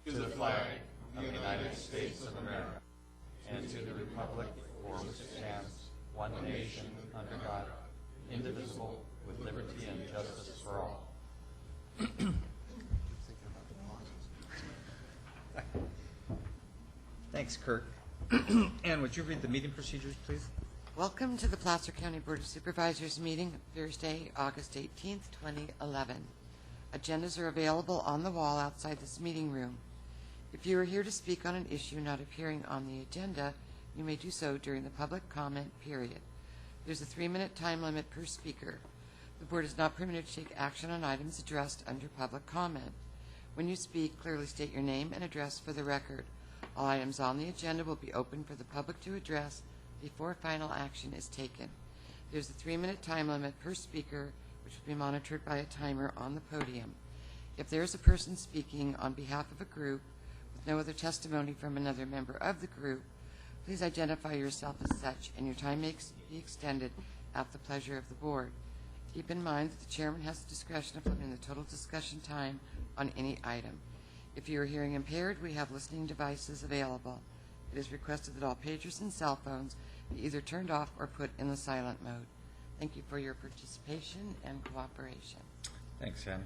to the flag of the United States of America, and to the republic for which it stands, one nation, under God, indivisible, with liberty and justice for all. Thanks, Kirk. Ann, would you read the meeting procedures, please? Welcome to the Placer County Board of Supervisors meeting Thursday, August 18th, 2011. Agendas are available on the wall outside this meeting room. If you are here to speak on an issue not appearing on the agenda, you may do so during the public comment period. There's a 3-minute time limit per speaker. The board is not permitted to take action on items addressed under public comment. When you speak, clearly state your name and address for the record. All items on the agenda will be open for the public to address before final action is taken. There's a 3-minute time limit per speaker, which will be monitored by a timer on the podium. If there is a person speaking on behalf of a group with no other testimony from another member of the group, please identify yourself as such, and your time may be extended at the pleasure of the board. Keep in mind that the chairman has the discretion of limiting the total discussion time on any item. If you are hearing impaired, we have listening devices available. It is requested that all pagers and cell phones be either turned off or put in the silent mode. Thank you for your participation and cooperation. Thanks, Ann.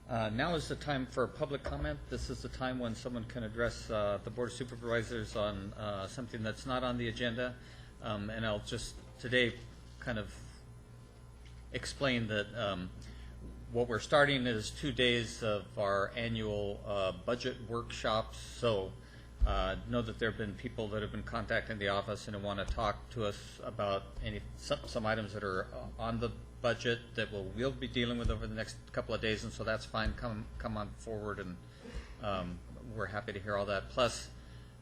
Now is the time for public comment. This is the time when someone can address the Board of Supervisors on something that's not on the agenda. And I'll just today kind of explain that what we're starting is 2 days of our annual budget workshops. So know that there have been people that have been contacting the office and who want to talk to us about some items that are on the budget that we'll be dealing with over the next couple of days, and so that's fine. Come on forward, and we're happy to hear all that. Plus,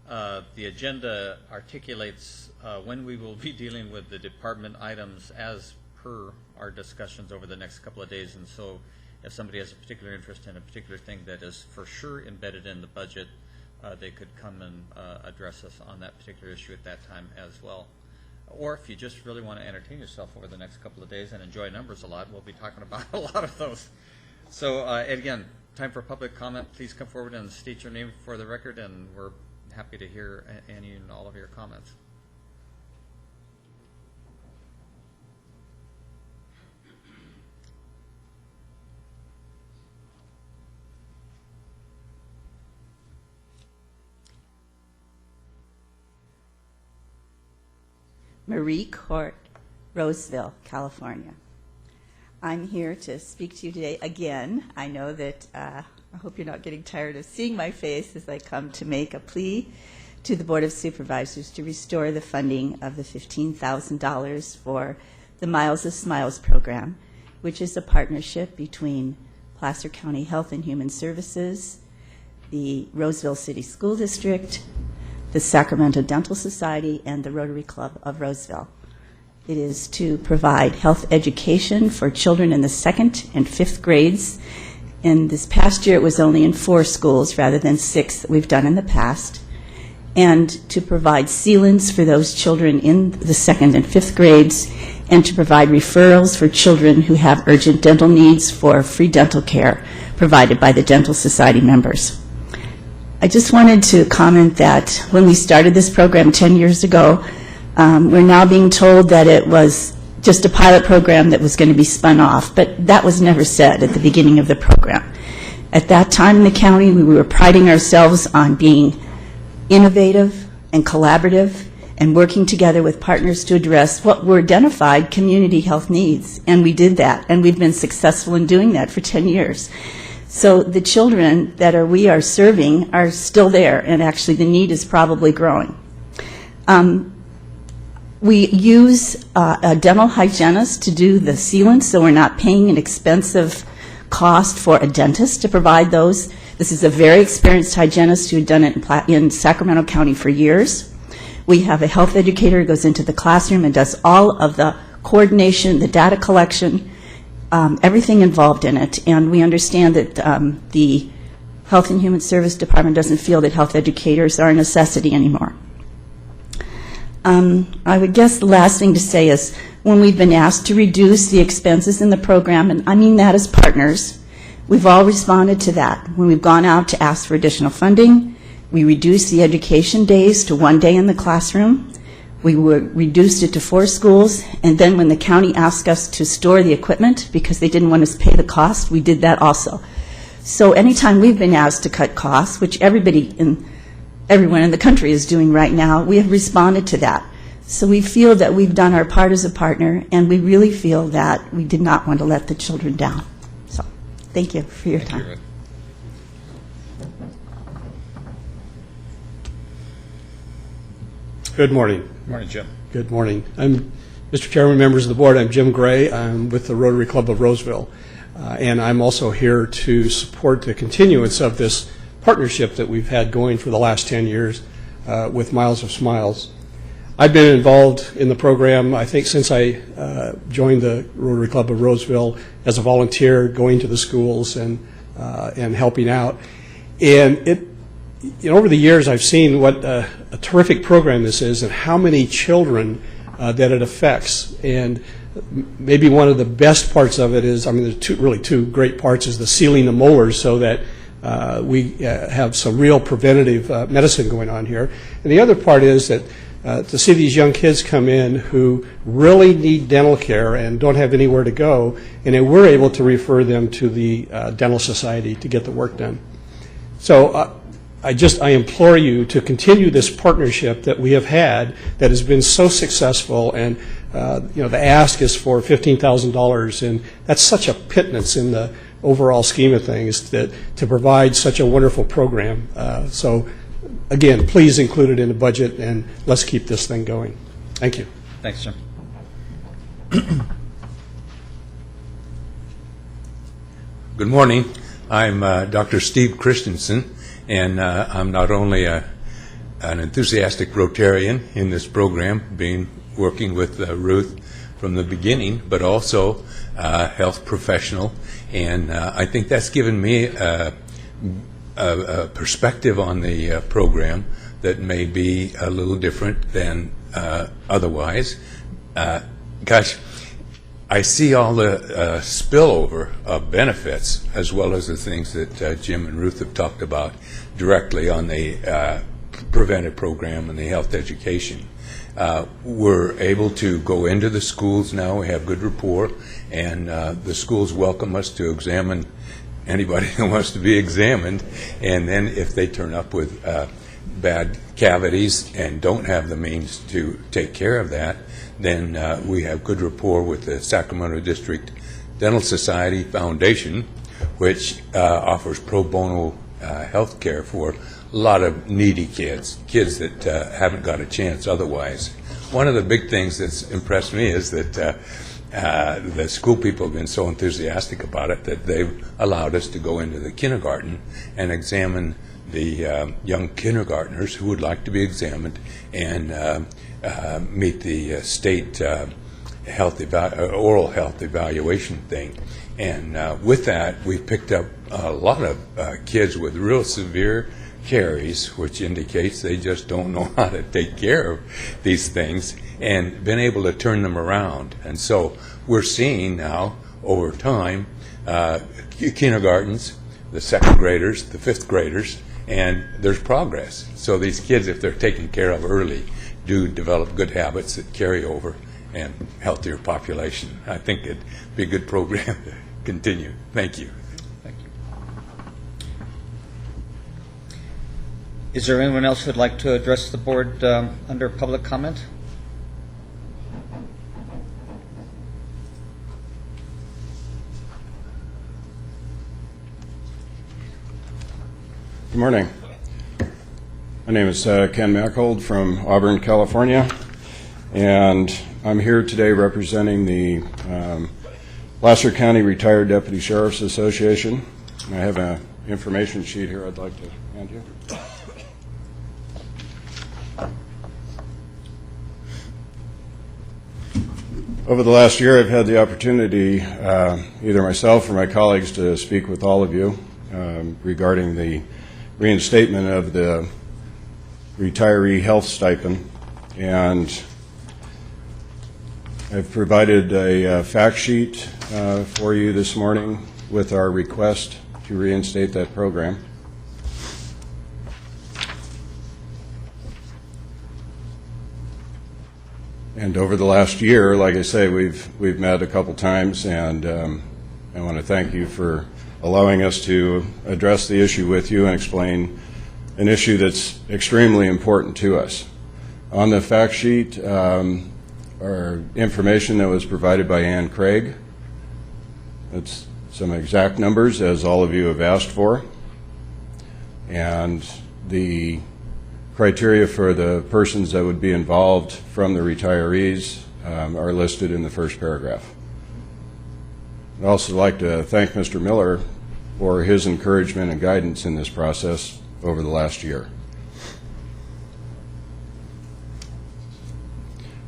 the agenda articulates when we will be dealing with the department items as per our discussions over the next couple of days, and so if somebody has a particular interest in a particular thing that is for sure embedded in the budget, they could come and address us on that particular issue at that time as well. Or if you just really want to entertain yourself over the next couple of days and enjoy numbers a lot, we'll be talking about a lot of those. So again, time for public comment. Please come forward and state your name for the record, and we're happy to hear any and all of your comments. Marie Court, Roseville, California. I'm here to speak to you today again. I know that I hope you're not getting tired of seeing my face as I come to make a plea to the Board of Supervisors to restore the funding of the $15,000 for the Miles of Smiles program, which is a partnership between Placer County Health and Human Services, the Roseville City School District, the Sacramento Dental Society, and the Rotary Club of Roseville. It is to provide health education for children in the 2nd and 5th grades. In this past year, it was only in 4 schools rather than 6 that we've done in the past. And to provide sealants for those children in the 2nd and 5th grades, and to provide referrals for children who have urgent dental needs for free dental care provided by the Dental Society members. I just wanted to comment that when we started this program 10 years ago, we're now being told that it was just a pilot program that was going to be spun off, but that was never said at the beginning of the program. At that time in the county, we were priding ourselves on being innovative and collaborative and working together with partners to address what were identified community health needs, and we did that, and we've been successful in doing that for 10 years. So the children that we are serving are still there, and actually the need is probably growing. We use a dental hygienist to do the sealants, so we're not paying an expensive cost for a dentist to provide those. This is a very experienced hygienist who had done it in Sacramento County for years. We have a health educator who goes into the classroom and does all of the coordination, the data collection, everything involved in it, and we understand that the Health and Human Service Department doesn't feel that health educators are a necessity anymore. I would guess the last thing to say is when we've been asked to reduce the expenses in the program, and I mean that as partners, We've all responded to that. When we've gone out to ask for additional funding, we reduced the education days to 1 day in the classroom. We reduced it to 4 schools, and then when the county asked us to store the equipment because they didn't want us to pay the cost, we did that also. So anytime we've been asked to cut costs, which everyone in the country is doing right now, we have responded to that. So we feel that we've done our part as a partner, and we really feel that we did not want to let the children down. So thank you for your time. Good morning. Good morning, Jim. Good morning. I'm Mr. Chairman, members of the board. I'm Jim Gray. I'm with the Rotary Club of Roseville, and I'm also here to support the continuance of this partnership that we've had going for the last 10 years with Miles of Smiles. I've been involved in the program, I think, since I joined the Rotary Club of Roseville as a volunteer, going to the schools and helping out. And over the years, I've seen what a terrific program this is and how many children that it affects. And maybe one of the best parts of it is, there's really two great parts, is the sealing the molars so that we have some real preventative medicine going on here. And the other part is that to see these young kids come in who really need dental care and don't have anywhere to go, and then we're able to refer them to the dental society to get the work done. So I implore you to continue this partnership that we have had that has been so successful, and the ask is for $15,000, and that's such a pittance in the overall scheme of things to provide such a wonderful program. So again, please include it in the budget, and let's keep this thing going. Thank you. Thanks, Jim. Good morning. I'm Dr. Steve Christensen, and I'm not only an enthusiastic Rotarian in this program, working with Ruth from the beginning, but also a health professional, and I think that's given me a perspective on the program that may be a little different than otherwise. Gosh, I see all the spillover of benefits, as well as the things that Jim and Ruth have talked about directly on the preventive program and the health education. We're able to go into the schools now. We have good rapport, and the schools welcome us to examine anybody that wants to be examined, and then if they turn up with bad cavities and don't have the means to take care of that, then we have good rapport with the Sacramento District Dental Society Foundation, which offers pro bono health care for a lot of needy kids that haven't got a chance otherwise. One of the big things that's impressed me is that the school people have been so enthusiastic about it that they've allowed us to go into the kindergarten and examine the young kindergartners who would like to be examined and meet the state oral health evaluation thing. And with that, we've picked up a lot of kids with real severe caries, which indicates they just don't know how to take care of these things, and been able to turn them around. And so we're seeing now, over time, kindergartens, the second graders, the fifth graders, and there's progress. So these kids, if they're taken care of early, do develop good habits that carry over and healthier population. I think it'd be a good program to continue. Thank you. Thank you. Is there anyone else who'd like to address the board under public comment? Good morning. My name is Ken Machold from Auburn, California, and I'm here today representing the Placer County Retired Deputy Sheriff's Association. I have an information sheet here I'd like to hand you. Over the last year, I've had the opportunity, either myself or my colleagues, to speak with all of you regarding the reinstatement of the retiree health stipend, and I've provided a fact sheet for you this morning with our request to reinstate that program. And over the last year, like I say, we've met a couple times, and I want to thank you for allowing us to address the issue with you and explain an issue that's extremely important to us. On the fact sheet are information that was provided by Ann Craig. That's some exact numbers, as all of you have asked for. And the criteria for the persons that would be involved from the retirees are listed in the first paragraph. I'd also like to thank Mr. Miller for his encouragement and guidance in this process over the last year.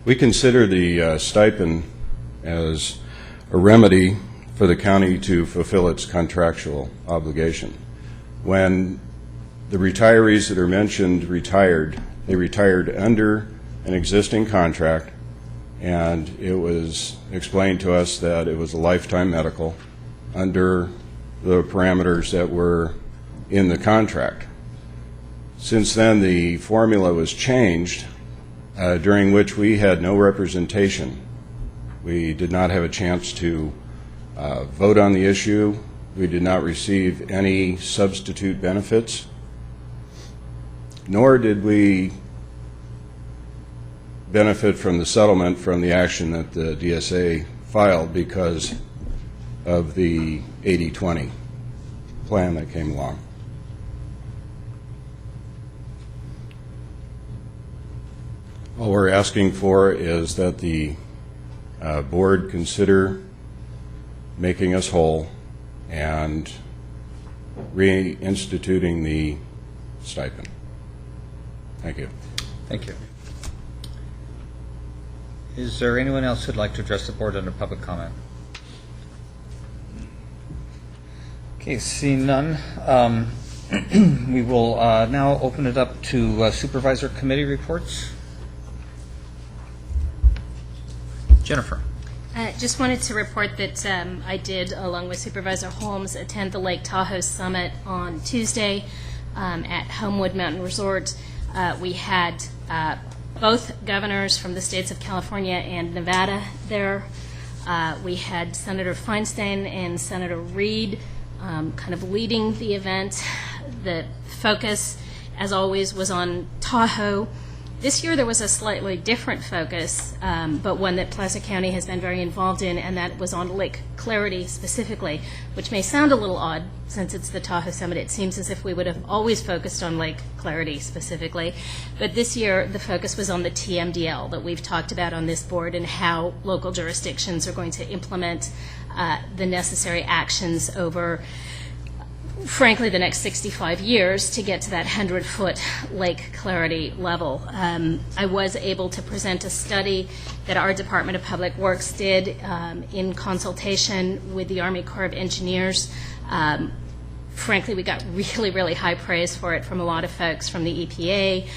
We consider the stipend as a remedy for the county to fulfill its contractual obligation. When the retirees that are mentioned retired, they retired under an existing contract, and it was explained to us that it was a lifetime medical under the parameters that were in the contract. Since then, the formula was changed, during which we had no representation. We did not have a chance to vote on the issue. We did not receive any substitute benefits, nor did we benefit from the settlement from the action that the DSA filed because of the 80-20 plan that came along. All we're asking for is that the board consider making us whole and reinstituting the stipend. Thank you. Thank you. Is there anyone else who'd like to address the board under public comment? Okay, seeing none, we will now open it up to supervisor committee reports. Jennifer. Just wanted to report that I did, along with Supervisor Holmes, attend the Lake Tahoe Summit on Tuesday at Homewood Mountain Resort. We had both governors from the states of California and Nevada there. We had Senator Feinstein and Senator Reed kind of leading the event. The focus, as always, was on Tahoe. This year there was a slightly different focus, but one that Placer County has been very involved in, and that was on Lake Clarity specifically, which may sound a little odd since it's the Tahoe Summit. It seems as if we would have always focused on Lake Clarity specifically. But this year the focus was on the TMDL that we've talked about on this board and how local jurisdictions are going to implement the necessary actions over, frankly, the next 65 years to get to that 100-foot lake clarity level. I was able to present a study that our Department of Public Works did in consultation with the Army Corps of Engineers. Frankly, we got really, really high praise for it from a lot of folks, from the EPA,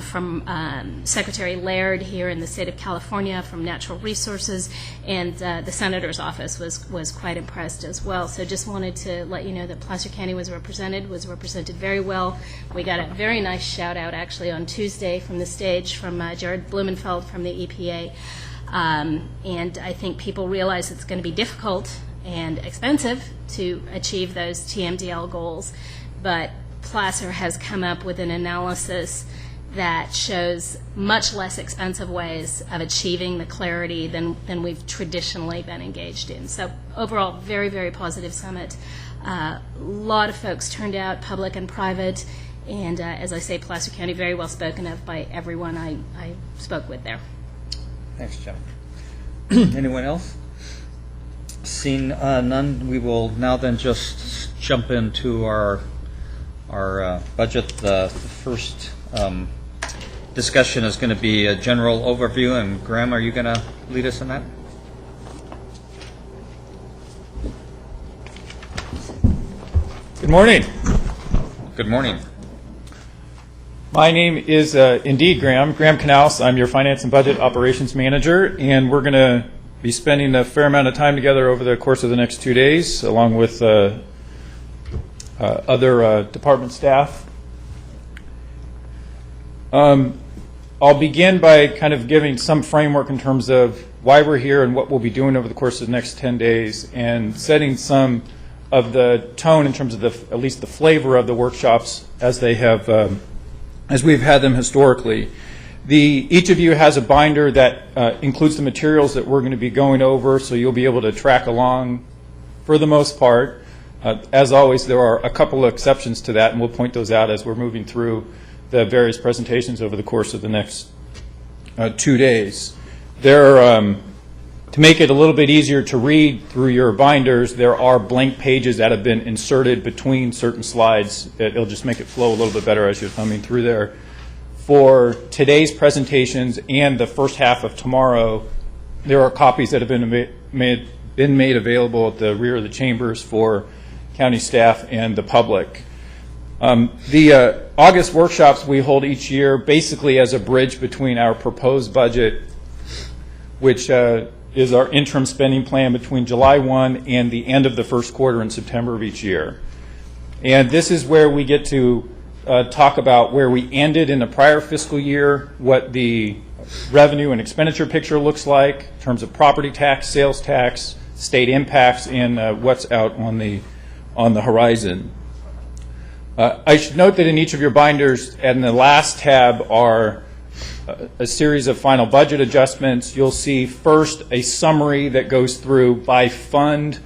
from Secretary Laird here in the state of California, from Natural Resources, and the Senator's office was quite impressed as well. So just wanted to let you know that Placer County was represented very well. We got a very nice shout out actually on Tuesday from the stage from Jared Blumenfeld from the EPA. And I think people realize it's going to be difficult and expensive to achieve those TMDL goals, but Placer has come up with an analysis that shows much less expensive ways of achieving the clarity than we've traditionally been engaged in. So overall, very, very positive summit. A lot of folks turned out, public and private, and as I say, Placer County very well spoken of by everyone I spoke with there. Thanks, Jennifer. Anyone else? Seeing none, we will now then just jump into our budget. The first discussion is going to be a general overview, and Graham, are you going to lead us in that? Good morning. Good morning. My name is indeed Graham Canals. I'm your Finance and Budget Operations Manager, and we're going to be spending a fair amount of time together over the course of the next 2 days, along with other department staff. I'll begin by kind of giving some framework in terms of why we're here and what we'll be doing over the course of the next 10 days, and setting some of the tone in terms of at least the flavor of the workshops as they have, as we've had them historically. Each of you has a binder that includes the materials that we're going to be going over, so you'll be able to track along for the most part. As always, there are a couple of exceptions to that, and we'll point those out as we're moving through the various presentations over the course of the next 2 days. To make it a little bit easier to read through your binders, there are blank pages that have been inserted between certain slides. It'll just make it flow a little bit better as you're coming through there. For today's presentations and the first half of tomorrow, there are copies that have been made available at the rear of the chambers for county staff and the public. The August workshops we hold each year basically as a bridge between our proposed budget, which is our interim spending plan between July 1 and the end of the first quarter in September of each year. And this is where we get to talk about where we ended in the prior fiscal year, what the revenue and expenditure picture looks like in terms of property tax, sales tax, state impacts, and what's out on the horizon. I should note that in each of your binders and the last tab are a series of final budget adjustments. You'll see first a summary that goes through by fund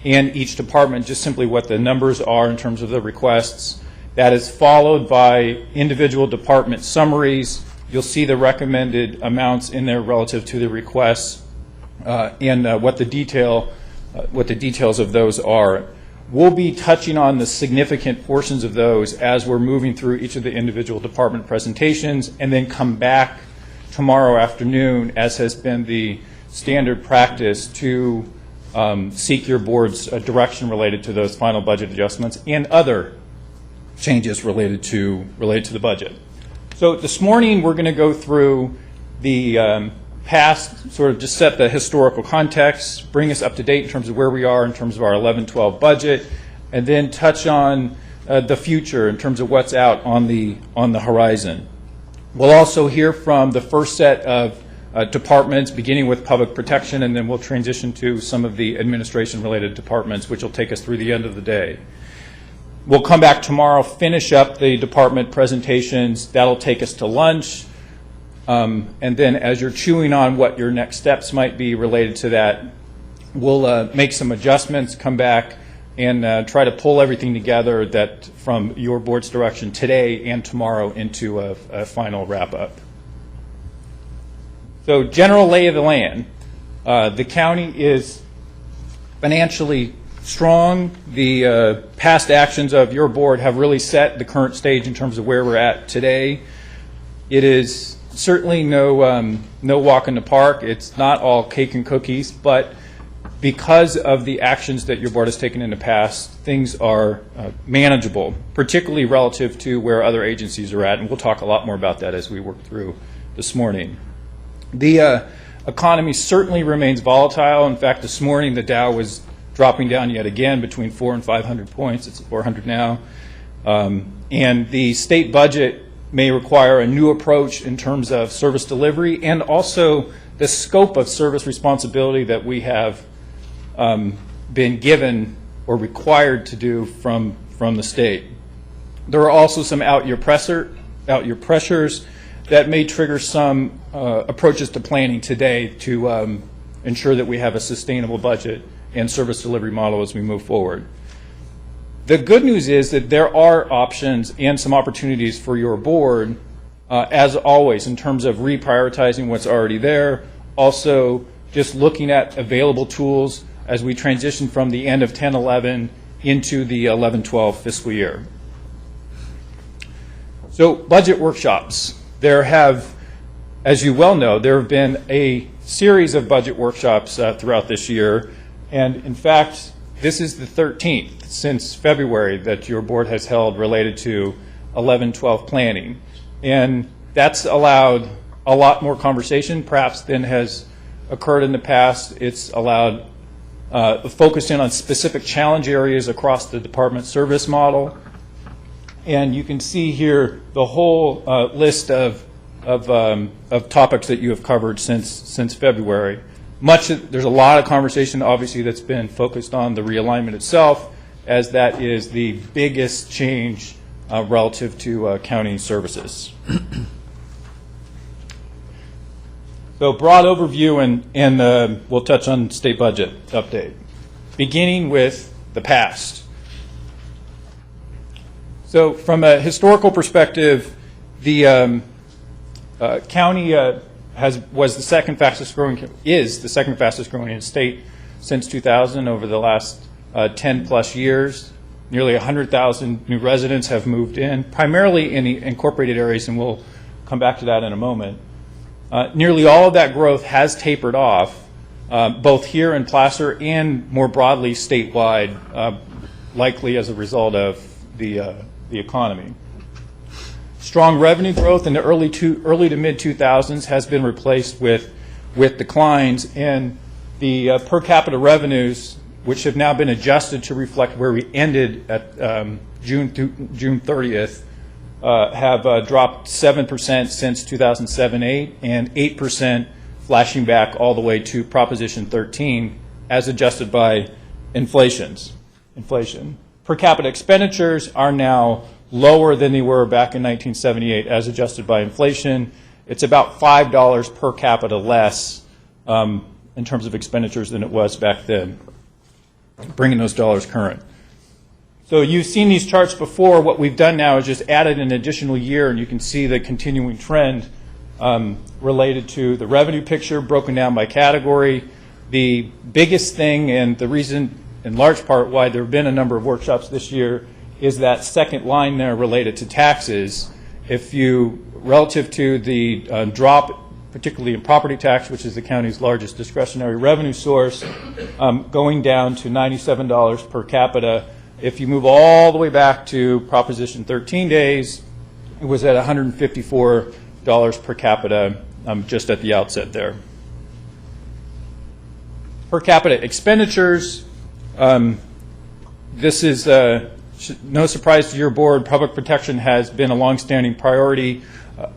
and each department, just simply what the numbers are in terms of the requests. That is followed by individual department summaries. You'll see the recommended amounts in there relative to the requests and what the details of those are. We'll be touching on the significant portions of those as we're moving through each of the individual department presentations, and then come back tomorrow afternoon, as has been the standard practice, to seek your board's direction related to those final budget adjustments and other changes related to the budget. So this morning we're going to go through the past, sort of just set the historical context, bring us up to date in terms of where we are in terms of our 11-12 budget, and then touch on the future in terms of what's out on the horizon. We'll also hear from the first set of departments, beginning with public protection, and then we'll transition to some of the administration-related departments, which will take us through the end of the day. We'll come back tomorrow, finish up the department presentations. That'll take us to lunch. And then as you're chewing on what your next steps might be related to that, we'll make some adjustments, come back, and try to pull everything together that from your board's direction today and tomorrow into a final wrap-up. So general lay of the land. The county is financially strong. The past actions of your board have really set the current stage in terms of where we're at today. It is certainly no walk in the park. It's not all cake and cookies, but because of the actions that your board has taken in the past, things are manageable, particularly relative to where other agencies are at, and we'll talk a lot more about that as we work through this morning. The economy certainly remains volatile. In fact, this morning the Dow was dropping down yet again between 400 and 500 points. It's at 400 now. And the state budget may require a new approach in terms of service delivery and also the scope of service responsibility that we have been given or required to do from the state. There are also some out-year pressures that may trigger some approaches to planning today to ensure that we have a sustainable budget and service delivery model as we move forward. The good news is that there are options and some opportunities for your board, as always, in terms of reprioritizing what's already there, also just looking at available tools as we transition from the end of 10-11 into the 11-12 fiscal year. So budget workshops. There have, as you well know, there have been a series of budget workshops throughout this year, and in fact, this is the 13th since February that your board has held related to 11-12 planning. And that's allowed a lot more conversation, perhaps, than has occurred in the past. It's allowed focused in on specific challenge areas across the department service model. And you can see here the whole list of topics that you have covered since February. There's a lot of conversation, obviously, that's been focused on the realignment itself, as that is the biggest change relative to county services. So broad overview, and we'll touch on state budget update, beginning with the past. So from a historical perspective, the county is the second fastest growing in the state since 2000 over the last 10 plus years. Nearly 100,000 new residents have moved in, primarily in the incorporated areas, and we'll come back to that in a moment. Nearly all of that growth has tapered off, both here in Placer and more broadly statewide, likely as a result of the economy. Strong revenue growth in the early to mid 2000s has been replaced with declines, and the per capita revenues, which have now been adjusted to reflect where we ended at June 30th, have dropped 7% since 2007-8 and 8% flashing back all the way to Proposition 13 as adjusted by inflation. Per capita expenditures are now lower than they were back in 1978 as adjusted by inflation. It's about $5 per capita less in terms of expenditures than it was back then, bringing those dollars current. So you've seen these charts before. What we've done now is just added an additional year, and you can see the continuing trend related to the revenue picture broken down by category. The biggest thing, and the reason in large part why there have been a number of workshops this year, is that second line there related to taxes. If you, relative to the drop, particularly in property tax, which is the county's largest discretionary revenue source, going down to $97 per capita. If you move all the way back to Proposition 13 days, it was at $154 per capita just at the outset there. Per capita expenditures, this is no surprise to your board. Public protection has been a longstanding priority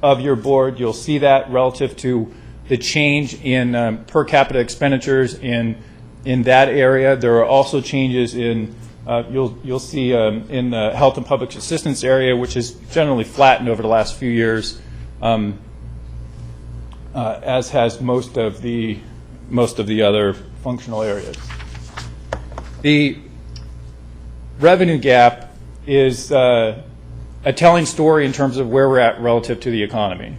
of your board. You'll see that relative to the change in per capita expenditures in that area. There are also changes in you'll see in the health and public assistance area, which has generally flattened over the last few years, as has most of the other functional areas. The revenue gap is a telling story in terms of where we're at relative to the economy.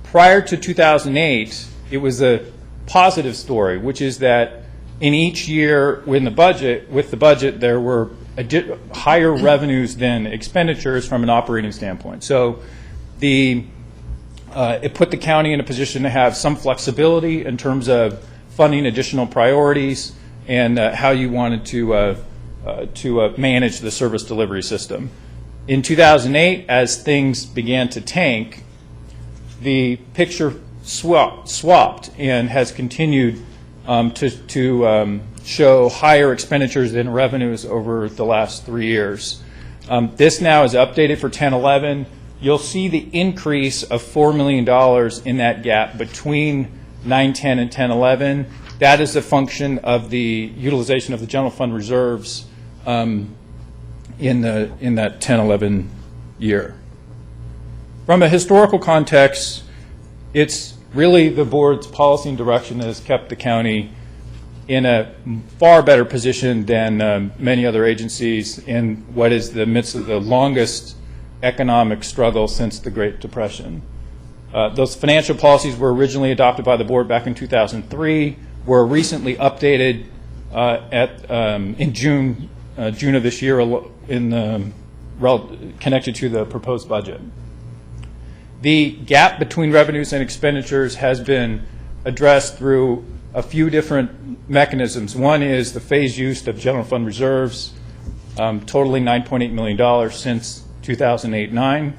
Prior to 2008, it was a positive story, which is that in each year with the budget, there were higher revenues than expenditures from an operating standpoint. So it put the county in a position to have some flexibility in terms of funding additional priorities and how you wanted to manage the service delivery system. In 2008, as things began to tank, the picture swapped and has continued to show higher expenditures than revenues over the last 3 years. This now is updated for 10-11. You'll see the increase of $4 million in that gap between 9-10 and 10-11. That is a function of the utilization of the general fund reserves in that 10-11 year. From a historical context, it's really the board's policy and direction that has kept the county in a far better position than many other agencies in what is the midst of the longest economic struggle since the Great Depression. Those financial policies were originally adopted by the board back in 2003, were recently updated in June of this year connected to the proposed budget. The gap between revenues and expenditures has been addressed through a few different mechanisms. One is the phased use of general fund reserves, totaling $9.8 million since 2008-9.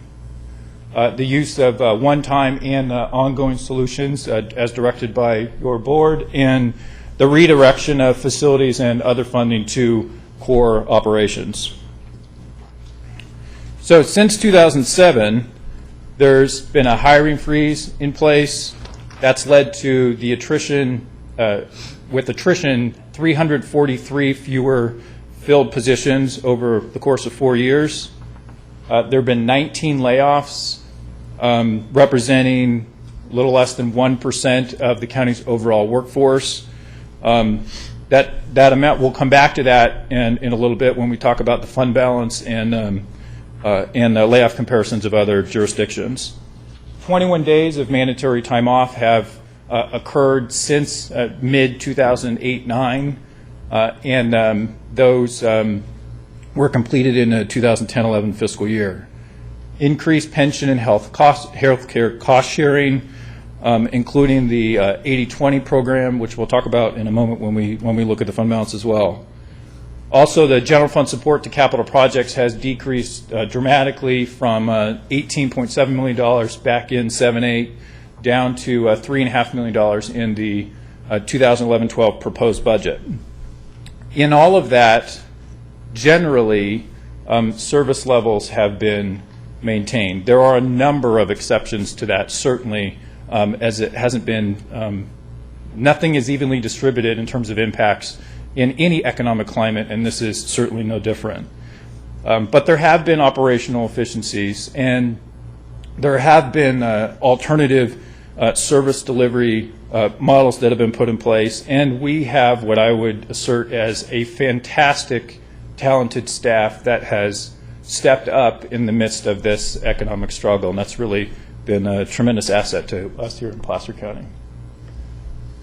The use of one-time and ongoing solutions as directed by your board, and the redirection of facilities and other funding to core operations. So since 2007, there's been a hiring freeze in place. That's led to the attrition, 343 fewer filled positions over the course of 4 years. There have been 19 layoffs, representing a little less than 1% of the county's overall workforce. That amount, we'll come back to that in a little bit when we talk about the fund balance and layoff comparisons of other jurisdictions. 21 days of mandatory time off have occurred since mid-2008-9, and those were completed in the 2010-11 fiscal year. Increased pension and health care cost sharing, including the 80-20 program, which we'll talk about in a moment when we look at the fund balance as well. Also, the general fund support to capital projects has decreased dramatically from $18.7 million back in 7-8 down to $3.5 million in the 2011-12 proposed budget. In all of that, generally, service levels have been maintained. There are a number of exceptions to that, certainly, as it hasn't been, nothing is evenly distributed in terms of impacts in any economic climate, and this is certainly no different. But there have been operational efficiencies, and there have been alternative service delivery models that have been put in place, and we have what I would assert as a fantastic, talented staff that has stepped up in the midst of this economic struggle, and that's really been a tremendous asset to us here in Placer County.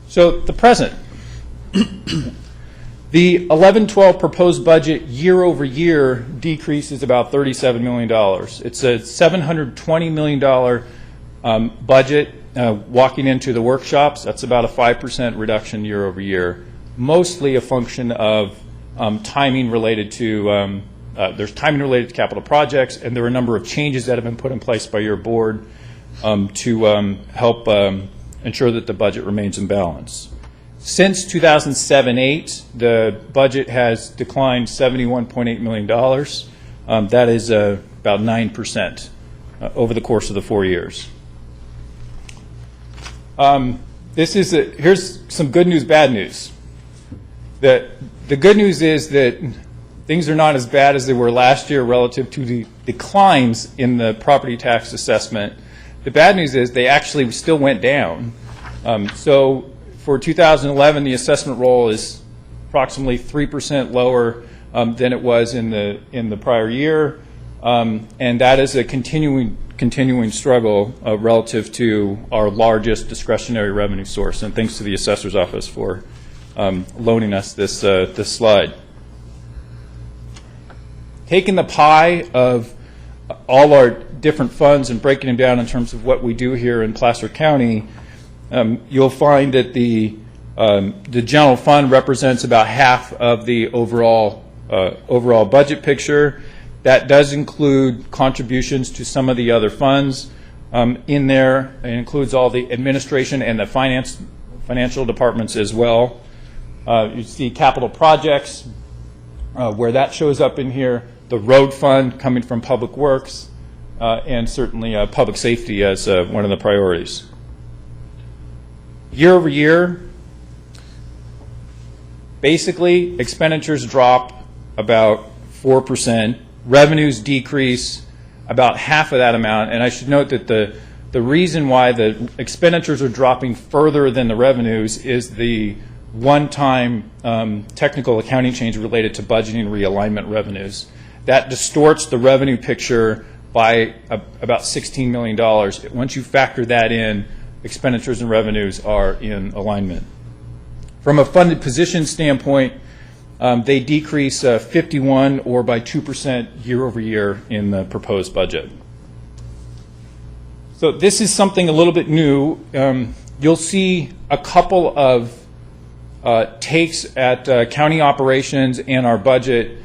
So the present. The 11-12 proposed budget year over year decrease is about $37 million. It's a $720 million budget walking into the workshops. That's about a 5% reduction year over year, mostly a function of timing related to, there's timing related to capital projects, and there are a number of changes that have been put in place by your board to help ensure that the budget remains in balance. Since 2007-8, the budget has declined $71.8 million. That is about 9% over the course of the 4 years. Here's some good news, bad news. The good news is that things are not as bad as they were last year relative to the declines in the property tax assessment. The bad news is they actually still went down. So for 2011, the assessment roll is approximately 3% lower than it was in the prior year, and that is a continuing struggle relative to our largest discretionary revenue source. And thanks to the assessor's office for loaning us this slide. Taking the pie of all our different funds and breaking them down in terms of what we do here in Placer County, you'll find that the general fund represents about half of the overall budget picture. That does include contributions to some of the other funds in there. It includes all the administration and the financial departments as well. You see capital projects, where that shows up in here, the road fund coming from Public Works, and certainly public safety as one of the priorities. Year over year, basically expenditures drop about 4%, revenues decrease about half of that amount, and I should note that the reason why the expenditures are dropping further than the revenues is the one-time technical accounting change related to budgeting realignment revenues. That distorts the revenue picture by about $16 million. Once you factor that in, expenditures and revenues are in alignment. From a funded position standpoint, they decrease 51 or by 2% year over year in the proposed budget. So this is something a little bit new. You'll see a couple of takes at county operations and our budget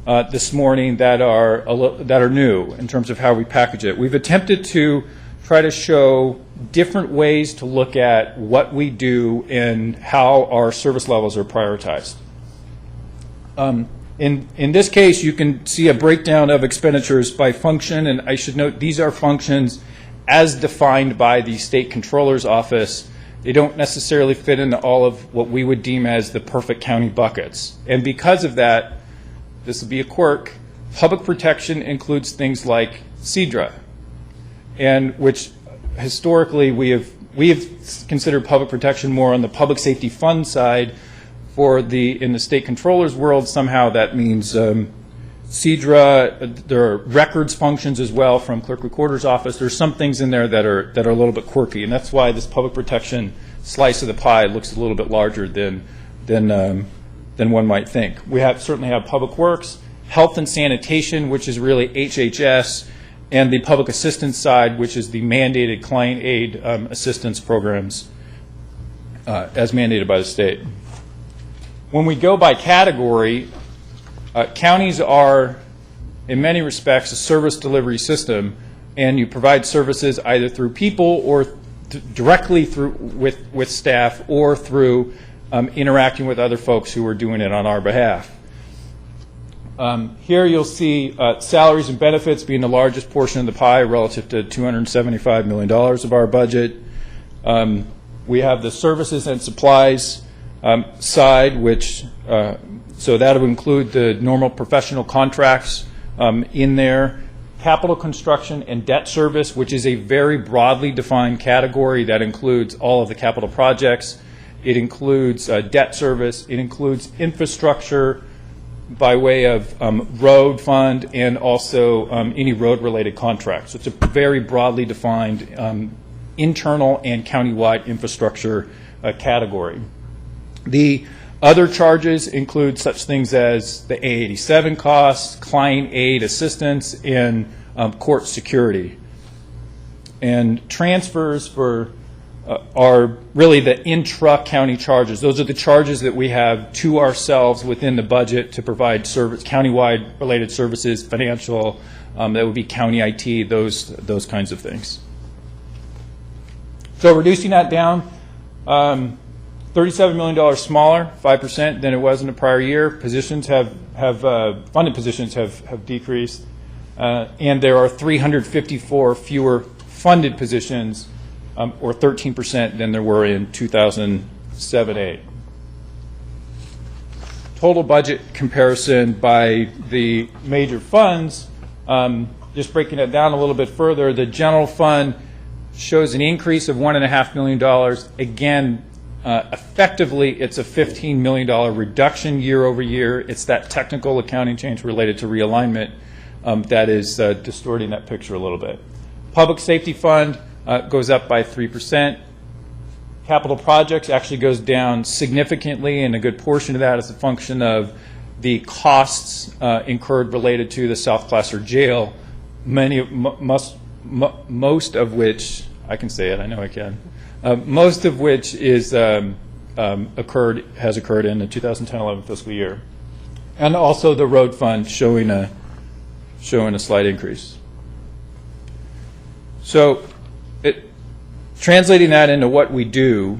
this morning that are new in terms of how we package it. We've attempted to try to show different ways to look at what we do and how our service levels are prioritized. In this case, you can see a breakdown of expenditures by function, and I should note these are functions as defined by the State Controller's Office. They don't necessarily fit into all of what we would deem as the perfect county buckets. And because of that, this will be a quirk, public protection includes things like CEDRA, and which historically we have considered public protection more on the public safety fund side. In the state controller's world, somehow that means CEDRA. There are records functions as well from clerk recorder's office. There's some things in there that are a little bit quirky, and that's why this public protection slice of the pie looks a little bit larger than one might think. We certainly have public works, health and sanitation, which is really HHS, and the public assistance side, which is the mandated client aid assistance programs as mandated by the state. When we go by category, counties are, in many respects, a service delivery system, and you provide services either through people or directly through with staff or through interacting with other folks who are doing it on our behalf. Here you'll see salaries and benefits being the largest portion of the pie relative to $275 million of our budget. We have the services and supplies side, which so that would include the normal professional contracts in there, capital construction and debt service, which is a very broadly defined category that includes all of the capital projects. It includes debt service. It includes infrastructure by way of road fund and also any road-related contracts. So it's a very broadly defined internal and countywide infrastructure category. The other charges include such things as the A87 costs, client aid assistance, and court security. And transfers are really the intra-county charges. Those are the charges that we have to ourselves within the budget to provide service, countywide related services, financial, that would be county IT, those kinds of things. So reducing that down, $37 million smaller, 5% than it was in the prior year. Positions funded positions have decreased, and there are 354 fewer funded positions, or 13% than there were in 2007-8. Total budget comparison by the major funds, just breaking it down a little bit further, the general fund shows an increase of $1.5 million. Again, effectively, it's a $15 million reduction year over year. It's that technical accounting change related to realignment that is distorting that picture a little bit. Public safety fund goes up by 3%. Capital projects actually goes down significantly, and a good portion of that is a function of the costs incurred related to the South Placer Jail, most of which, I can say it, I know I can, most of which is has occurred in the 2010-11 fiscal year. And also the road fund showing a slight increase. So translating that into what we do,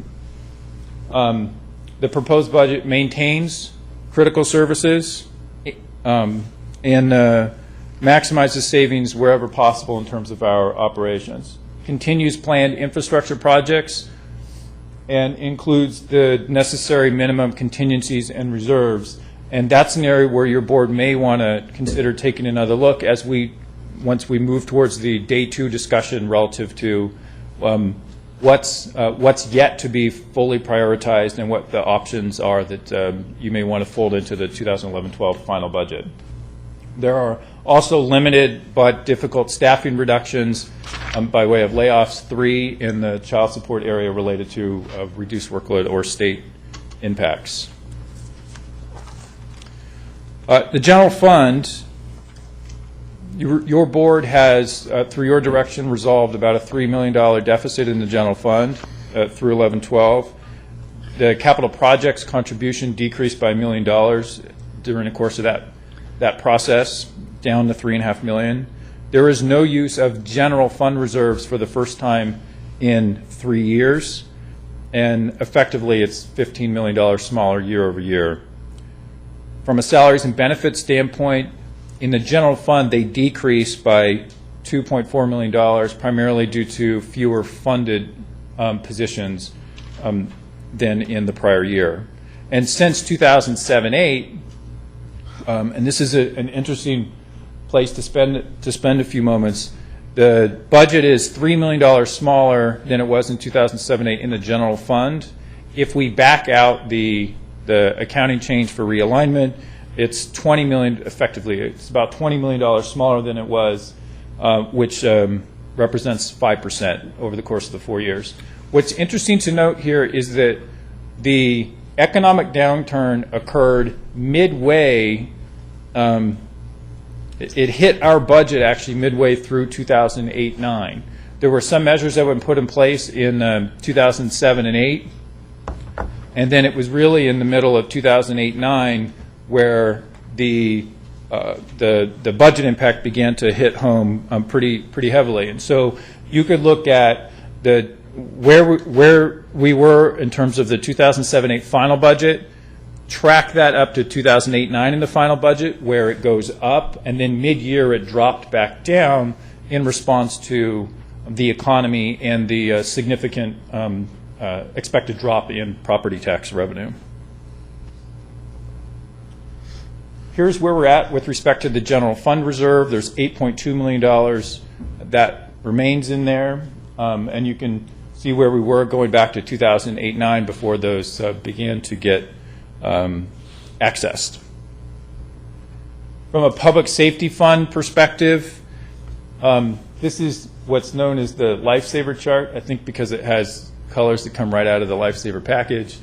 the proposed budget maintains critical services and maximizes savings wherever possible in terms of our operations. Continues planned infrastructure projects and includes the necessary minimum contingencies and reserves. And that's an area where your board may want to consider taking another look once we move towards the day 2 discussion relative to what's yet to be fully prioritized and what the options are that you may want to fold into the 2011-12 final budget. There are also limited but difficult staffing reductions by way of layoffs, 3 in the child support area related to reduced workload or state impacts. The general fund, your board has, through your direction, resolved about a $3 million deficit in the general fund through 11-12. The capital projects contribution decreased by $1 million during the course of that process, down to $3.5 million. there is no use of general fund reserves for the first time in 3 years, and effectively it's $15 million smaller year over year. From a salaries and benefits standpoint, in the general fund, they decreased by $2.4 million, primarily due to fewer funded positions than in the prior year. And since 2007-8, and this is an interesting place to spend a few moments, the budget is $3 million smaller than it was in 2007-8 in the general fund. If we back out the accounting change for realignment, it's $20 million, effectively, it's about $20 million smaller than it was, which represents 5% over the course of the 4 years. What's interesting to note here is that the economic downturn occurred midway, it hit our budget actually midway through 2008-9. There were some measures that were put in place in 2007 and 8, and then it was really in the middle of 2008-9 where the budget impact began to hit home pretty heavily. And so you could look at where we were in terms of the 2007-8 final budget, track that up to 2008-9 in the final budget, where it goes up, and then mid-year it dropped back down in response to the economy and the significant expected drop in property tax revenue. Here's where we're at with respect to the general fund reserve. There's $8.2 million that remains in there, and you can see where we were going back to 2008-9 before those began to get accessed. From a public safety fund perspective, this is what's known as the lifesaver chart, I think because it has colors that come right out of the lifesaver package,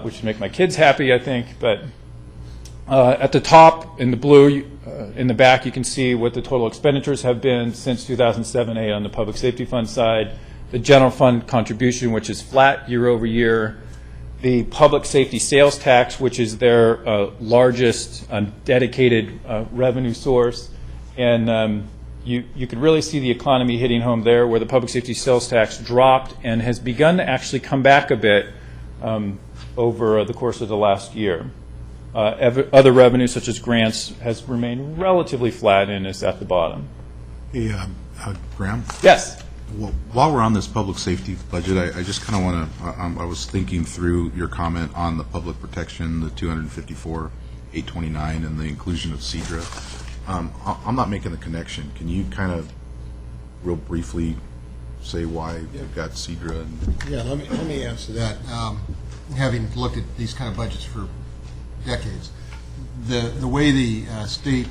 which would make my kids happy, I think. But at the top, in the blue, in the back, you can see what the total expenditures have been since 2007-8 on the public safety fund side. The general fund contribution, which is flat year over year. The public safety sales tax, which is their largest dedicated revenue source. And you could really see the economy hitting home there, where the public safety sales tax dropped and has begun to actually come back a bit over the course of the last year. Other revenue, such as grants, has remained relatively flat and is at the bottom. Hey, Graham? Yes. Well, while we're on this public safety budget, I just kind of want to, I was thinking through your comment on the public protection, the 254,829, and the inclusion of CEDRA. I'm not making the connection. Can you kind of real briefly say why you've got CEDRA? Yeah, let me answer that. Having looked at these kind of budgets for decades, the way the state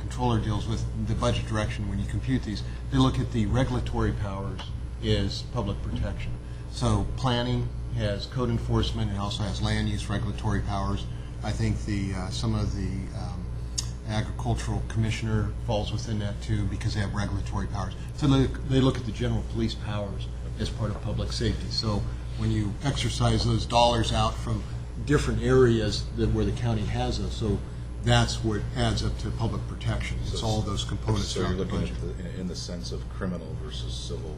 controller deals with the budget direction when you compute these, they look at the regulatory powers is public protection. So planning has code enforcement and also has land use regulatory powers. I think some of the agricultural commissioner falls within that too, because they have regulatory powers. So they look at the general police powers as part of public safety. So when you exercise those dollars out from different areas where the county has those, so that's what adds up to public protection. It's all those components. So you're looking at in the sense of criminal versus civil,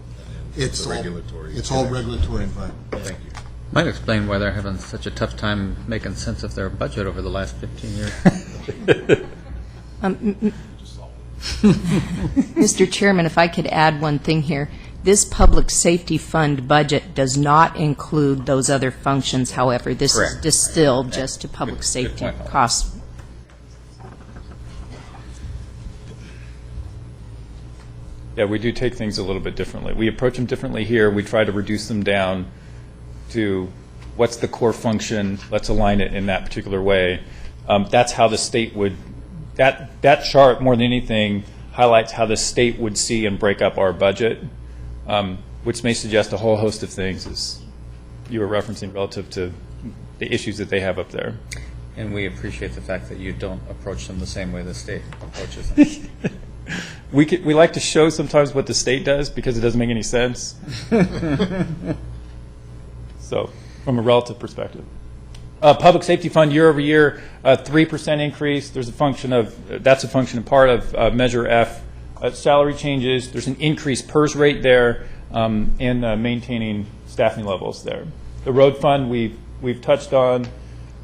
and it's all regulatory. It's all regulatory environment. Thank you. Might explain why they're having such a tough time making sense of their budget over the last 15 years. Mr. Chairman, if I could add one thing here. This public safety fund budget does not include those other functions, however. This Correct. is distilled just to public safety costs. Yeah, we do take things a little bit differently. We approach them differently here. We try to reduce them down to what's the core function. Let's align it in that particular way. That's how the state would, that chart more than anything highlights how the state would see and break up our budget, which may suggest a whole host of things, as you were referencing, relative to the issues that they have up there. And we appreciate the fact that you don't approach them the same way the state approaches them. We like to show sometimes what the state does because it doesn't make any sense. So, from a relative perspective. Public safety fund year over year, 3% increase. There's a function of, that's a function of part of Measure F salary changes. There's an increased PERS rate there, and maintaining staffing levels there. The road fund we've touched on,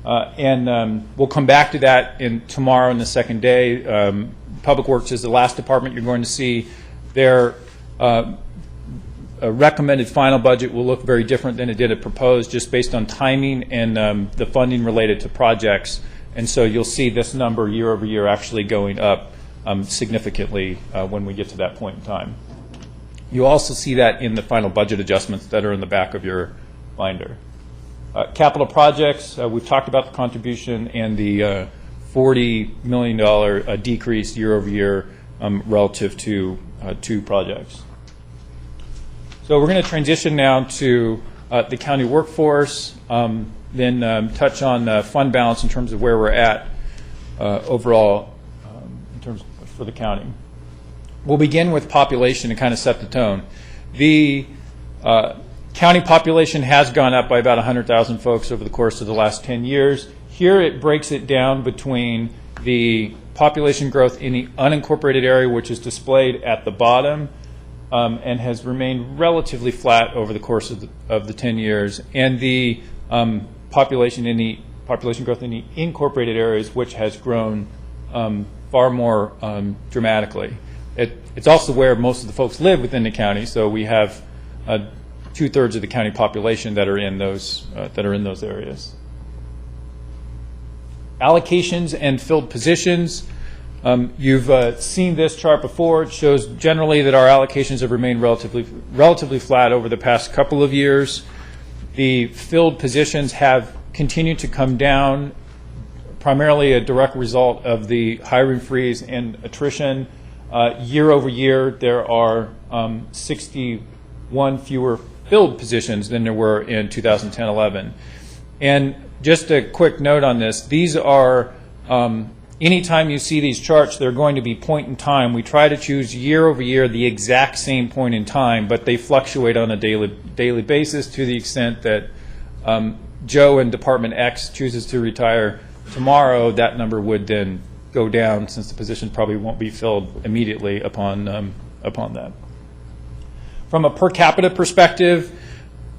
and we'll come back to that tomorrow in the second day. Public Works is the last department you're going to see. Their a recommended final budget will look very different than it did at proposed, just based on timing and the funding related to projects. And so you'll see this number year over year actually going up significantly when we get to that point in time. You also see that in the final budget adjustments that are in the back of your binder. Capital projects, we've talked about the contribution and the $40 million decrease year over year relative to two projects. So we're going to transition now to the county workforce, then touch on fund balance in terms of where we're at overall in terms for the county. We'll begin with population to kind of set the tone. The county population has gone up by about 100,000 folks over the course of the last 10 years. Here it breaks it down between the population growth in the unincorporated area, which is displayed at the bottom, and has remained relatively flat over the course of the 10 years, and the population growth in the incorporated areas, which has grown far more dramatically. It's also where most of the folks live within the county, so we have 2/3 of the county population that are in those areas. Allocations and filled positions. You've seen this chart before. It shows generally that our allocations have remained relatively flat over the past couple of years. The filled positions have continued to come down, primarily a direct result of the hiring freeze and attrition. Year over year, there are 61 fewer filled positions than there were in 2010-11. And just a quick note on this, these are anytime you see these charts, they're going to be point in time. We try to choose year over year the exact same point in time, but they fluctuate on a daily basis to the extent that Joe in Department X chooses to retire tomorrow, that number would then go down since the position probably won't be filled immediately upon that. From a per capita perspective,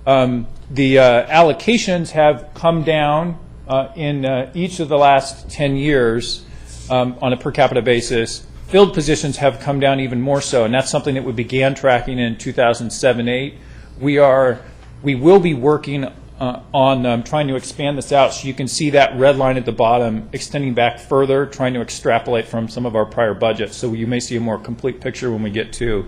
the allocations have come down in each of the last 10 years on a per capita basis. Filled positions have come down even more so, and that's something that we began tracking in 2007-8. We will be working on trying to expand this out, so you can see that red line at the bottom extending back further, trying to extrapolate from some of our prior budgets. So you may see a more complete picture when we get to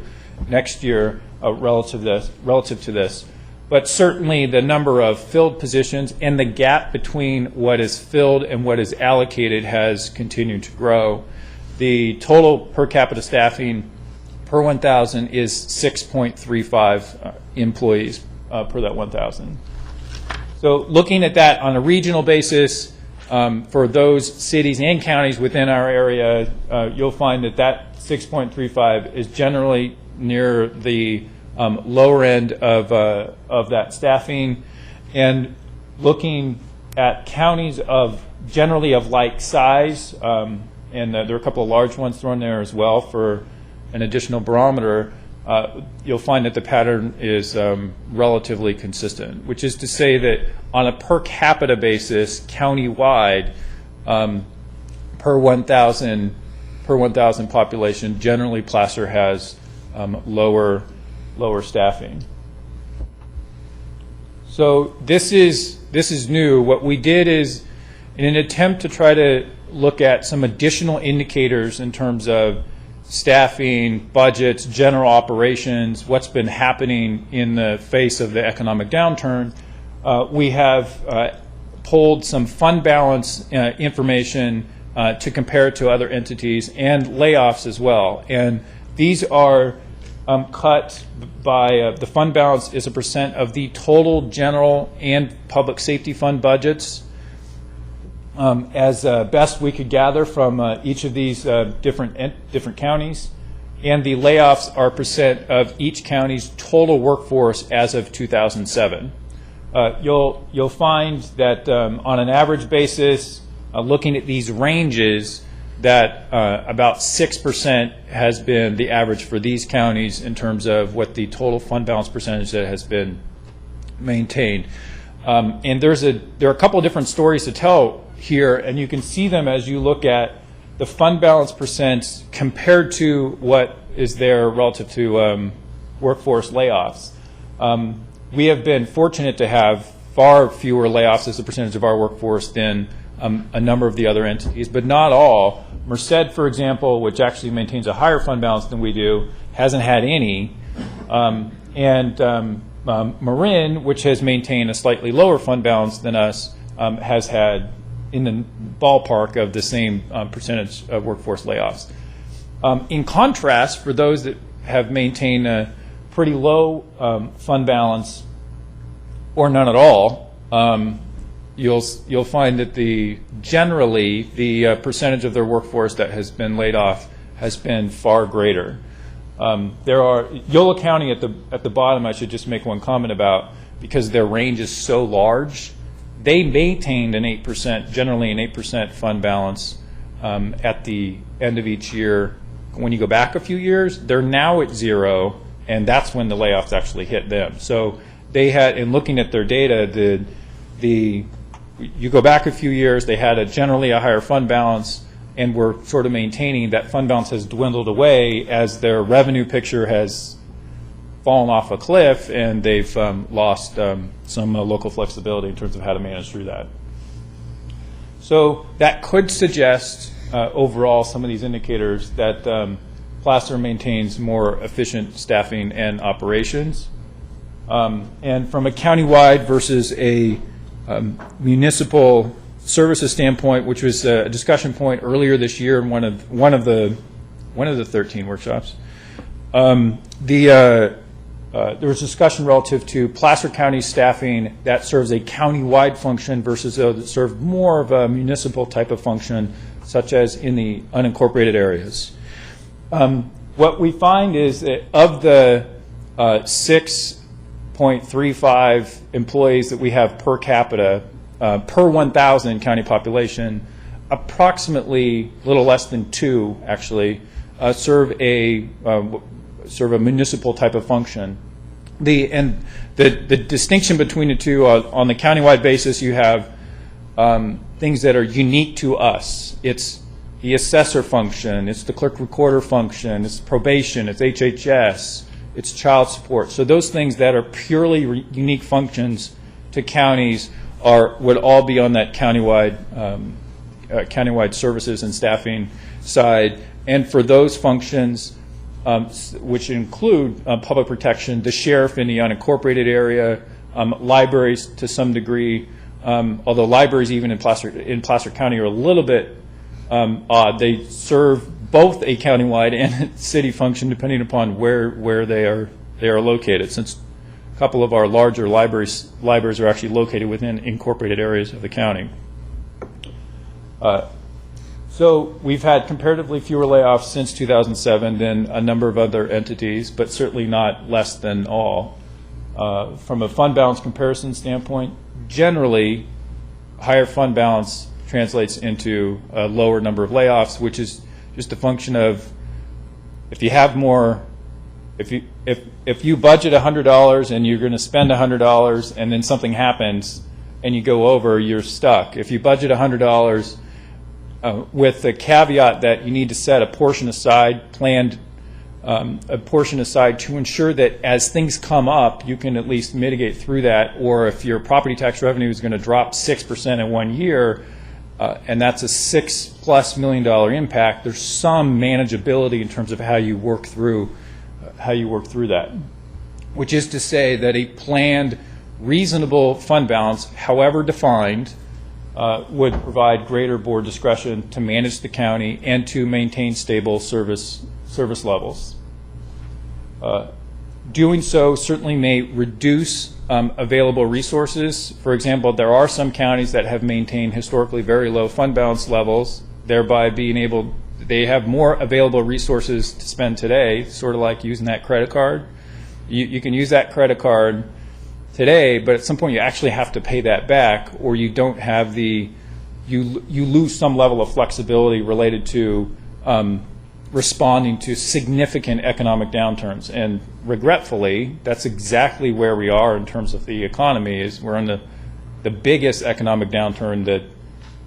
next year relative to this. But certainly the number of filled positions and the gap between what is filled and what is allocated has continued to grow. The total per capita staffing per 1,000 is 6.35 employees per that 1,000. So looking at that on a regional basis, for those cities and counties within our area, you'll find that 6.35 is generally near the lower end of that staffing. And looking at counties generally of like size, and there are a couple of large ones thrown there as well for an additional barometer, you'll find that the pattern is relatively consistent, which is to say that on a per capita basis, countywide, per 1,000 population, generally Placer has lower staffing. So this is new. What we did is, in an attempt to try to look at some additional indicators in terms of staffing, budgets, general operations, what's been happening in the face of the economic downturn, we have pulled some fund balance information to compare it to other entities, and layoffs as well. And these are cut by the fund balance is a percent of the total general and public safety fund budgets, as best we could gather from each of these different counties. And the layoffs are percent of each county's total workforce as of 2007. You'll find that on an average basis, looking at these ranges, that about 6% has been the average for these counties in terms of what the total fund balance percentage that has been maintained. And there are a couple of different stories to tell here, and you can see them as you look at the fund balance percent compared to what is there relative to workforce layoffs. We have been fortunate to have far fewer layoffs as a percentage of our workforce than a number of the other entities, but not all. Merced, for example, which actually maintains a higher fund balance than we do, hasn't had any. Marin, which has maintained a slightly lower fund balance than us, has had in the ballpark of the same percentage of workforce layoffs. In contrast, for those that have maintained a pretty low fund balance or none at all, you'll find that generally the percentage of their workforce that has been laid off has been far greater. There are Yola County at the bottom. I should just make one comment about, because their range is so large, they maintained generally an 8% fund balance at the end of each year. When you go back a few years, they're now at 0, and that's when the layoffs actually hit them. So they had, in looking at their data, you go back a few years, they had generally a higher fund balance, and we're sort of maintaining that fund balance has dwindled away as their revenue picture has fallen off a cliff, and they've lost some local flexibility in terms of how to manage through that. So that could suggest overall some of these indicators that Placer maintains more efficient staffing and operations. And from a countywide versus a municipal services standpoint, which was a discussion point earlier this year in one of the 13 workshops, there was discussion relative to Placer County staffing that serves a countywide function versus those that serve more of a municipal type of function, such as in the unincorporated areas. What we find is that of the 6.35 employees that we have per capita, per 1,000 county population, approximately a little less than 2 actually serve a municipal type of function. The distinction between the two, on the countywide basis, you have things that are unique to us. It's the assessor function, it's the clerk recorder function, it's probation, it's HHS, it's child support. So those things that are purely unique functions to counties would all be on that countywide services and staffing side. And for those functions, which include public protection, the sheriff in the unincorporated area, libraries to some degree, although libraries even in Placer County are a little bit odd. They serve both a countywide and a city function depending upon where they are located, since a couple of our larger libraries are actually located within incorporated areas of the county. So we've had comparatively fewer layoffs since 2007 than a number of other entities, but certainly not less than all. From a fund balance comparison standpoint, generally, higher fund balance translates into a lower number of layoffs, which is just a function of if you have more, if you budget $100 and you're going to spend $100 and then something happens and you go over, you're stuck. If you budget $100 with the caveat that you need to set a portion aside, a portion aside to ensure that as things come up, you can at least mitigate through that. Or if your property tax revenue is going to drop 6% in 1 year, and that's a $6+ million impact, there's some manageability in terms of how you work through that. Which is to say that a planned, reasonable fund balance, however defined, would provide greater board discretion to manage the county and to maintain stable service levels. Doing so certainly may reduce available resources. For example, there are some counties that have maintained historically very low fund balance levels, thereby they have more available resources to spend today, sort of like using that credit card. You can use that credit card today, but at some point you actually have to pay that back, or you don't have the you lose some level of flexibility related to responding to significant economic downturns. And regretfully, that's exactly where we are in terms of the economy. Is we're in the biggest economic downturn that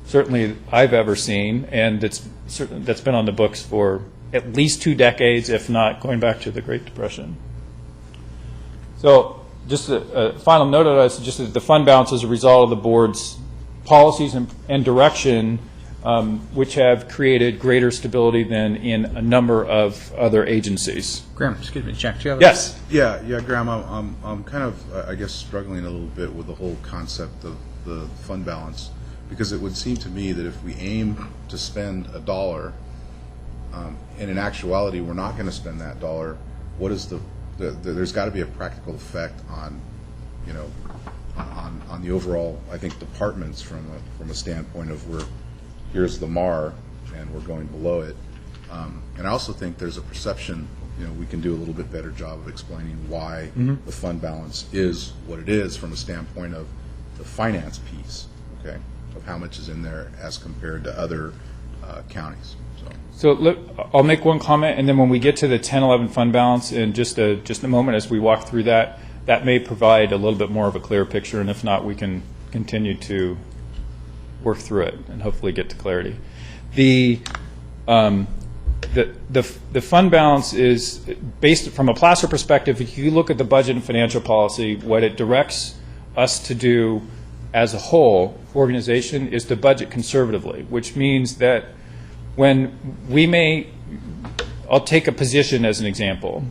certainly I've ever seen, and that's been on the books for at least 2 decades, if not going back to the Great Depression. So just a final note of this, just that the fund balance is a result of the board's policies and direction, which have created greater stability than in a number of other agencies. Graham, excuse me, Jack, do you have Yes. Yeah, Graham, I'm kind of, I guess, struggling a little bit with the whole concept of the fund balance, because it would seem to me that if we aim to spend $1, and in actuality we're not going to spend that $1, what is there's got to be a practical effect on, on the overall, I think, departments from a standpoint of here's the MAR and we're going below it. And I also think there's a perception, we can do a little bit better job of explaining why the fund balance is what it is from a standpoint of the finance piece, okay, of how much is in there as compared to other counties. So look, I'll make one comment, and then when we get to the 10-11 fund balance in just a moment as we walk through that may provide a little bit more of a clear picture, and if not, we can continue to work through it and hopefully get to clarity. The fund balance is based from a Placer perspective. If you look at the budget and financial policy, what it directs us to do as a whole organization is to budget conservatively, which means that when I'll take a position as an example.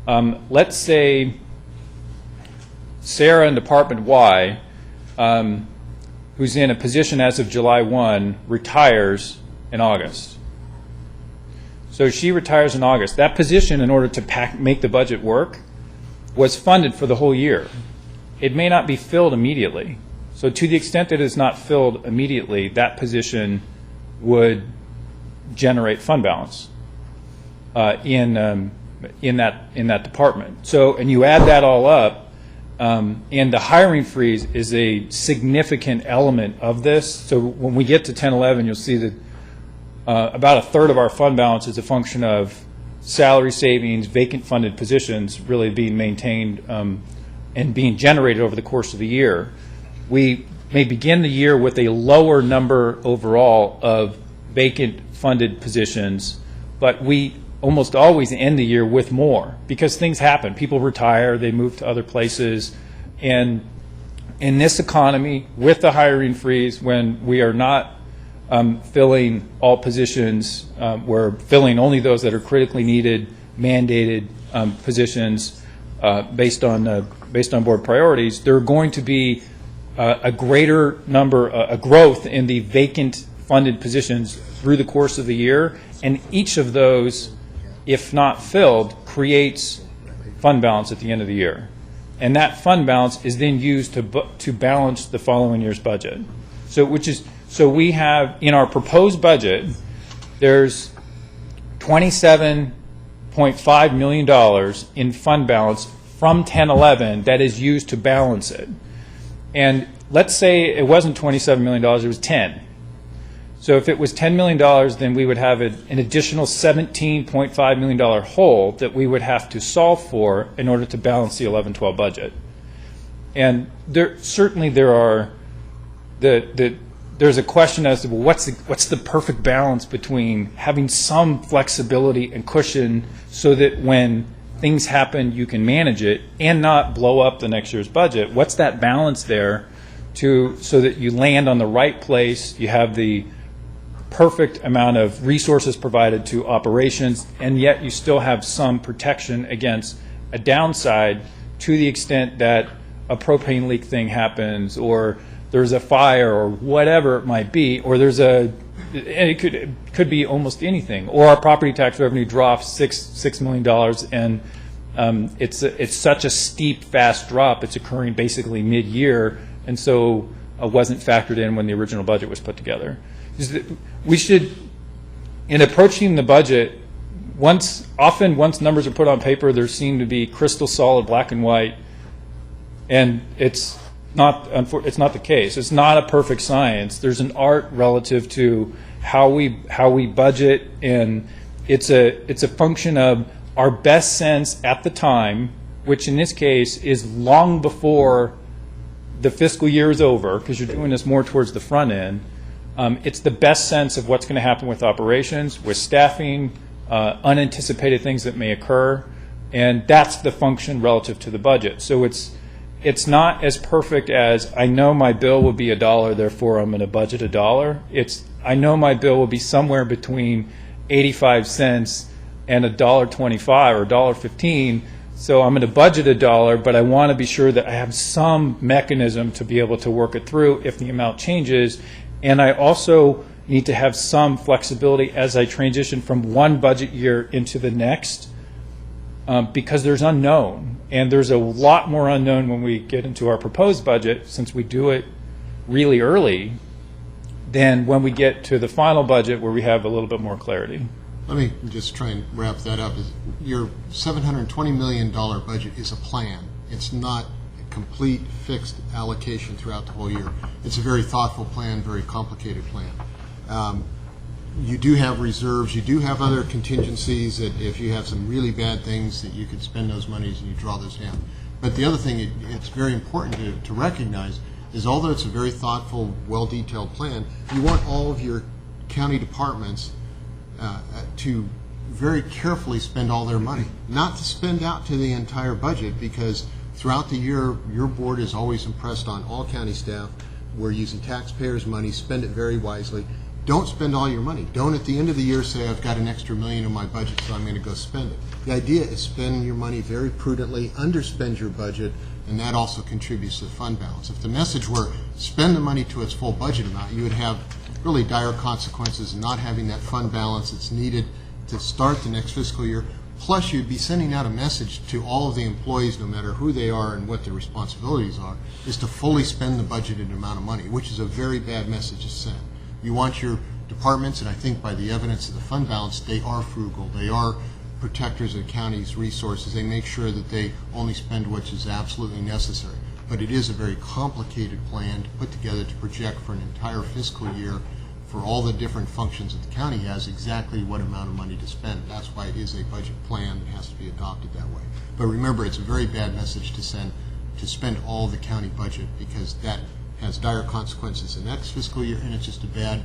Let's say Sarah in Department Y, who's in a position as of July 1, retires in August. So she retires in August. That position, in order to make the budget work, was funded for the whole year. It may not be filled immediately. So to the extent that it is not filled immediately, that position would generate fund balance in that department. So, and you add that all up, and the hiring freeze is a significant element of this. So when we get to 10-11, you'll see that about a third of our fund balance is a function of salary savings, vacant funded positions really being maintained and being generated over the course of the year. We may begin the year with a lower number overall of vacant funded positions, but we almost always end the year with more because things happen. People retire, they move to other places, and in this economy, with the hiring freeze, when we are not filling all positions, we're filling only those that are critically needed, mandated positions based on board priorities. There are going to be a greater number, a growth in the vacant funded positions through the course of the year, and each of those, if not filled, creates fund balance at the end of the year. And that fund balance is then used to balance the following year's budget. So we have, in our proposed budget, there's $27.5 million in fund balance from 10-11 that is used to balance it. And let's say it wasn't $27 million, it was 10. So if it was $10 million, then we would have an additional $17.5 million hole that we would have to solve for in order to balance the 11-12 budget. And there's a question as to what's the perfect balance between having some flexibility and cushion so that when things happen you can manage it and not blow up the next year's budget. What's that balance there so that you land on the right place, you have the perfect amount of resources provided to operations, and yet you still have some protection against a downside to the extent that a propane leak thing happens, or there's a fire, or whatever it might be, or and it could be almost anything, or our property tax revenue drops $6 million, and it's such a steep, fast drop. It's occurring basically mid-year, and so wasn't factored in when the original budget was put together. We should, in approaching the budget, once numbers are put on paper, there seem to be crystal solid black and white, and it's it's not the case. It's not a perfect science. There's an art relative to how we budget, and it's a function of our best sense at the time, which in this case is long before the fiscal year is over, because you're doing this more towards the front end. It's the best sense of what's going to happen with operations, with staffing, unanticipated things that may occur, and that's the function relative to the budget. So it's not as perfect as I know my bill will be $1, therefore I'm going to budget $1. It's I know my bill will be somewhere between 85 cents and $1.25 or $1.15, so I'm going to budget $1, but I want to be sure that I have some mechanism to be able to work it through if the amount changes. And I also need to have some flexibility as I transition from one budget year into the next, because there's unknown. And there's a lot more unknown when we get into our proposed budget, since we do it really early, than when we get to the final budget where we have a little bit more clarity. Let me just try and wrap that up. Your $720 million budget is a plan. It's not a complete fixed allocation throughout the whole year. It's a very thoughtful plan, very complicated plan. You do have reserves. You do have other contingencies that if you have some really bad things that you could spend those monies and you draw those down. But the other thing it's very important to recognize is although it's a very thoughtful, well-detailed plan, you want all of your county departments to very carefully spend all their money, not to spend out to the entire budget, because throughout the year your board is always impressed on all county staff. We're using taxpayers' money, spend it very wisely. Don't spend all your money. Don't at the end of the year say, I've got an extra $1 million in my budget, so I'm going to go spend it. The idea is spend your money very prudently, underspend your budget, and that also contributes to the fund balance. If the message were spend the money to its full budget amount, you would have really dire consequences in not having that fund balance that's needed to start the next fiscal year. Plus, you'd be sending out a message to all of the employees, no matter who they are and what their responsibilities are, is to fully spend the budgeted amount of money, which is a very bad message to send. You want your departments, and I think by the evidence of the fund balance, they are frugal. They are protectors of the county's resources. They make sure that they only spend what is absolutely necessary. But it is a very complicated plan to put together to project for an entire fiscal year for all the different functions that the county has, exactly what amount of money to spend. That's why it is a budget plan that has to be adopted that way. But remember, it's a very bad message to send to spend all the county budget, because that has dire consequences in next fiscal year, and it's just a bad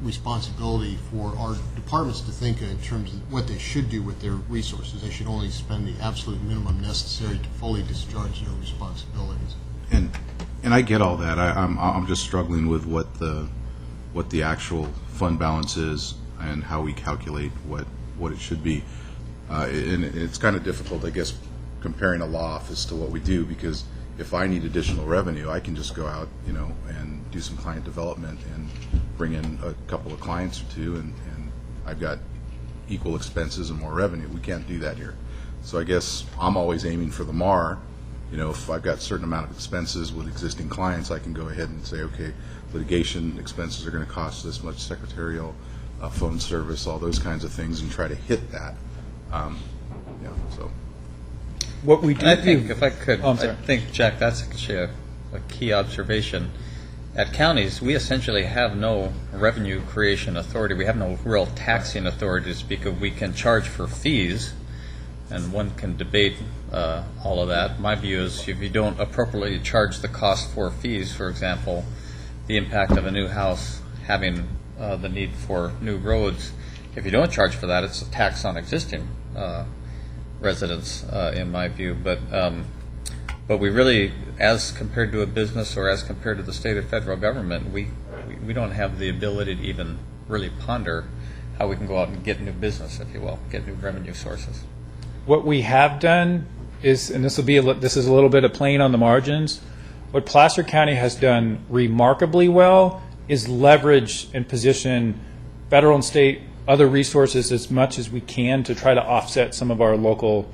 responsibility for our departments to think in terms of what they should do with their resources. They should only spend the absolute minimum necessary to fully discharge their responsibilities. And I get all that. I'm just struggling with what the actual fund balance is and how we calculate what it should be. And it's kind of difficult, I guess, comparing a law office to what we do, because if I need additional revenue, I can just go out, and do some client development and bring in a couple of clients or two, and I've got equal expenses and more revenue. We can't do that here. So I guess I'm always aiming for the MAR. If I've got a certain amount of expenses with existing clients, I can go ahead and say, okay, litigation expenses are going to cost this much, secretarial, phone service, all those kinds of things, and try to hit that. So. What we do, I think, if I could, I think, Jack, that's actually a key observation. At counties, we essentially have no revenue creation authority. We have no real taxing authority to speak of. We can charge for fees, and one can debate all of that. My view is if you don't appropriately charge the cost for fees, for example, the impact of a new house having the need for new roads, if you don't charge for that, it's a tax on existing residents, in my view. But we really, as compared to a business or as compared to the state or federal government, we don't have the ability to even really ponder how we can go out and get new business, if you will, get new revenue sources. What we have done is, and this is a little bit of playing on the margins, what Placer County has done remarkably well is leverage and position federal and state other resources as much as we can to try to offset some of our local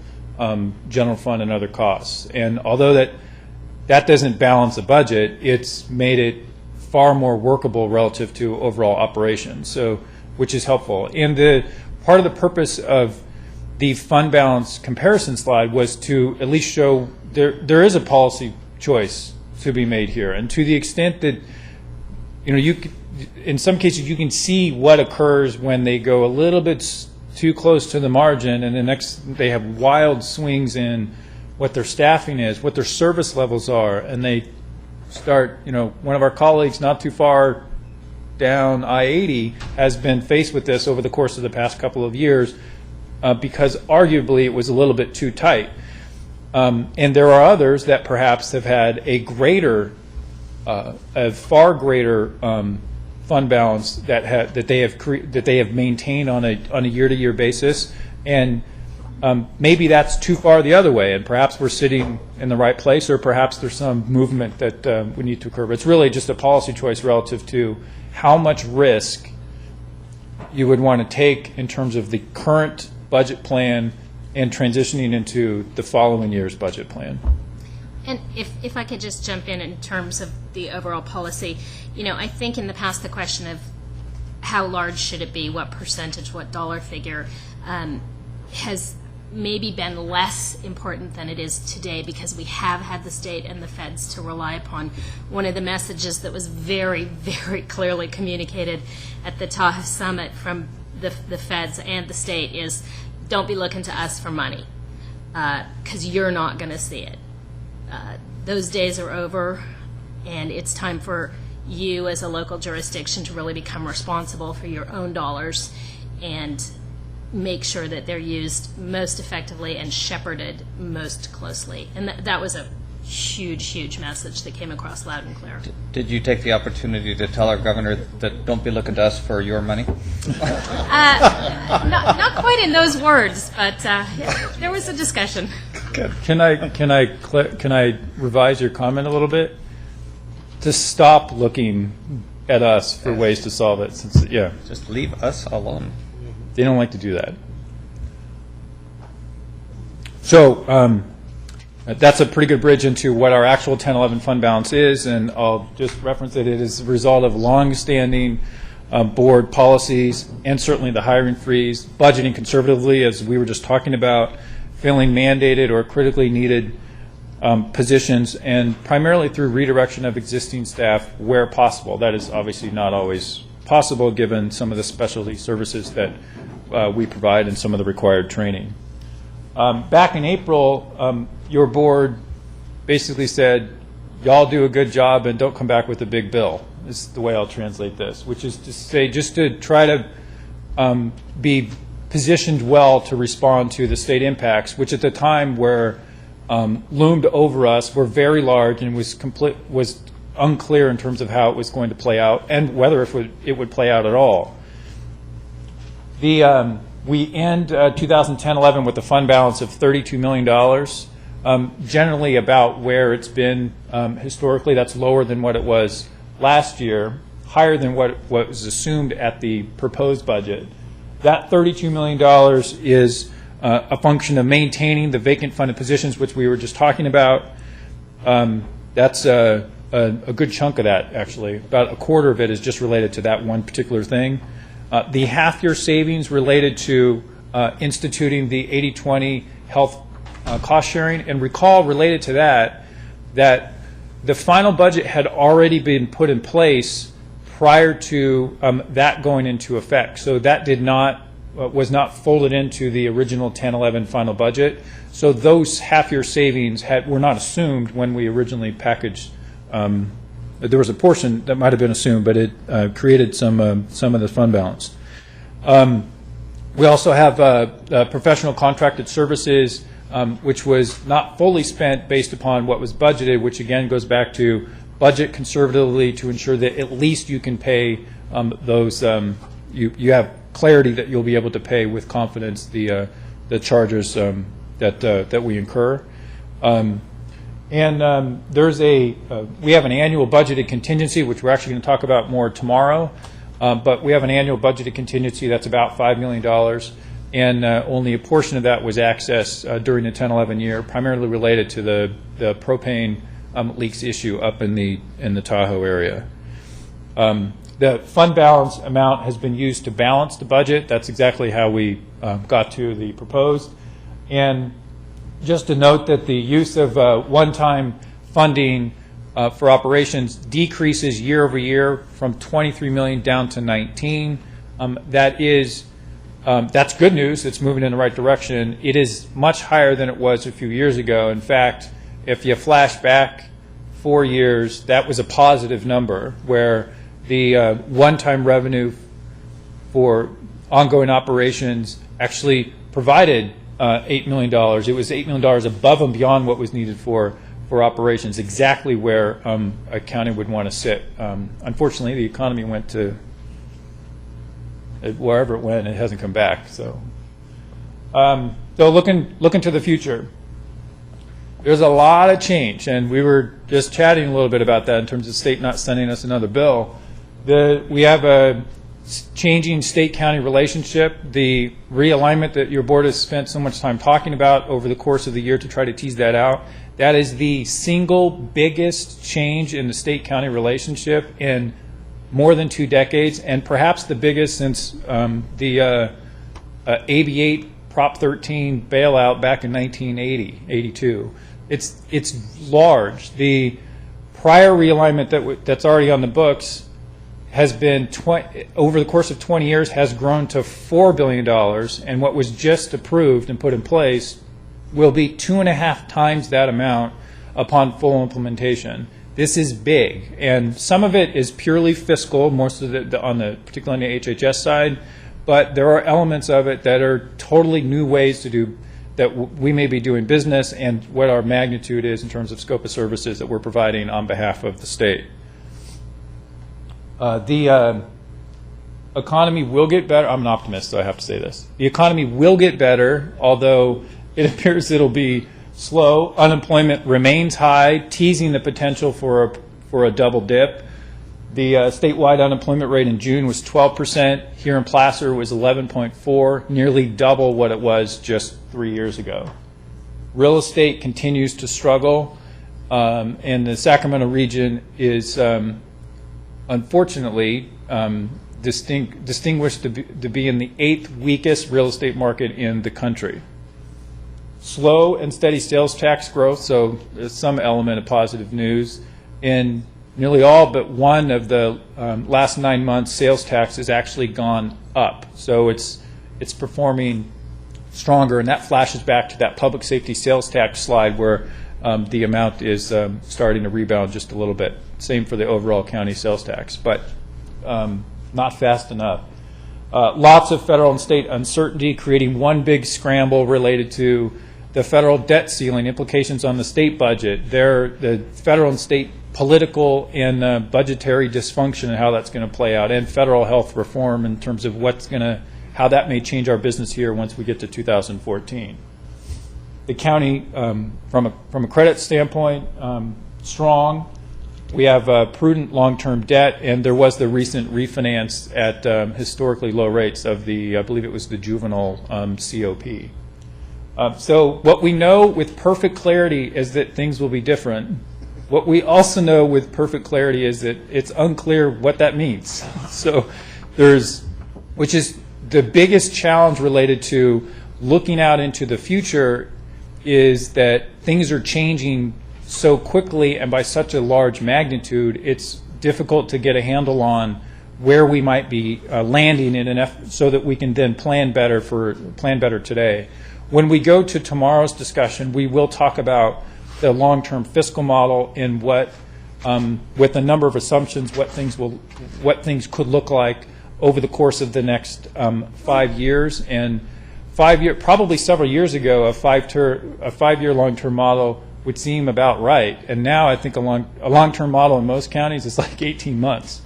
general fund and other costs. And although that doesn't balance the budget, it's made it far more workable relative to overall operations, so which is helpful. And the part of the purpose of the fund balance comparison slide was to at least show there is a policy choice to be made here. And to the extent that, in some cases, you can see what occurs when they go a little bit too close to the margin, and they have wild swings in what their staffing is, what their service levels are, and they start, one of our colleagues not too far down I-80 has been faced with this over the course of the past couple of years because arguably it was a little bit too tight. And there are others that perhaps have had a far greater fund balance that they have maintained on a year-to-year basis, and maybe that's too far the other way, and perhaps we're sitting in the right place, or perhaps there's some movement that we need to occur. But it's really just a policy choice relative to how much risk you would want to take in terms of the current budget plan and transitioning into the following year's budget plan. And if I could just jump in terms of the overall policy, I think in the past the question of how large should it be, what percentage, what dollar figure, has maybe been less important than it is today because we have had the state and the feds to rely upon. One of the messages that was very, very clearly communicated at the Tahoe Summit from the feds and the state is, don't be looking to us for money because you're not going to see it. Those days are over, and it's time for you as a local jurisdiction to really become responsible for your own dollars and make sure that they're used most effectively and shepherded most closely. And that was a huge, huge message that came across loud and clear. Did you take the opportunity to tell our governor that don't be looking to us for your money? Not quite in those words, but there was a discussion. Can I revise your comment a little bit? To stop looking at us for ways to solve it. Just leave us alone. They don't like to do that. So that's a pretty good bridge into what our actual 10-11 fund balance is, and I'll just reference that it is a result of long-standing board policies and certainly the hiring freeze, budgeting conservatively, as we were just talking about, filling mandated or critically needed positions, and primarily through redirection of existing staff where possible. That is obviously not always possible given some of the specialty services that we provide and some of the required training. Back in April, your board basically said, y'all do a good job and don't come back with a big bill, is the way I'll translate this, which is to say just to try to be positioned well to respond to the state impacts, which at the time were loomed over us, were very large and was unclear in terms of how it was going to play out and whether it would play out at all. We end 2010-11 with a fund balance of $32 million, generally about where it's been historically. That's lower than what it was last year, higher than what was assumed at the proposed budget. That $32 million is a function of maintaining the vacant funded positions, which we were just talking about. That's a good chunk of that, actually. About a quarter of it is just related to that one particular thing. The half-year savings related to instituting the 80-20 health cost sharing. And recall, related to that the final budget had already been put in place prior to that going into effect. So that was not folded into the original 10-11 final budget. So those half-year savings were not assumed when we originally packaged. There was a portion that might have been assumed, but it created some of the fund balance. We also have professional contracted services, which was not fully spent based upon what was budgeted, which again goes back to budget conservatively to ensure that at least you can pay those. You have clarity that you'll be able to pay with confidence the charges that we incur. And we have an annual budgeted contingency, which we're actually going to talk about more tomorrow. But we have an annual budgeted contingency that's about $5 million, and only a portion of that was accessed during the 10-11 year, primarily related to the propane leaks issue up in the Tahoe area. The fund balance amount has been used to balance the budget. That's exactly how we got to the proposed. And just to note that the use of one-time funding for operations decreases year over year from 23 million down to 19. That's good news. It's moving in the right direction. It is much higher than it was a few years ago. In fact, if you flash back 4 years, that was a positive number, where the one-time revenue for ongoing operations actually provided $8 million. It was $8 million above and beyond what was needed for operations, exactly where a county would want to sit. Unfortunately, the economy went to wherever it went, it hasn't come back. So looking to the future, there's a lot of change, and we were just chatting a little bit about that in terms of state not sending us another bill. We have a changing state-county relationship. The realignment that your board has spent so much time talking about over the course of the year to try to tease that out, that is the single biggest change in the state-county relationship in more than 2 decades, and perhaps the biggest since the AB 8 Prop 13 bailout back in 1982. It's large. The prior realignment that's already on the books has been, over the course of 20 years, has grown to $4 billion, and what was just approved and put in place will be 2.5 times that amount upon full implementation. This is big, and some of it is purely fiscal, most of it particularly on the HHS side, but there are elements of it that are totally new ways to do that we may be doing business, and what our magnitude is in terms of scope of services that we're providing on behalf of the state. The economy will get better. I'm an optimist, so I have to say this. The economy will get better, although it appears it'll be slow. Unemployment remains high, teasing the potential for a double dip. The statewide unemployment rate in June was 12%. Here in Placer was 11.4%, nearly double what it was just 3 years ago. Real estate continues to struggle, and the Sacramento region is unfortunately distinguished to be in the 8th weakest real estate market in the country. Slow and steady sales tax growth, so there's some element of positive news. In nearly all but one of the last 9 months, sales tax has actually gone up. So it's performing stronger, and that flashes back to that public safety sales tax slide where the amount is starting to rebound just a little bit. Same for the overall county sales tax, but not fast enough. Lots of federal and state uncertainty, creating one big scramble related to the federal debt ceiling, implications on the state budget, the federal and state political and budgetary dysfunction and how that's going to play out, and federal health reform in terms of how that may change our business here once we get to 2014. The county, from a credit standpoint, strong. We have prudent long-term debt, and there was the recent refinance at historically low rates of I believe it was the juvenile COP. So what we know with perfect clarity is that things will be different. What we also know with perfect clarity is that it's unclear what that means. So which is the biggest challenge related to looking out into the future, is that things are changing so quickly and by such a large magnitude, it's difficult to get a handle on where we might be landing in an effort so that we can then plan better today. When we go to tomorrow's discussion, we will talk about the long-term fiscal model and with a number of assumptions, what things could look like over the course of the next 5 years. And probably several years ago, a 5-year long-term model would seem about right. And now I think a long-term model in most counties is like 18 months,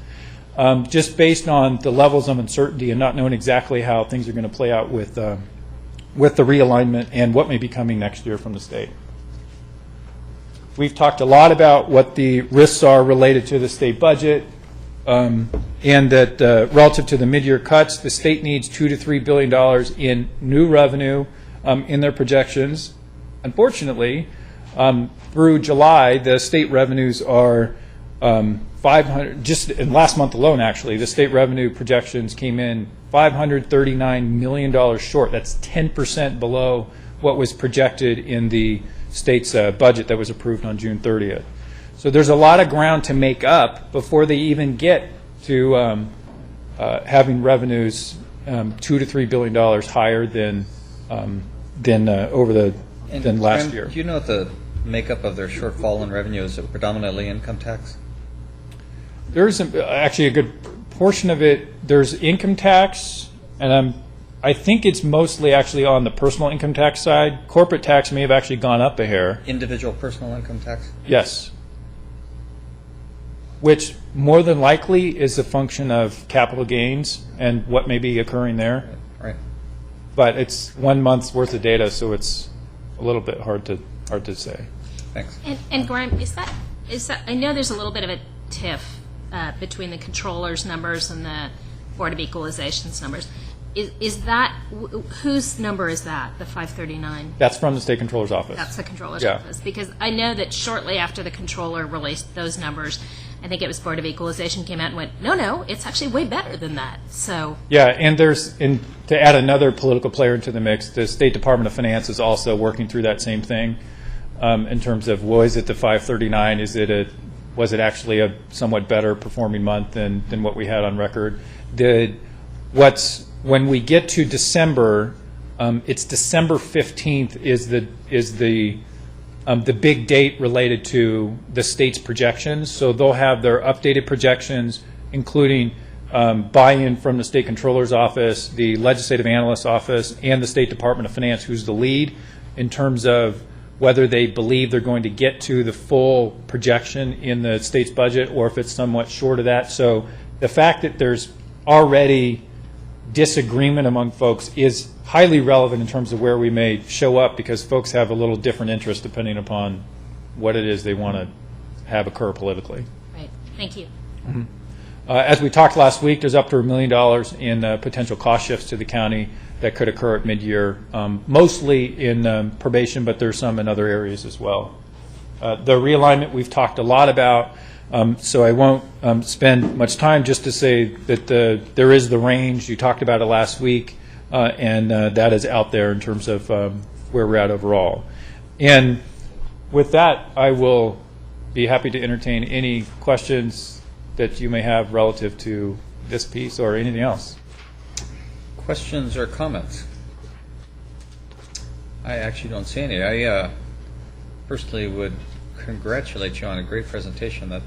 just based on the levels of uncertainty and not knowing exactly how things are going to play out with the realignment and what may be coming next year from the state. We've talked a lot about what the risks are related to the state budget, and that relative to the mid-year cuts, the state needs $2 to $3 billion in new revenue in their projections. Unfortunately, through July, the state revenues are just in last month alone, actually, the state revenue projections came in $539 million short. That's 10% below what was projected in the state's budget that was approved on June 30th. So there's a lot of ground to make up before they even get to having revenues $2 to $3 billion higher than last Graham, year. Do you know what the makeup of their shortfall in revenue is? It predominantly income tax? There's actually a good portion of it. There's income tax, and I think it's mostly actually on the personal income tax side. Corporate tax may have actually gone up a hair. Individual personal income tax? Yes. Which more than likely is a function of capital gains and what may be occurring there. Right. But it's 1 month's worth of data, so it's a little bit hard to say. Thanks. And Graham, is that I know there's a little bit of a tiff between the controller's numbers and the Board of Equalization's numbers. Is that whose number is that? The 539? That's from the state controller's office. That's the controller's Yeah. office, because I know that shortly after the controller released those numbers, I think it was Board of Equalization came out and went, no, it's actually way better than that. So Yeah, and to add another political player into the mix, the State Department of Finance is also working through that same thing in terms of, is it the 539? Was it actually a somewhat better performing month than what we had on record? When we get to December, it's December 15th is the big date related to the state's projections. So they'll have their updated projections, including buy-in from the state controller's office, the legislative analyst's office, and the State Department of Finance, who's the lead, in terms of whether they believe they're going to get to the full projection in the state's budget or if it's somewhat short of that. So the fact that there's already disagreement among folks is highly relevant in terms of where we may show up, because folks have a little different interest depending upon what it is they want to have occur politically. right, thank you. As we talked last week, there's up to $1 million in potential cost shifts to the county that could occur at mid-year, mostly in probation, but there's some in other areas as well. The realignment we've talked a lot about, so I won't spend much time, just to say that there is the range. You talked about it last week, and that is out there in terms of where we're at overall. And with that, I will be happy to entertain any questions that you may have relative to this piece or anything else. Questions or comments? I actually don't see any. I personally would congratulate you on a great presentation. That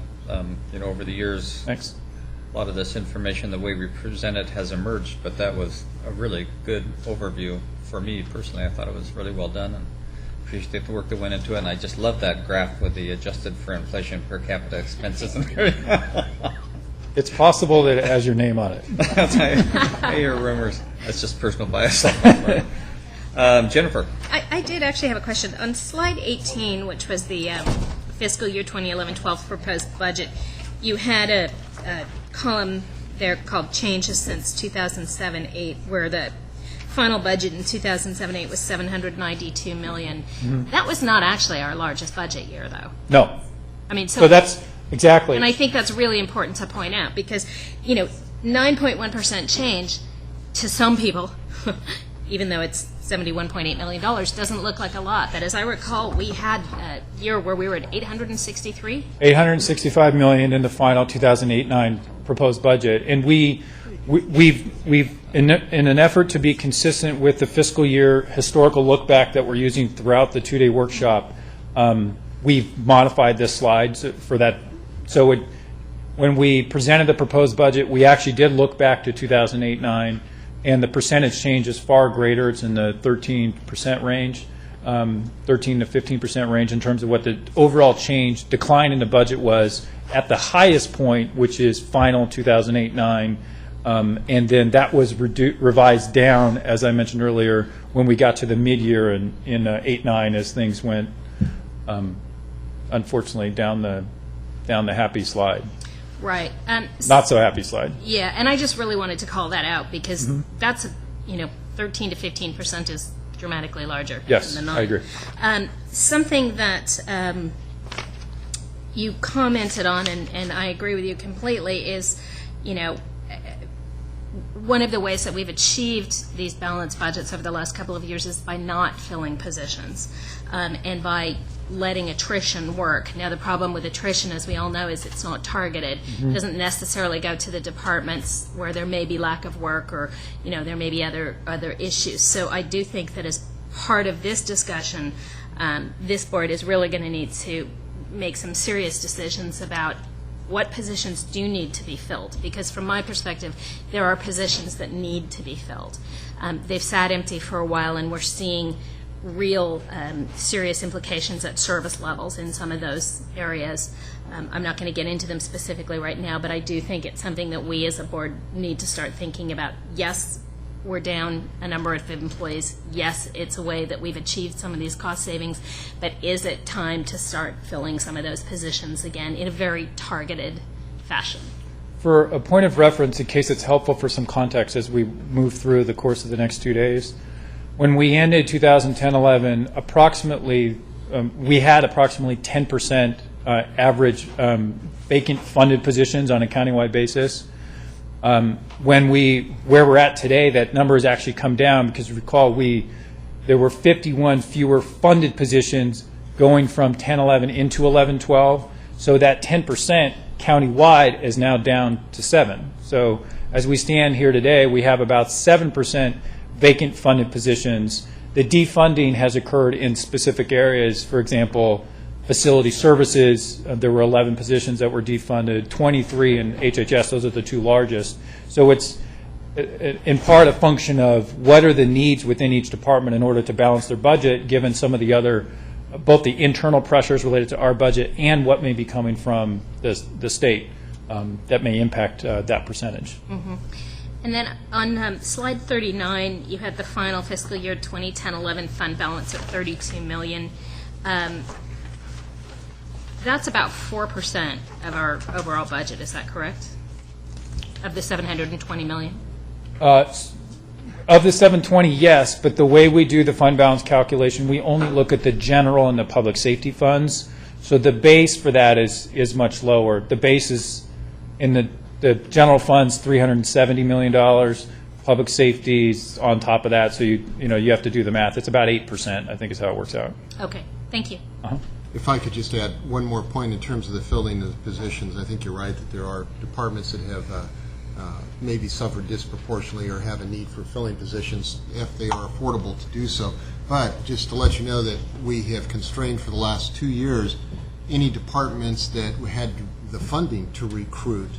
over the years, Thanks. a lot of this information, the way we present it, has emerged. But that was a really good overview for me personally. I thought it was really well done, and appreciate the work that went into it. And I just love that graph with the adjusted for inflation per capita expenses and everything. It's possible that it has your name on it. I hear rumors. That's just personal bias. Jennifer. I did actually have a question. On slide 18, which was the fiscal year 2011-12 proposed budget, you had a column there called changes since 2007-8, where the final budget in 2007-8 was $792 million. Mm-hmm. That was not actually our largest budget year, though. No. I mean, So that's exactly. and I think that's really important to point out, because 9.1% change to some people, even though it's $71.8 million, doesn't look like a lot. But as I recall, we had a year where we were at 863. $865 million in the final 2008-9 proposed budget, and we've in an effort to be consistent with the fiscal year historical look back that we're using throughout the two-day workshop, we've modified this slide for that. So when we presented the proposed budget, we actually did look back to 2008-9, and the percentage change is far greater. It's in the 13% range, 13 to 15% range in terms of what the overall decline in the budget was at the highest point, which is final 2008-9. And then that was revised down, as I mentioned earlier, when we got to the mid-year in 8-9, as things went, unfortunately, down the happy slide. Right. Not so happy slide. Yeah, and I just really wanted to call that out, because that's 13 to 15% is dramatically larger. Yes, than the 9. I agree. Something that you commented on, and I agree with you completely, is one of the ways that we've achieved these balanced budgets over the last couple of years is by not filling positions, and by letting attrition work. Now, the problem with attrition, as we all know, is it's not targeted. It doesn't necessarily go to the departments where there may be lack of work or, there may be other issues. So I do think that as part of this discussion, this board is really going to need to make some serious decisions about what positions do need to be filled, because from my perspective, there are positions that need to be filled. They've sat empty for a while, and we're seeing real serious implications at service levels in some of those areas. I'm not going to get into them specifically right now, but I do think it's something that we as a board need to start thinking about. Yes, we're down a number of employees. Yes, it's a way that we've achieved some of these cost savings, but is it time to start filling some of those positions again in a very targeted fashion? For a point of reference, in case it's helpful for some context as we move through the course of the next 2 days, when we ended 2010-11, approximately, we had approximately 10% average vacant funded positions on a countywide basis. Where we're at today, that number has actually come down because, recall, there were 51 fewer funded positions going from 10-11 into 11-12. So that 10% countywide is now down to 7. So as we stand here today, we have about 7% vacant funded positions. The defunding has occurred in specific areas. For example, facility services, there were 11 positions that were defunded, 23 in HHS, those are the two largest. So it's in part a function of what are the needs within each department in order to balance their budget, given some of the other, both the internal pressures related to our budget and what may be coming from the state that may impact that percentage. Mm-hmm. And then on slide 39, you had the final fiscal year 2010-11 fund balance of $32 million. That's about 4% of our overall budget. Is that correct? Of the $720 million? Of the 720, yes, but the way we do the fund balance calculation, we only look at the general and the public safety funds. So the base for that is much lower. The base is in the general funds, $370 million. Public safety's on top of that, so you have to do the math. It's about 8%, I think, is how it works out. Okay, thank you. Uh-huh. If I could just add one more point in terms of the filling of the positions, I think you're right that there are departments that have maybe suffered disproportionately or have a need for filling positions if they are affordable to do so. But just to let you know that we have constrained for the last 2 years any departments that had the funding to recruit.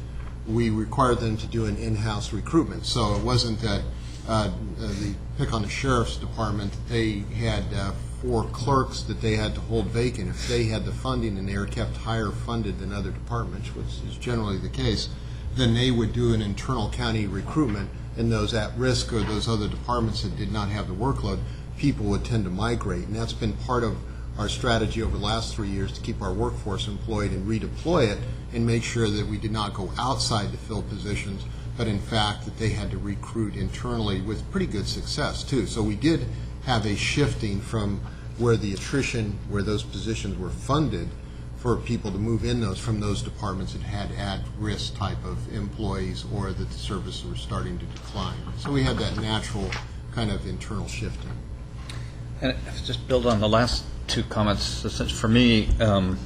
We required them to do an in-house recruitment. So it wasn't that pick on the sheriff's department, they had 4 clerks that they had to hold vacant. If they had the funding and they were kept higher funded than other departments, which is generally the case, then they would do an internal county recruitment, and those at risk or those other departments that did not have the workload, people would tend to migrate. And that's been part of our strategy over the last 3 years to keep our workforce employed and redeploy it and make sure that we did not go outside to fill positions, but in fact that they had to recruit internally with pretty good success too. So we did have a shifting from where the attrition, where those positions were funded, for people to move in from those departments that had at-risk type of employees or that the services were starting to decline. So we had that natural kind of internal shifting. And just build on the last two comments. For me, when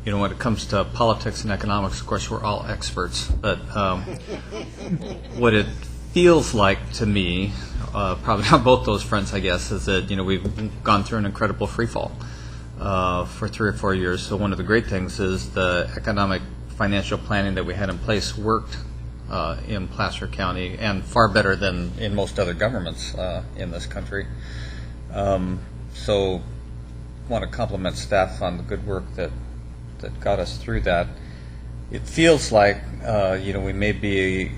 it comes to politics and economics, of course, we're all experts. But what it feels like to me, probably on both those fronts, I guess, is that we've gone through an incredible free fall for 3 or 4 years. So one of the great things is the economic financial planning that we had in place worked in Placer County, and far better than in most other governments in this country. So want to compliment staff on the good work that got us through that. It feels like we may be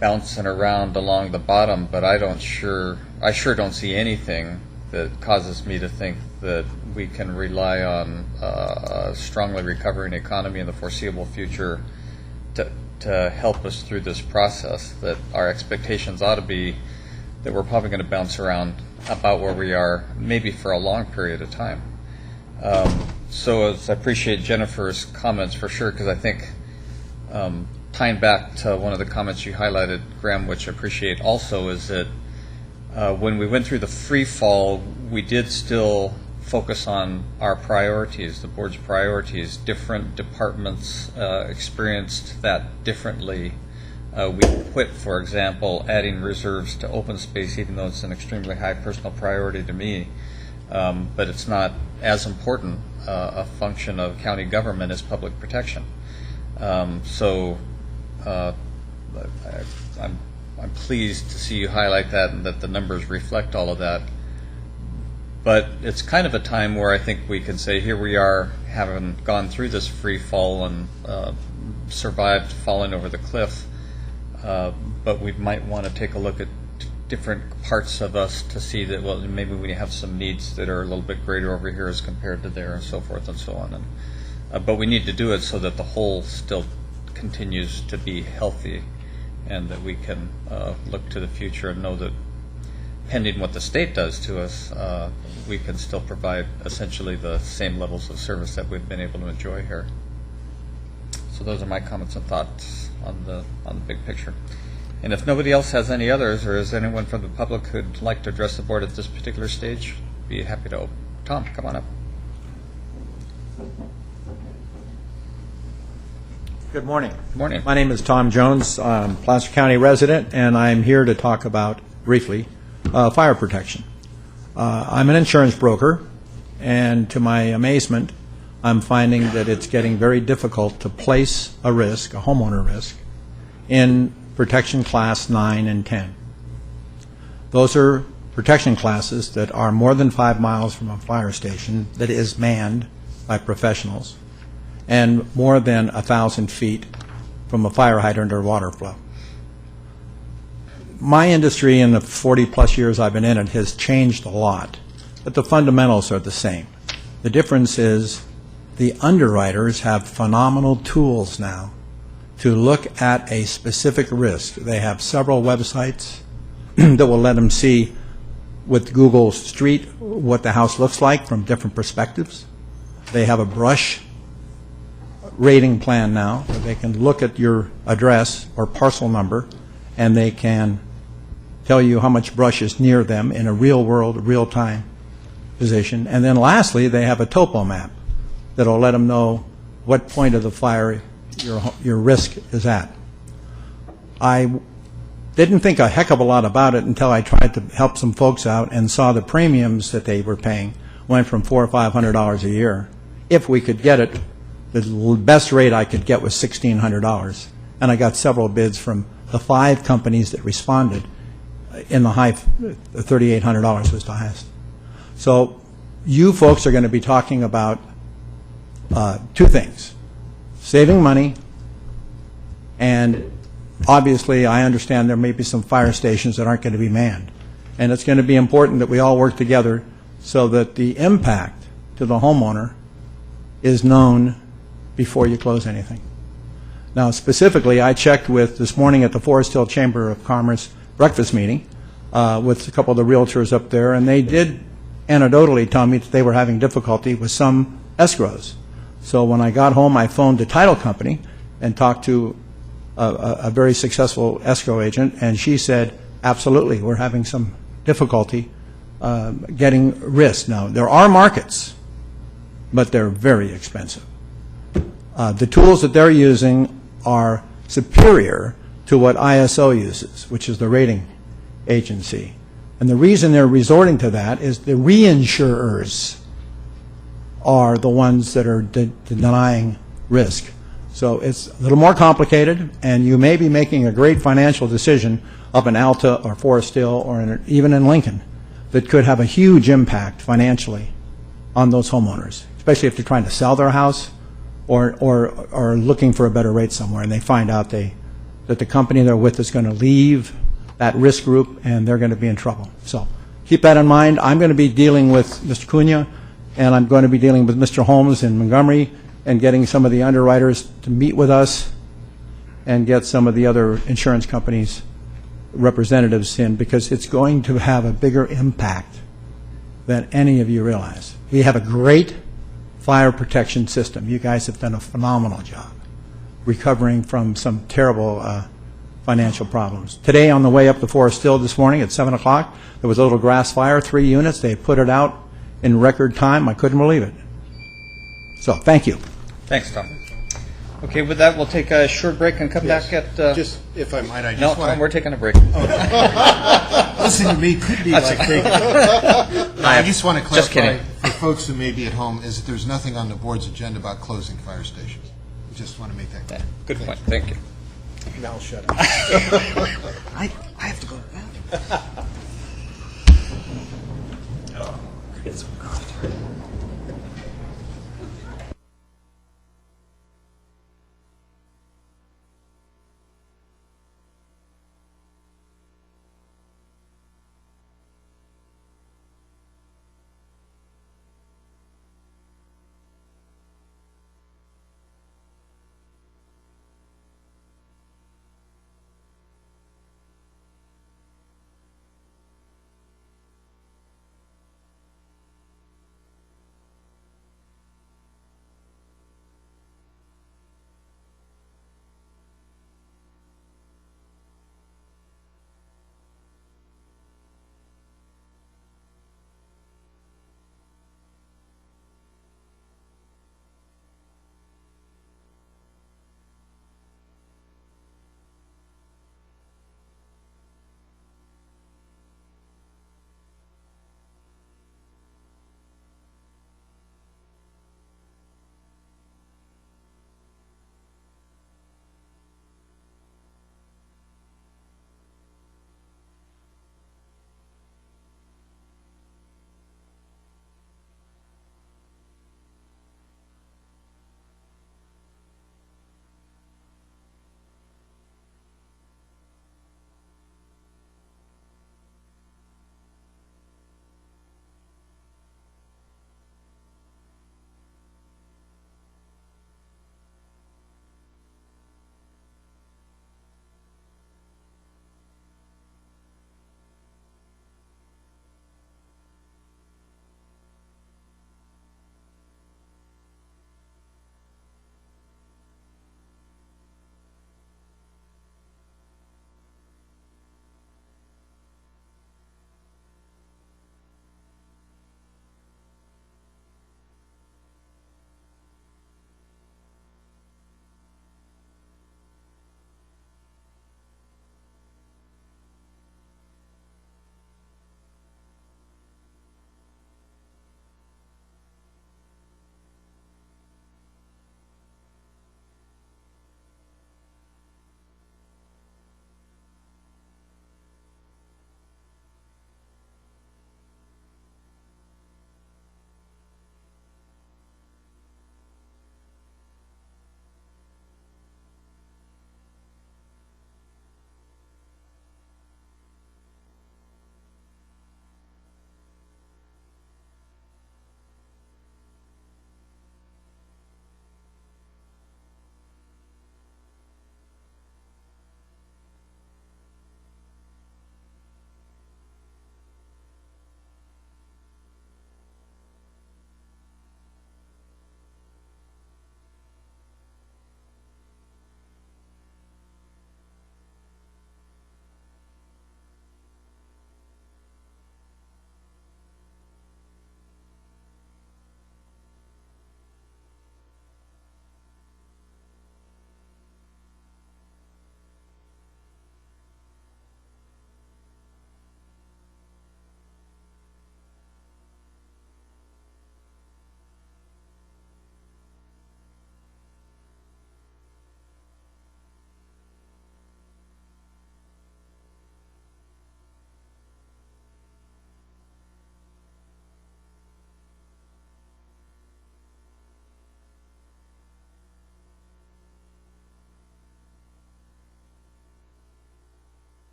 bouncing around along the bottom, but I sure don't see anything that causes me to think that we can rely on a strongly recovering economy in the foreseeable future to help us through this process. That our expectations ought to be that we're probably going to bounce around about where we are, maybe for a long period of time. So I appreciate Jennifer's comments for sure, because I think tying back to one of the comments you highlighted, Graham, which I appreciate also, is that when we went through the free fall, we did still focus on our priorities, the board's priorities. Different departments experienced that differently. We quit, for example, adding reserves to open space, even though it's an extremely high personal priority to me. But it's not as important a function of county government as public protection. I'm pleased to see you highlight that and that the numbers reflect all of that. But it's kind of a time where I think we can say, here we are, having gone through this free fall and survived falling over the cliff, but we might want to take a look at different parts of us to see that, well, maybe we have some needs that are a little bit greater over here as compared to there, and so forth and so on. And, but we need to do it so that the whole still continues to be healthy, and that we can look to the future and know that pending what the state does to us, we can still provide essentially the same levels of service that we've been able to enjoy here. So those are my comments and thoughts on the big picture. And if nobody else has any others, or is anyone from the public who'd like to address the board at this particular stage, be happy to. Tom, come on up. Good morning. Good morning. My name is Tom Jones. I'm a Placer County resident, and I'm here to talk about, briefly, fire protection. I'm an insurance broker, and to my amazement, I'm finding that it's getting very difficult to place a risk, a homeowner risk, in protection class 9 and 10. Those are protection classes that are more than 5 miles from a fire station that is manned by professionals, and more than 1,000 feet from a fire hydrant or water flow. My industry in the 40-plus years I've been in it has changed a lot, but the fundamentals are the same. The difference is the underwriters have phenomenal tools now to look at a specific risk. They have several websites that will let them see with Google Street what the house looks like from different perspectives. They have a brush rating plan now where they can look at your address or parcel number, and they can tell you how much brush is near them in a real-world, real-time position. And then lastly, they have a topo map that will let them know what point of the fire your risk is at. I didn't think a heck of a lot about it until I tried to help some folks out and saw the premiums that they were paying went from $400 or $500 a year. If we could get it, the best rate I could get was $1,600, and I got several bids from the 5 companies that responded. In the high, $3,800 was the highest. So you folks are going to be talking about 2 things: saving money, and obviously I understand there may be some fire stations that aren't going to be manned. And it's going to be important that we all work together so that the impact to the homeowner is known before you close anything. Now, specifically, I checked with this morning at the Forest Hill Chamber of Commerce breakfast meeting with a couple of the realtors up there, and they did anecdotally tell me that they were having difficulty with some escrows. So when I got home, I phoned the title company and talked to a very successful escrow agent, and she said, absolutely, we're having some difficulty getting risk. Now, there are markets, but they're very expensive. The tools that they're using are superior to what ISO uses, which is the rating agency. And the reason they're resorting to that is the reinsurers are the ones that are denying risk. So it's a little more complicated, and you may be making a great financial decision up in Alta or Forest Hill or even in Lincoln that could have a huge impact financially on those homeowners, especially if they're trying to sell their house or looking for a better rate somewhere, and they find out that the company they're with is going to leave that risk group, and they're going to be in trouble. So keep that in mind. I'm going to be dealing with Mr. Cunha, and I'm going to be dealing with Mr. Holmes in Montgomery and getting some of the underwriters to meet with us and get some of the other insurance companies' representatives in, because it's going to have a bigger impact than any of you realize. We have a great fire protection system. You guys have done a phenomenal job recovering from some terrible financial problems. Today, on the way up the Forest Hill this morning at 7 o'clock, there was a little grass fire, 3 units. They put it out in record time. I couldn't believe it. So, thank you. Thanks, Tom. Okay, with that, we'll take a short break and come back at... Just, if I might, I No, just Tom, want we're taking a break. Listening to me could be That's like okay. taking. No, I just want to Just clarify kidding. for folks who may be at home, is that there's nothing on the board's agenda about closing fire stations. Just want to make that clear. Good point, thank you. Now shut up. I have to go to bed.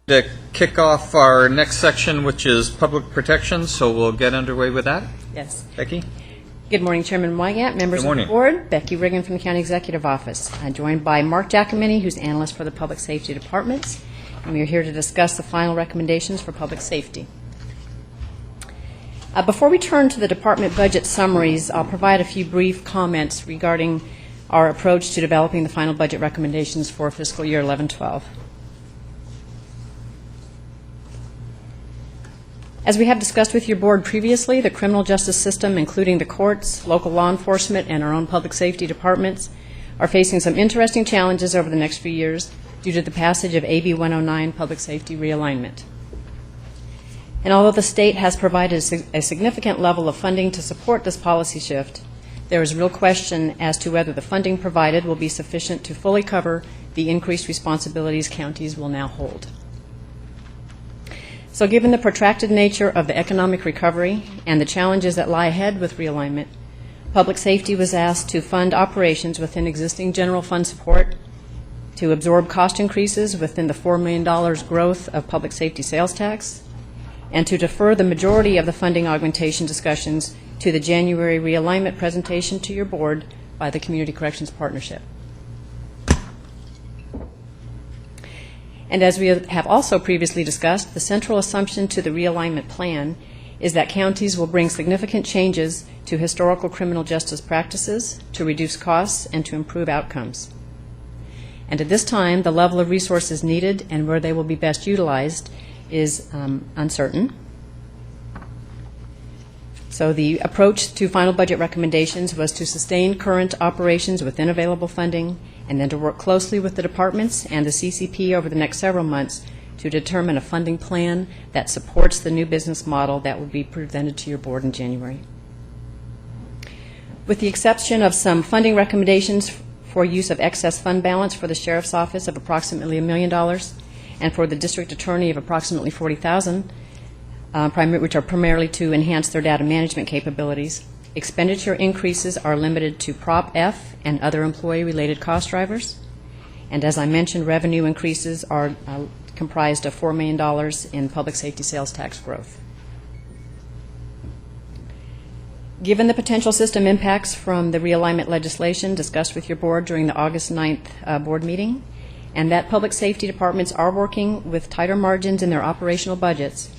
To kick off our next section, which is public protection, so we'll get underway with that. Yes. Becky? Good morning, Chairman Wygant, members Good morning. of the board. Becky Riggin from the County Executive Office. I'm joined by Mark Giacomini, who's analyst for the Public Safety Departments, and we are here to discuss the final recommendations for public safety. Before we turn to the department budget summaries, I'll provide a few brief comments regarding our approach to developing the final budget recommendations for fiscal year 11-12. As we have discussed with your board previously, the criminal justice system, including the courts, local law enforcement, and our own public safety departments, are facing some interesting challenges over the next few years due to the passage of AB 109 Public Safety Realignment. And although the state has provided a significant level of funding to support this policy shift, there is real question as to whether the funding provided will be sufficient to fully cover the increased responsibilities counties will now hold. So given the protracted nature of the economic recovery and the challenges that lie ahead with realignment, public safety was asked to fund operations within existing general fund support, to absorb cost increases within the $4 million growth of public safety sales tax, and to defer the majority of the funding augmentation discussions to the January realignment presentation to your board by the Community Corrections Partnership. And as we have also previously discussed, the central assumption to the realignment plan is that counties will bring significant changes to historical criminal justice practices to reduce costs and to improve outcomes. And at this time, the level of resources needed and where they will be best utilized is uncertain. So the approach to final budget recommendations was to sustain current operations within available funding and then to work closely with the departments and the CCP over the next several months to determine a funding plan that supports the new business model that will be presented to your board in January. With the exception of some funding recommendations for use of excess fund balance for the Sheriff's Office of approximately $1 million and for the District Attorney of approximately $40,000, which are primarily to enhance their data management capabilities, expenditure increases are limited to Prop F and other employee-related cost drivers. And as I mentioned, revenue increases are comprised of $4 million in public safety sales tax growth. Given the potential system impacts from the realignment legislation discussed with your board during the August 9th board meeting, and that public safety departments are working with tighter margins in their operational budgets,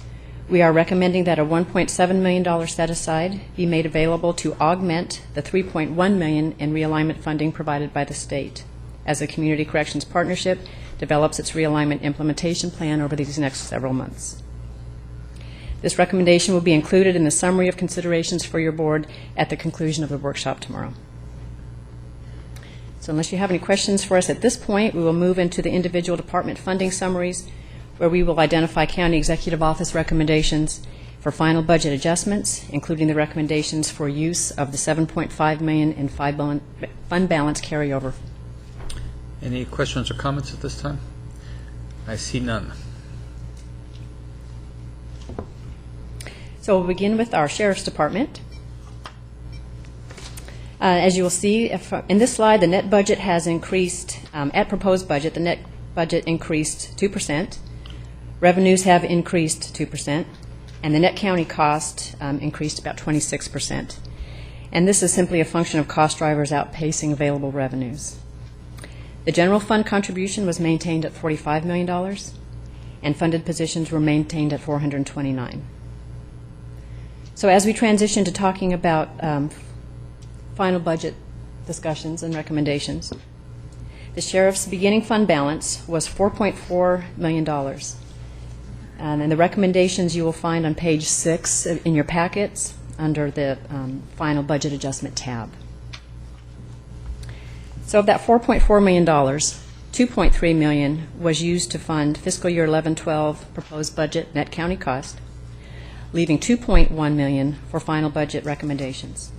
we are recommending that a $1.7 million set-aside be made available to augment the $3.1 million in realignment funding provided by the state as the Community Corrections Partnership develops its realignment implementation plan over these next several months. This recommendation will be included in the summary of considerations for your board at the conclusion of the workshop tomorrow. So unless you have any questions for us at this point, we will move into the individual department funding summaries, where we will identify County Executive Office recommendations for final budget adjustments, including the recommendations for use of the $7.5 million in fund balance carryover. Any questions or comments at this time? I see none. So we'll begin with our Sheriff's Department. As you will see, in this slide, the net budget has increased. At proposed budget, the net budget increased 2%. Revenues have increased 2%, and the net county cost increased about 26%. And this is simply a function of cost drivers outpacing available revenues. The general fund contribution was maintained at $45 million, and funded positions were maintained at $429. So as we transition to talking about final budget discussions and recommendations, the sheriff's beginning fund balance was $4.4 million. And the recommendations you will find on page 6 in your packets under the final budget adjustment tab. So of that $4.4 million, $2.3 million was used to fund fiscal year 11-12 proposed budget net county cost, leaving $2.1 million for final budget recommendations.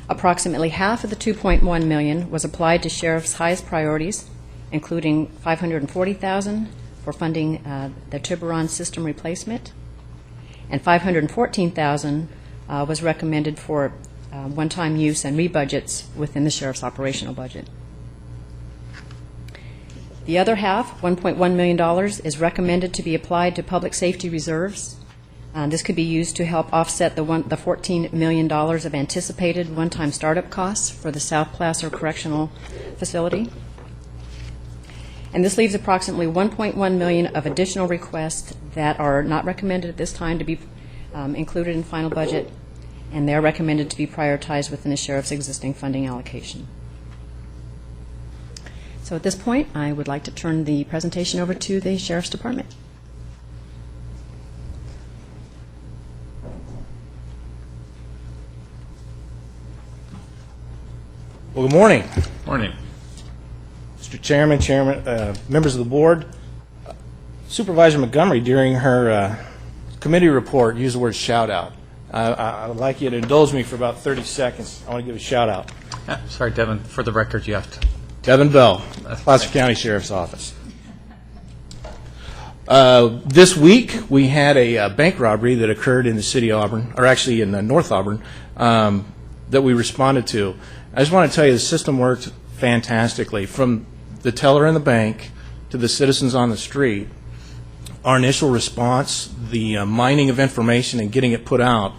Approximately half of the $2.1 million was applied to sheriff's highest priorities, including $540,000 for funding the Tiburon system replacement, and $514,000 was recommended for one-time use and rebudgets within the sheriff's operational budget. The other half, $1.1 million, is recommended to be applied to public safety reserves. This could be used to help offset the $14 million of anticipated one-time startup costs for the South Placer Correctional Facility. And this leaves approximately $1.1 million of additional requests that are not recommended at this time to be included in final budget, and they're recommended to be prioritized within the sheriff's existing funding allocation. So at this point, I would like to turn the presentation over to the Sheriff's Department. Well, good morning. Morning. Mr. Chairman, members of the board. Supervisor Montgomery, during her committee report, used the word shout out. I would like you to indulge me for about 30 seconds. I want to give a shout out. Sorry, Devin, for the record, you have to. Devin Bell, Placer County Sheriff's Office. This week, we had a bank robbery that occurred in the city of Auburn, or actually in North Auburn, that we responded to. I just want to tell you the system worked fantastically. From the teller in the bank to the citizens on the street, our initial response, the mining of information and getting it put out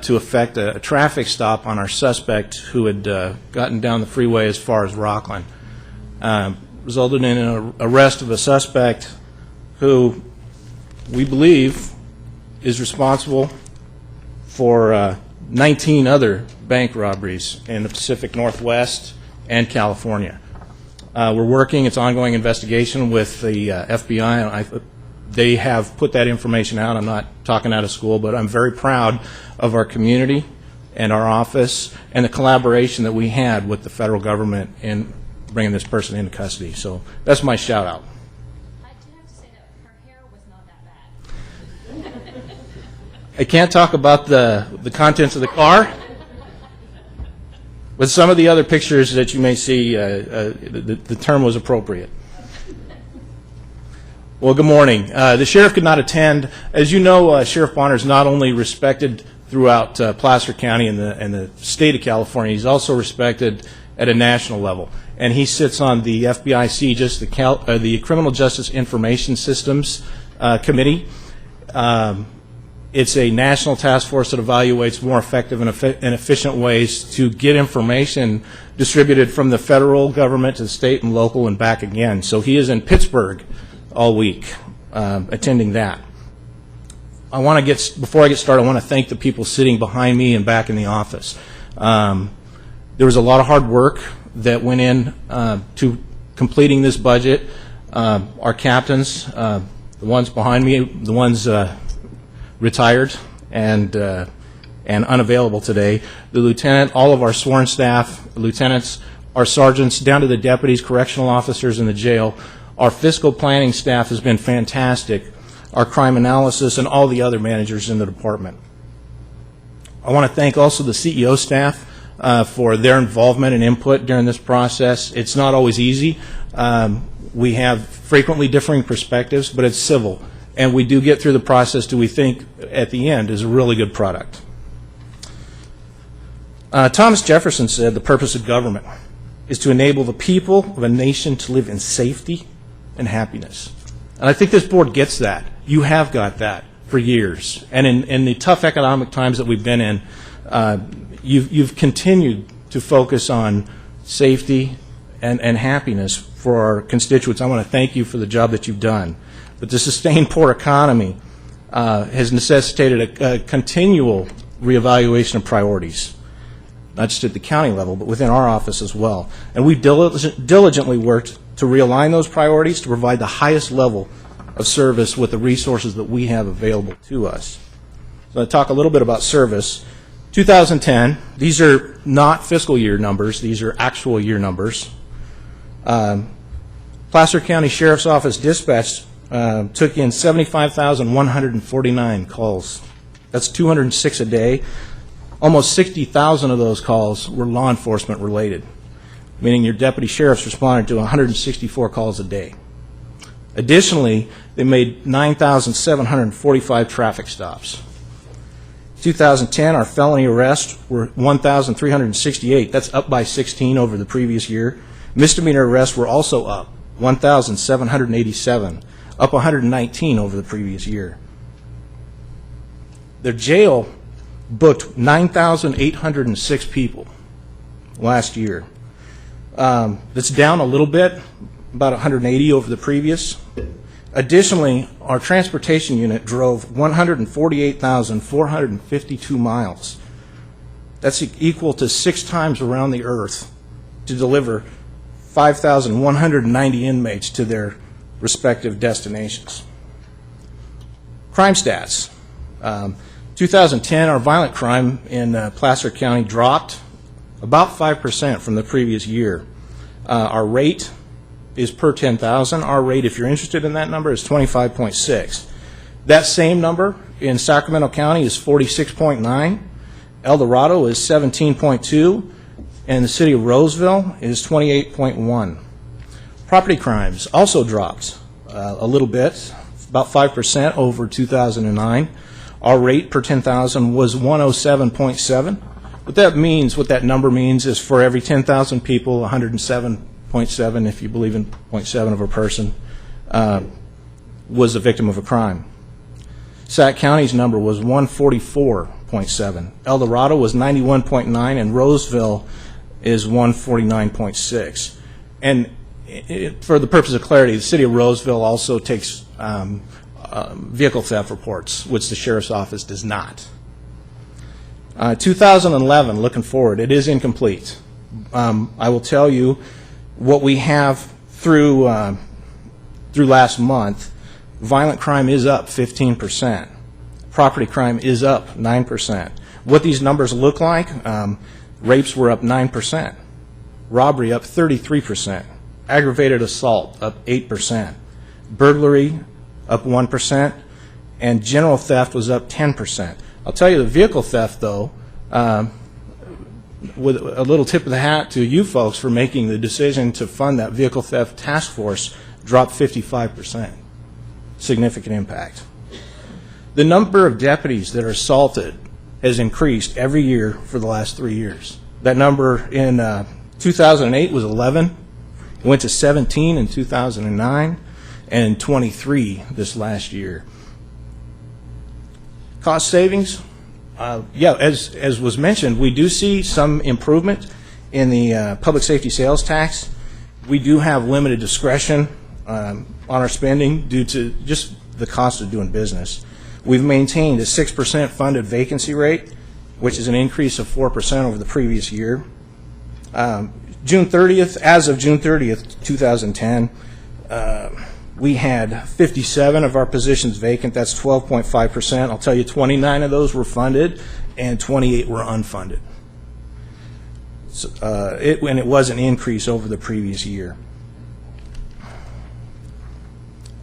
to effect a traffic stop on our suspect who had gotten down the freeway as far as Rockland, resulted in an arrest of a suspect who we believe is responsible for 19 other bank robberies in the Pacific Northwest and California. We're working, it's ongoing investigation with the FBI. They have put that information out. I'm not talking out of school, but I'm very proud of our community and our office and the collaboration that we had with the federal government in bringing this person into custody. So that's my shout out. I do have to say that her hair was not that bad. I can't talk about the contents of the car, but some of the other pictures that you may see, the term was appropriate. Well, good morning. The sheriff could not attend. As you know, Sheriff Bonner is not only respected throughout Placer County and the state of California, he's also respected at a national level. And he sits on the FBIC, just the Criminal Justice Information Systems Committee. It's a national task force that evaluates more effective and efficient ways to get information distributed from the federal government to the state and local and back again. So he is in Pittsburgh all week attending that. Before I get started, I want to thank the people sitting behind me and back in the office. There was a lot of hard work that went in to completing this budget. Our captains, the ones behind me, the ones retired and unavailable today, the lieutenant, all of our sworn staff, lieutenants, our sergeants, down to the deputies, correctional officers in the jail. Our fiscal planning staff has been fantastic, our crime analysis, and all the other managers in the department. I want to thank also the CEO staff for their involvement and input during this process. It's not always easy. We have frequently differing perspectives, but it's civil. And we do get through the process to, we think, at the end, is a really good product. Thomas Jefferson said the purpose of government is to enable the people of a nation to live in safety and happiness. And I think this board gets that. You have got that for years. And in the tough economic times that we've been in, you've continued to focus on safety and happiness for our constituents. I want to thank you for the job that you've done. But the sustained poor economy has necessitated a continual reevaluation of priorities, not just at the county level, but within our office as well. And we've diligently worked to realign those priorities to provide the highest level of service with the resources that we have available to us. So I'll talk a little bit about service. 2010, these are not fiscal year numbers, these are actual year numbers. Placer County Sheriff's Office dispatched took in 75,149 calls. That's 206 a day. Almost 60,000 of those calls were law enforcement related, meaning your deputy sheriffs responded to 164 calls a day. Additionally, they made 9,745 traffic stops. 2010, our felony arrests were 1,368. That's up by 16 over the previous year. Misdemeanor arrests were also up 1,787, up 119 over the previous year. The jail booked 9,806 people last year. That's down a little bit, about 180 over the previous. Additionally, our transportation unit drove 148,452 miles. That's equal to 6 times around the earth to deliver 5,190 inmates to their respective destinations. Crime stats. 2010, our violent crime in Placer County dropped about 5% from the previous year. Our rate is per 10,000. Our rate, if you're interested in that number, is 25.6. That same number in Sacramento County is 46.9. El Dorado is 17.2. And the city of Roseville is 28.1. Property crimes also dropped a little bit, about 5% over 2009. Our rate per 10,000 was 107.7. What that number means is for every 10,000 people, 107.7, if you believe in 0.7 of a person, was a victim of a crime. Sac County's number was 144.7. El Dorado was 91.9, and Roseville is 149.6. And for the purpose of clarity, the city of Roseville also takes vehicle theft reports, which the sheriff's office does not. 2011, looking forward, it is incomplete. I will tell you what we have through last month. Violent crime is up 15%. Property crime is up 9%. What these numbers look like, rapes were up 9%. Robbery up 33%. Aggravated assault up 8%. Burglary up 1%. And general theft was up 10%. I'll tell you the vehicle theft, though, with a little tip of the hat to you folks for making the decision to fund that vehicle theft task force, dropped 55%. Significant impact. The number of deputies that are assaulted has increased every year for the last 3 years. That number in 2008 was 11. It went to 17 in 2009 and 23 this last year. Cost savings, as was mentioned, we do see some improvement in the public safety sales tax. We do have limited discretion on our spending due to just the cost of doing business. We've maintained a 6% funded vacancy rate, which is an increase of 4% over the previous year. June 30th, as of June 30th, 2010, we had 57 of our positions vacant. That's 12.5%. I'll tell you 29 of those were funded and 28 were unfunded. So, and it was an increase over the previous year.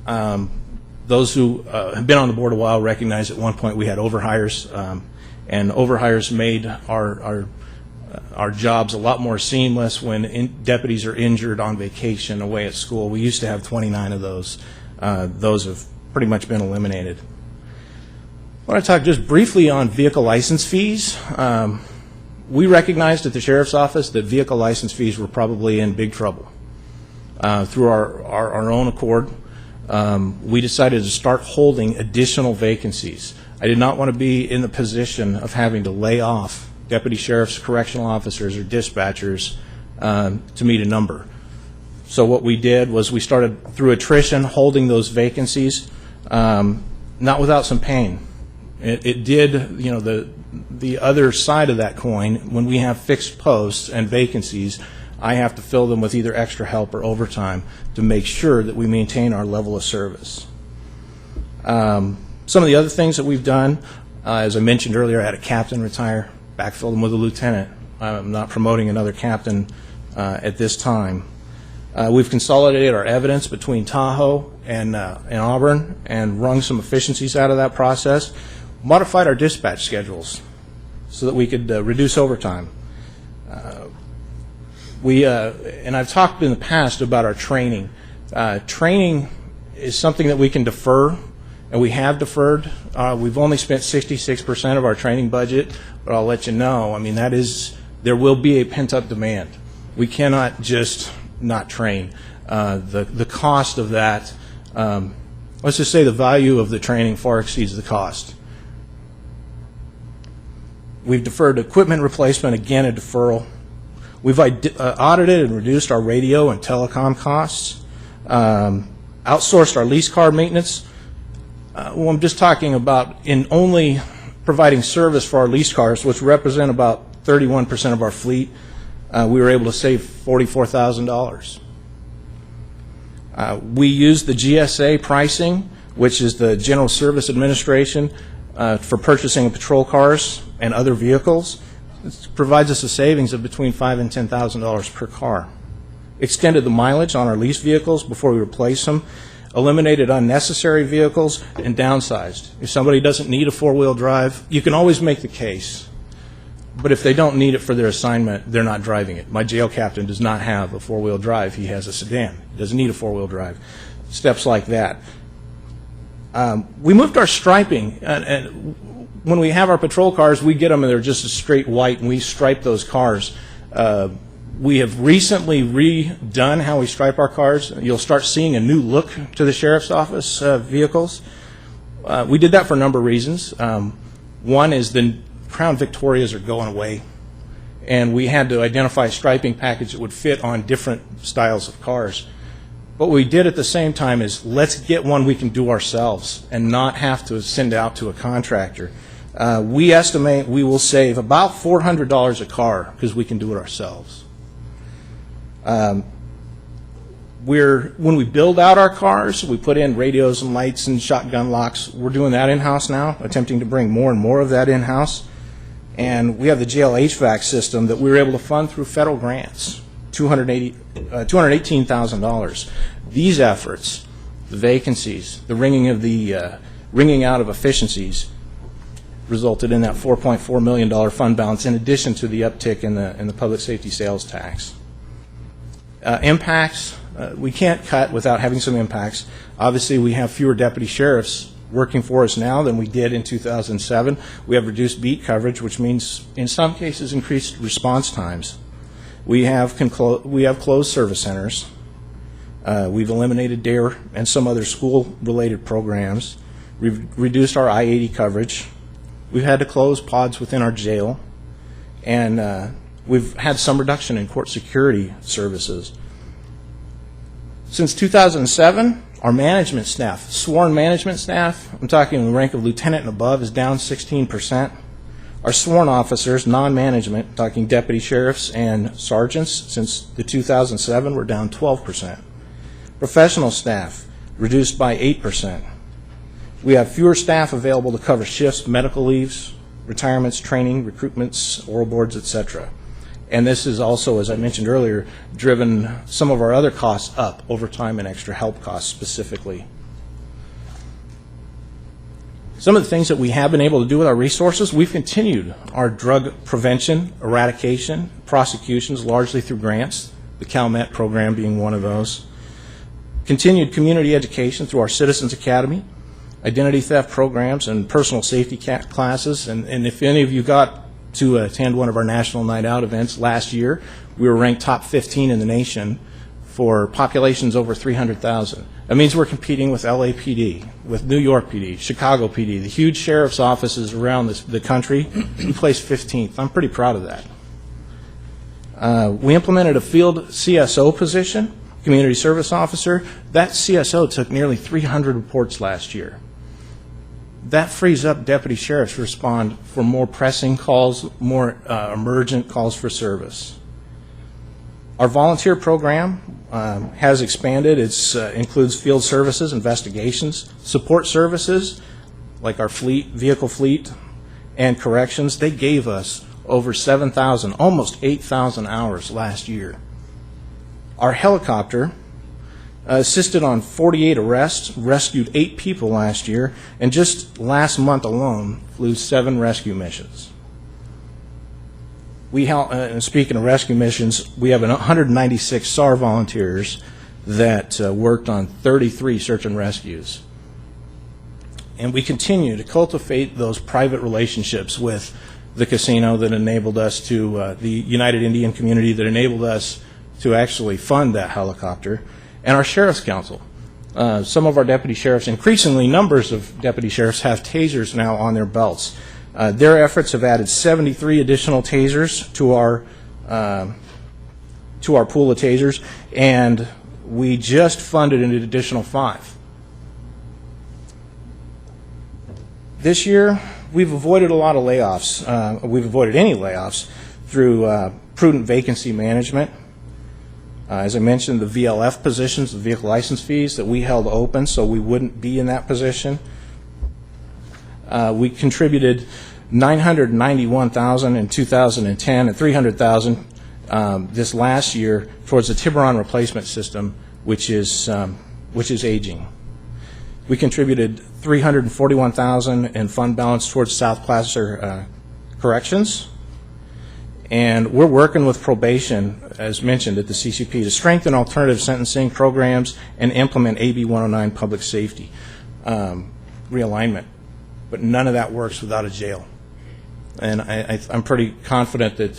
Those who have been on the board a while recognize at one point we had overhires, and overhires made our jobs a lot more seamless when deputies are injured on vacation away at school. We used to have 29 of those. Those have pretty much been eliminated. I want to talk just briefly on vehicle license fees. We recognized at the Sheriff's Office that vehicle license fees were probably in big trouble. Through our own accord, we decided to start holding additional vacancies. I did not want to be in the position of having to lay off deputy sheriffs, correctional officers, or dispatchers to meet a number. So what we did was we started through attrition holding those vacancies, not without some pain. It did, you know, the other side of that coin, when we have fixed posts and vacancies, I have to fill them with either extra help or overtime to make sure that we maintain our level of service. Some of the other things that we've done, as I mentioned earlier, I had a captain retire, backfilled him with a lieutenant. I'm not promoting another captain at this time. We've consolidated our evidence between Tahoe and Auburn and wrung some efficiencies out of that process. Modified our dispatch schedules so that we could reduce overtime. And I've talked in the past about our training. Training is something that we can defer, and we have deferred. We've only spent 66% of our training budget, but I'll let you know, I mean, there will be a pent-up demand. We cannot just not train. The cost of that, let's just say the value of the training far exceeds the cost. We've deferred equipment replacement, again a deferral. We've audited and reduced our radio and telecom costs, outsourced our lease car maintenance. Well, I'm just talking about in only providing service for our lease cars, which represent about 31% of our fleet, we were able to save $44,000. We used the GSA pricing, which is the General Service Administration, for purchasing patrol cars and other vehicles. It provides us a savings of between $5,000 and $10,000 per car. Extended the mileage on our leased vehicles before we replace them, eliminated unnecessary vehicles, and downsized. If somebody doesn't need a four-wheel drive, you can always make the case. But if they don't need it for their assignment, they're not driving it. My jail captain does not have a four-wheel drive. He has a sedan. He doesn't need a four-wheel drive. Steps like that. We moved our striping. And when we have our patrol cars, we get them and they're just a straight white, and we stripe those cars. We have recently redone how we stripe our cars. You'll start seeing a new look to the Sheriff's Office vehicles. We did that for a number of reasons. One is the Crown Victorias are going away, and we had to identify a striping package that would fit on different styles of cars. What we did at the same time is let's get one we can do ourselves and not have to send out to a contractor. We estimate we will save about $400 a car because we can do it ourselves. When we build out our cars, we put in radios and lights and shotgun locks. We're doing that in-house now, attempting to bring more and more of that in-house. And we have the jail HVAC system that we were able to fund through federal grants, $218,000. These efforts, the vacancies, the wringing out of efficiencies, resulted in that $4.4 million fund balance in addition to the uptick in the public safety sales tax. Impacts, we can't cut without having some impacts. Obviously, we have fewer deputy sheriffs working for us now than we did in 2007. We have reduced beat coverage, which means in some cases increased response times. We have closed service centers. We've eliminated DARE and some other school-related programs. We've reduced our I-80 coverage. We've had to close pods within our jail, and we've had some reduction in court security services. Since 2007, our management staff, sworn management staff, I'm talking the rank of lieutenant and above, is down 16%. Our sworn officers, non-management, talking deputy sheriffs and sergeants, since the 2007, we're down 12%. Professional staff, reduced by 8%. We have fewer staff available to cover shifts, medical leaves, retirements, training, recruitments, oral boards, etc. And this is also, as I mentioned earlier, driven some of our other costs up, overtime and extra help costs specifically. Some of the things that we have been able to do with our resources, we've continued our drug prevention, eradication, prosecutions, largely through grants, the CalMet program being one of those. Continued community education through our Citizens Academy, identity theft programs, and personal safety classes. And if any of you got to attend one of our National Night Out events last year, we were ranked top 15 in the nation for populations over 300,000. That means we're competing with LAPD, with New York PD, Chicago PD, the huge sheriff's offices around the country. We placed 15th. I'm pretty proud of that. We implemented a field CSO position, community service officer. That CSO took nearly 300 reports last year. That frees up deputy sheriffs to respond for more pressing calls, more emergent calls for service. Our volunteer program has expanded. It includes field services, investigations, support services, like our vehicle fleet, and corrections. They gave us over 7,000, almost 8,000 hours last year. Our helicopter assisted on 48 arrests, rescued 8 people last year, and just last month alone flew 7 rescue missions. Speaking of rescue missions, we have 196 SAR volunteers that worked on 33 search and rescues. And we continue to cultivate those private relationships with the casino that enabled us to, the United Indian community that enabled us to actually fund that helicopter. and our Sheriff's Council. Some of our deputy sheriffs, increasingly numbers of deputy sheriffs, have tasers now on their belts. Their efforts have added 73 additional tasers to our pool of tasers, and we just funded an additional 5. This year, we've avoided a lot of layoffs. We've avoided any layoffs through prudent vacancy management. As I mentioned, the VLF positions, the vehicle license fees, that we held open so we wouldn't be in that position. We contributed $991,000 in 2010 and $300,000 this last year towards the Tiburon replacement system, which is aging. We contributed $341,000 in fund balance towards South Placer Corrections. And we're working with probation, as mentioned, at the CCP to strengthen alternative sentencing programs and implement AB 109 public safety realignment. But none of that works without a jail. And I'm pretty confident that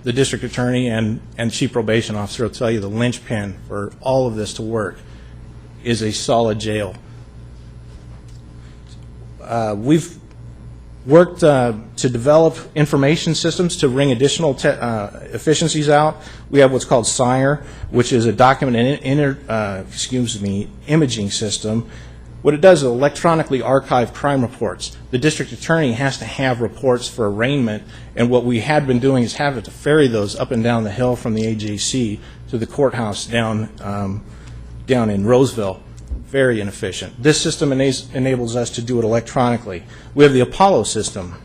the district attorney and chief probation officer will tell you the linchpin for all of this to work is a solid jail. We've worked to develop information systems to wring additional efficiencies out. We have what's called SIRE, which is a document imaging system. What it does is electronically archive crime reports. The district attorney has to have reports for arraignment, and what we had been doing is having to ferry those up and down the hill from the AJC to the courthouse down in Roseville. Very inefficient. This system enables us to do it electronically. We have the Apollo system,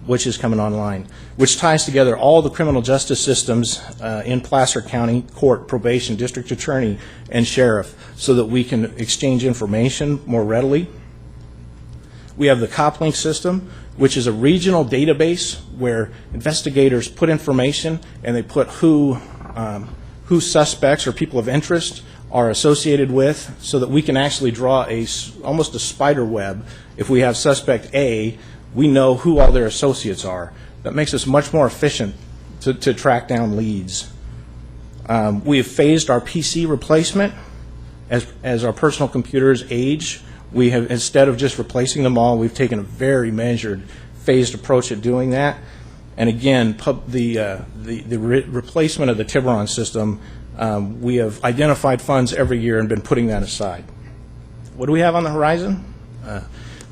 which is coming online, which ties together all the criminal justice systems in Placer County, court, probation, district attorney, and sheriff, so that we can exchange information more readily. We have the CopLink system, which is a regional database where investigators put information and they put who suspects or people of interest are associated with, so that we can actually draw almost a spider web. If we have suspect A, we know who all their associates are. That makes us much more efficient to track down leads. We have phased our PC replacement as our personal computers age. We have, instead of just replacing them all, we've taken a very measured, phased approach at doing that. And again, the replacement of the Tiburon system, we have identified funds every year and been putting that aside. What do we have on the horizon?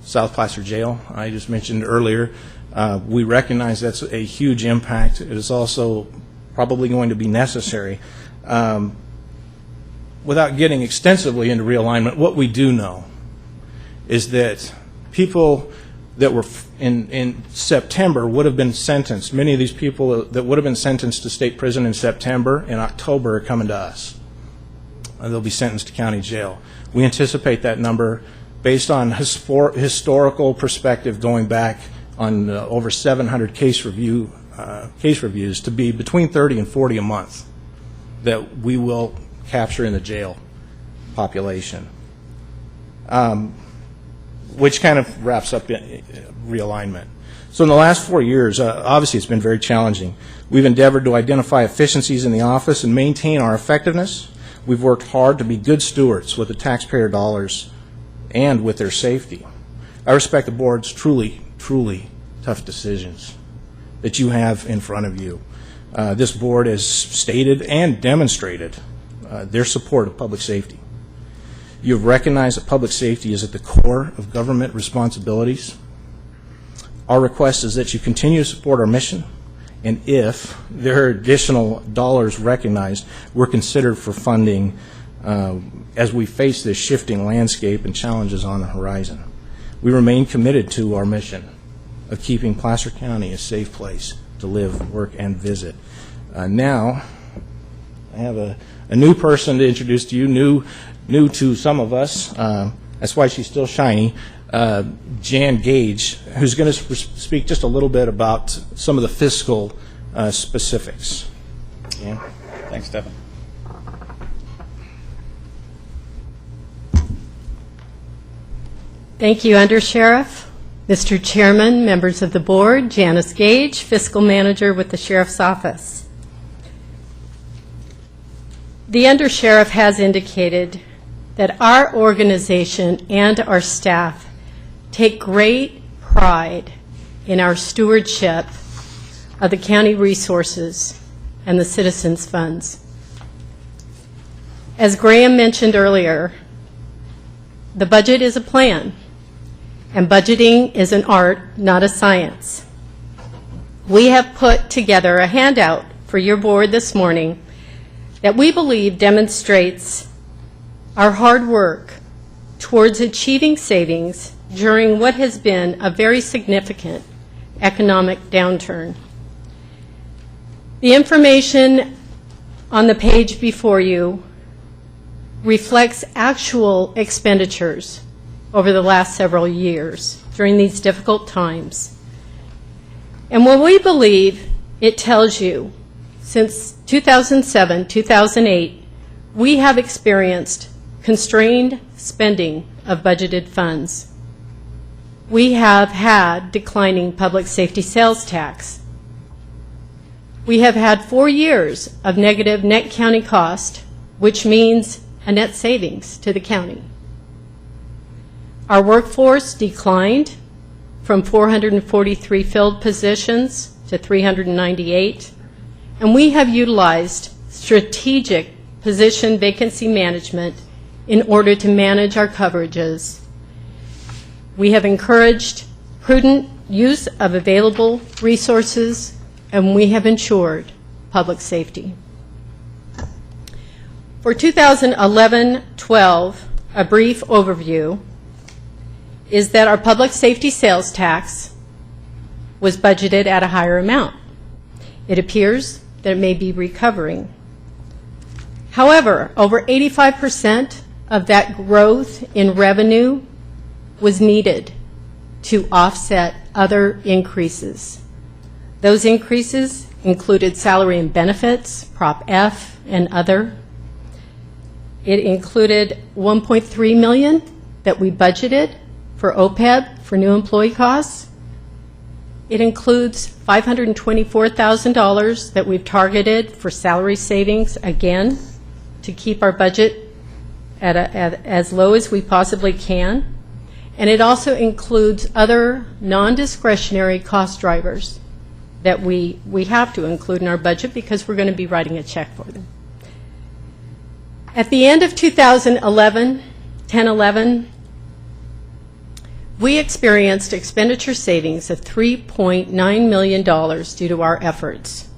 South Placer Jail, I just mentioned earlier. We recognize that's a huge impact. It is also probably going to be necessary. Without getting extensively into realignment, what we do know is that people that were in September would have been sentenced. Many of these people that would have been sentenced to state prison in September, in October, are coming to us. And they'll be sentenced to county jail. We anticipate that number, based on historical perspective going back on over 700 case reviews, to be between 30 and 40 a month that we will capture in the jail population. Which kind of wraps up realignment. So in the last 4 years, obviously it's been very challenging. We've endeavored to identify efficiencies in the office and maintain our effectiveness. We've worked hard to be good stewards with the taxpayer dollars and with their safety. I respect the board's truly, truly tough decisions that you have in front of you. This board has stated and demonstrated their support of public safety. You have recognized that public safety is at the core of government responsibilities. Our request is that you continue to support our mission, and if there are additional dollars recognized, we're considered for funding as we face this shifting landscape and challenges on the horizon. We remain committed to our mission of keeping Placer County a safe place to live, work, and visit. Now, I have a new person to introduce to you, new to some of us. That's why she's still shiny. Jan Gage, who's going to speak just a little bit about some of the fiscal specifics. Jan? Thanks, Stephen. Thank you, Undersheriff. Mr. Chairman, members of the board, Janice Gage, Fiscal Manager with the Sheriff's Office. The Undersheriff has indicated that our organization and our staff take great pride in our stewardship of the county resources and the citizens' funds. As Graham mentioned earlier, the budget is a plan, and budgeting is an art, not a science. We have put together a handout for your board this morning that we believe demonstrates our hard work towards achieving savings during what has been a very significant economic downturn. The information on the page before you reflects actual expenditures over the last several years during these difficult times. And what we believe it tells you, since 2007, 2008, we have experienced constrained spending of budgeted funds. We have had declining public safety sales tax. We have had 4 years of negative net county cost, which means a net savings to the county. Our workforce declined from 443 filled positions to 398, and we have utilized strategic position vacancy management in order to manage our coverages. We have encouraged prudent use of available resources, and we have ensured public safety. For 2011-12, a brief overview is that our public safety sales tax was budgeted at a higher amount. It appears that it may be recovering. However, over 85% of that growth in revenue was needed to offset other increases. Those increases included salary and benefits, Prop F, and other. It included $1.3 million that we budgeted for OPEB, for new employee costs. It includes $524,000 that we've targeted for salary savings, again, to keep our budget at as low as we possibly can. And it also includes other non-discretionary cost drivers that we have to include in our budget because we're going to be writing a check for them. At the end of 2011, 10-11, we experienced expenditure savings of $3.9 million due to our efforts.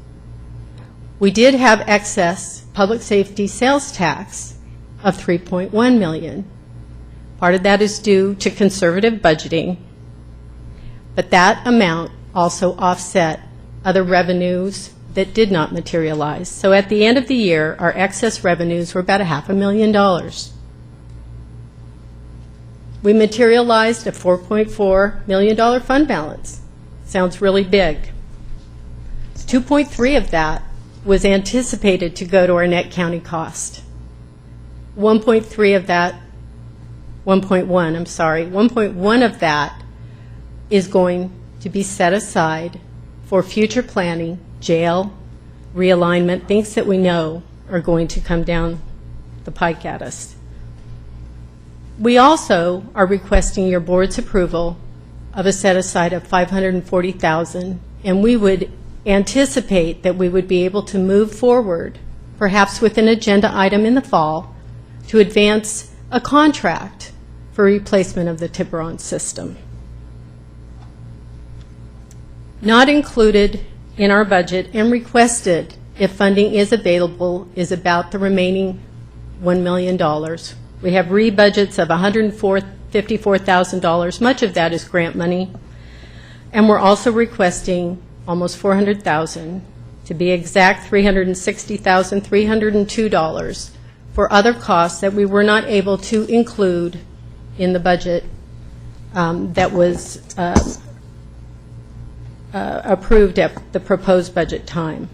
We did have excess public safety sales tax of $3.1 million. Part of that is due to conservative budgeting, but that amount also offset other revenues that did not materialize. So at the end of the year, our excess revenues were about $500,000. We materialized a $4.4 million fund balance. Sounds really big. 2.3 of that was anticipated to go to our net county cost. 1.1 of that is going to be set aside for future planning, jail, realignment, things that we know are going to come down the pike at us. We also are requesting your board's approval of a set aside of $540,000, and we would anticipate that we would be able to move forward, perhaps with an agenda item in the fall, to advance a contract for replacement of the Tiburon system. Not included in our budget and requested if funding is available is about the remaining $1 million. We have rebudgets of $154,000. Much of that is grant money. And we're also requesting almost $400,000, to be exact, $360,302 for other costs that we were not able to include in the budget that was approved at the proposed budget time.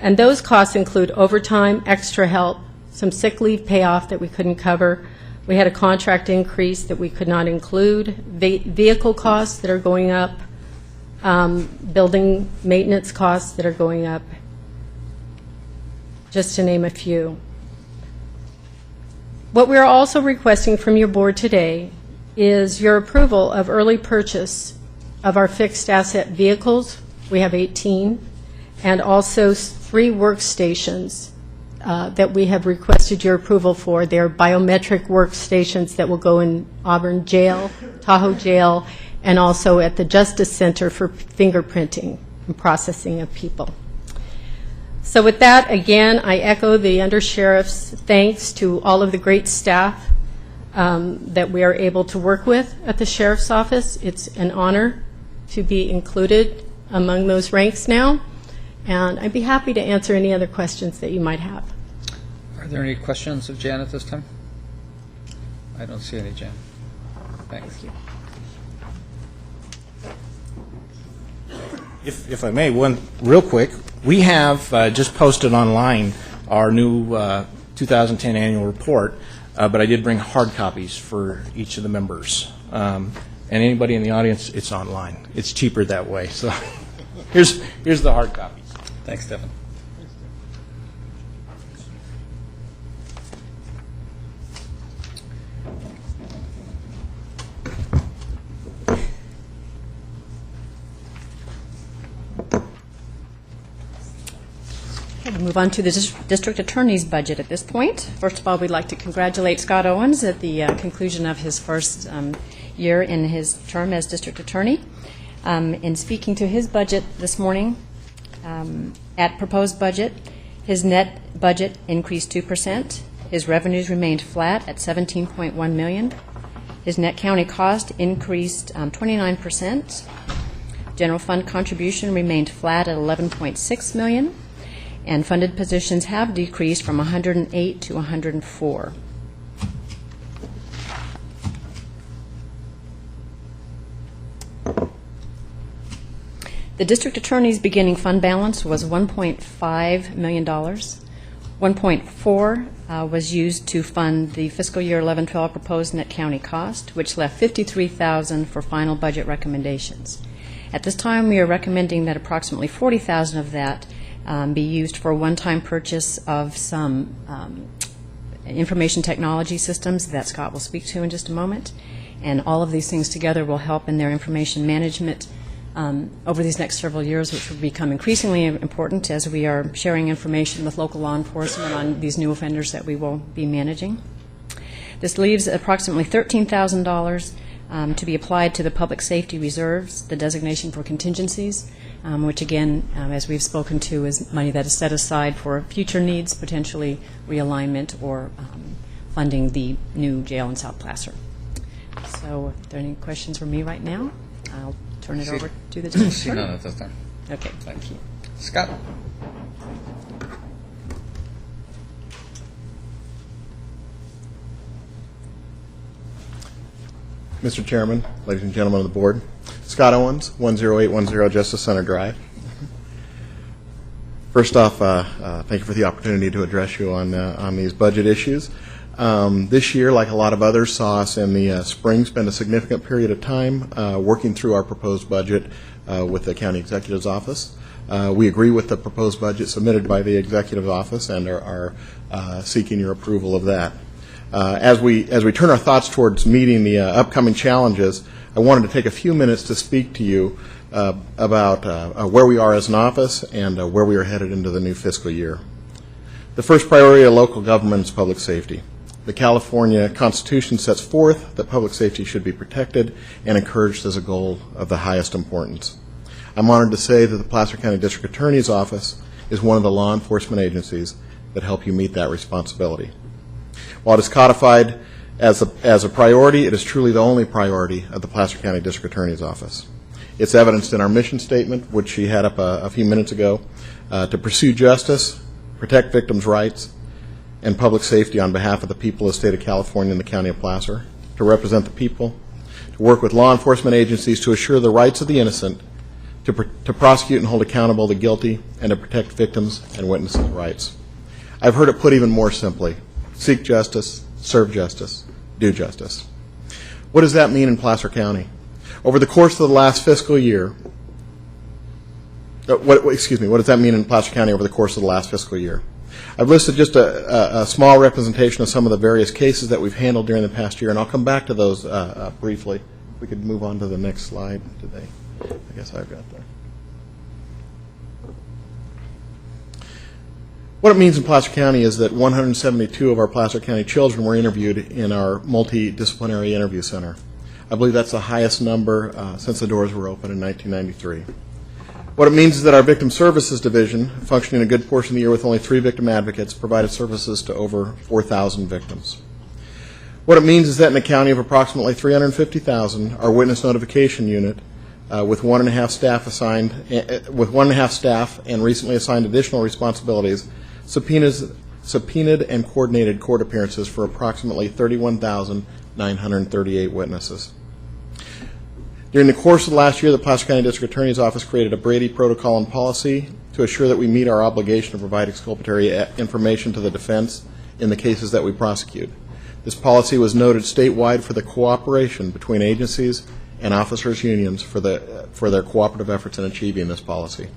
And those costs include overtime, extra help, some sick leave payoff that we couldn't cover. We had a contract increase that we could not include, vehicle costs that are going up, building maintenance costs that are going up, just to name a few. What we are also requesting from your board today is your approval of early purchase of our fixed asset vehicles. We have 18, and also 3 workstations that we have requested your approval for. They're biometric workstations that will go in Auburn Jail, Tahoe Jail, and also at the Justice Center for fingerprinting and processing of people. So with that, again, I echo the Undersheriff's thanks to all of the great staff that we are able to work with at the Sheriff's Office. It's an honor to be included among those ranks now, and I'd be happy to answer any other questions that you might have. Are there any questions of Jan at this time? I don't see any, Jan. Thanks. Thank you. If I may, one real quick, we have just posted online our new 2010 annual report, but I did bring hard copies for each of the members. And anybody in the audience, it's online. It's cheaper that way. So here's the hard copies. Thanks, Stephen. We'll move on to the district attorney's budget at this point. First of all, we'd like to congratulate Scott Owens at the conclusion of his first year in his term as district attorney. In speaking to his budget this morning, at proposed budget, his net budget increased 2%. His revenues remained flat at $17.1 million. His net county cost increased 29%. General fund contribution remained flat at $11.6 million. And funded positions have decreased from 108 to 104. The district attorney's beginning fund balance was $1.5 million. 1.4 was used to fund the fiscal year 11-12 proposed net county cost, which left $53,000 for final budget recommendations. At this time, we are recommending that approximately $40,000 of that be used for a one-time purchase of some information technology systems that Scott will speak to in just a moment. And all of these things together will help in their information management over these next several years, which will become increasingly important as we are sharing information with local law enforcement on these new offenders that we will be managing. This leaves approximately $13,000 to be applied to the public safety reserves, the designation for contingencies, which again, as we've spoken to, is money that is set aside for future needs, potentially realignment or funding the new jail in South Placer. So if there are any questions for me right now, I'll turn it over to the district See attorney. none at this time. Okay. Thank you. Scott? Mr. Chairman, ladies and gentlemen of the board, Scott Owens, 10810 Justice Center Drive. First off, thank you for the opportunity to address you on these budget issues. This year, like a lot of others, saw us in the spring spend a significant period of time working through our proposed budget with the County Executive's Office. We agree with the proposed budget submitted by the Executive's Office and are seeking your approval of that. As we turn our thoughts towards meeting the upcoming challenges, I wanted to take a few minutes to speak to you about where we are as an office and where we are headed into the new fiscal year. The first priority of local government is public safety. The California Constitution sets forth that public safety should be protected and encouraged as a goal of the highest importance. I'm honored to say that the Placer County District Attorney's Office is one of the law enforcement agencies that help you meet that responsibility. While it is codified as a priority, it is truly the only priority of the Placer County District Attorney's Office. It's evidenced in our mission statement, which she had up a few minutes ago, to pursue justice, protect victims' rights, and public safety on behalf of the people of the state of California and the county of Placer, to represent the people, to work with law enforcement agencies to assure the rights of the innocent, to prosecute and hold accountable the guilty, and to protect victims' and witnesses' rights. I've heard it put even more simply: seek justice, serve justice, do justice. What does that mean in Placer County? Over the course of the last fiscal year, what does that mean in Placer County over the course of the last fiscal year? I've listed just a small representation of some of the various cases that we've handled during the past year, and I'll come back to those briefly. We could move on to the next slide today. I guess I've got there. What it means in Placer County is that 172 of our Placer County children were interviewed in our multidisciplinary interview center. I believe that's the highest number since the doors were opened in 1993. What it means is that our Victim Services Division, functioning a good portion of the year with only 3 victim advocates, provided services to over 4,000 victims. What it means is that in a county of approximately 350,000, our Witness Notification Unit, with 1.5 staff and recently assigned additional responsibilities, subpoenaed and coordinated court appearances for approximately 31,938 witnesses. During the course of the last year, the Placer County District Attorney's Office created a Brady protocol and policy to assure that we meet our obligation to provide exculpatory information to the defense in the cases that we prosecute. This policy was noted statewide for the cooperation between agencies and officers' unions for their cooperative efforts in achieving this policy.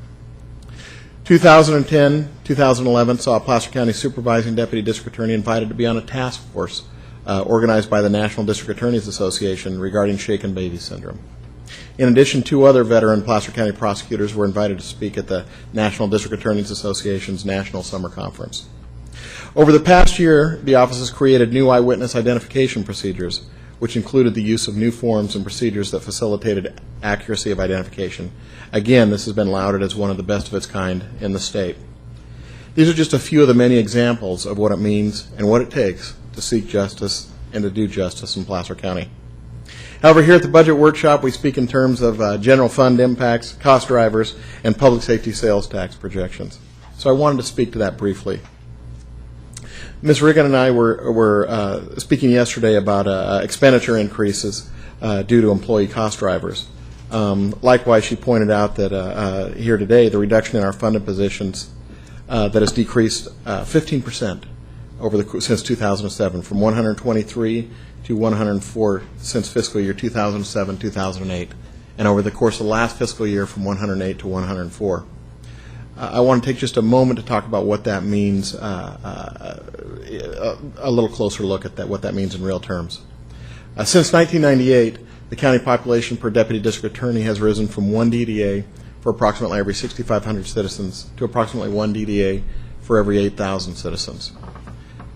2010-2011 saw a Placer County Supervising Deputy District Attorney invited to be on a task force organized by the National District Attorneys Association regarding shaken baby syndrome. In addition, 2 other veteran Placer County prosecutors were invited to speak at the National District Attorneys Association's National Summer Conference. Over the past year, the office has created new eyewitness identification procedures, which included the use of new forms and procedures that facilitated accuracy of identification. Again, this has been lauded as one of the best of its kind in the state. These are just a few of the many examples of what it means and what it takes to seek justice and to do justice in Placer County. However, here at the budget workshop, we speak in terms of general fund impacts, cost drivers, and public safety sales tax projections. So I wanted to speak to that briefly. Ms. Riggin and I were speaking yesterday about expenditure increases due to employee cost drivers. Likewise, she pointed out that here today, the reduction in our funded positions that has decreased 15% since 2007, from 123 to 104 since fiscal year 2007-2008, and over the course of the last fiscal year from 108 to 104. I want to take just a moment to talk about what that means, a little closer look at what that means in real terms. Since 1998, the county population per deputy district attorney has risen from 1 DDA for approximately every 6,500 citizens to approximately 1 DDA for every 8,000 citizens.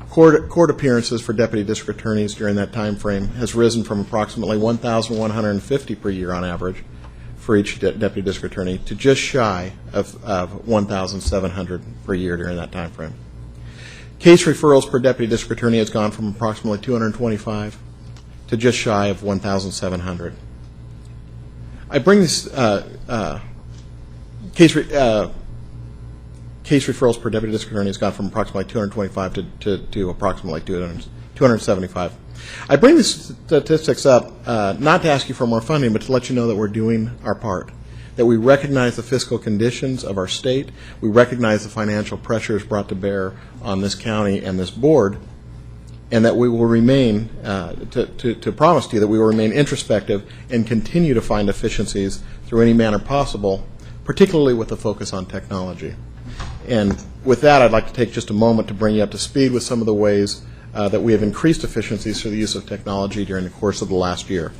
Court appearances for deputy district attorneys during that time frame has risen from approximately 1,150 per year on average for each deputy district attorney to just shy of 1,700 per year during that time frame. Case referrals per deputy district attorney has gone from approximately 225 to just shy of 1,700. I bring this case referrals per deputy district attorney has gone from approximately 225 to approximately 275. I bring these statistics up not to ask you for more funding, but to let you know that we're doing our part, that we recognize the fiscal conditions of our state, we recognize the financial pressures brought to bear on this county and this board, and that we will remain, to promise to you that we will remain introspective and continue to find efficiencies through any manner possible, particularly with a focus on technology. And with that, I'd like to take just a moment to bring you up to speed with some of the ways that we have increased efficiencies through the use of technology during the course of the last year.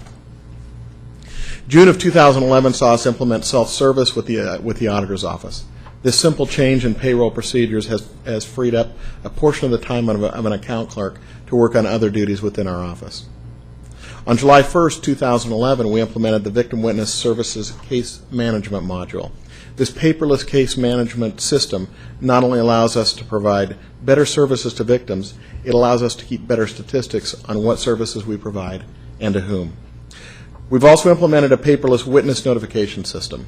June of 2011 saw us implement self-service with the auditor's office. This simple change in payroll procedures has freed up a portion of the time of an account clerk to work on other duties within our office. On July 1st, 2011, we implemented the Victim Witness Services Case Management Module. This paperless case management system not only allows us to provide better services to victims, it allows us to keep better statistics on what services we provide and to whom. We've also implemented a paperless witness notification system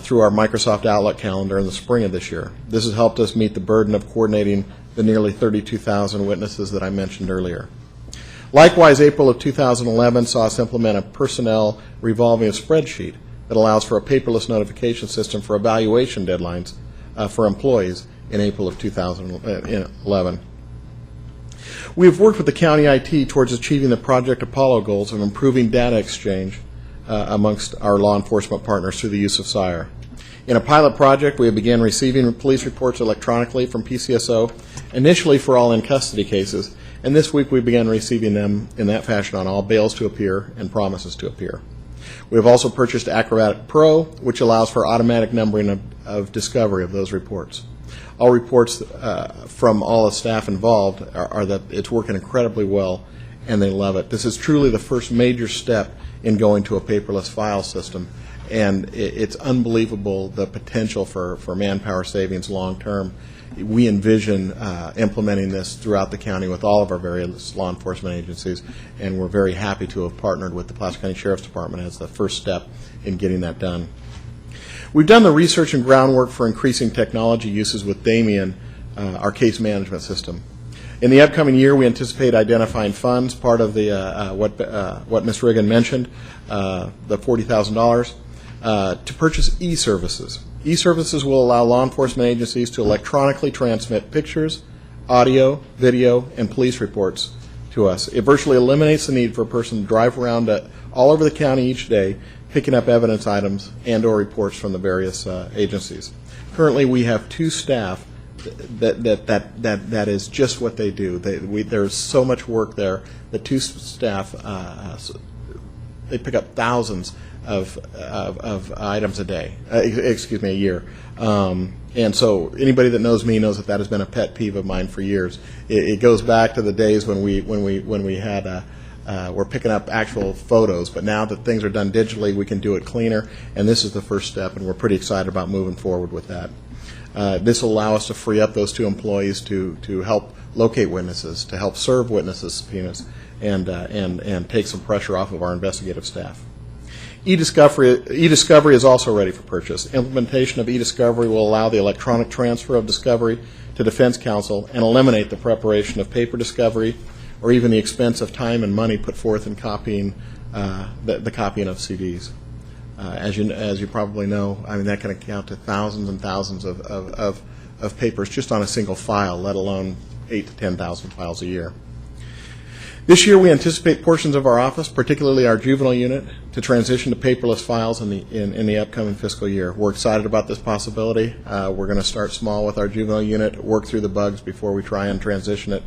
through our Microsoft Outlook calendar in the spring of this year. This has helped us meet the burden of coordinating the nearly 32,000 witnesses that I mentioned earlier. Likewise, April of 2011 saw us implement a personnel revolving spreadsheet that allows for a paperless notification system for evaluation deadlines for employees in April of 2011. We have worked with the county IT towards achieving the Project Apollo goals of improving data exchange amongst our law enforcement partners through the use of SIRE. In a pilot project, we began receiving police reports electronically from PCSO, initially for all in-custody cases, and this week we began receiving them in that fashion on all bails to appear and promises to appear. We have also purchased Acrobatic Pro, which allows for automatic numbering of discovery of those reports. All reports from all the staff involved are that it's working incredibly well, and they love it. This is truly the first major step in going to a paperless file system, and it's unbelievable the potential for manpower savings long term. We envision implementing this throughout the county with all of our various law enforcement agencies, and we're very happy to have partnered with the Placer County Sheriff's Department as the first step in getting that done. We've done the research and groundwork for increasing technology uses with Damien, our case management system. In the upcoming year, we anticipate identifying funds, part of the what Ms. Riggin mentioned, the $40,000, to purchase e-services. E-services will allow law enforcement agencies to electronically transmit pictures, audio, video, and police reports to us. It virtually eliminates the need for a person to drive around all over the county each day, picking up evidence items and or reports from the various agencies. Currently, we have 2 staff that is just what they do. There's so much work there. The 2 staff, they pick up thousands of items a day, a year. And so anybody that knows me knows that has been a pet peeve of mine for years. It goes back to the days when we had we're picking up actual photos, but now that things are done digitally, we can do it cleaner, and this is the first step, and we're pretty excited about moving forward with that. This will allow us to free up those 2 employees to help locate witnesses, to help serve witnesses subpoenas, and take some pressure off of our investigative staff. E-Discovery is also ready for purchase. Implementation of E-Discovery will allow the electronic transfer of discovery to Defense Counsel and eliminate the preparation of paper discovery or even the expense of time and money put forth in copying the copying of CDs. As you probably know, I mean, that can account to thousands and thousands of papers just on a single file, let alone 8,000 to 10,000 files a year. This year, we anticipate portions of our office, particularly our juvenile unit, to transition to paperless files in the upcoming fiscal year. We're excited about this possibility. We're going to start small with our juvenile unit, work through the bugs before we try and transition it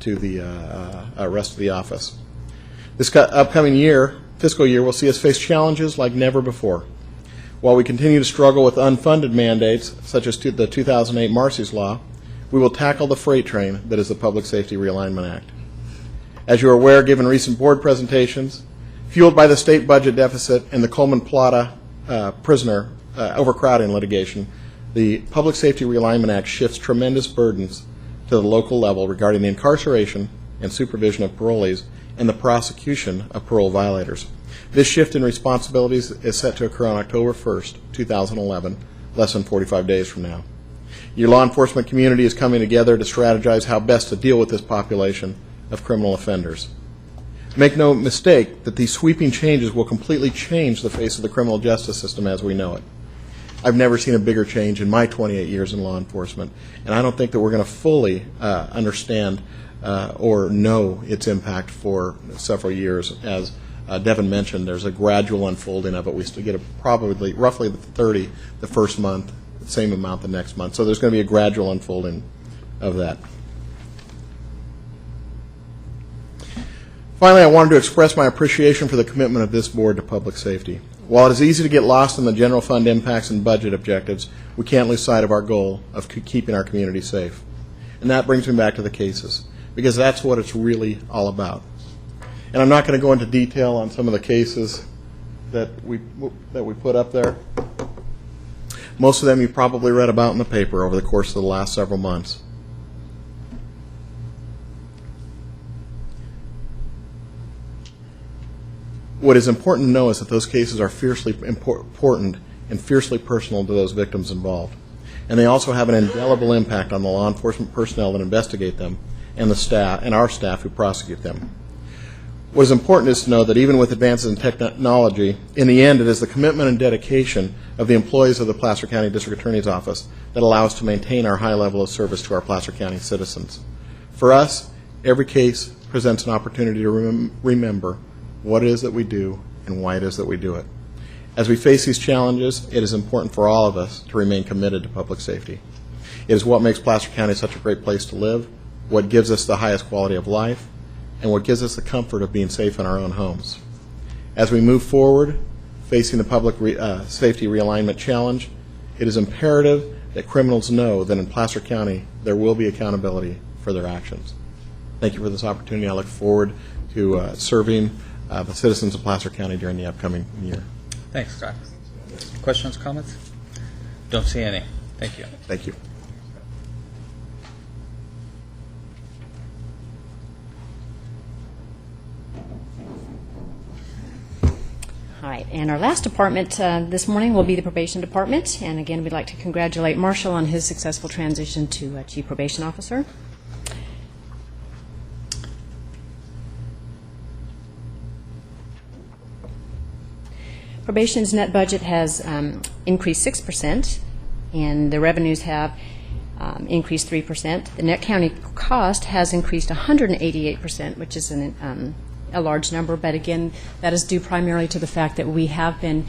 to the rest of the office. This upcoming fiscal year, will see us face challenges like never before. While we continue to struggle with unfunded mandates, such as the 2008 Marcy's Law, we will tackle the freight train that is the Public Safety Realignment Act. As you are aware, given recent board presentations, fueled by the state budget deficit and the Coleman-Plata prisoner overcrowding litigation, the Public Safety Realignment Act shifts tremendous burdens to the local level regarding the incarceration and supervision of parolees and the prosecution of parole violators. This shift in responsibilities is set to occur on October 1st, 2011, less than 45 days from now. Your law enforcement community is coming together to strategize how best to deal with this population of criminal offenders. Make no mistake that these sweeping changes will completely change the face of the criminal justice system as we know it. I've never seen a bigger change in my 28 years in law enforcement, and I don't think that we're going to fully understand or know its impact for several years. As Devin mentioned, there's a gradual unfolding of it. We still get probably roughly 30 the first month, the same amount the next month. So there's going to be a gradual unfolding of that. Finally, I wanted to express my appreciation for the commitment of this board to public safety. While it is easy to get lost in the general fund impacts and budget objectives, we can't lose sight of our goal of keeping our community safe. And that brings me back to the cases, because that's what it's really all about. And I'm not going to go into detail on some of the cases that we put up there. Most of them you probably read about in the paper over the course of the last several months. What is important to know is that those cases are fiercely important and fiercely personal to those victims involved. And they also have an indelible impact on the law enforcement personnel that investigate them and the staff and our staff who prosecute them. What is important is to know that even with advances in technology, in the end it is the commitment and dedication of the employees of the Placer County District Attorney's Office that allow us to maintain our high level of service to our Placer County citizens. For us, every case presents an opportunity to remember what it is that we do and why it is that we do it. As we face these challenges, it is important for all of us to remain committed to public safety. It is what makes Placer County such a great place to live, what gives us the highest quality of life, and what gives us the comfort of being safe in our own homes. As we move forward, facing the public safety realignment challenge, it is imperative that criminals know that in Placer County there will be accountability for their actions. Thank you for this opportunity. I look forward to serving the citizens of Placer County during the upcoming year. Thanks, Scott. Questions, comments? Don't see any. Thank you. Thank you. All right, and our last department this morning will be the probation department. And again, we'd like to congratulate Marshall on his successful transition to Chief Probation Officer. Probation's net budget has increased 6%, and the revenues have increased 3%. The net county cost has increased 188%, which is a large number, but again, that is due primarily to the fact that we have been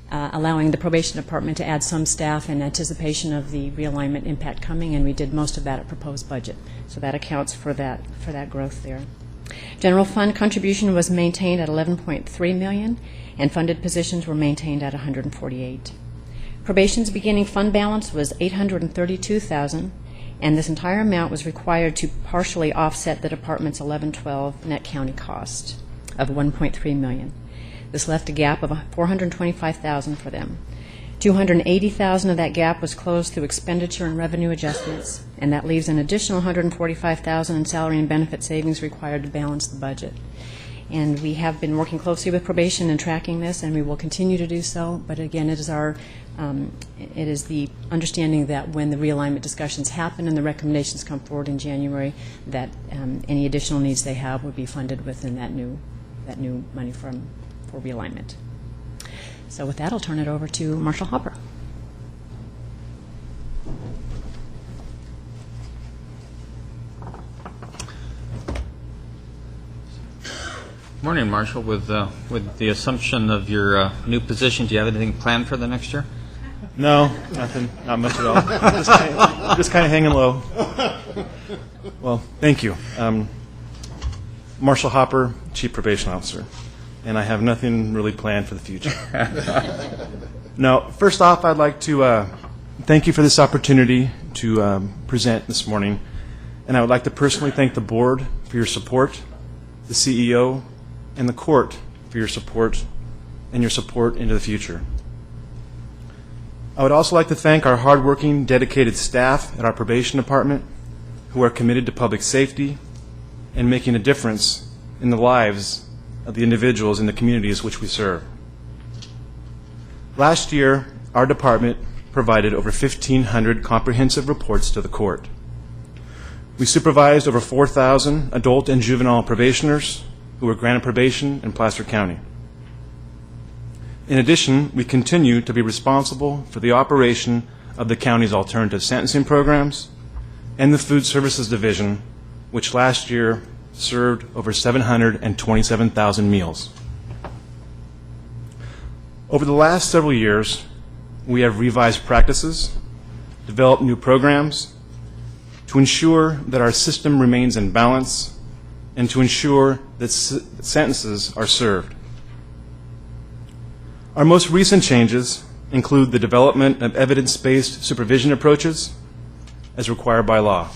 allowing the probation department to add some staff in anticipation of the realignment impact coming, and we did most of that at proposed budget. So that accounts for that growth there. General fund contribution was maintained at $11.3 million, and funded positions were maintained at 148. Probation's beginning fund balance was $832,000, and this entire amount was required to partially offset the department's 11-12 net county cost of $1.3 million. This left a gap of $425,000 for them. $280,000 of that gap was closed through expenditure and revenue adjustments, and that leaves an additional $145,000 in salary and benefit savings required to balance the budget. And we have been working closely with probation and tracking this, and we will continue to do so. But again, it is the understanding that when the realignment discussions happen and the recommendations come forward in January, that any additional needs they have would be funded within that new money for realignment. So with that, I'll turn it over to Marshall Hopper. Morning, Marshall. With the assumption of your new position, do you have anything planned for the next year? No, nothing. Not much at all. just kind of hanging low. Well, thank you. Marshall Hopper, Chief Probation Officer, and I have nothing really planned for the future. No, first off, I'd like to thank you for this opportunity to present this morning, and I would like to personally thank the board for your support, the CEO, and the court for your support and your support into the future. I would also like to thank our hardworking, dedicated staff at our probation department who are committed to public safety and making a difference in the lives of the individuals in the communities which we serve. Last year, our department provided over 1,500 comprehensive reports to the court. We supervised over 4,000 adult and juvenile probationers who were granted probation in Placer County. In addition, we continue to be responsible for the operation of the county's alternative sentencing programs and the Food Services Division, which last year served over 727,000 meals. Over the last several years, we have revised practices, developed new programs to ensure that our system remains in balance and to ensure that sentences are served. Our most recent changes include the development of evidence-based supervision approaches as required by law.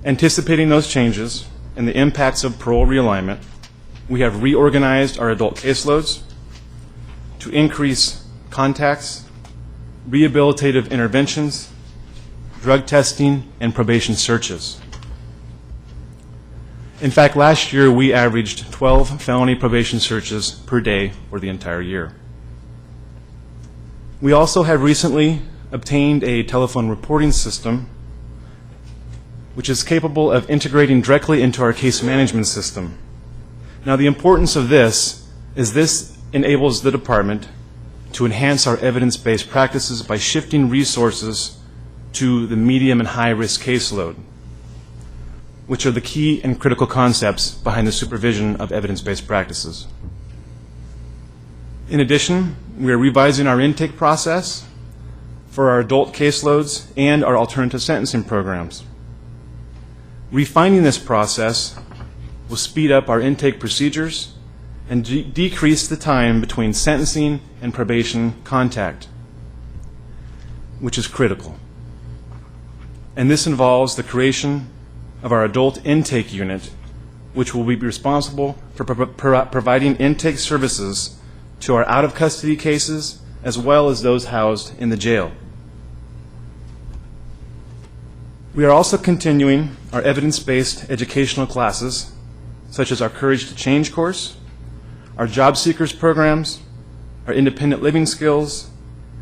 Anticipating those changes and the impacts of parole realignment, we have reorganized our adult caseloads to increase contacts, rehabilitative interventions, drug testing, and probation searches. In fact, last year we averaged 12 felony probation searches per day for the entire year. We also have recently obtained a telephone reporting system which is capable of integrating directly into our case management system. Now, the importance of this is this enables the department to enhance our evidence-based practices by shifting resources to the medium and high-risk caseload, which are the key and critical concepts behind the supervision of evidence-based practices. In addition, we are revising our intake process for our adult caseloads and our alternative sentencing programs. Refining this process will speed up our intake procedures and decrease the time between sentencing and probation contact, which is critical. And this involves the creation of our adult intake unit, which will be responsible for providing intake services to our out-of-custody cases as well as those housed in the jail. We are also continuing our evidence-based educational classes, such as our Courage to Change course, our Job Seekers programs, our independent living skills,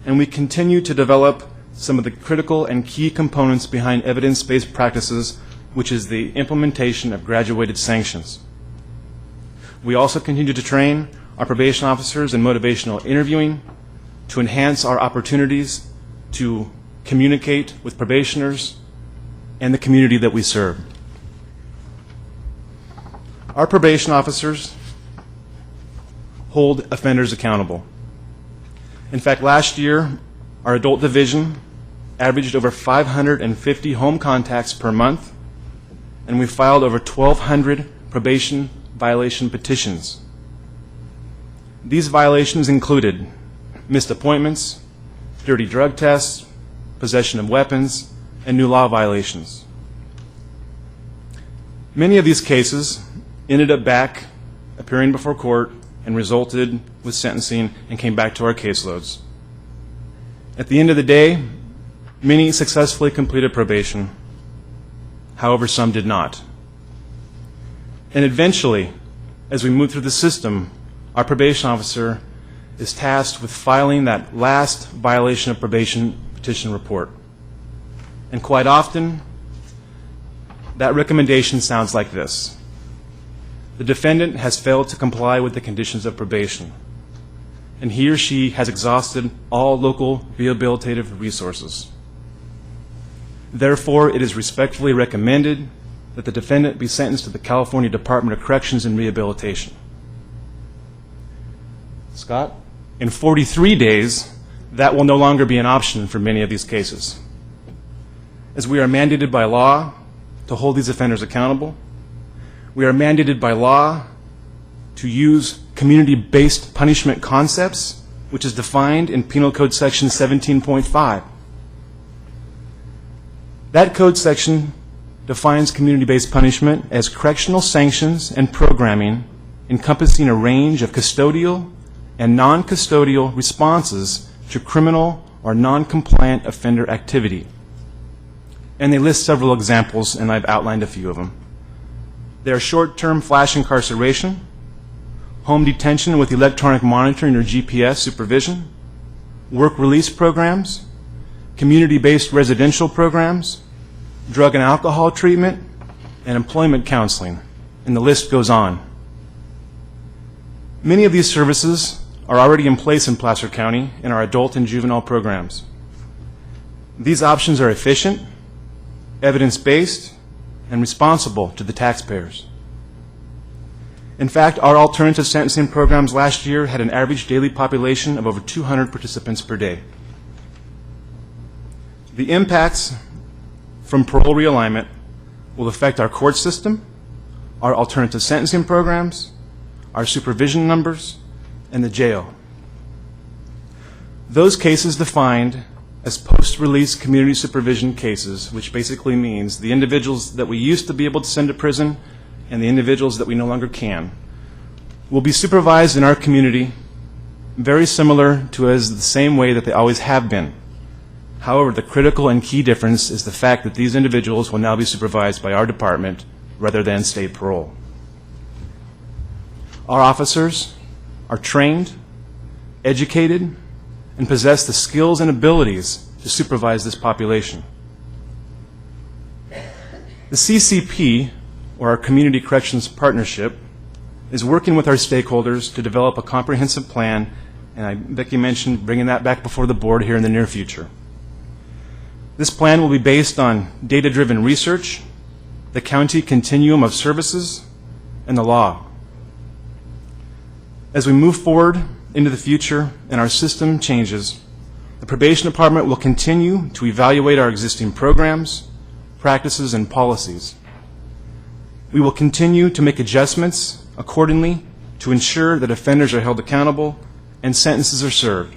and we continue to develop some of the critical and key components behind evidence-based practices, which is the implementation of graduated sanctions. We also continue to train our probation officers in motivational interviewing to enhance our opportunities to communicate with probationers and the community that we serve. Our probation officers hold offenders accountable. In fact, last year, our adult division averaged over 550 home contacts per month, and we filed over 1,200 probation violation petitions. These violations included missed appointments, dirty drug tests, possession of weapons, and new law violations. Many of these cases ended up back appearing before court and resulted with sentencing and came back to our caseloads. At the end of the day, many successfully completed probation. However, some did not. And eventually, as we move through the system, our probation officer is tasked with filing that last violation of probation petition report. And quite often, that recommendation sounds like this. The defendant has failed to comply with the conditions of probation, and he or she has exhausted all local rehabilitative resources. Therefore, it is respectfully recommended that the defendant be sentenced to the California Department of Corrections and Rehabilitation. Scott? In 43 days, that will no longer be an option for many of these cases. As we are mandated by law to hold these offenders accountable, we are mandated by law to use community-based punishment concepts, which is defined in Penal Code Section 17.5. That code section defines community-based punishment as correctional sanctions and programming encompassing a range of custodial and non-custodial responses to criminal or non-compliant offender activity. And they list several examples, and I've outlined a few of them. They are short-term flash incarceration, home detention with electronic monitoring or GPS supervision, work release programs, community-based residential programs, drug and alcohol treatment, and employment counseling, and the list goes on. Many of these services are already in place in Placer County in our adult and juvenile programs. These options are efficient, evidence-based, and responsible to the taxpayers. In fact, our alternative sentencing programs last year had an average daily population of over 200 participants per day. The impacts from parole realignment will affect our court system, our alternative sentencing programs, our supervision numbers, and the jail. Those cases defined as post-release community supervision cases, which basically means the individuals that we used to be able to send to prison and the individuals that we no longer can, will be supervised in our community very similar to as the same way that they always have been. However, the critical and key difference is the fact that these individuals will now be supervised by our department rather than state parole. Our officers are trained, educated, and possess the skills and abilities to supervise this population. The CCP, or our Community Corrections Partnership, is working with our stakeholders to develop a comprehensive plan, and Becky mentioned bringing that back before the board here in the near future. This plan will be based on data-driven research, the county continuum of services, and the law. As we move forward into the future and our system changes, the Probation Department will continue to evaluate our existing programs, practices, and policies. We will continue to make adjustments accordingly to ensure that offenders are held accountable and sentences are served.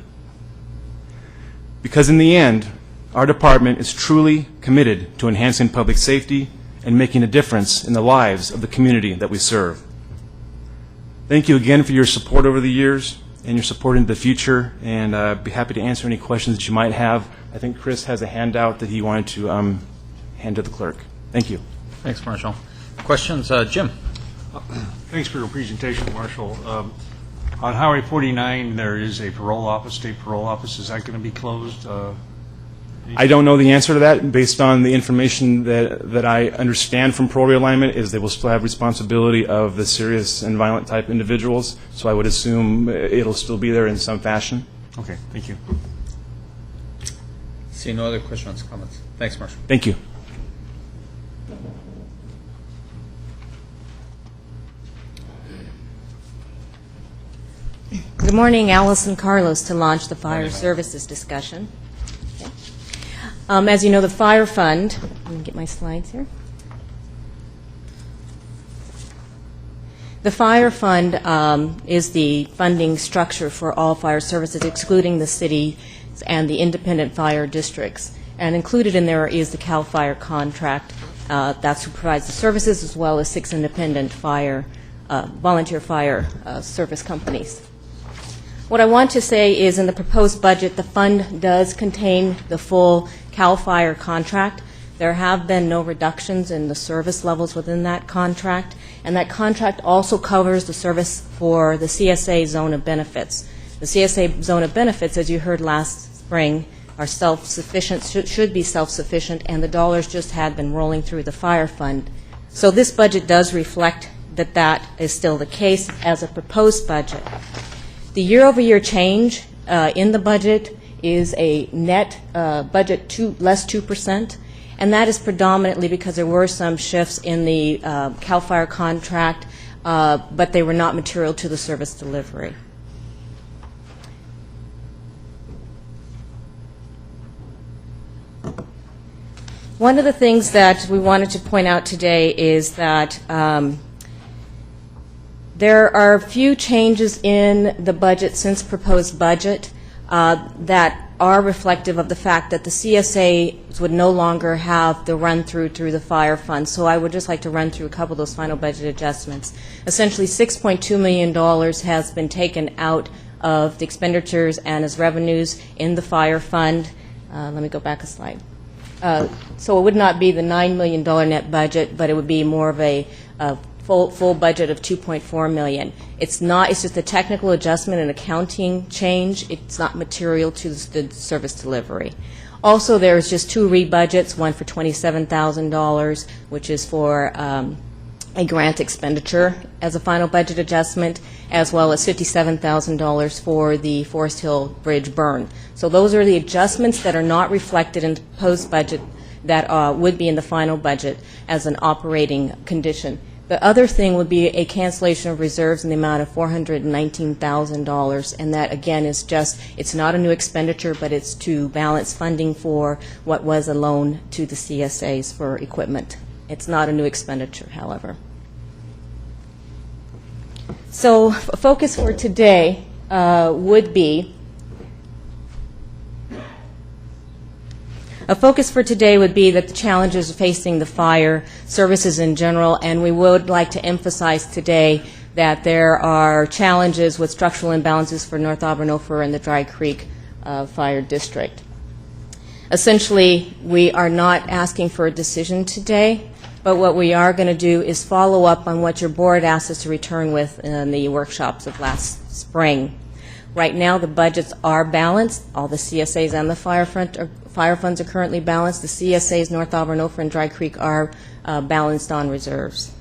Because in the end, our department is truly committed to enhancing public safety and making a difference in the lives of the community that we serve. Thank you again for your support over the years and your support into the future, and I'd be happy to answer any questions that you might have. I think Chris has a handout that he wanted to hand to the clerk. Thank you. Thanks, Marshall. Questions? Jim? Thanks for your presentation, Marshall. On Highway 49, there is a parole office, state parole office. Is that going to be closed? I don't know the answer to that. Based on the information that I understand from parole realignment is they will still have responsibility of the serious and violent type individuals, so I would assume it'll still be there in some fashion. Okay, thank you. See no other questions, comments. Thanks, Marshall. Thank you. Good morning, Allison Carlos to launch the fire services discussion. Okay. As you know, the fire fund, let me get my slides here. The fire fund is the funding structure for all fire services, excluding the city and the independent fire districts. And included in there is the CAL FIRE contract. That's who provides the services, as well as 6 independent fire, volunteer fire service companies. What I want to say is in the proposed budget, the fund does contain the full CAL FIRE contract. There have been no reductions in the service levels within that contract, and that contract also covers the service for the CSA zone of benefits. The CSA zone of benefits, as you heard last spring, are self-sufficient, should be self-sufficient, and the dollars just had been rolling through the fire fund. So this budget does reflect that that is still the case as a proposed budget. The year-over-year change in the budget is a net budget less 2%, and that is predominantly because there were some shifts in the CAL FIRE contract, but they were not material to the service delivery. One of the things that we wanted to point out today is that there are a few changes in the budget since proposed budget that are reflective of the fact that the CSAs would no longer have the run-through through the fire fund. So I would just like to run through a couple of those final budget adjustments. Essentially, $6.2 million has been taken out of the expenditures and as revenues in the fire fund. Let me go back a slide. So it would not be the $9 million net budget, but it would be more of a full budget of $2.4 million. It's just a technical adjustment and accounting change. It's not material to the service delivery. Also, there's just 2 rebudgets, one for $27,000, which is for a grant expenditure as a final budget adjustment, as well as $57,000 for the Forest Hill Bridge burn. So those are the adjustments that are not reflected in the proposed budget that would be in the final budget as an operating condition. The other thing would be a cancellation of reserves in the amount of $419,000, and that again is just, it's not a new expenditure, but it's to balance funding for what was a loan to the CSAs for equipment. It's not a new expenditure, however. So a focus for today would be that the challenges facing the fire services in general, and we would like to emphasize today that there are challenges with structural imbalances for North Auburn-Ophir and the Dry Creek Fire District. Essentially, we are not asking for a decision today, but what we are going to do is follow up on what your board asked us to return with in the workshops of last spring. Right now, the budgets are balanced. All the CSAs and the fire funds are currently balanced. The CSAs, North Auburn-Ophir and Dry Creek, are balanced on reserves.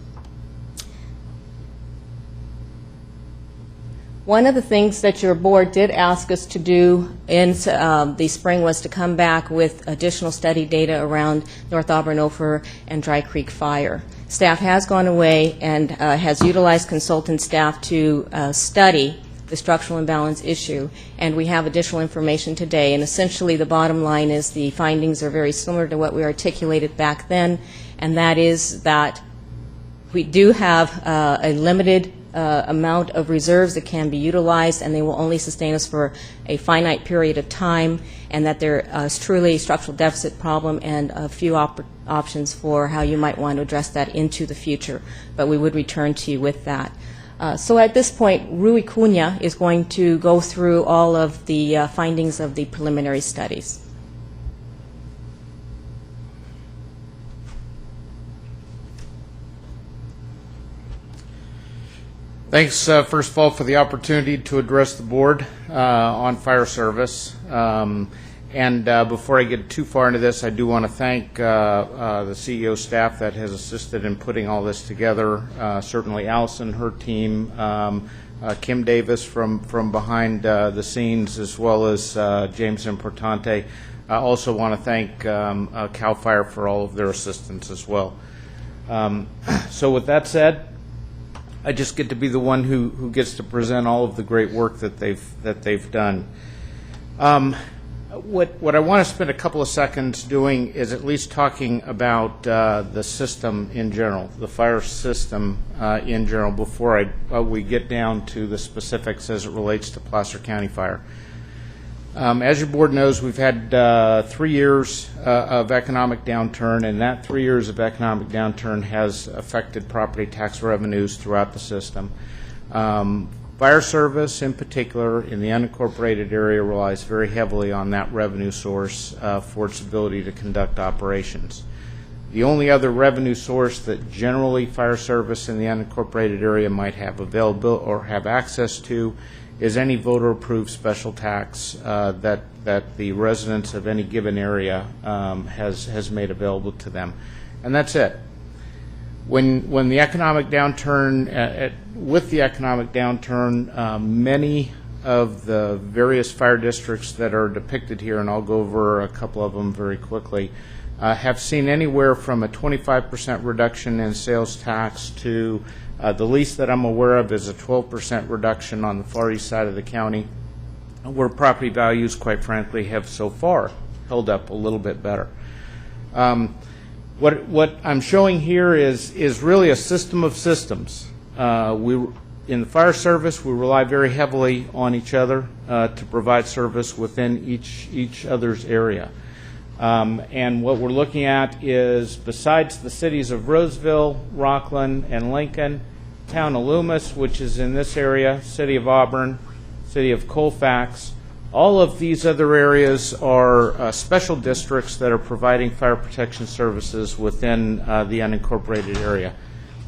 One of the things that your board did ask us to do in the spring was to come back with additional study data around North Auburn-Ophir and Dry Creek Fire. Staff has gone away and has utilized consultant staff to study the structural imbalance issue. And we have additional information today. And essentially, the bottom line is the findings are very similar to what we articulated back then, and that is that we do have a limited amount of reserves that can be utilized, and they will only sustain us for a finite period of time, and that there is truly a structural deficit problem and a few options for how you might want to address that into the future. But we would return to you with that. So at this point, Rui Cunha is going to go through all of the findings of the preliminary studies. Thanks, first of all, for the opportunity to address the board on fire service. And before I get too far into this, I do want to thank the CEO staff that has assisted in putting all this together. Certainly Allison, her team, Kim Davis from behind the scenes, as well as James Importante. I also want to thank CAL FIRE for all of their assistance as well. So with that said, I just get to be the one who gets to present all of the great work that they've done. What I want to spend a couple of seconds doing is at least talking about the system in general, the fire system in general, before we get down to the specifics as it relates to Placer County Fire. As your board knows, we've had 3 years of economic downturn, and that 3 years of economic downturn has affected property tax revenues throughout the system. Fire service, in particular, in the unincorporated area, relies very heavily on that revenue source for its ability to conduct operations. The only other revenue source that generally fire service in the unincorporated area might have available or have access to is any voter-approved special tax that the residents of any given area has made available to them, and that's it. When the economic downturn, with the economic downturn, many of the various fire districts that are depicted here, and I'll go over a couple of them very quickly, have seen anywhere from a 25% reduction in sales tax to the least that I'm aware of is a 12% reduction on the far east side of the county, where property values, quite frankly, have so far held up a little bit better. What I'm showing here is really a system of systems. In the fire service, we rely very heavily on each other to provide service within each other's area. And what we're looking at is, besides the cities of Roseville, Rockland, and Lincoln, town of Loomis, which is in this area, city of Auburn, city of Colfax, all of these other areas are special districts that are providing fire protection services within the unincorporated area.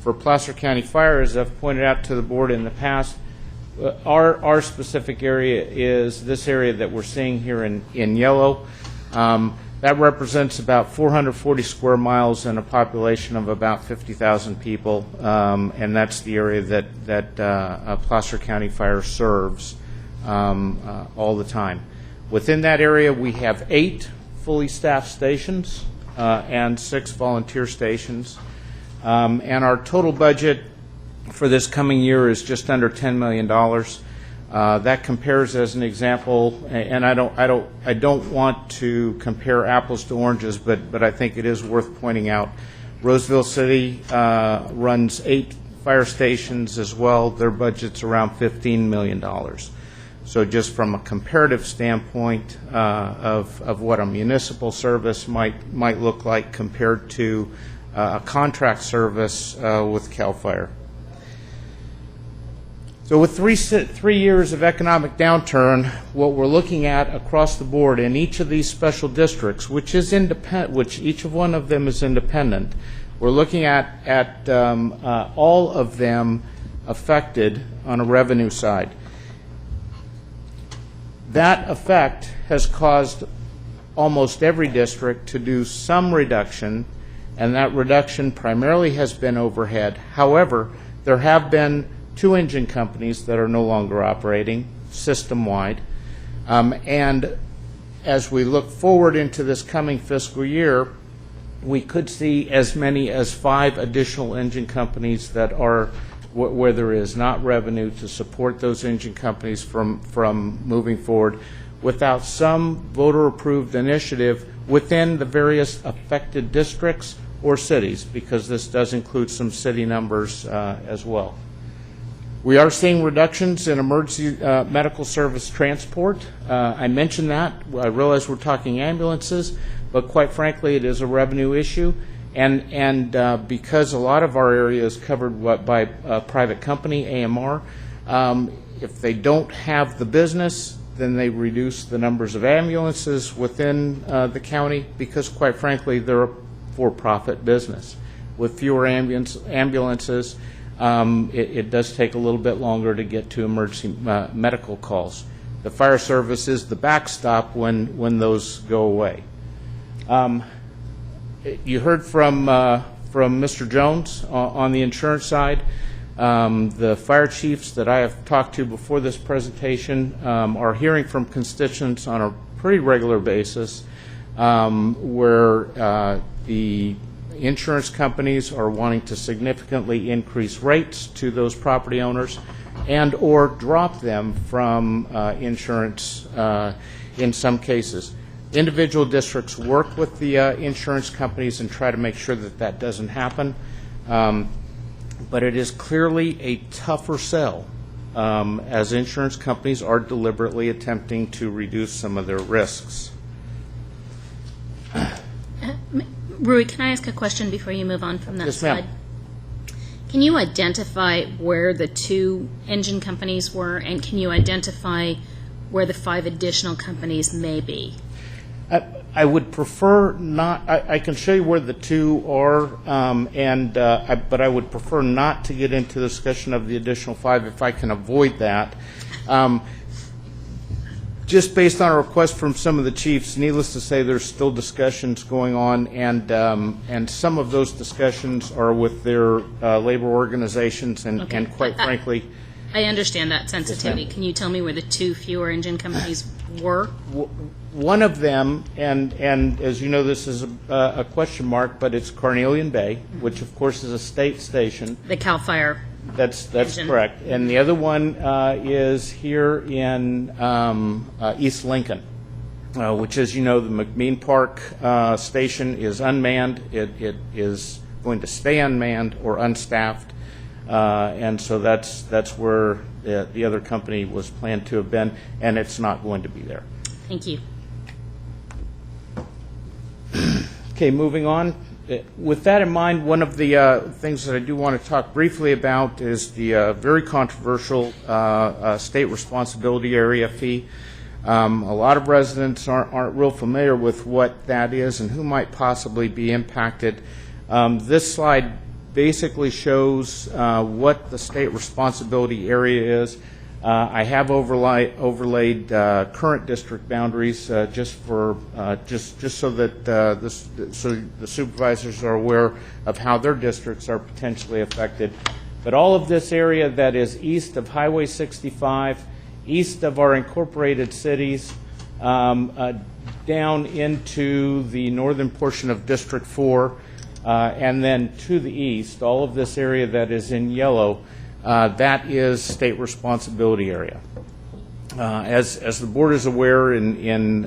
For Placer County Fire, as I've pointed out to the board in the past, our specific area is this area that we're seeing here in yellow. That represents about 440 square miles and a population of about 50,000 people, and that's the area that Placer County Fire serves all the time. Within that area, we have 8 fully staffed stations and 6 volunteer stations, and our total budget for this coming year is just under $10 million. That compares, as an example, and I don't want to compare apples to oranges, but I think it is worth pointing out. Roseville City runs 8 fire stations as well. Their budget's around $15 million. So just from a comparative standpoint of what a municipal service might look like compared to a contract service with CAL FIRE. So with three years of economic downturn, what we're looking at across the board in each of these special districts, which each of one of them is independent, we're looking at all of them affected on a revenue side. That effect has caused almost every district to do some reduction, and that reduction primarily has been overhead. However, there have been 2 engine companies that are no longer operating system-wide. And as we look forward into this coming fiscal year, we could see as many as 5 additional engine companies that are where there is not revenue to support those engine companies from moving forward without some voter-approved initiative within the various affected districts or cities, because this does include some city numbers as well. We are seeing reductions in emergency medical service transport. I mentioned that. I realize we're talking ambulances, but quite frankly, it is a revenue issue. And because a lot of our area is covered by a private company, AMR, if they don't have the business, then they reduce the numbers of ambulances within the county, because quite frankly, they're a for-profit business. With fewer ambulances, it does take a little bit longer to get to emergency medical calls. The fire service is the backstop when those go away. You heard from Mr. Jones on the insurance side. The fire chiefs that I have talked to before this presentation are hearing from constituents on a pretty regular basis where the insurance companies are wanting to significantly increase rates to those property owners and or drop them from insurance in some cases. Individual districts work with the insurance companies and try to make sure that that doesn't happen. But it is clearly a tougher sell as insurance companies are deliberately attempting to reduce some of their risks. Rui, can I ask a question before you move on from that Yes, slide? ma'am. Can you identify where the 2 engine companies were, and can you identify where the 5 additional companies may be? I would prefer not. I can show you where the 2 are, but I would prefer not to get into the discussion of the additional 5 if I can avoid that. Just based on a request from some of the chiefs, needless to say, there's still discussions going on, and some of those discussions are with their labor organizations, and quite frankly, I understand that sensitivity. Yes, ma'am. Can you tell me where the 2 fewer engine companies were? One of them, and as you know, this is a question mark, but it's Carnelian Bay, which of course is a state station. The CAL FIRE. That's engine. correct. And the other one is here in East Lincoln, which, as you know, the McMean Park station is unmanned. It is going to stay unmanned or unstaffed, and so that's where the other company was planned to have been, and it's not going to be there. Thank you. Okay, moving on. With that in mind, one of the things that I do want to talk briefly about is the very controversial state responsibility area fee. A lot of residents aren't real familiar with what that is and who might possibly be impacted. This slide basically shows what the state responsibility area is. I have overlaid current district boundaries just so that so the supervisors are aware of how their districts are potentially affected. But all of this area that is east of Highway 65, east of our incorporated cities, down into the northern portion of District 4, and then to the east, all of this area that is in yellow, that is state responsibility area. As the board is aware, in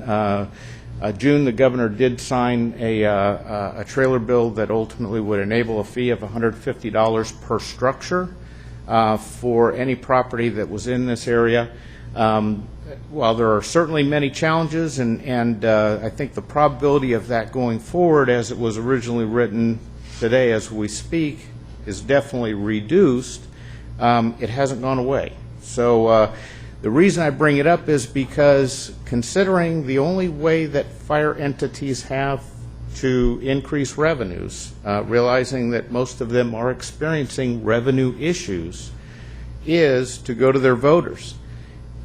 June, the governor did sign a trailer bill that ultimately would enable a fee of $150 per structure for any property that was in this area. While there are certainly many challenges, and I think the probability of that going forward as it was originally written today as we speak is definitely reduced, it hasn't gone away. So the reason I bring it up is because considering the only way that fire entities have to increase revenues, realizing that most of them are experiencing revenue issues, is to go to their voters.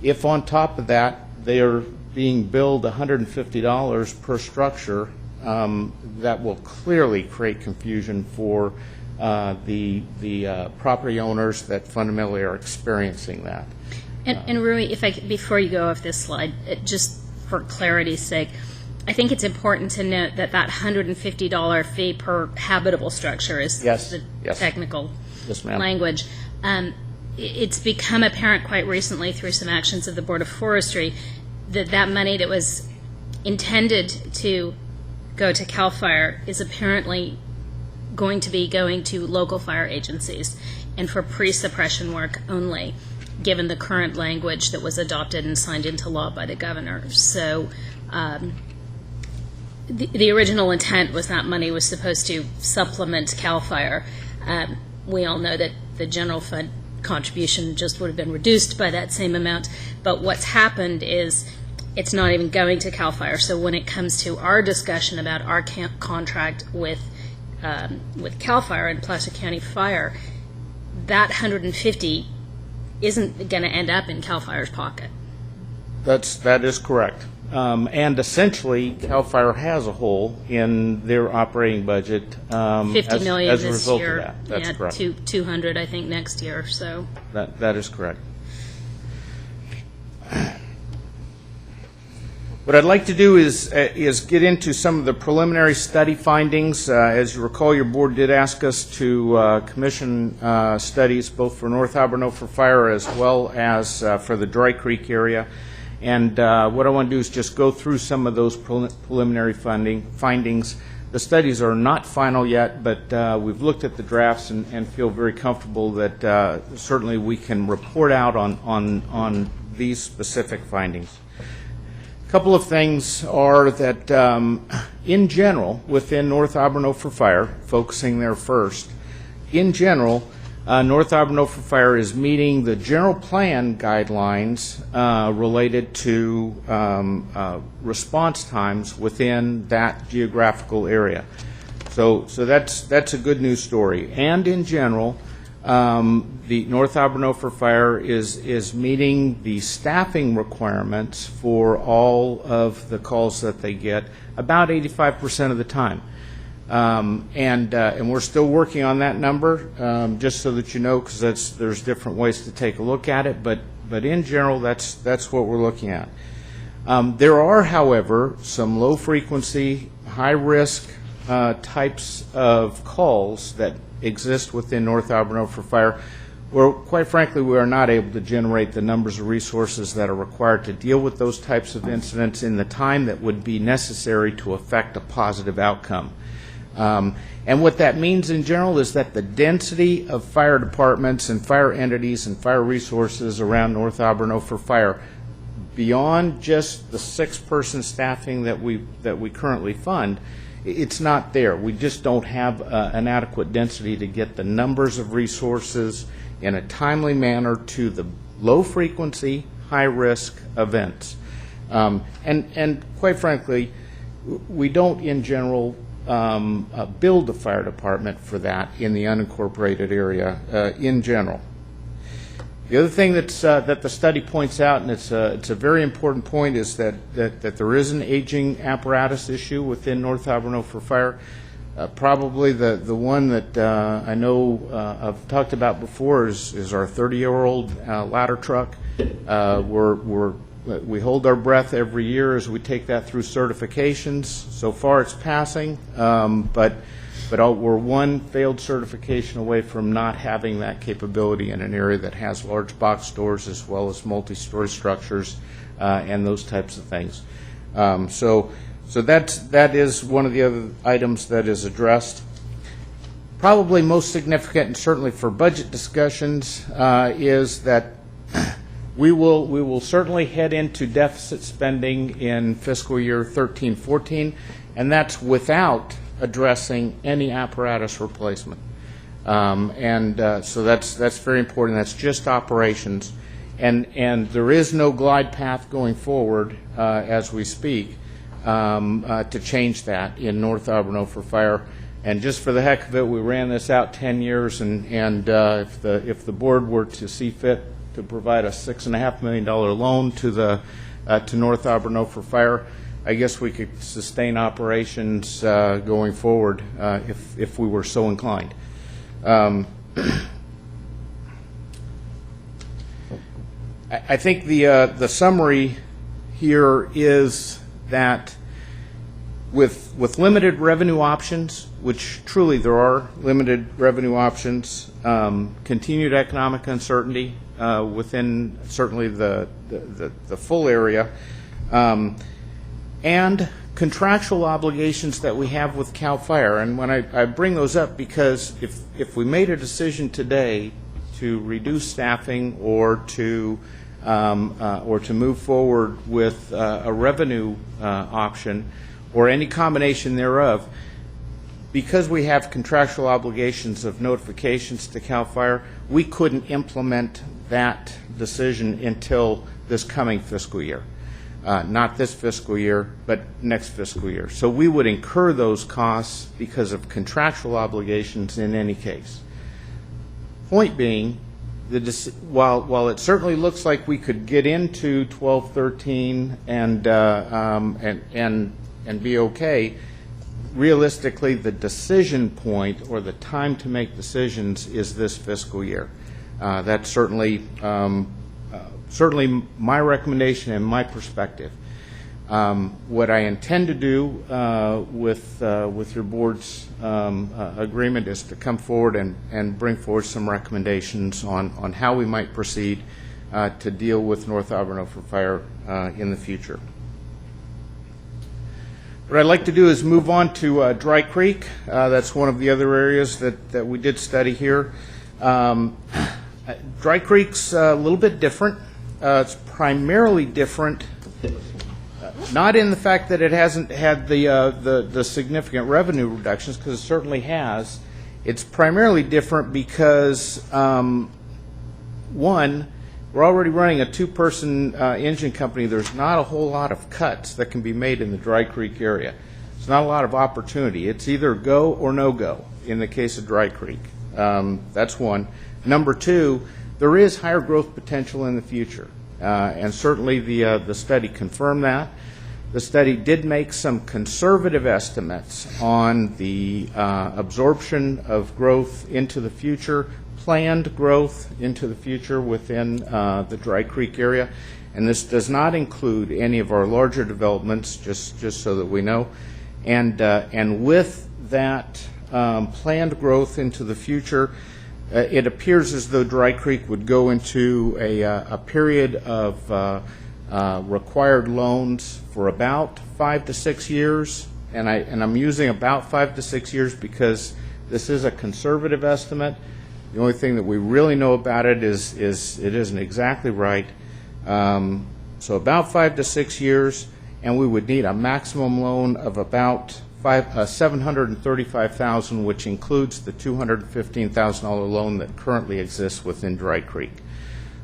If on top of that they are being billed $150 per structure, that will clearly create confusion for the property owners that fundamentally are experiencing that. And Rui, if before you go off this slide, just for clarity's sake, I think it's important to note that $150 fee per habitable structure is the technical language. It's become apparent quite recently through some actions of the Board of Forestry that money that was intended to go to CAL FIRE is apparently going to be going to local fire agencies and for pre-suppression work only, given the current language that was adopted and signed into law by the governor. So the original intent was that money was supposed to supplement CAL FIRE. We all know that the general fund contribution just would have been reduced by that same amount, but what's happened is it's not even going to CAL FIRE. So when it comes to our discussion about our contract with CAL FIRE and Placer County Fire, that 150 isn't going to end up in CAL FIRE's pocket. That is correct. And essentially, CAL FIRE has a hole in their operating budget 50 million as a this result year. of that. That's yeah, correct. 200, I think, next year. So That is correct. What I'd like to do is get into some of the preliminary study findings. As you recall, your board did ask us to commission studies both for North Auburn for Fire as well as for the Dry Creek area. And what I want to do is just go through some of those preliminary findings. The studies are not final yet, but we've looked at the drafts and feel very comfortable that certainly we can report out on these specific findings. A couple of things are that, in general, within North Auburn for Fire, focusing there first, in general, North Auburn for Fire is meeting the general plan guidelines related to response times within that geographical area. So that's a good news story. And in general, the North Auburn for Fire is meeting the staffing requirements for all of the calls that they get about 85% of the time. And we're still working on that number, just so that you know, because there's different ways to take a look at it. But in general, that's what we're looking at. There are, however, some low frequency, high risk types of calls that exist within North Auburn for Fire, where, quite frankly, we are not able to generate the numbers of resources that are required to deal with those types of incidents in the time that would be necessary to affect a positive outcome. And what that means in general is that the density of fire departments and fire entities and fire resources around North Auburn for Fire, beyond just the 6-person staffing that we currently fund, it's not there. We just don't have an adequate density to get the numbers of resources in a timely manner to the low frequency, high risk events. And quite frankly, we don't in general build a fire department for that in the unincorporated area in general. The other thing that the study points out, and it's a very important point, is that there is an aging apparatus issue within North Auburn for Fire. Probably the one that I know I've talked about before is our 30-year-old ladder truck. We hold our breath every year as we take that through certifications. So far it's passing, but we're one failed certification away from not having that capability in an area that has large box stores as well as multi-story structures and those types of things. So that is one of the other items that is addressed. Probably most significant, and certainly for budget discussions, is that we will certainly head into deficit spending in fiscal year 13-14, and that's without addressing any apparatus replacement. So that's very important. That's just operations, and there is no glide path going forward as we speak to change that in North Auburn for Fire. And just for the heck of it, we ran this out 10 years, and if the board were to see fit to provide a $6.5 million loan to North Auburn for Fire, I guess we could sustain operations going forward if we were so inclined. I think the summary here is that with limited revenue options, which truly there are limited revenue options, continued economic uncertainty within certainly the full area, and contractual obligations that we have with CAL FIRE. And when I bring those up, because if we made a decision today to reduce staffing or to move forward with a revenue option or any combination thereof, because we have contractual obligations of notifications to CAL FIRE, we couldn't implement that decision until this coming fiscal year. Not this fiscal year, but next fiscal year. So we would incur those costs because of contractual obligations in any case. Point being, while it certainly looks like we could get into 12-13 and be okay, realistically the decision point or the time to make decisions is this fiscal year. That's certainly my recommendation and my perspective. What I intend to do with your board's agreement is to come forward and bring forward some recommendations on how we might proceed to deal with North Auburn for Fire in the future. What I'd like to do is move on to Dry Creek. That's one of the other areas that we did study here. Dry Creek's a little bit different. It's primarily different, not in the fact that it hasn't had the significant revenue reductions, because it certainly has. It's primarily different because, one, we're already running a two-person engine company. There's not a whole lot of cuts that can be made in the Dry Creek area. There's not a lot of opportunity. It's either go or no go in the case of Dry Creek. That's one. Number two, there is higher growth potential in the future, and certainly the study confirmed that. The study did make some conservative estimates on the absorption of growth into the future, planned growth into the future within the Dry Creek area, and this does not include any of our larger developments, just so that we know. And with that planned growth into the future, it appears as though Dry Creek would go into a period of required loans for about 5 to 6 years, and I'm using about 5 to 6 years because this is a conservative estimate. The only thing that we really know about it is it isn't exactly right. So about 5 to 6 years, and we would need a maximum loan of about $735,000, which includes the $215,000 loan that currently exists within Dry Creek.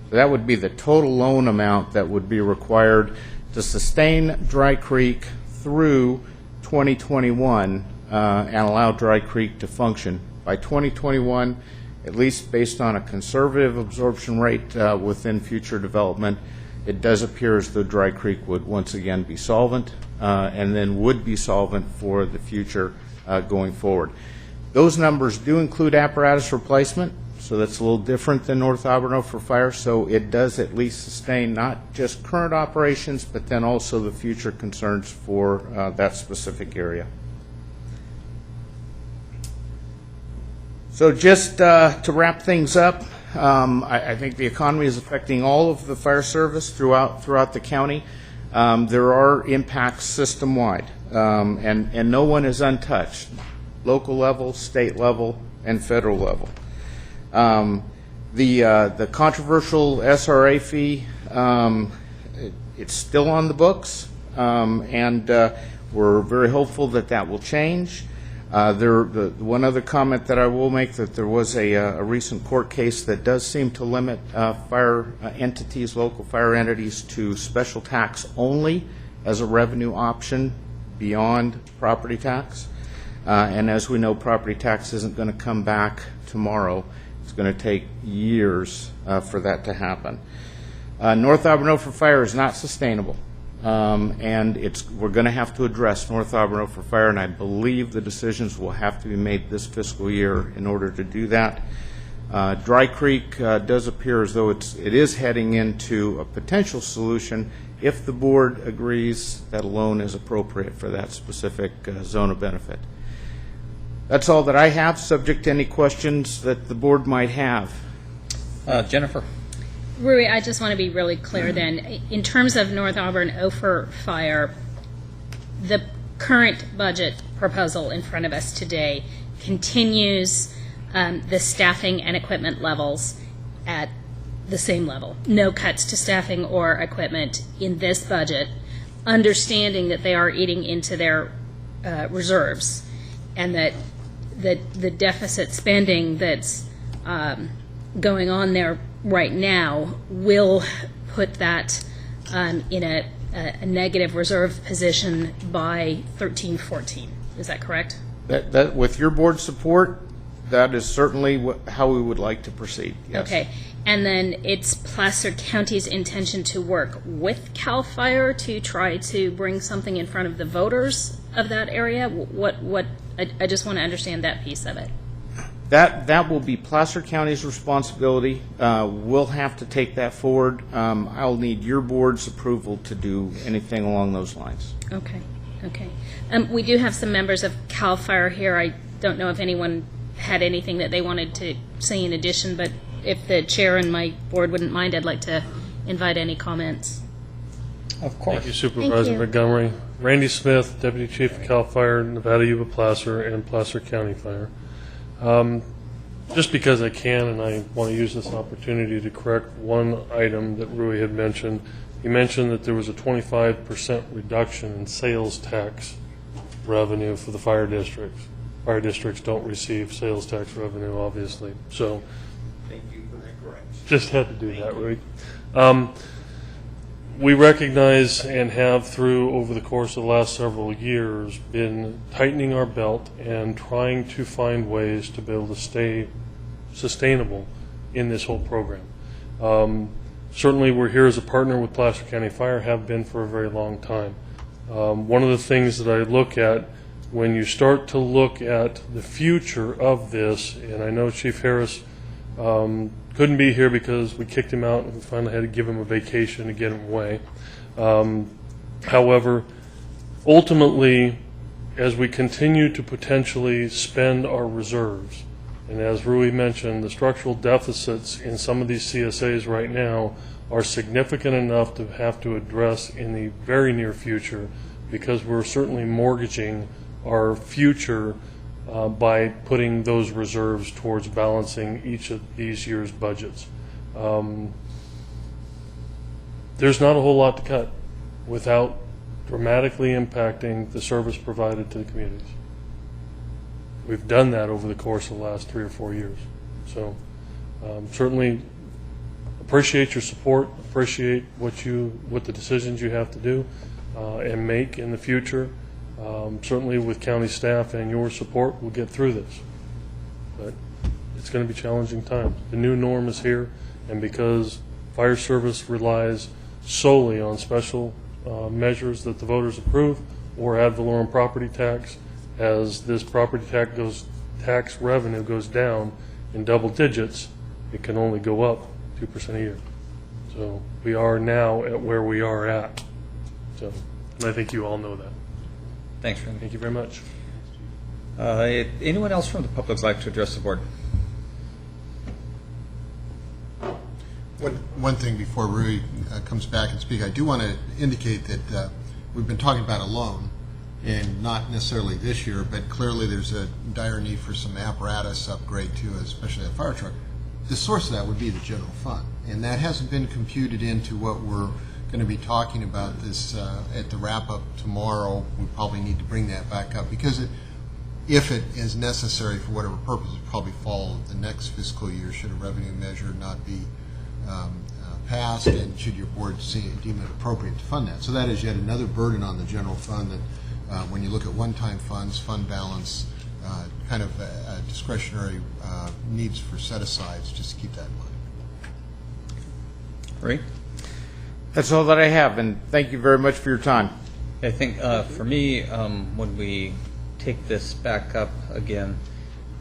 So that would be the total loan amount that would be required to sustain Dry Creek through 2021 and allow Dry Creek to function. By 2021, at least based on a conservative absorption rate within future development, it does appear as though Dry Creek would once again be solvent and then would be solvent for the future going forward. Those numbers do include apparatus replacement, so that's a little different than North Auburn for Fire, so it does at least sustain not just current operations, but then also the future concerns for that specific area. So just to wrap things up, I think the economy is affecting all of the fire service throughout the county. There are impacts system-wide, and no one is untouched, local level, state level, and federal level. The controversial SRA fee, it's still on the books, and we're very hopeful that will change. One other comment that I will make, that there was a recent court case that does seem to limit fire entities, local fire entities, to special tax only as a revenue option beyond property tax. And as we know, property tax isn't going to come back tomorrow. It's going to take years for that to happen. North Auburn for Fire is not sustainable. And we're going to have to address North Auburn for Fire, and I believe the decisions will have to be made this fiscal year in order to do that. Dry Creek does appear as though it is heading into a potential solution if the board agrees that a loan is appropriate for that specific zone of benefit. That's all that I have, subject to any questions that the board might have. Jennifer? Rui, I just want to be really clear then. In terms of North Auburn Ophir Fire, the current budget proposal in front of us today continues the staffing and equipment levels at the same level. No cuts to staffing or equipment in this budget, understanding that they are eating into their reserves, and that the deficit spending that's going on there right now will put that in a negative reserve position by 13-14. Is that correct? That with your board support, that is certainly how we would like to proceed. Yes. Okay. And then it's Placer County's intention to work with CAL FIRE to try to bring something in front of the voters of that area? I just want to understand that piece of it. That will be Placer County's responsibility. We'll have to take that forward. I'll need your board's approval to do anything along those lines. Okay. Okay. We do have some members of CAL FIRE here. I don't know if anyone had anything that they wanted to say in addition, but if the chair and my board wouldn't mind, I'd like to invite any comments. Of course. Thank you, Supervisor Montgomery. Randy Smith, Deputy Chief of CAL FIRE, Nevada Yuba Placer, and Placer County Fire. Just because I can, and I want to use this opportunity to correct one item that Rui had mentioned. He mentioned that there was a 25% reduction in sales tax revenue for the fire districts. Fire districts don't receive sales tax revenue, obviously. So, thank you for that correction. Just had to do that, Rui. We recognize and have through over the course of the last several years been tightening our belt and trying to find ways to be able to stay sustainable in this whole program. Certainly we're here as a partner with Placer County Fire, have been for a very long time. One of the things that I look at when you start to look at the future of this, and I know Chief Harris couldn't be here because we kicked him out and we finally had to give him a vacation to get him away. However, ultimately, as we continue to potentially spend our reserves, and as Rui mentioned, the structural deficits in some of these CSAs right now are significant enough to have to address in the very near future, because we're certainly mortgaging our future by putting those reserves towards balancing each of these year's budgets. There's not a whole lot to cut without dramatically impacting the service provided to the communities. We've done that over the course of the last 3 or 4 years. So certainly appreciate your support, appreciate what the decisions you have to do and make in the future. Certainly with county staff and your support, we'll get through this. But it's going to be challenging times. The new norm is here, and because fire service relies solely on special measures that the voters approve or ad valorem property tax, as this property tax revenue goes down in double digits, it can only go up 2% a year. So we are now at where we are at. So, and I think you all know that. Thanks, Randy. Thank you very much. Anyone else from the public like to address the board? One thing before Rui comes back and speak, I do want to indicate that we've been talking about a loan, and not necessarily this year, but clearly there's a dire need for some apparatus upgrade too, especially a fire truck. The source of that would be the general fund, and that hasn't been computed into what we're going to be talking about this at the wrap-up tomorrow. We probably need to bring that back up, because if it is necessary for whatever purpose, it probably fall the next fiscal year should a revenue measure not be passed, and should your board deem it appropriate to fund that. So that is yet another burden on the general fund that when you look at one-time funds, fund balance, kind of discretionary needs for set-asides, just to keep that in mind. Ray? That's all that I have, and thank you very much for your time. I think for me, when we take this back up again,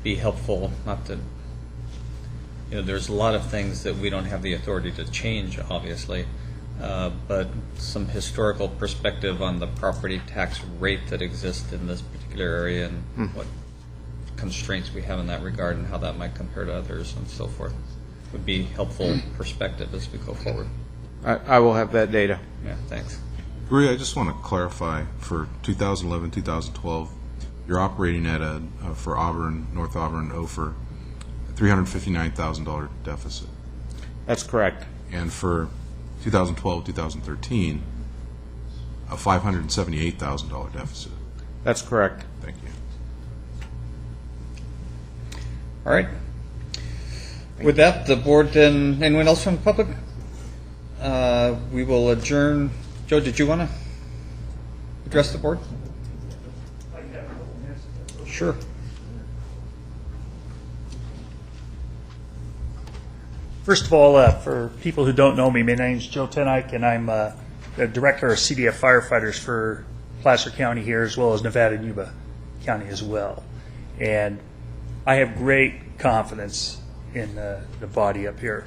be helpful not to, there's a lot of things that we don't have the authority to change, obviously, but some historical perspective on the property tax rate that exists in this particular area and what constraints we have in that regard and how that might compare to others and so forth would be helpful perspective as we go forward. I will have that data. Yeah, thanks. Maria, I just want to clarify for 2011, 2012, you're operating at for Auburn, North Auburn, Ophir, $359,000 deficit. That's correct. And for 2012, 2013, a $578,000 deficit. That's correct. Thank you. All right. With that, the board then, anyone else from the public? We will adjourn. Joe, did you want to address the board? Sure. First of all, for people who don't know me, my name is Joe Tenike, and I'm the director of CDF firefighters for Placer County here, as well as Nevada and Yuba County as well. And I have great confidence in the body up here,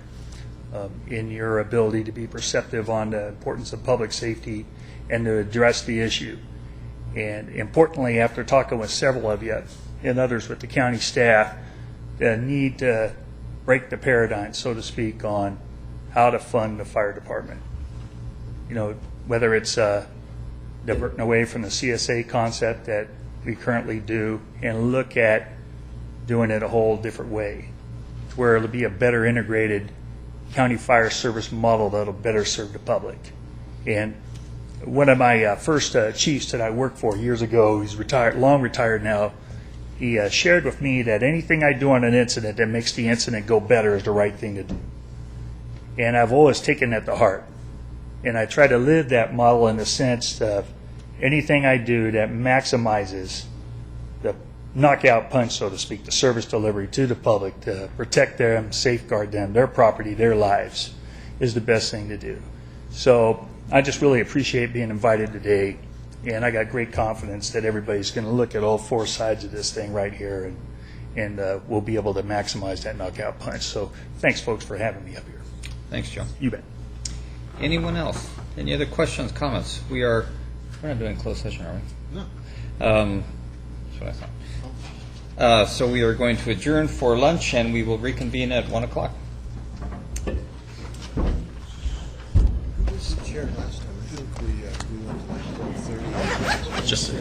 in your ability to be perceptive on the importance of public safety and to address the issue. And importantly, after talking with several of you and others with the county staff, the need to break the paradigm, so to speak, on how to fund the fire department. You know, whether it's diverting away from the CSA concept that we currently do and look at doing it a whole different way, where it'll be a better integrated county fire service model that'll better serve the public. And one of my first chiefs that I worked for years ago, he's retired, long retired now, he shared with me that anything I do on an incident that makes the incident go better is the right thing to do. And I've always taken that to heart. And I try to live that model in the sense of anything I do that maximizes the knockout punch, so to speak, the service delivery to the public to protect them, safeguard them, their property, their lives, is the best thing to do. So I just really appreciate being invited today. And I got great confidence that everybody's going to look at all four sides of this thing right here, and we'll be able to maximize that knockout punch. So thanks, folks, for having me up here. Thanks, Joe. You bet. Anyone else? Any other questions, comments? We're not doing closed session, are we? No. That's what I thought. So we are going to adjourn for lunch, and we will reconvene at 1 o'clock. Last time, I think we went to like 12:30. Just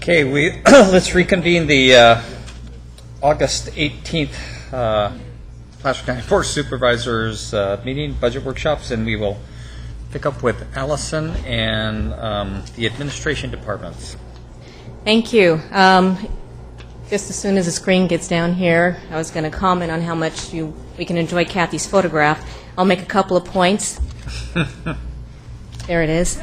Okay, let's reconvene the August 18th Placer County Board of Supervisors meeting, budget workshops, and we will pick up with Allison and the administration departments. Thank you. Just as soon as the screen gets down here, I was going to comment on how much we can enjoy Kathy's photograph. I'll make a couple of points. There it is.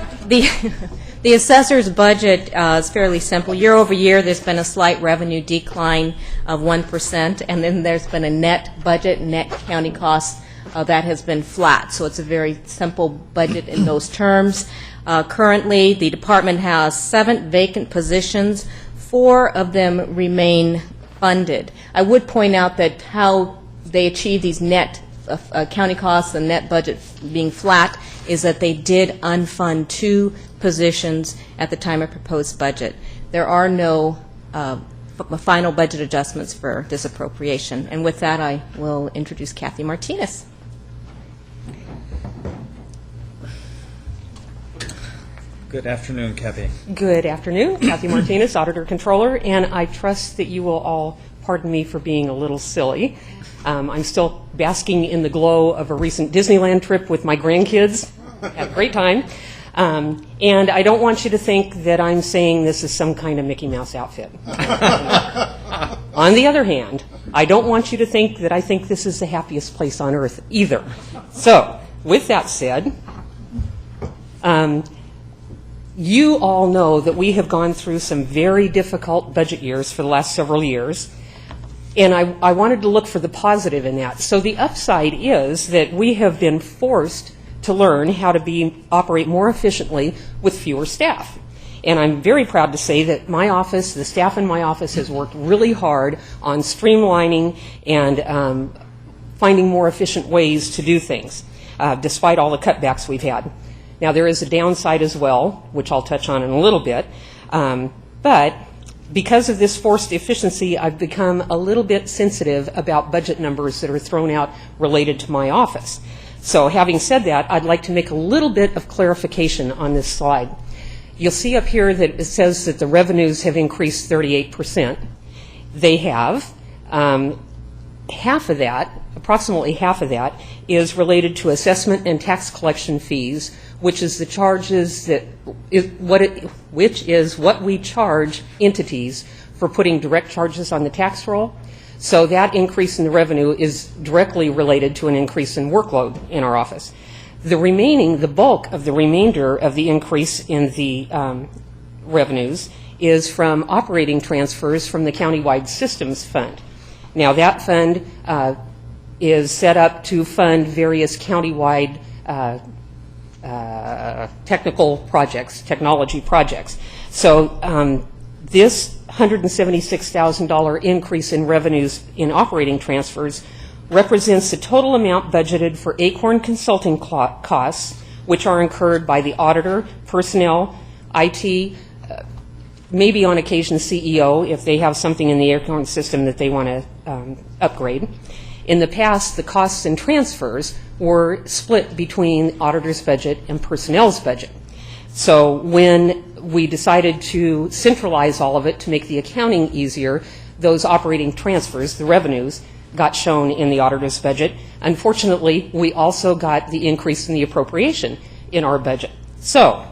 The assessor's budget is fairly simple. Year over year, there's been a slight revenue decline of 1%, and then there's been a net budget, net county cost that has been flat. So it's a very simple budget in those terms. Currently, the department has 7 vacant positions. 4 of them remain funded. I would point out that how they achieve these net county costs and net budget being flat is that they did unfund 2 positions at the time of proposed budget. There are no final budget adjustments for this appropriation. And with that, I will introduce Kathy Martinez. Good afternoon, Kathy. Good afternoon. Kathy Martinez, Auditor Controller, and I trust that you will all pardon me for being a little silly. I'm still basking in the glow of a recent Disneyland trip with my grandkids. Had a great time. And I don't want you to think that I'm saying this is some kind of Mickey Mouse outfit. On the other hand, I don't want you to think that I think this is the happiest place on earth either. So, with that said, you all know that we have gone through some very difficult budget years for the last several years, and I wanted to look for the positive in that. So the upside is that we have been forced to learn how to operate more efficiently with fewer staff. And I'm very proud to say that my office, the staff in my office, has worked really hard on streamlining and finding more efficient ways to do things, despite all the cutbacks we've had. Now, there is a downside as well, which I'll touch on in a little bit. But because of this forced efficiency, I've become a little bit sensitive about budget numbers that are thrown out related to my office. So having said that, I'd like to make a little bit of clarification on this slide. You'll see up here that it says that the revenues have increased 38%. They have. Half of that, approximately half of that, is related to assessment and tax collection fees, which is the charges which is what we charge entities for putting direct charges on the tax roll. So that increase in the revenue is directly related to an increase in workload in our office. The bulk of the remainder of the increase in the revenues is from operating transfers from the countywide systems fund. Now that fund is set up to fund various countywide technology projects. So this $176,000 increase in revenues in operating transfers represents the total amount budgeted for Acorn consulting costs, which are incurred by the auditor, personnel, IT, maybe on occasion CEO if they have something in the Acorn system that they want to upgrade. In the past, the costs and transfers were split between auditor's budget and personnel's budget. So when we decided to centralize all of it to make the accounting easier, those operating transfers, the revenues, got shown in the auditor's budget. Unfortunately, we also got the increase in the appropriation in our budget. So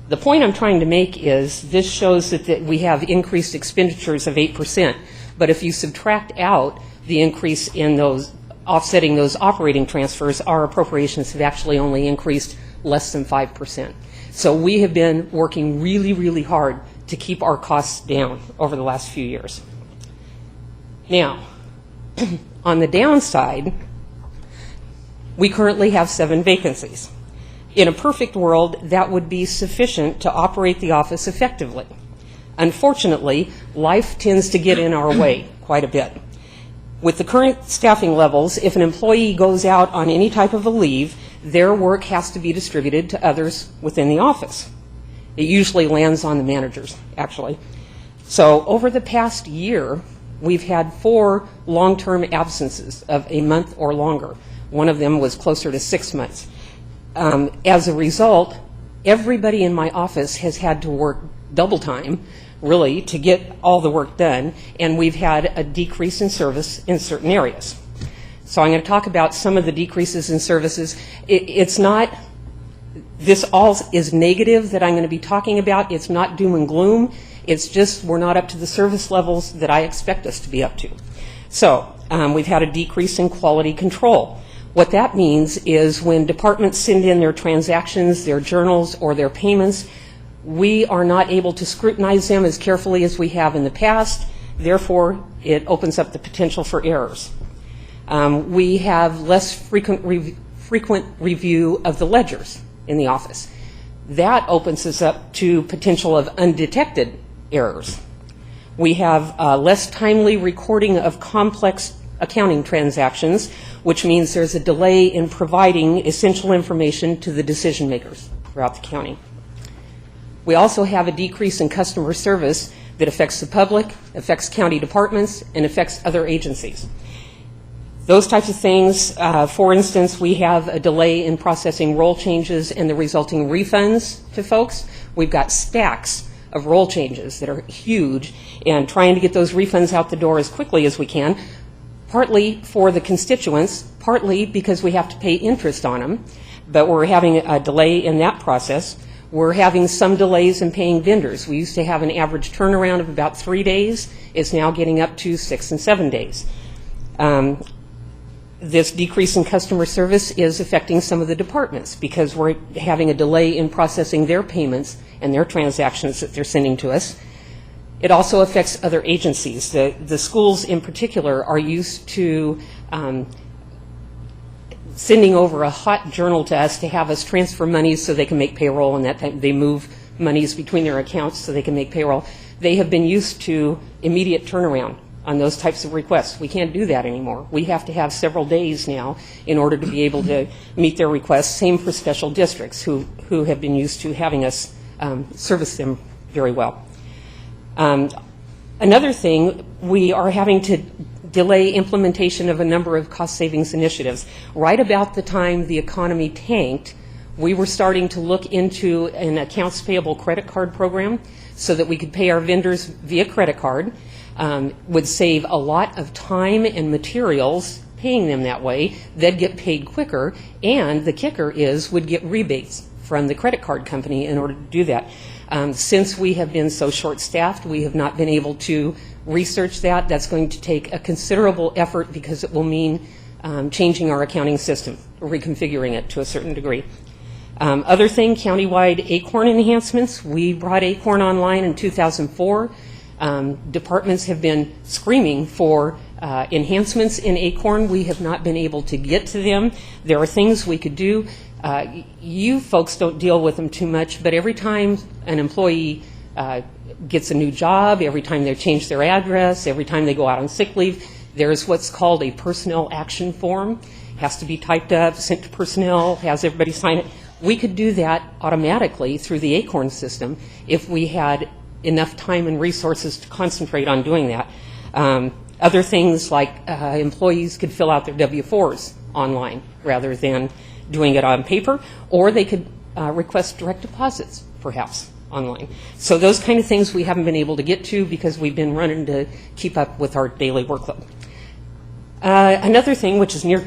the point I'm trying to make is this shows that we have increased expenditures of 8%, but if you subtract out the increase in those offsetting those operating transfers, our appropriations have actually only increased less than 5%. So we have been working really, really hard to keep our costs down over the last few years. Now, on the downside, we currently have 7 vacancies. In a perfect world, that would be sufficient to operate the office effectively. Unfortunately, life tends to get in our way quite a bit. With the current staffing levels, if an employee goes out on any type of a leave, their work has to be distributed to others within the office. It usually lands on the managers, actually. So over the past year, we've had 4 long-term absences of a month or longer. One of them was closer to 6 months. As a result, everybody in my office has had to work double time really, to get all the work done, and we've had a decrease in service in certain areas. So I'm going to talk about some of the decreases in services. It's not, this all is negative that I'm going to be talking about. It's not doom and gloom. It's just we're not up to the service levels that I expect us to be up to. So we've had a decrease in quality control. What that means is when departments send in their transactions, their journals, or their payments, we are not able to scrutinize them as carefully as we have in the past. Therefore, it opens up the potential for errors. We have less frequent review of the ledgers in the office. That opens us up to potential of undetected errors. We have less timely recording of complex accounting transactions, which means there's a delay in providing essential information to the decision makers throughout the county. We also have a decrease in customer service that affects the public, affects county departments, and affects other agencies. Those types of things, for instance, we have a delay in processing roll changes and the resulting refunds to folks. We've got stacks of roll changes that are huge, and trying to get those refunds out the door as quickly as we can, partly for the constituents, partly because we have to pay interest on them, but we're having a delay in that process. We're having some delays in paying vendors. We used to have an average turnaround of about 3 days. It's now getting up to 6 and 7 days. This decrease in customer service is affecting some of the departments because we're having a delay in processing their payments and their transactions that they're sending to us. It also affects other agencies. The schools in particular are used to sending over a hot journal to us to have us transfer monies so they can make payroll, and that time they move monies between their accounts so they can make payroll. They have been used to immediate turnaround on those types of requests. We can't do that anymore. We have to have several days now in order to be able to meet their requests. Same for special districts who have been used to having us service them very well. Another thing, we are having to delay implementation of a number of cost savings initiatives. Right about the time the economy tanked, we were starting to look into an accounts payable credit card program so that we could pay our vendors via credit card. Would save a lot of time and materials paying them that way. They'd get paid quicker, and the kicker is would get rebates from the credit card company in order to do that. Since we have been so short-staffed, we have not been able to research that. That's going to take a considerable effort because it will mean changing our accounting system, reconfiguring it to a certain degree. Other thing, countywide ACORN enhancements. We brought ACORN online in 2004. Departments have been screaming for enhancements in ACORN. We have not been able to get to them. There are things we could do. You folks don't deal with them too much, but every time an employee gets a new job, every time they change their address, every time they go out on sick leave, there's what's called a personnel action form. It has to be typed up, sent to personnel, has everybody sign it. We could do that automatically through the ACORN system if we had enough time and resources to concentrate on doing that. Other things like employees could fill out their W-4s online rather than doing it on paper, or they could request direct deposits, perhaps, online. So those kind of things we haven't been able to get to because we've been running to keep up with our daily workload. Another thing, which is near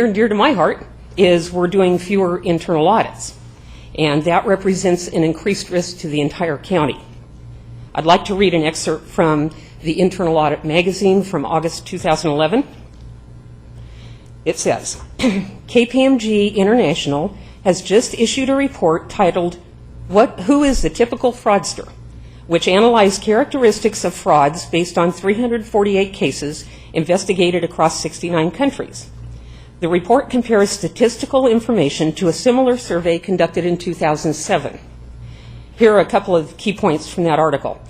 and dear to my heart, is we're doing fewer internal audits, and that represents an increased risk to the entire county. I'd like to read an excerpt from the Internal Audit magazine from August 2011. It says, KPMG International has just issued a report titled, Who is the Typical Fraudster?, which analyzed characteristics of frauds based on 348 cases investigated across 69 countries. The report compares statistical information to a similar survey conducted in 2007. Here are a couple of key points from that article.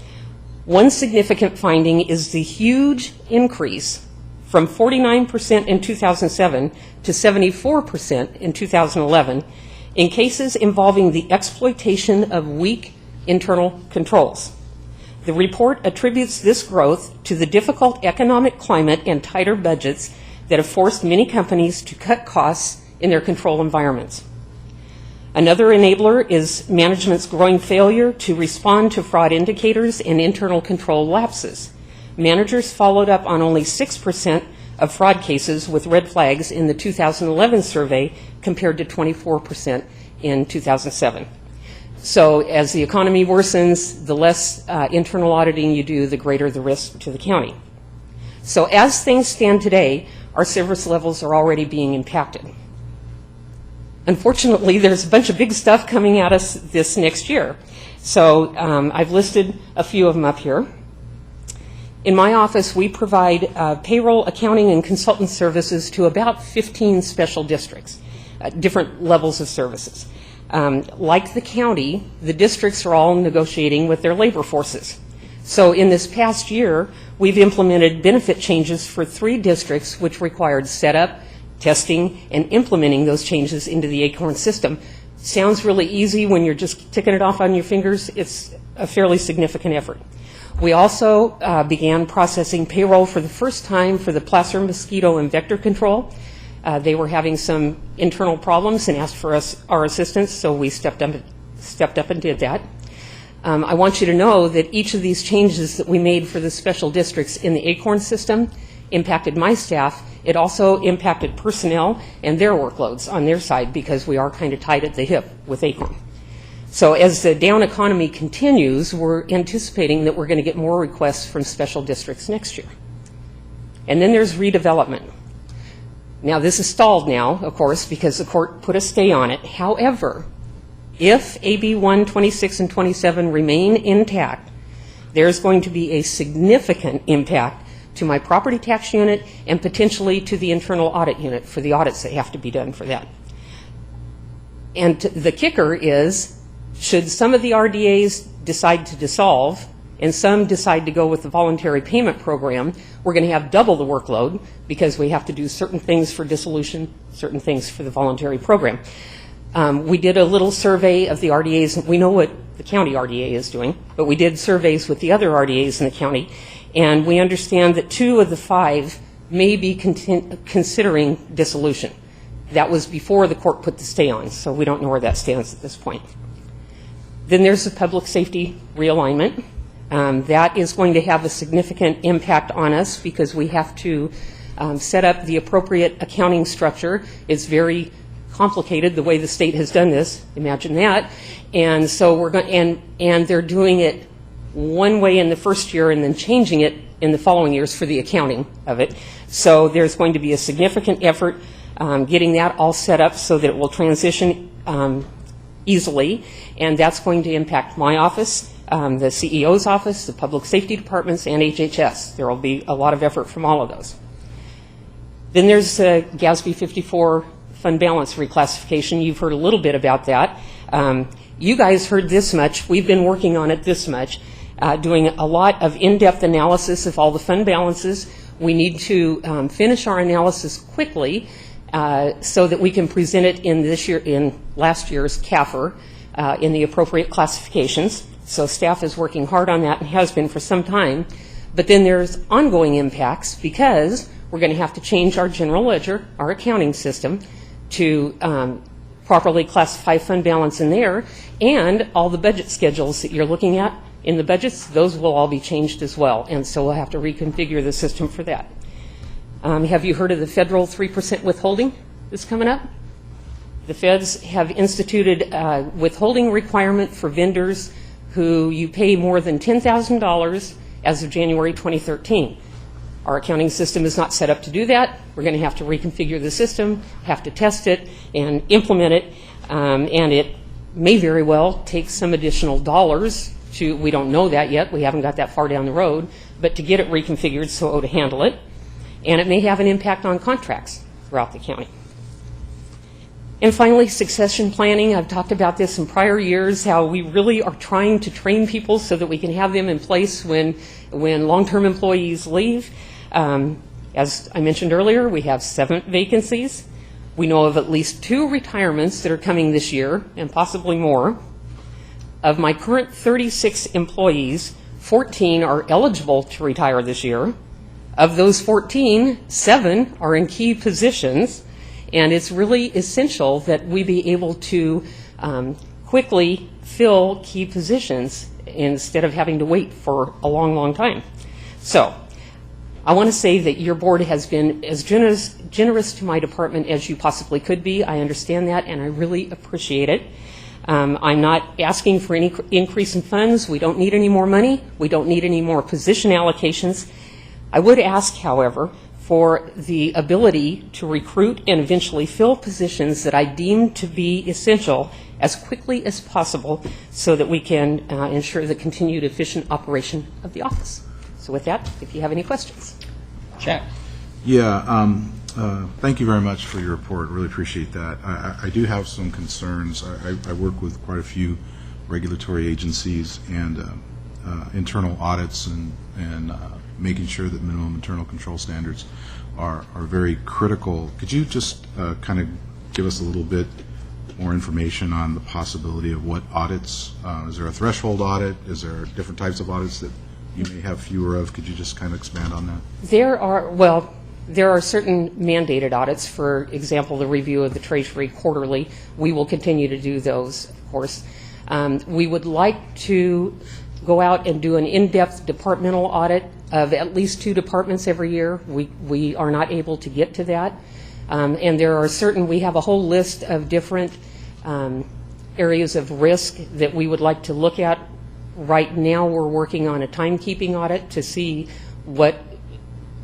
One significant finding is the huge increase from 49% in 2007 to 74% in 2011 in cases involving the exploitation of weak internal controls. The report attributes this growth to the difficult economic climate and tighter budgets that have forced many companies to cut costs in their control environments. Another enabler is management's growing failure to respond to fraud indicators and internal control lapses. Managers followed up on only 6% of fraud cases with red flags in the 2011 survey compared to 24% in 2007. So as the economy worsens, the less internal auditing you do, the greater the risk to the county. So as things stand today, our service levels are already being impacted. Unfortunately, there's a bunch of big stuff coming at us this next year. So I've listed a few of them up here. In my office, we provide payroll, accounting, and consultant services to about 15 special districts, different levels of services. Like the county, the districts are all negotiating with their labor forces. So in this past year, we've implemented benefit changes for 3 districts, which required setup, testing, and implementing those changes into the ACORN system. Sounds really easy when you're just ticking it off on your fingers. It's a fairly significant effort. We also began processing payroll for the first time for the Placer mosquito and vector control. They were having some internal problems and asked for our assistance, so we stepped up and did that. I want you to know that each of these changes that we made for the special districts in the ACORN system impacted my staff. It also impacted personnel and their workloads on their side because we are kind of tied at the hip with ACORN. So as the down economy continues, we're anticipating that we're going to get more requests from special districts next year. And then there's redevelopment. Now, this is stalled now, of course, because the court put a stay on it. However, if AB 1, 26, and 27 remain intact, there's going to be a significant impact to my property tax unit and potentially to the internal audit unit for the audits that have to be done for that. And the kicker is, should some of the RDAs decide to dissolve and some decide to go with the voluntary payment program, we're going to have double the workload because we have to do certain things for dissolution, certain things for the voluntary program. We did a little survey of the RDAs. We know what the county RDA is doing, but we did surveys with the other RDAs in the county, and we understand that 2 of the 5 may be considering dissolution. That was before the court put the stay on, so we don't know where that stands at this point. Then there's the public safety realignment. That is going to have a significant impact on us because we have to set up the appropriate accounting structure. It's very complicated the way the state has done this. Imagine that. And so we're going, and they're doing it one way in the first year and then changing it in the following years for the accounting of it. So there's going to be a significant effort getting that all set up so that it will transition easily, and that's going to impact my office, the CEO's office, the public safety departments, and HHS. There will be a lot of effort from all of those. Then there's GASB 54 fund balance reclassification. You've heard a little bit about that. You guys heard this much. We've been working on it this much, doing a lot of in-depth analysis of all the fund balances. We need to finish our analysis quickly so that we can present it in last year's CAFR in the appropriate classifications. So staff is working hard on that and has been for some time. But then there's ongoing impacts because we're going to have to change our general ledger, our accounting system, to properly classify fund balance in there, and all the budget schedules that you're looking at in the budgets, those will all be changed as well, and so we'll have to reconfigure the system for that. Have you heard of the federal 3% withholding that's coming up? The feds have instituted a withholding requirement for vendors who you pay more than $10,000 as of January 2013. Our accounting system is not set up to do that. We're going to have to reconfigure the system, have to test it, and implement it. And it may very well take some additional dollars to, we don't know that yet, we haven't got that far down the road, but to get it reconfigured so to handle it. And it may have an impact on contracts throughout the county. And finally, succession planning. I've talked about this in prior years, how we really are trying to train people so that we can have them in place when long-term employees leave. As I mentioned earlier, we have 7 vacancies. We know of at least 2 retirements that are coming this year, and possibly more. Of my current 36 employees, 14 are eligible to retire this year. Of those 14, 7 are in key positions, And it's really essential that we be able to quickly fill key positions instead of having to wait for a long, long time. So I want to say that your board has been as generous to my department as you possibly could be. I understand that, and I really appreciate it. I'm not asking for any increase in funds. We don't need any more money. We don't need any more position allocations. I would ask, however, for the ability to recruit and eventually fill positions that I deem to be essential as quickly as possible so that we can ensure the continued efficient operation of the office. So with that, if you have any questions. Jack. Yeah, thank you very much for your report. Really appreciate that. I do have some concerns. I work with quite a few regulatory agencies and internal audits and making sure that minimum internal control standards are very critical. Could you just kind of give us a little bit more information on the possibility of what audits? Is there a threshold audit? Is there different types of audits that you may have fewer of? Could you just kind of expand on that? There are certain mandated audits. For example, the review of the Treasury quarterly. We will continue to do those, of course. We would like to go out and do an in-depth departmental audit of at least 2 departments every year. We are not able to get to that. And there are we have a whole list of different areas of risk that we would like to look at. Right now, we're working on a timekeeping audit to see what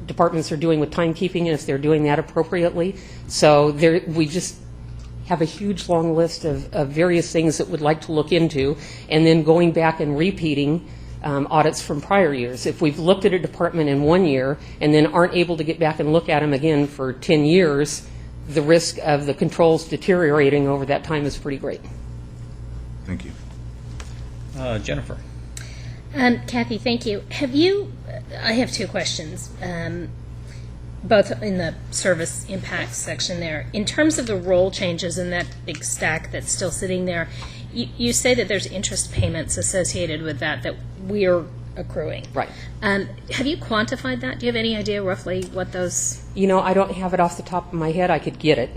departments are doing with timekeeping and if they're doing that appropriately. So we just have a huge long list of various things that we'd like to look into, and then going back and repeating audits from prior years. If we've looked at a department in 1 year and then aren't able to get back and look at them again for 10 years, the risk of the controls deteriorating over that time is pretty great. Thank you. Jennifer. Kathy, thank you. I have 2 questions, both in the service impacts section there. In terms of the role changes in that big stack that's still sitting there, you say that there's interest payments associated with that we're accruing. Right. Have you quantified that? Do you have any idea roughly what those? I don't have it off the top of my head. I could get it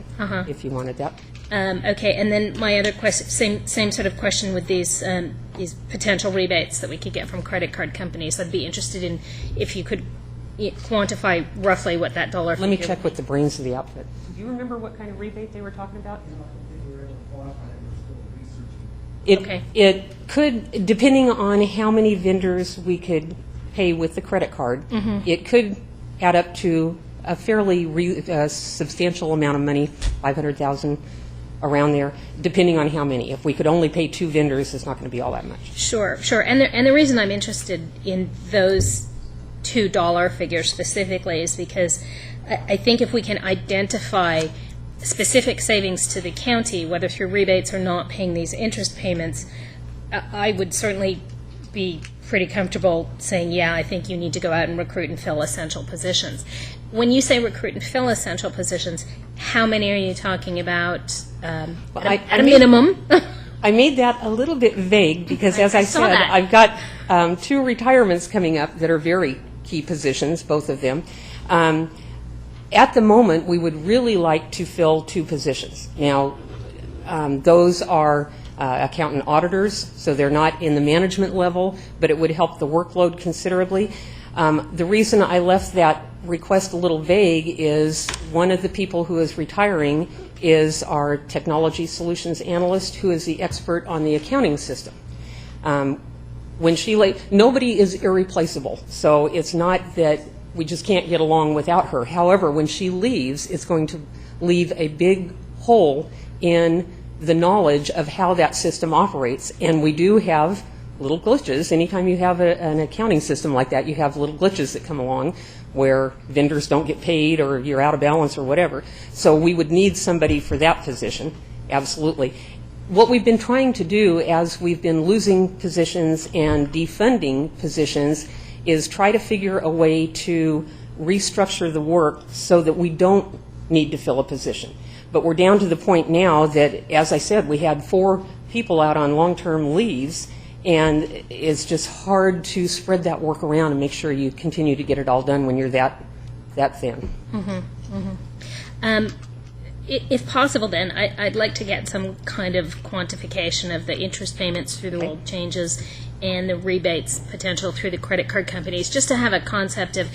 if you wanted that. Okay, and then my other question, same sort of question with these potential rebates that we could get from credit card companies. I'd be interested in if you could quantify roughly what that dollar figure. Let me check with the brains of the outfit. Do you remember what kind of rebate they were talking about? It could, depending on how many vendors we could pay with the credit card, it could add up to a fairly substantial amount of money, $500,000 around there, depending on how many. If we could only pay 2 vendors, it's not going to be all that much. Sure. And the reason I'm interested in those $2 figures specifically is because I think if we can identify specific savings to the county, whether through rebates or not paying these interest payments, I would certainly be pretty comfortable saying, yeah, I think you need to go out and recruit and fill essential positions. When you say recruit and fill essential positions, how many are you talking about at a minimum? I made that a little bit vague because, as I said, I've got 2 retirements coming up that are very key positions, both of them. At the moment, we would really like to fill 2 positions. Now, those are accountant auditors, so they're not in the management level, but it would help the workload considerably. The reason I left that request a little vague is one of the people who is retiring is our technology solutions analyst, who is the expert on the accounting system. Nobody is irreplaceable, so it's not that we just can't get along without her. However, when she leaves, it's going to leave a big hole in the knowledge of how that system operates. And we do have little glitches. Anytime you have an accounting system like that, you have little glitches that come along where vendors don't get paid or you're out of balance or whatever. So we would need somebody for that position, absolutely. What we've been trying to do as we've been losing positions and defunding positions is try to figure a way to restructure the work so that we don't need to fill a position. But we're down to the point now that, as I said, we had 4 people out on long-term leaves, and it's just hard to spread that work around and make sure you continue to get it all done when you're that thin. If possible, then, I'd like to get some kind of quantification of the interest payments through the rule changes and the rebates potential through the credit card companies, just to have a concept of,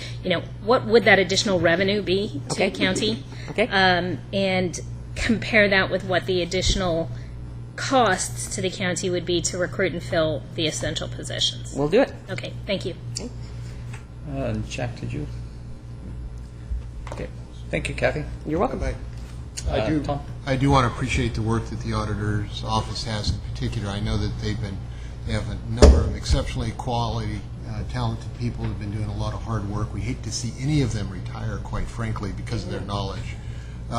what would that additional revenue be to the county? Okay. And compare that with what the additional costs to the county would be to recruit and fill the essential positions. We'll do it. Okay, thank you. Jack, did you? Okay. Thank you, Kathy. You're welcome. Tom? I do want to appreciate the work that the auditor's office has in particular. I know that they have a number of exceptionally quality, talented people who have been doing a lot of hard work. We hate to see any of them retire, quite frankly, because of their knowledge. There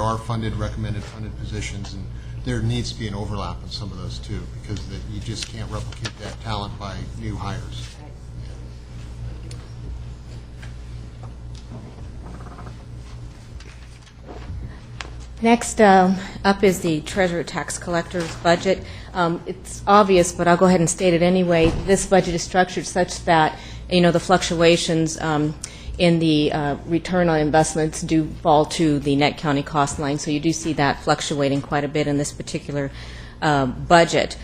are recommended funded positions, and there needs to be an overlap in some of those too, because you just can't replicate that talent by new hires. Next up is the Treasurer Tax Collector's budget. It's obvious, but I'll go ahead and state it anyway. This budget is structured such that, the fluctuations in the return on investments do fall to the net county cost line. So you do see that fluctuating quite a bit in this particular budget.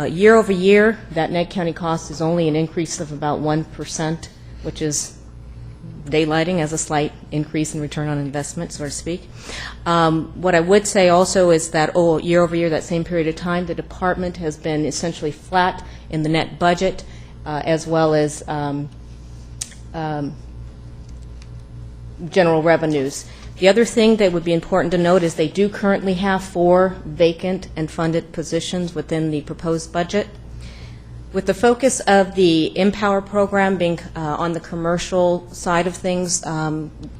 Year over year, that net county cost is only an increase of about 1%, which is daylighting as a slight increase in return on investment, so to speak. What I would say also is that year over year, that same period of time, the department has been essentially flat in the net budget, as well as general revenues. The other thing that would be important to note is they do currently have 4 vacant and funded positions within the proposed budget. With the focus of the Empower program being on the commercial side of things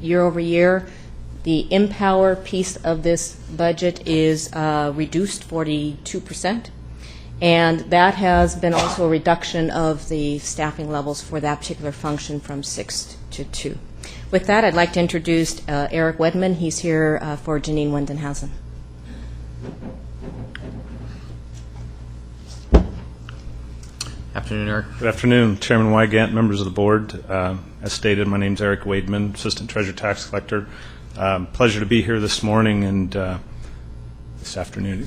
year over year, the Empower piece of this budget is reduced 42%, and that has been also a reduction of the staffing levels for that particular function from 6 to 2. With that, I'd like to introduce Eric Wedman. He's here for Janine Wendenhausen. Afternoon, Eric. Good afternoon, Chairman Wygant, members of the board. As stated, my name is Eric Wademan, Assistant Treasurer Tax Collector. Pleasure to be here this morning and this afternoon,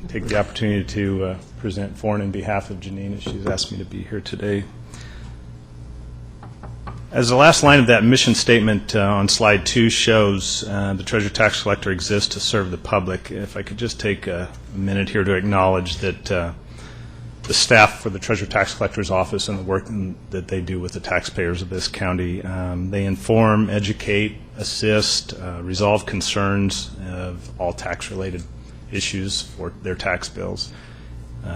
take the opportunity to present for and in behalf of Janine as she's asked me to be here today. As the last line of that mission statement on slide 2 shows, the Treasurer Tax Collector exists to serve the public. If I could just take a minute here to acknowledge that the staff for the Treasurer Tax Collector's office and the work that they do with the taxpayers of this county. They inform, educate, assist, resolve concerns of all tax-related issues for their tax bills.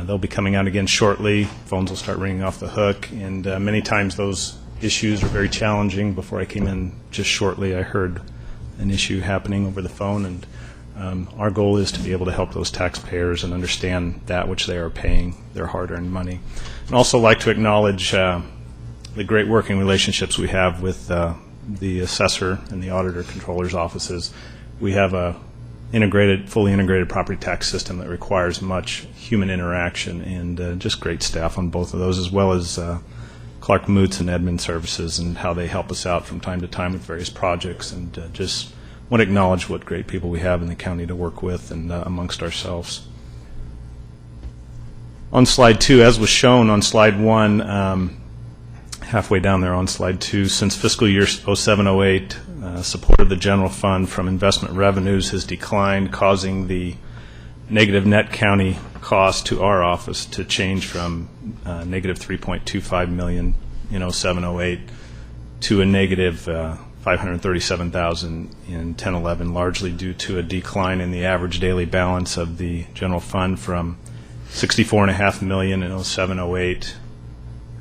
They'll be coming out again shortly. Phones will start ringing off the hook, and many times those issues are very challenging. Before I came in just shortly, I heard an issue happening over the phone, and our goal is to be able to help those taxpayers and understand that which they are paying their hard-earned money. And also like to acknowledge the great working relationships we have with the assessor and the auditor controller's offices. We have a fully integrated property tax system that requires much human interaction and just great staff on both of those, as well as Clark Moots and Admin Services and how they help us out from time to time with various projects, and just want to acknowledge what great people we have in the county to work with and amongst ourselves. On slide 2, as was shown on slide 1, halfway down there on slide 2, since fiscal year 07-08, support of the general fund from investment revenues has declined, causing the negative net county cost to our office to change from negative $3.25 million in 07-08 to a negative $537,000 in 10-11, largely due to a decline in the average daily balance of the general fund from $64.5 million in 07-08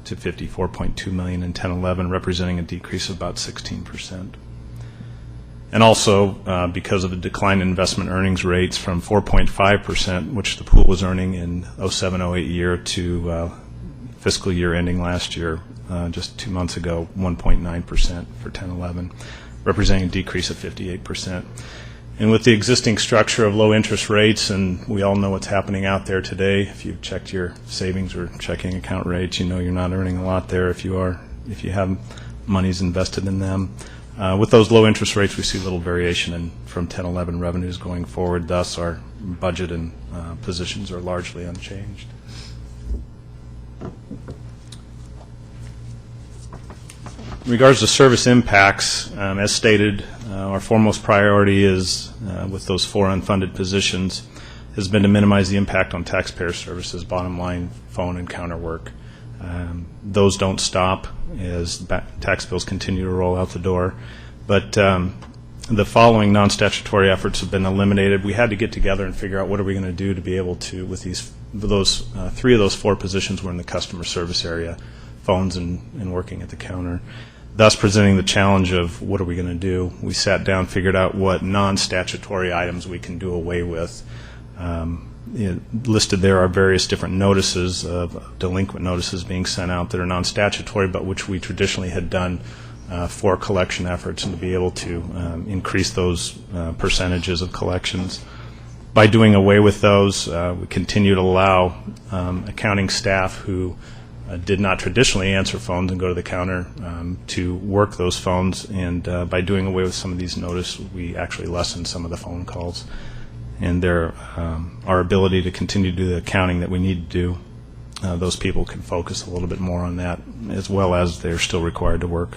to $54.2 million in 10-11, representing a decrease of about 16%. And also because of the decline in investment earnings rates from 4.5%, which the pool was earning in 07-08 year, to fiscal year ending last year, just 2 months ago, 1.9% for 10-11, representing a decrease of 58%. And with the existing structure of low interest rates, and we all know what's happening out there today, if you've checked your savings or checking account rates, you know you're not earning a lot there if you have monies invested in them. With those low interest rates, we see little variation from 10-11 revenues going forward. Thus, our budget and positions are largely unchanged. In regards to service impacts, as stated, our foremost priority is, with those 4 unfunded positions, has been to minimize the impact on taxpayer services, bottom line, phone and counter work. Those don't stop as tax bills continue to roll out the door. But the following non-statutory efforts have been eliminated. We had to get together and figure out what are we going to do to be able to, with those 3 of those 4 positions were in the customer service area, phones and working at the counter, thus presenting the challenge of what are we going to do. We sat down, figured out what non-statutory items we can do away with. Listed there are various different notices of delinquent notices being sent out that are non-statutory, but which we traditionally had done for collection efforts, and to be able to increase those percentages of collections. By doing away with those, we continue to allow accounting staff who did not traditionally answer phones and go to the counter to work those phones, and by doing away with some of these notices, we actually lessened some of the phone calls. And our ability to continue to do the accounting that we need to do, those people can focus a little bit more on that, as well as they're still required to work,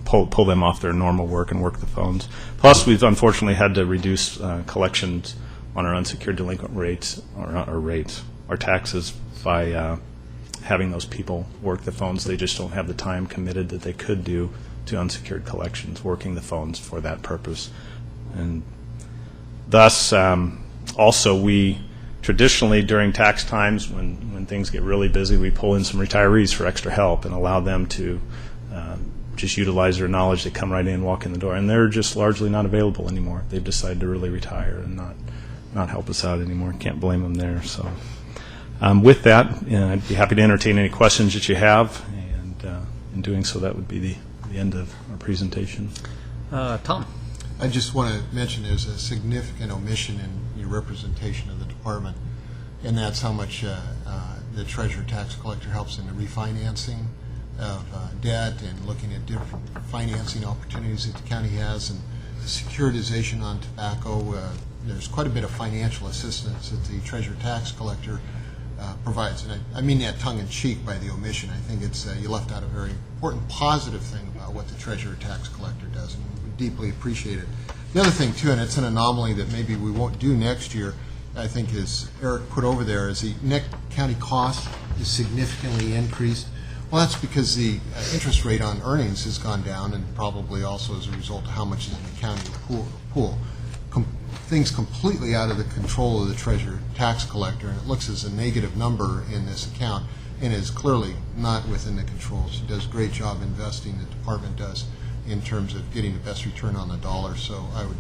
pull them off their normal work and work the phones. Plus, we've unfortunately had to reduce collections on our unsecured delinquent rates, our taxes, by having those people work the phones. They just don't have the time committed that they could do to unsecured collections, working the phones for that purpose. And thus, also, we traditionally, during tax times, when things get really busy, we pull in some retirees for extra help and allow them to just utilize their knowledge. They come right in, walk in the door, and they're just largely not available anymore. They've decided to really retire and not help us out anymore. Can't blame them there. So with that, I'd be happy to entertain any questions that you have, and in doing so, that would be the end of our presentation. Tom. I just want to mention there's a significant omission in your representation of the department, and that's how much the treasurer tax collector helps in the refinancing of debt and looking at different financing opportunities that the county has, and the securitization on tobacco. There's quite a bit of financial assistance that the treasurer tax collector provides, and I mean that tongue-in-cheek by the omission. I think it's you left out a very important positive thing about what the treasurer tax collector does, and we deeply appreciate it. The other thing, too, and it's an anomaly that maybe we won't do next year, I think, is Eric put over there, is the net county cost is significantly increased. Well, that's because the interest rate on earnings has gone down, and probably also as a result of how much is in the county pool. Things completely out of the control of the treasurer tax collector, and it looks as a negative number in this account, and is clearly not within the control. She does a great job investing, the department does, in terms of getting the best return on the dollar. So I would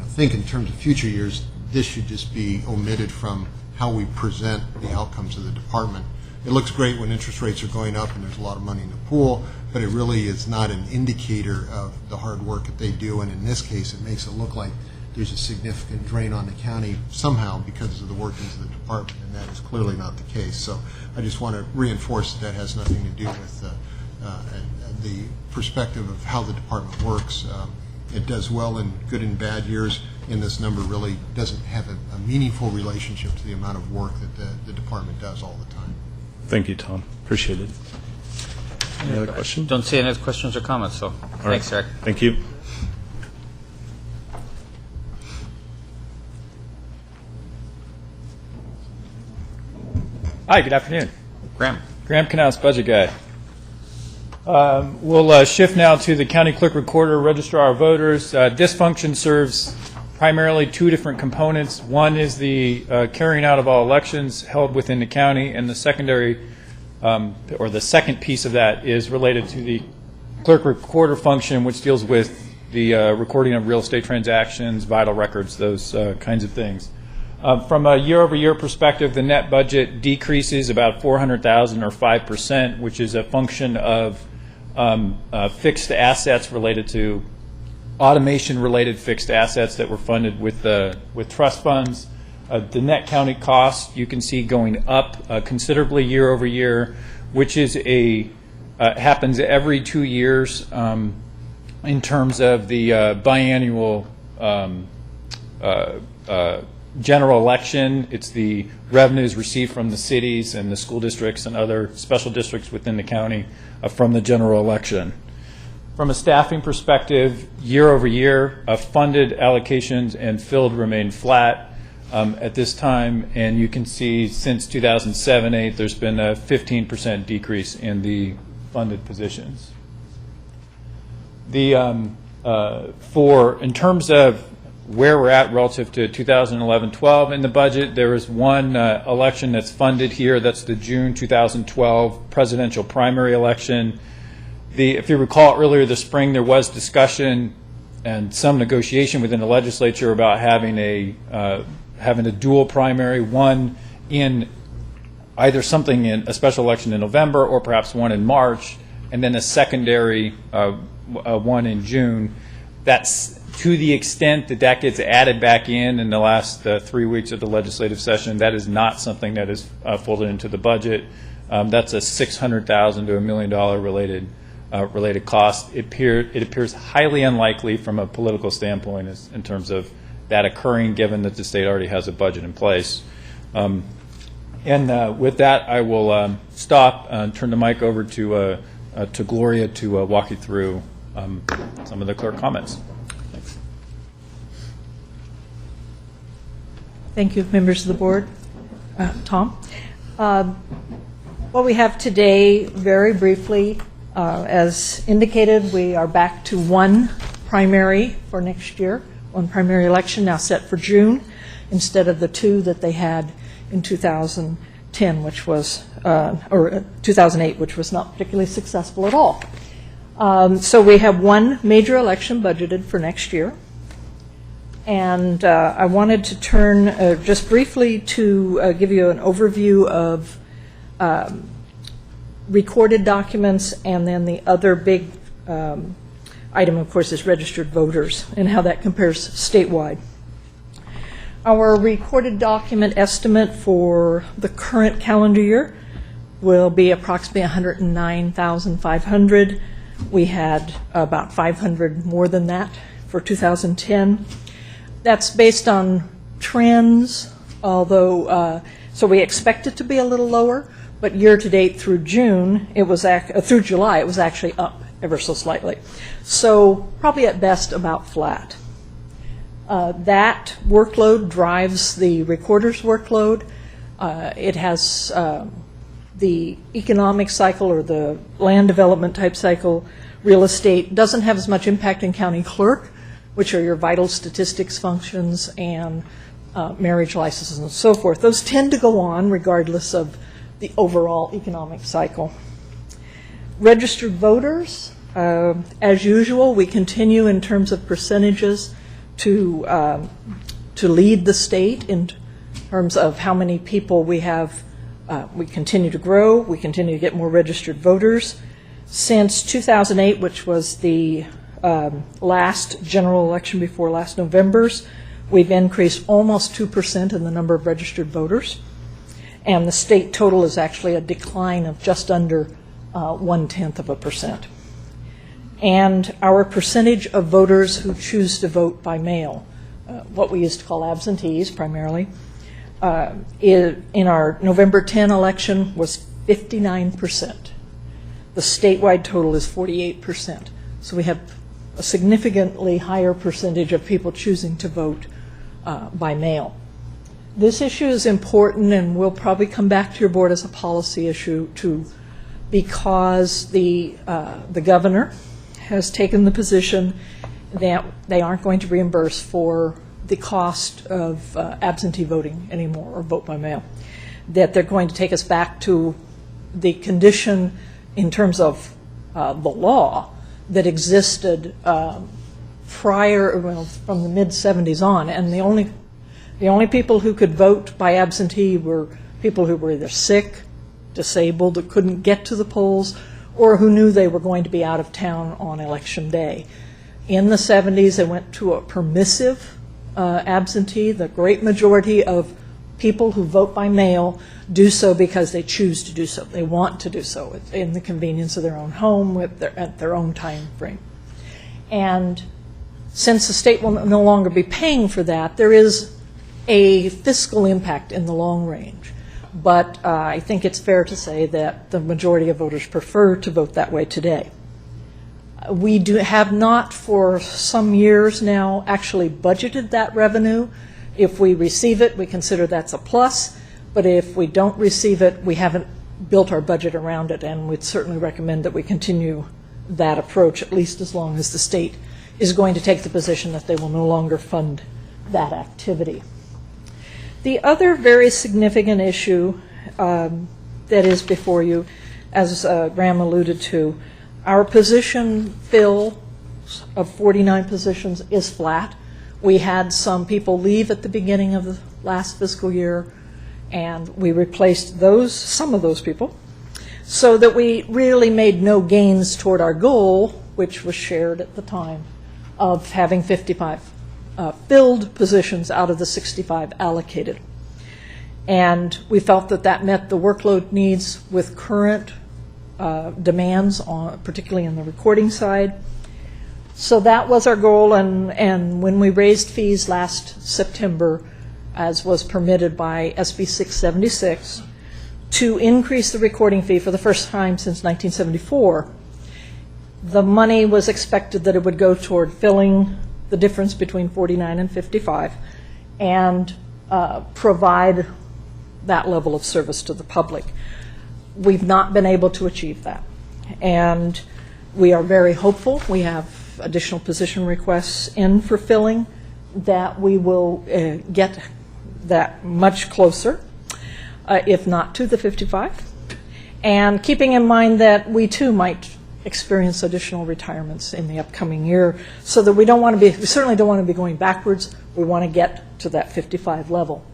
think in terms of future years, this should just be omitted from how we present the outcomes of the department. It looks great when interest rates are going up and there's a lot of money in the pool, but it really is not an indicator of the hard work that they do, and in this case it makes it look like there's a significant drain on the county somehow because of the workings of the department, and that is clearly not the case. So I just want to reinforce that has nothing to do with the perspective of how the department works. It does well in good and bad years, and this number really doesn't have a meaningful relationship to the amount of work that the department does all the time. Thank you, Tom. Appreciate it. Any other questions? Don't see any other questions or comments, so thanks, Eric. Thank you. Hi, good afternoon. Graham Canals, Budget Guy. We'll shift now to the County Clerk Recorder, Registrar of Voters. This function serves primarily 2 different components. One is the carrying out of all elections held within the county, and the secondary, or the second piece of that is related to the Clerk Recorder function, which deals with the recording of real estate transactions, vital records, those kinds of things. From a year-over-year perspective, the net budget decreases about $400,000 or 5%, which is a function of fixed assets related to automation-related fixed assets that were funded with trust funds. The net county cost you can see going up considerably year-over-year, which is happens every 2 years. in terms of the biannual general election. It's the revenues received from the cities and the school districts and other special districts within the county from the general election. From a staffing perspective, year over year, funded allocations and filled remain flat at this time, and you can see since 2007-08 there's been a 15% decrease in the funded positions. The in terms of where we're at relative to 2011-12 in the budget, there is one election that's funded here. That's the June 2012 presidential primary election. If you recall, earlier this spring there was discussion and some negotiation within the legislature about having a dual primary, one in either something in a special election in November or perhaps one in March, and then a secondary one in June. That's to the extent that that gets added back in the last 3 weeks of the legislative session. That is not something that is folded into the budget. That's a $600,000 to $1 million related cost. It appears highly unlikely from a political standpoint in terms of that occurring, given that the state already has a budget in place. And with that, I will stop and turn the mic over to Gloria to walk you through some of the clerk comments. Thanks. Thank you, members of the board. Tom? What we have today, very briefly, as indicated, we are back to one primary for next year, one primary election now set for June, instead of the two that they had in 2010, which was, or 2008, which was not particularly successful at all. So we have one major election budgeted for next year. And I wanted to turn just briefly to give you an overview of recorded documents, and then the other big item, of course, is registered voters and how that compares statewide. Our recorded document estimate for the current calendar year will be approximately 109,500. We had about 500 more than that for 2010. That's based on trends, although, so we expect it to be a little lower, but year to date through June, it was through July, it was actually up ever so slightly. So probably at best about flat. That workload drives the recorder's workload. It has the economic cycle or the land development type cycle. Real estate doesn't have as much impact in county clerk, which are your vital statistics functions and marriage licenses and so forth. Those tend to go on regardless of the overall economic cycle. Registered voters, as usual, we continue in terms of percentages to lead the state in terms of how many people we have. We continue to grow. We continue to get more registered voters. Since 2008, which was the last general election before last November's, we've increased almost 2% in the number of registered voters. And the state total is actually a decline of just under 0.1%. And our percentage of voters who choose to vote by mail, what we used to call absentees primarily, in our November 10 election was 59%. The statewide total is 48%. So we have a significantly higher percentage of people choosing to vote by mail. This issue is important, and we'll probably come back to your board as a policy issue too, because the governor has taken the position that they aren't going to reimburse for the cost of absentee voting anymore, or vote by mail, that they're going to take us back to the condition in terms of the law that existed prior, well, from the mid-'70s on, and the only people who could vote by absentee were people who were either sick, disabled, that couldn't get to the polls, or who knew they were going to be out of town on election day. In the 70s, they went to a permissive absentee. The great majority of people who vote by mail do so because they choose to do so. They want to do so in the convenience of their own home at their own time frame. And since the state will no longer be paying for that, there is a fiscal impact in the long range. But I think it's fair to say that the majority of voters prefer to vote that way today. We have not for some years now actually budgeted that revenue. If we receive it, we consider that's a plus. But if we don't receive it, we haven't built our budget around it, and we'd certainly recommend that we continue that approach, at least as long as the state is going to take the position that they will no longer fund that activity. The other very significant issue that is before you, as Graham alluded to, our position fill of 49 positions is flat. We had some people leave at the beginning of the last fiscal year, and we replaced some of those people, so that we really made no gains toward our goal, which was shared at the time, of having 55 filled positions out of the 65 allocated. And we felt that that met the workload needs with current demands, particularly on the recording side. So that was our goal, and when we raised fees last September, as was permitted by SB 676, to increase the recording fee for the first time since 1974, the money was expected that it would go toward filling the difference between 49 and 55 and provide that level of service to the public. We've not been able to achieve that, and we are very hopeful. We have additional position requests in for filling that we will get that much closer, if not to the 55. And keeping in mind that we too might experience additional retirements in the upcoming year, so that we certainly don't want to be going backwards. We want to get to that 55 level.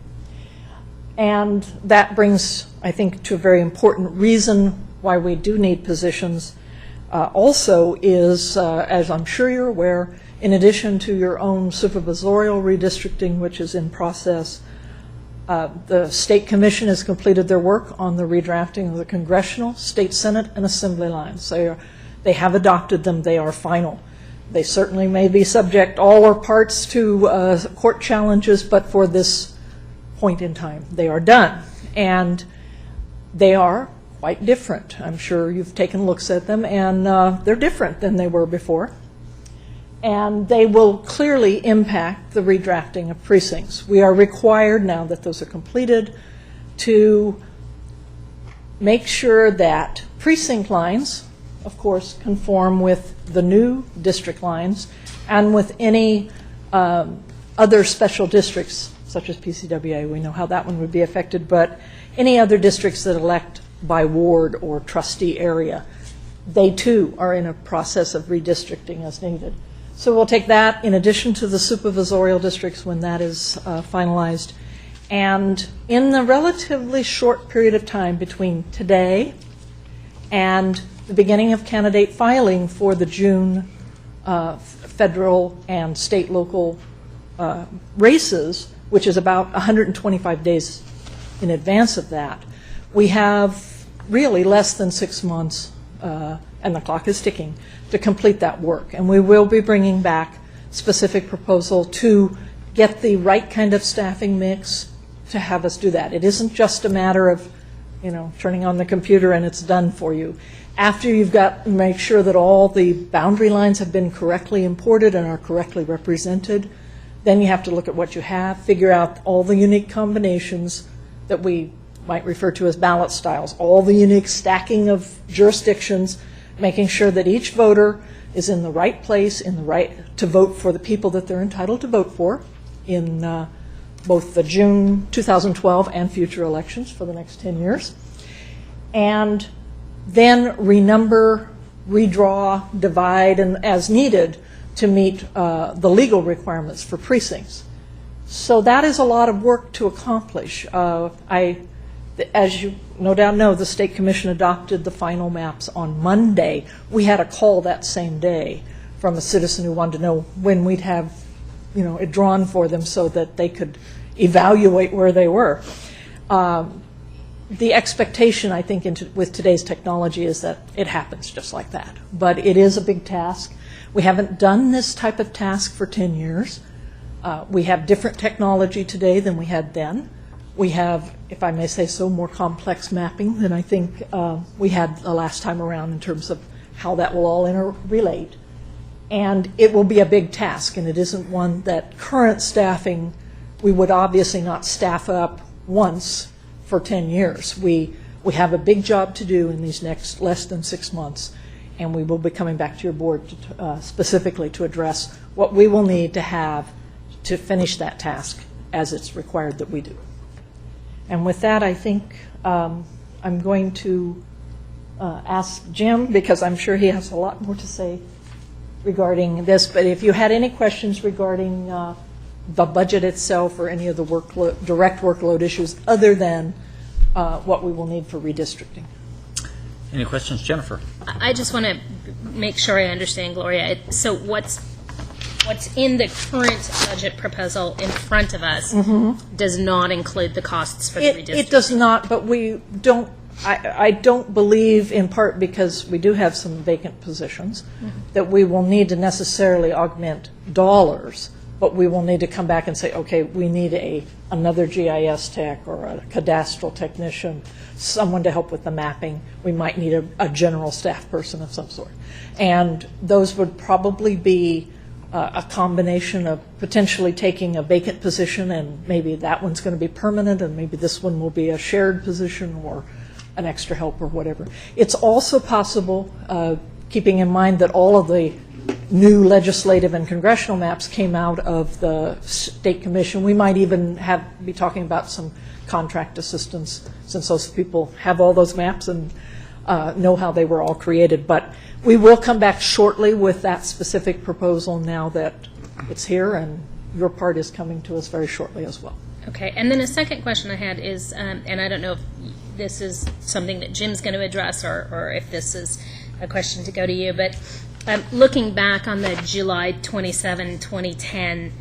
And that brings, I think, to a very important reason why we do need positions. Also is, as I'm sure you're aware, in addition to your own supervisorial redistricting, which is in process, the State Commission has completed their work on the redrafting of the congressional, state Senate, and assembly lines. They have adopted them. They are final. They certainly may be subject, all or parts, to court challenges, but for this point in time, they are done. And they are quite different. I'm sure you've taken looks at them, and they're different than they were before. And they will clearly impact the redrafting of precincts. We are required, now that those are completed, to make sure that precinct lines, of course, conform with the new district lines and with any other special districts, such as PCWA. We know how that one would be affected, but any other districts that elect by ward or trustee area, they too are in a process of redistricting as needed. So we'll take that in addition to the supervisorial districts when that is finalized. And in the relatively short period of time between today and the beginning of candidate filing for the June federal and state local races, which is about 125 days in advance of that, we have really less than 6 months, and the clock is ticking, to complete that work. And we will be bringing back specific proposal to get the right kind of staffing mix to have us do that. It isn't just a matter of, turning on the computer and it's done for you. After you've got to make sure that all the boundary lines have been correctly imported and are correctly represented, then you have to look at what you have, figure out all the unique combinations that we might refer to as ballot styles, all the unique stacking of jurisdictions, making sure that each voter is in the right place, in the right to vote for the people that they're entitled to vote for in both the June 2012 and future elections for the next 10 years. And then renumber, redraw, divide, and as needed to meet the legal requirements for precincts. So that is a lot of work to accomplish. As you no doubt know, the State Commission adopted the final maps on Monday. We had a call that same day from a citizen who wanted to know when we'd have, it drawn for them so that they could evaluate where they were. The expectation, I think, with today's technology is that it happens just like that. But it is a big task. We haven't done this type of task for 10 years. We have different technology today than we had then. We have, if I may say so, more complex mapping than I think we had the last time around in terms of how that will all interrelate. And it will be a big task, and it isn't one that current staffing, we would obviously not staff up once for 10 years. We have a big job to do in these next less than 6 months, and we will be coming back to your board to, specifically to address what we will need to have to finish that task as it's required that we do. And with that, I think I'm going to ask Jim, because I'm sure he has a lot more to say regarding this, but if you had any questions regarding the budget itself or any of the direct workload issues other than what we will need for redistricting. Any questions, Jennifer? I just want to make sure I understand, Gloria. So what's in the current budget proposal in front of us does not include the costs for the redistricting? It does not, but we don't, I don't believe, in part because we do have some vacant positions, that we will need to necessarily augment dollars, but we will need to come back and say, okay, we need another GIS tech or a cadastral technician, someone to help with the mapping. We might need a general staff person of some sort. And those would probably be a combination of potentially taking a vacant position, and maybe that one's going to be permanent, and maybe this one will be a shared position or an extra help or whatever. It's also possible, keeping in mind that all of the new legislative and congressional maps came out of the State Commission, we might even be talking about some contract assistance, since those people have all those maps and know how they were all created. But we will come back shortly with that specific proposal now that it's here, and your part is coming to us very shortly as well. Okay, and then a second question I had is, and I don't know if this is something that Jim's going to address or if this is a question to go to you, but looking back on the July 27, 2010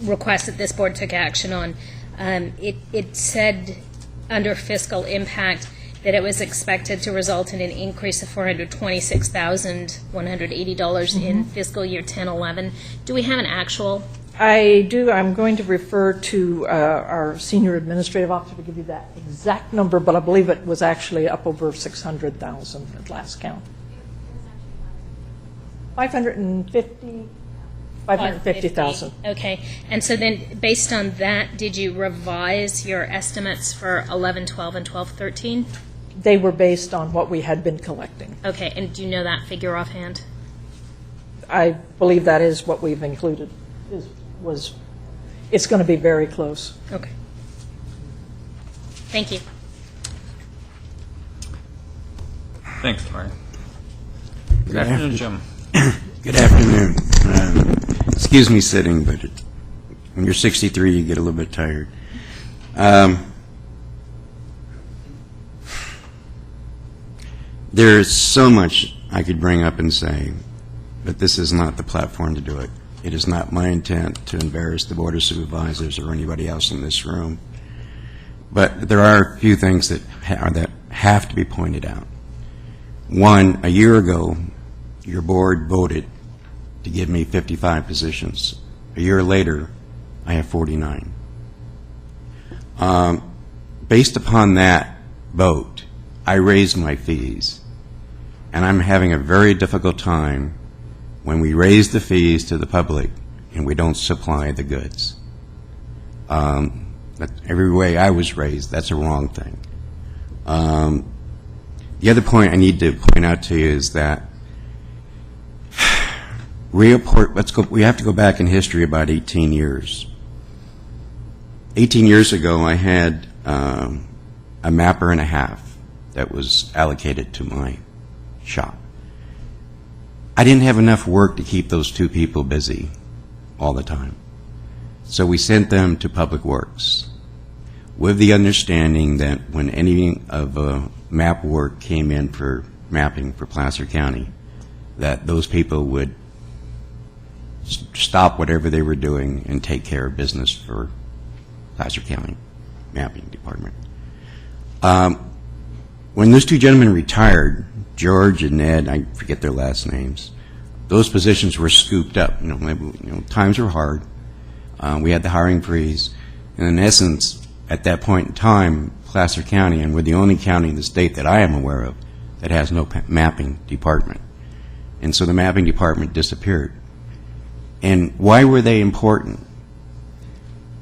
request that this board took action on, it said under fiscal impact that it was expected to result in an increase of $426,180 in fiscal year 10-11. Do we have an actual? I do. I'm going to refer to our senior administrative officer to give you that exact number, but I believe it was actually up over 600,000 at last count. 550,000. Okay. And so then, based on that, did you revise your estimates for 11-12 and 12-13? They were based on what we had been collecting. Okay. And do you know that figure offhand? I believe that is what we've included. It's going to be very close. Okay. Thank you. Thanks, Lauren. Good afternoon, Jim. Good afternoon. Excuse me sitting, but when you're 63, you get a little bit tired. There's so much I could bring up and say, but this is not the platform to do it. It is not my intent to embarrass the Board of Supervisors or anybody else in this room. But there are a few things that have to be pointed out. One, a year ago, your board voted to give me 55 positions. A year later, I have 49. Based upon that vote, I raised my fees, and I'm having a very difficult time when we raise the fees to the public and we don't supply the goods. Every way I was raised, that's a wrong thing. The other point I need to point out to you is that we have to go back in history about 18 years. 18 years ago, I had a mapper and a half that was allocated to my shop. I didn't have enough work to keep those two people busy all the time. So we sent them to Public Works with the understanding that when any of map work came in for mapping for Placer County, that those people would stop whatever they were doing and take care of business for Placer County Mapping Department. When those two gentlemen retired, George and Ned, I forget their last names, those positions were scooped up. Times were hard. We had the hiring freeze. And in essence, at that point in time, Placer County, and we're the only county in the state that I am aware of that has no mapping department. And so the mapping department disappeared. And why were they important?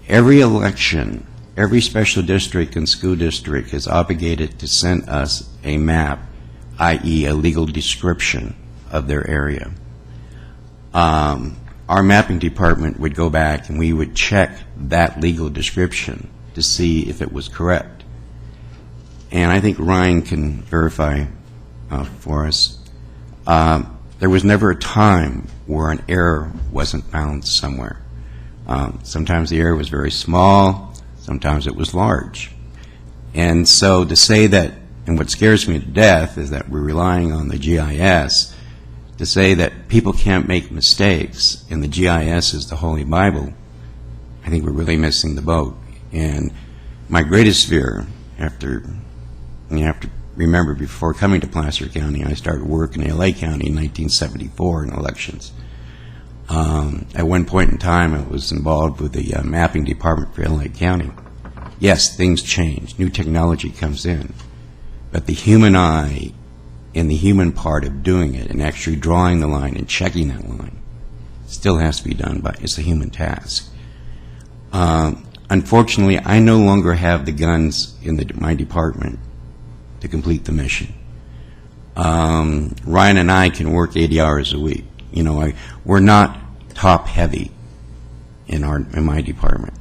Every election, every special district and school district is obligated to send us a map, i.e. a legal description of their area. Our mapping department would go back and we would check that legal description to see if it was correct. And I think Ryan can verify for us. There was never a time where an error wasn't found somewhere. Sometimes the error was very small, sometimes it was large. And so to say that, and what scares me to death is that we're relying on the GIS, to say that people can't make mistakes and the GIS is the Holy Bible, I think we're really missing the boat. And my greatest fear, you have to remember, before coming to Placer County, I started work in LA County in 1974 in elections. At one point in time, I was involved with the mapping department for LA County. Yes, things change. New technology comes in. But the human eye and the human part of doing it and actually drawing the line and checking that line still has to be done by, it's a human task. Unfortunately, I no longer have the guns in my department to complete the mission. Ryan and I can work 80 hours a week. We're not top heavy in my department.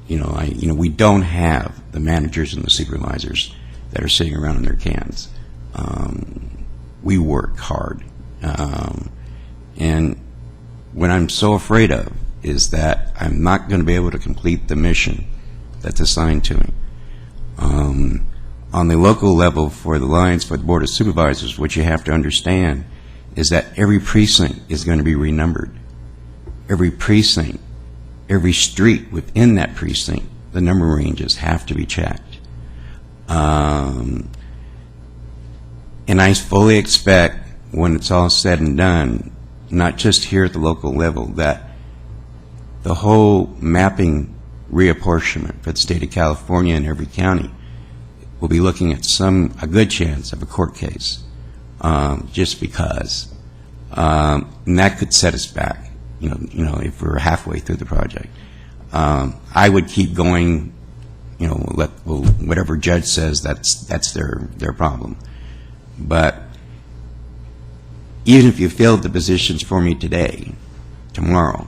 We don't have the managers and the supervisors that are sitting around in their cans. We work hard. And what I'm so afraid of is that I'm not going to be able to complete the mission that's assigned to me. On the local level for the lines for the Board of Supervisors, what you have to understand is that every precinct is going to be renumbered. Every precinct, every street within that precinct, the number ranges have to be checked. And I fully expect, when it's all said and done, not just here at the local level, that the whole mapping reapportionment for the state of California and every county will be looking at a good chance of a court case, just because. And that could set us back, if we're halfway through the project. I would keep going, whatever judge says, that's their problem. But even if you filled the positions for me today, tomorrow,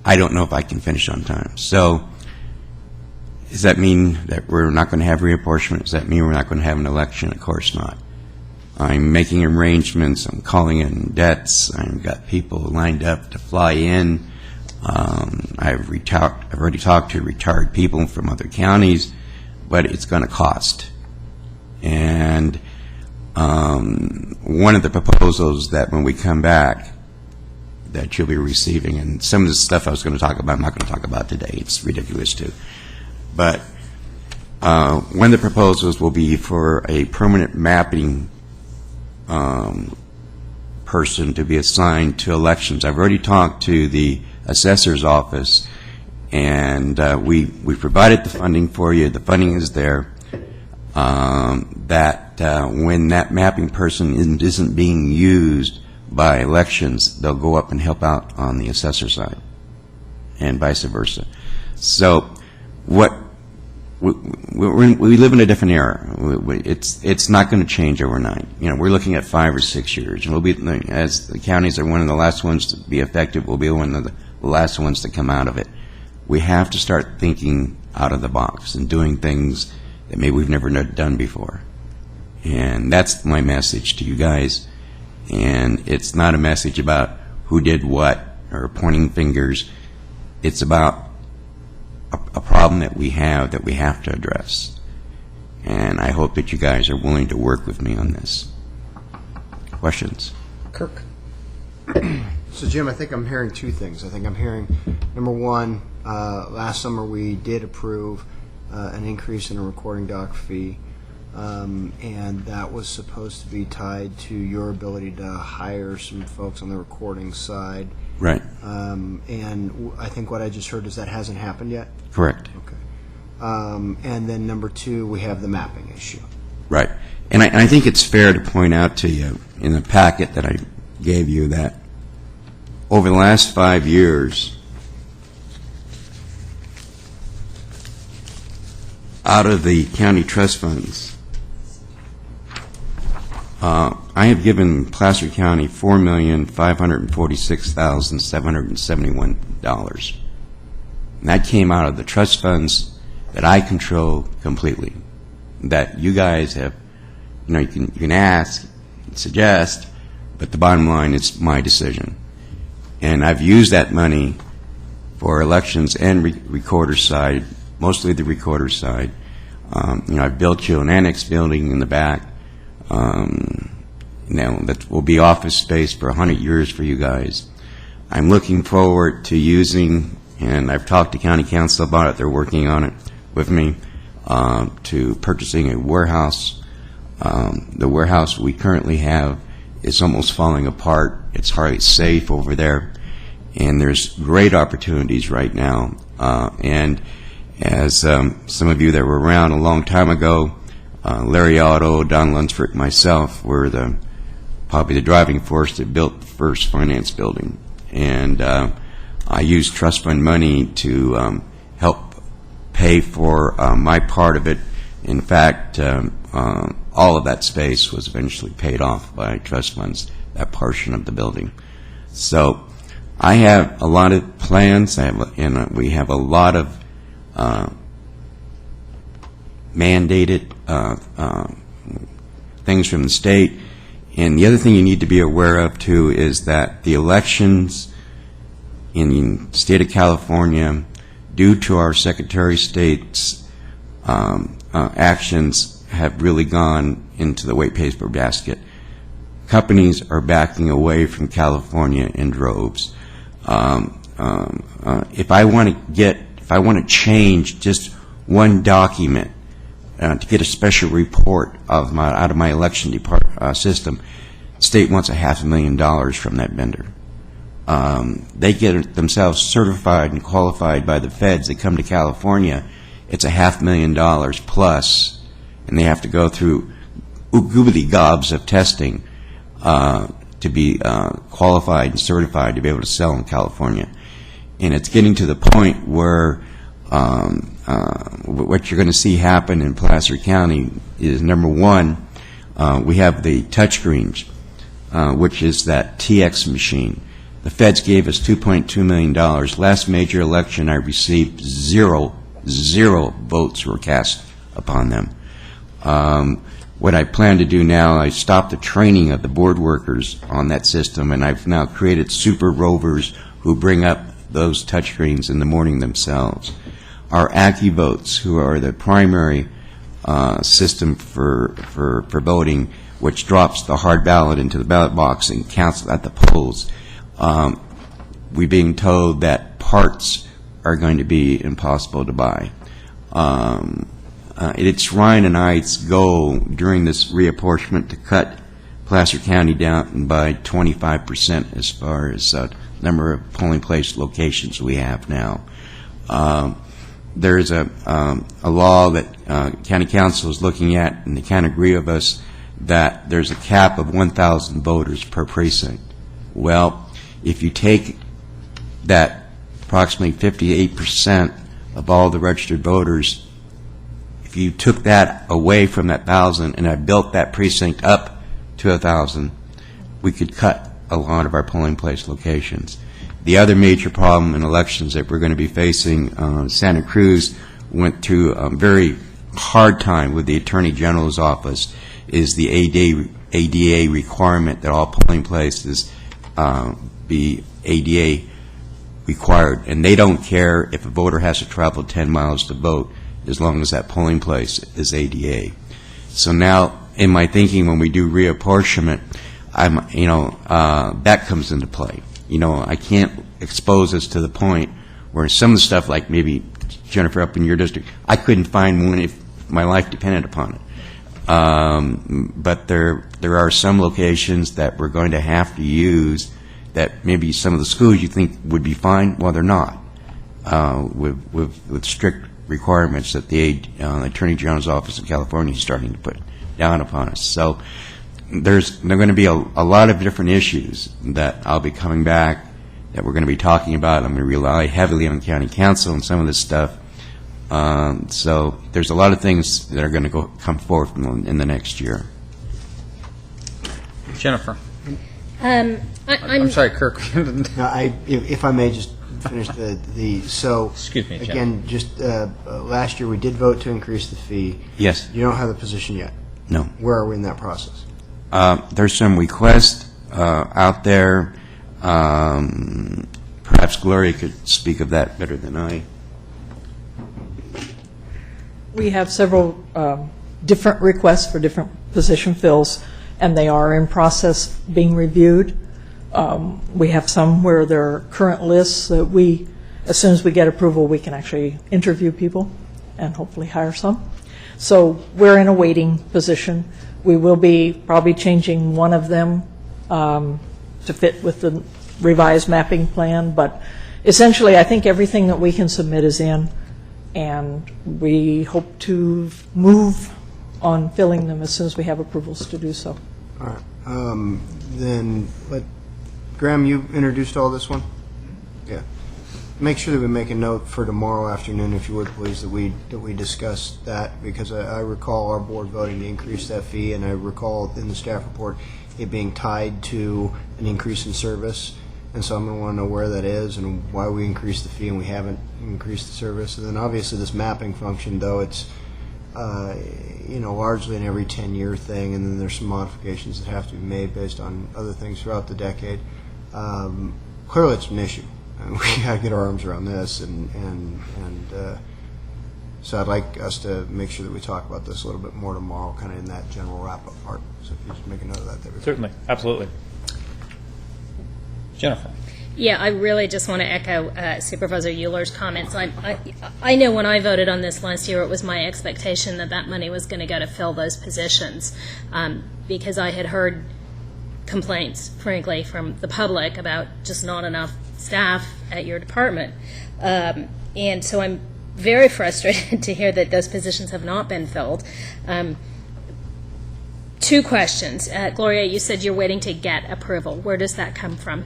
I don't know if I can finish on time. So does that mean that we're not going to have reapportionment? Does that mean we're not going to have an election? Of course not. I'm making arrangements. I'm calling in debts. I've got people lined up to fly in. I've already talked to retired people from other counties, but it's going to cost. And one of the proposals that when we come back that you'll be receiving, and some of the stuff I was going to talk about, I'm not going to talk about today. It's ridiculous too. But one of the proposals will be for a permanent mapping person to be assigned to elections. I've already talked to the assessor's office, and we provided the funding for you. The funding is there. When that mapping person isn't being used by elections, they'll go up and help out on the assessor side, and vice versa. So we live in a different era. It's not going to change overnight. We're looking at 5 or 6 years. And we'll be, as the counties are one of the last ones to be effective, we'll be one of the last ones to come out of it. We have to start thinking out of the box and doing things that maybe we've never done before. And that's my message to you guys. And it's not a message about who did what or pointing fingers. It's about a problem that we have to address. And I hope that you guys are willing to work with me on this. Questions? Kirk. So, Jim, I think I'm hearing two things. I think I'm hearing, number one, last summer we did approve an increase in a recording doc fee. and that was supposed to be tied to your ability to hire some folks on the recording side. Right. And I think what I just heard is that hasn't happened yet? Correct. Okay. And then number two, we have the mapping issue. Right. And I think it's fair to point out to you in the packet that I gave you that over the last 5 years, out of the county trust funds, I have given Placer County $4,546,771. And that came out of the trust funds that I control completely. That you guys have, you can ask, suggest, but the bottom line is my decision. And I've used that money for elections and recorder side, mostly the recorder side. I've built you an annex building in the back. That will be office space for 100 years for you guys. I'm looking forward to using, and I've talked to county council about it, they're working on it with me, to purchasing a warehouse. The warehouse we currently have is almost falling apart. It's hardly safe over there, and there's great opportunities right now. And as some of you that were around a long time ago, Larry Otto, Don Lunsford, myself were probably the driving force that built the first finance building. And I used trust fund money to help pay for my part of it. In fact, all of that space was eventually paid off by trust funds, that portion of the building. So I have a lot of plans, and we have a lot of mandated things from the state. And the other thing you need to be aware of, too, is that the elections in the state of California, due to our Secretary of State's actions, have really gone into the white paper basket. Companies are backing away from California in droves. If I want to change just one document to get a special report out of my election system, the state wants $500,000 from that vendor. They get themselves certified and qualified by the feds. They come to California, it's $500,000 plus, and they have to go through goobly gobs of testing to be qualified and certified to be able to sell in California. And it's getting to the point where what you're going to see happen in Placer County is, number one, we have the touchscreens, which is that TX machine. The feds gave us $2.2 million. Last major election, I received zero votes were cast upon them. What I plan to do now, I stopped the training of the board workers on that system, and I've now created super rovers who bring up those touchscreens in the morning themselves. Our AccuVotes, who are the primary system for voting, which drops the hard ballot into the ballot box and counts at the polls, we're being told that parts are going to be impossible to buy. It's Ryan and I's goal during this reapportionment to cut Placer County down by 25% as far as number of polling place locations we have now. There's a law that County Council is looking at, and they can't agree with us, that there's a cap of 1,000 voters per precinct. Well, if you take that approximately 58% of all the registered voters, if you took that away from that 1,000 and I built that precinct up to 1,000, we could cut a lot of our polling place locations. The other major problem in elections that we're going to be facing, Santa Cruz went through a very hard time with the Attorney General's office, is the ADA requirement that all polling places be ADA required. And they don't care if a voter has to travel 10 miles to vote as long as that polling place is ADA. So now, in my thinking, when we do reapportionment, that comes into play. I can't expose us to the point where some of the stuff, like maybe, Jennifer, up in your district, I couldn't find one if my life depended upon it. But there are some locations that we're going to have to use that maybe some of the schools you think would be fine, well, they're not, with strict requirements that the Attorney General's Office of California is starting to put down upon us. So there are going to be a lot of different issues that I'll be coming back that we're going to be talking about. I'm going to rely heavily on county council and some of this stuff. So there's a lot of things that are going to come forth in the next year. Jennifer. I'm sorry, Kirk. No, if I may just finish so excuse me, again, just last year we did vote to increase the fee. Yes. You don't have the position yet. No. Where are we in that process? There's some requests out there. Perhaps Gloria could speak of that better than I. We have several different requests for different position fills, and they are in process being reviewed. We have some where there are current lists that as soon as we get approval, we can actually interview people and hopefully hire some. So we're in a waiting position. We will be probably changing one of them to fit with the revised mapping plan, but essentially I think everything that we can submit is in, and we hope to move on filling them as soon as we have approvals to do so. All right. Then Graham, you introduced all this one? Yeah. Make sure that we make a note for tomorrow afternoon, if you would, please, that we discuss that, because I recall our board voting to increase that fee, and I recall in the staff report it being tied to an increase in service, and so I'm going to want to know where that is and why we increased the fee and we haven't increased the service. And then obviously this mapping function, though, it's largely an every 10-year thing, and then there's some modifications that have to be made based on other things throughout the decade. Clearly it's an issue. We got to get our arms around this, and so I'd like us to make sure that we talk about this a little bit more tomorrow, kind of in that general wrap-up part. So if you just make a note of that, that'd be Certainly, absolutely. Jennifer. Yeah, I really just want to echo Supervisor Euler's comments. I know when I voted on this last year, it was my expectation that that money was going to go to fill those positions, because I had heard complaints, frankly, from the public about just not enough staff at your department. And so I'm very frustrated to hear that those positions have not been filled. Two questions. Gloria, you said you're waiting to get approval. Where does that come from?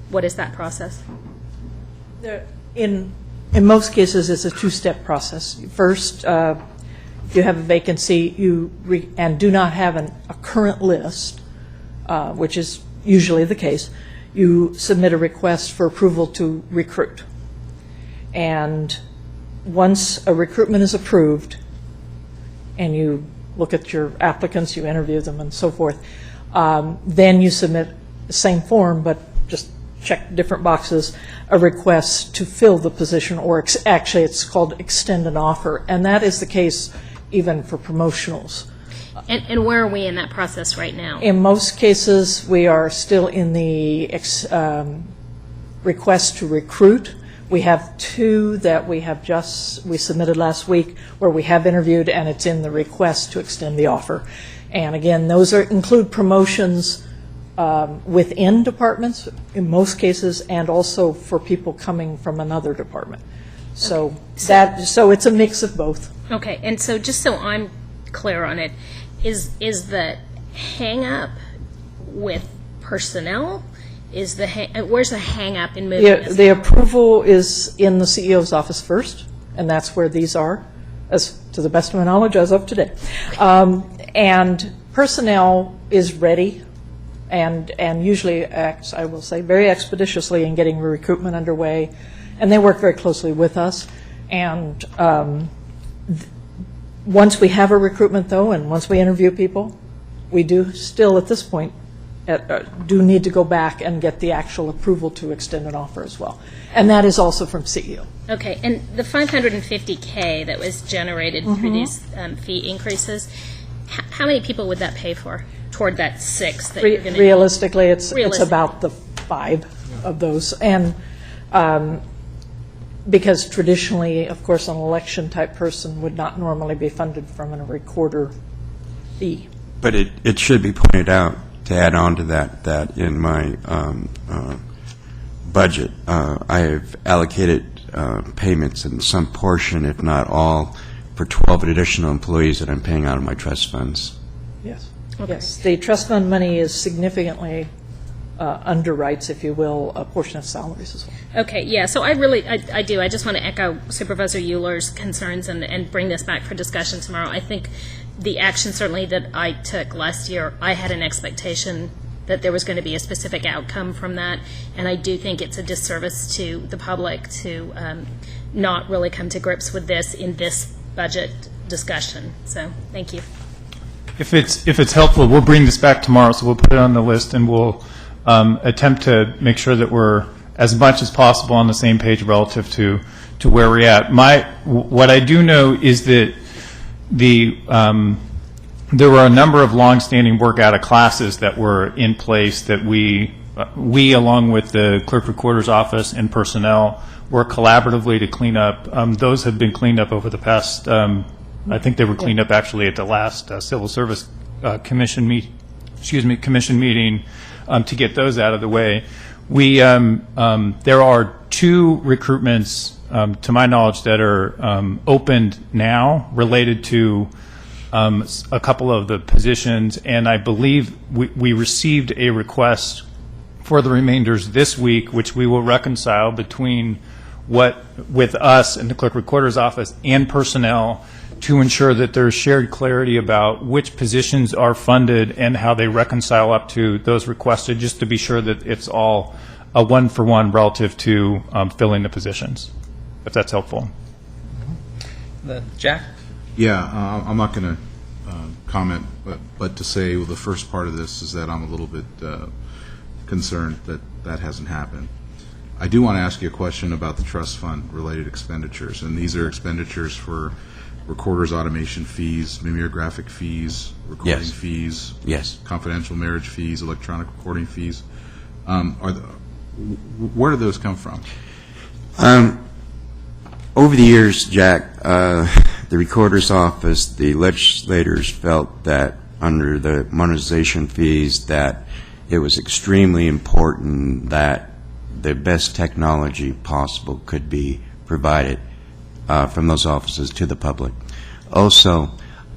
What is that process? In most cases, it's a two-step process. First, if you have a vacancy and do not have a current list, which is usually the case, you submit a request for approval to recruit. And once a recruitment is approved, and you look at your applicants, you interview them, and so forth, then you submit the same form, but just check different boxes, a request to fill the position, or actually it's called extend an offer, and that is the case even for promotionals. And where are we in that process right now? In most cases, we are still in the request to recruit. We have two that we submitted last week where we have interviewed, and it's in the request to extend the offer. And again, those include promotions within departments in most cases, and also for people coming from another department. So it's a mix of both. Okay, and so just so I'm clear on it, is the hang up with personnel? Where's the hang up in moving this? The approval is in the CEO's office first, and that's where these are, as to the best of my knowledge, as of today. And personnel is ready and usually acts, I will say, very expeditiously in getting recruitment underway, and they work very closely with us. And once we have a recruitment, though, and once we interview people, we do still, at this point, do need to go back and get the actual approval to extend an offer as well. And that is also from CEO. Okay, and the $550K that was generated through these fee increases, how many people would that pay for toward that 6 that you're going to Realistically, it's about the 5 of those. And because traditionally, of course, an election-type person would not normally be funded from a recorder fee. But it should be pointed out, to add on to that in my budget, I have allocated payments in some portion, if not all, for 12 additional employees that I'm paying out of my trust funds. Yes. Yes, the trust fund money is significantly underwrites, if you will, a portion of salaries as well. Okay, yeah, so I do. I just want to echo Supervisor Euler's concerns and bring this back for discussion tomorrow. I think the action certainly that I took last year, I had an expectation that there was going to be a specific outcome from that, and I do think it's a disservice to the public to not really come to grips with this in this budget discussion. So, thank you. If it's helpful, we'll bring this back tomorrow, so we'll put it on the list, and we'll attempt to make sure that we're as much as possible on the same page relative to where we're at. What I do know is that there were a number of longstanding work out of classes that were in place that we along with the clerk recorder's office and personnel work collaboratively to clean up. Those have been cleaned up over the past. I think they were cleaned up actually at the last Civil Service Commission meeting to get those out of the way. There are 2 recruitments, to my knowledge, that are opened now related to a couple of the positions, and I believe we received a request for the remainders this week, which we will reconcile between with us and the clerk recorder's office and personnel to ensure that there's shared clarity about which positions are funded and how they reconcile up to those requested, just to be sure that it's all a one-for-one relative to filling the positions, if that's helpful. Jack? Yeah, I'm not going to comment, but to say the first part of this is that I'm a little bit concerned that hasn't happened. I do want to ask you a question about the trust fund related expenditures, and these are expenditures for recorder's automation fees, mimeographic fees, recording fees, confidential marriage fees, electronic recording fees. Where do those come from? Over the years, Jack, the recorder's office, the legislators felt that under the monetization fees that it was extremely important that the best technology possible could be provided from those offices to the public. Also,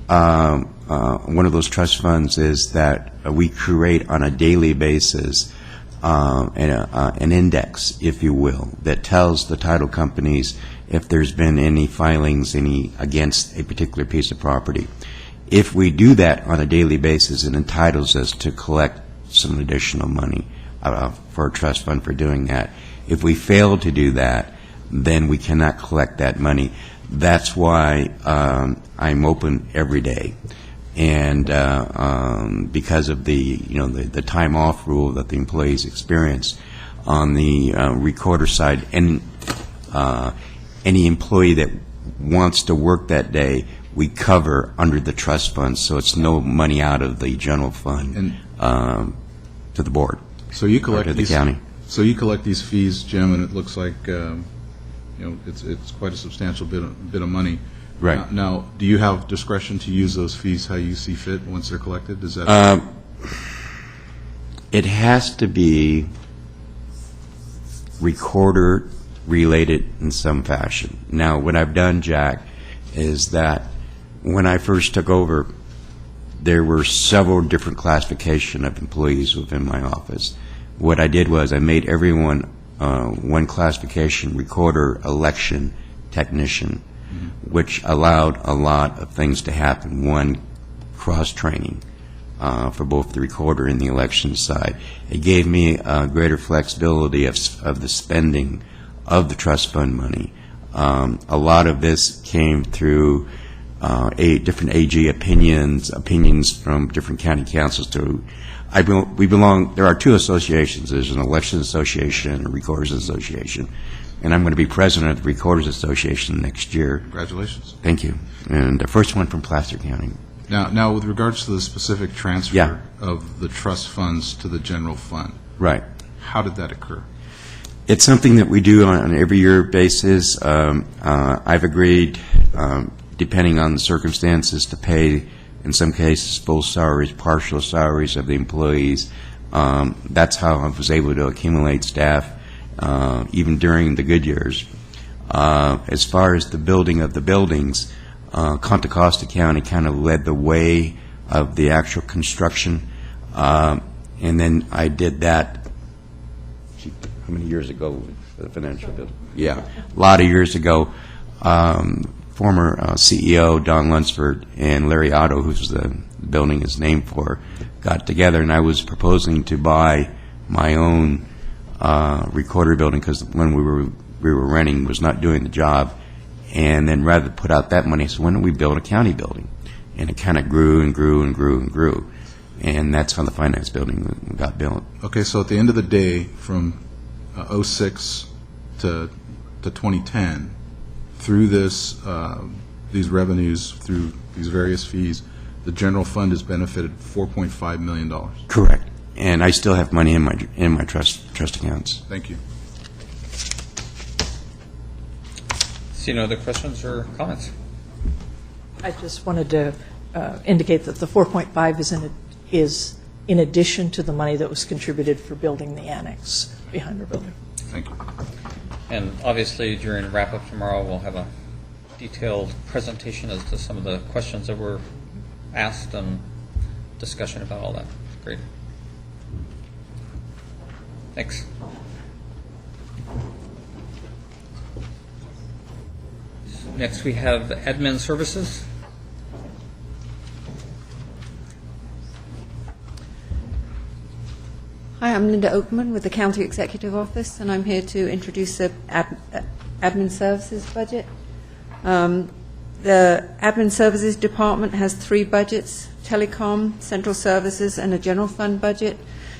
one of those trust funds is that we create on a daily basis an index, if you will, that tells the title companies if there's been any filings against a particular piece of property. If we do that on a daily basis, it entitles us to collect some additional money for a trust fund for doing that. If we fail to do that, then we cannot collect that money. That's why I'm open every day. And because of the time off rule that the employees experience on the recorder side, and any employee that wants to work that day, we cover under the trust fund, so it's no money out of the general fund to the board. So you collect or to the county. So you collect these fees, Jim, and it looks like it's quite a substantial bit of money. Right. Now, do you have discretion to use those fees how you see fit once they're collected? Does that? It has to be recorder related in some fashion. Now, what I've done, Jack, is that when I first took over, there were several different classification of employees within my office. What I did was I made everyone one classification, recorder, election, technician, which allowed a lot of things to happen. One, cross-training for both the recorder and the election side. It gave me greater flexibility of the spending of the trust fund money. A lot of this came through different AG opinions from different county councils. There are 2 associations. There's an election association and a recorders association. And I'm going to be president of the Recorders Association next year. Congratulations. Thank you. And the first one from Placer County. Now, with regards to the specific transfer of the trust funds to the general fund, right? How did that occur? It's something that we do on an every year basis. I've agreed, depending on the circumstances, to pay in some cases full salaries, partial salaries of the employees. That's how I was able to accumulate staff even during the good years. As far as the building of the buildings, Contra Costa County kind of led the way of the actual construction. And then I did that, how many years ago for the financial building? Yeah, a lot of years ago. Former CEO Don Lunsford and Larry Otto, who's the building is named for, got together, and I was proposing to buy my own recorder building because when we were renting was not doing the job. And then rather than put out that money, I said, why don't we build a county building? And it kind of grew and grew and grew and grew. And that's how the finance building got built. Okay, so at the end of the day, from 06 to 2010, through this, these revenues, through these various fees, the general fund has benefited $4.5 million. Correct. And I still have money in my trust accounts. Thank you. See no other questions or comments? I just wanted to indicate that the 4.5 is in addition to the money that was contributed for building the annex behind our building. Thank you. And obviously, during wrap-up tomorrow, we'll have a detailed presentation as to some of the questions that were asked and discussion about all that. Great. Thanks. Next, we have admin services. Hi, I'm Linda Oakman with the County Executive Office, and I'm here to introduce the Admin Services budget. The Admin Services Department has 3 budgets: Telecom, Central Services, and a General Fund budget.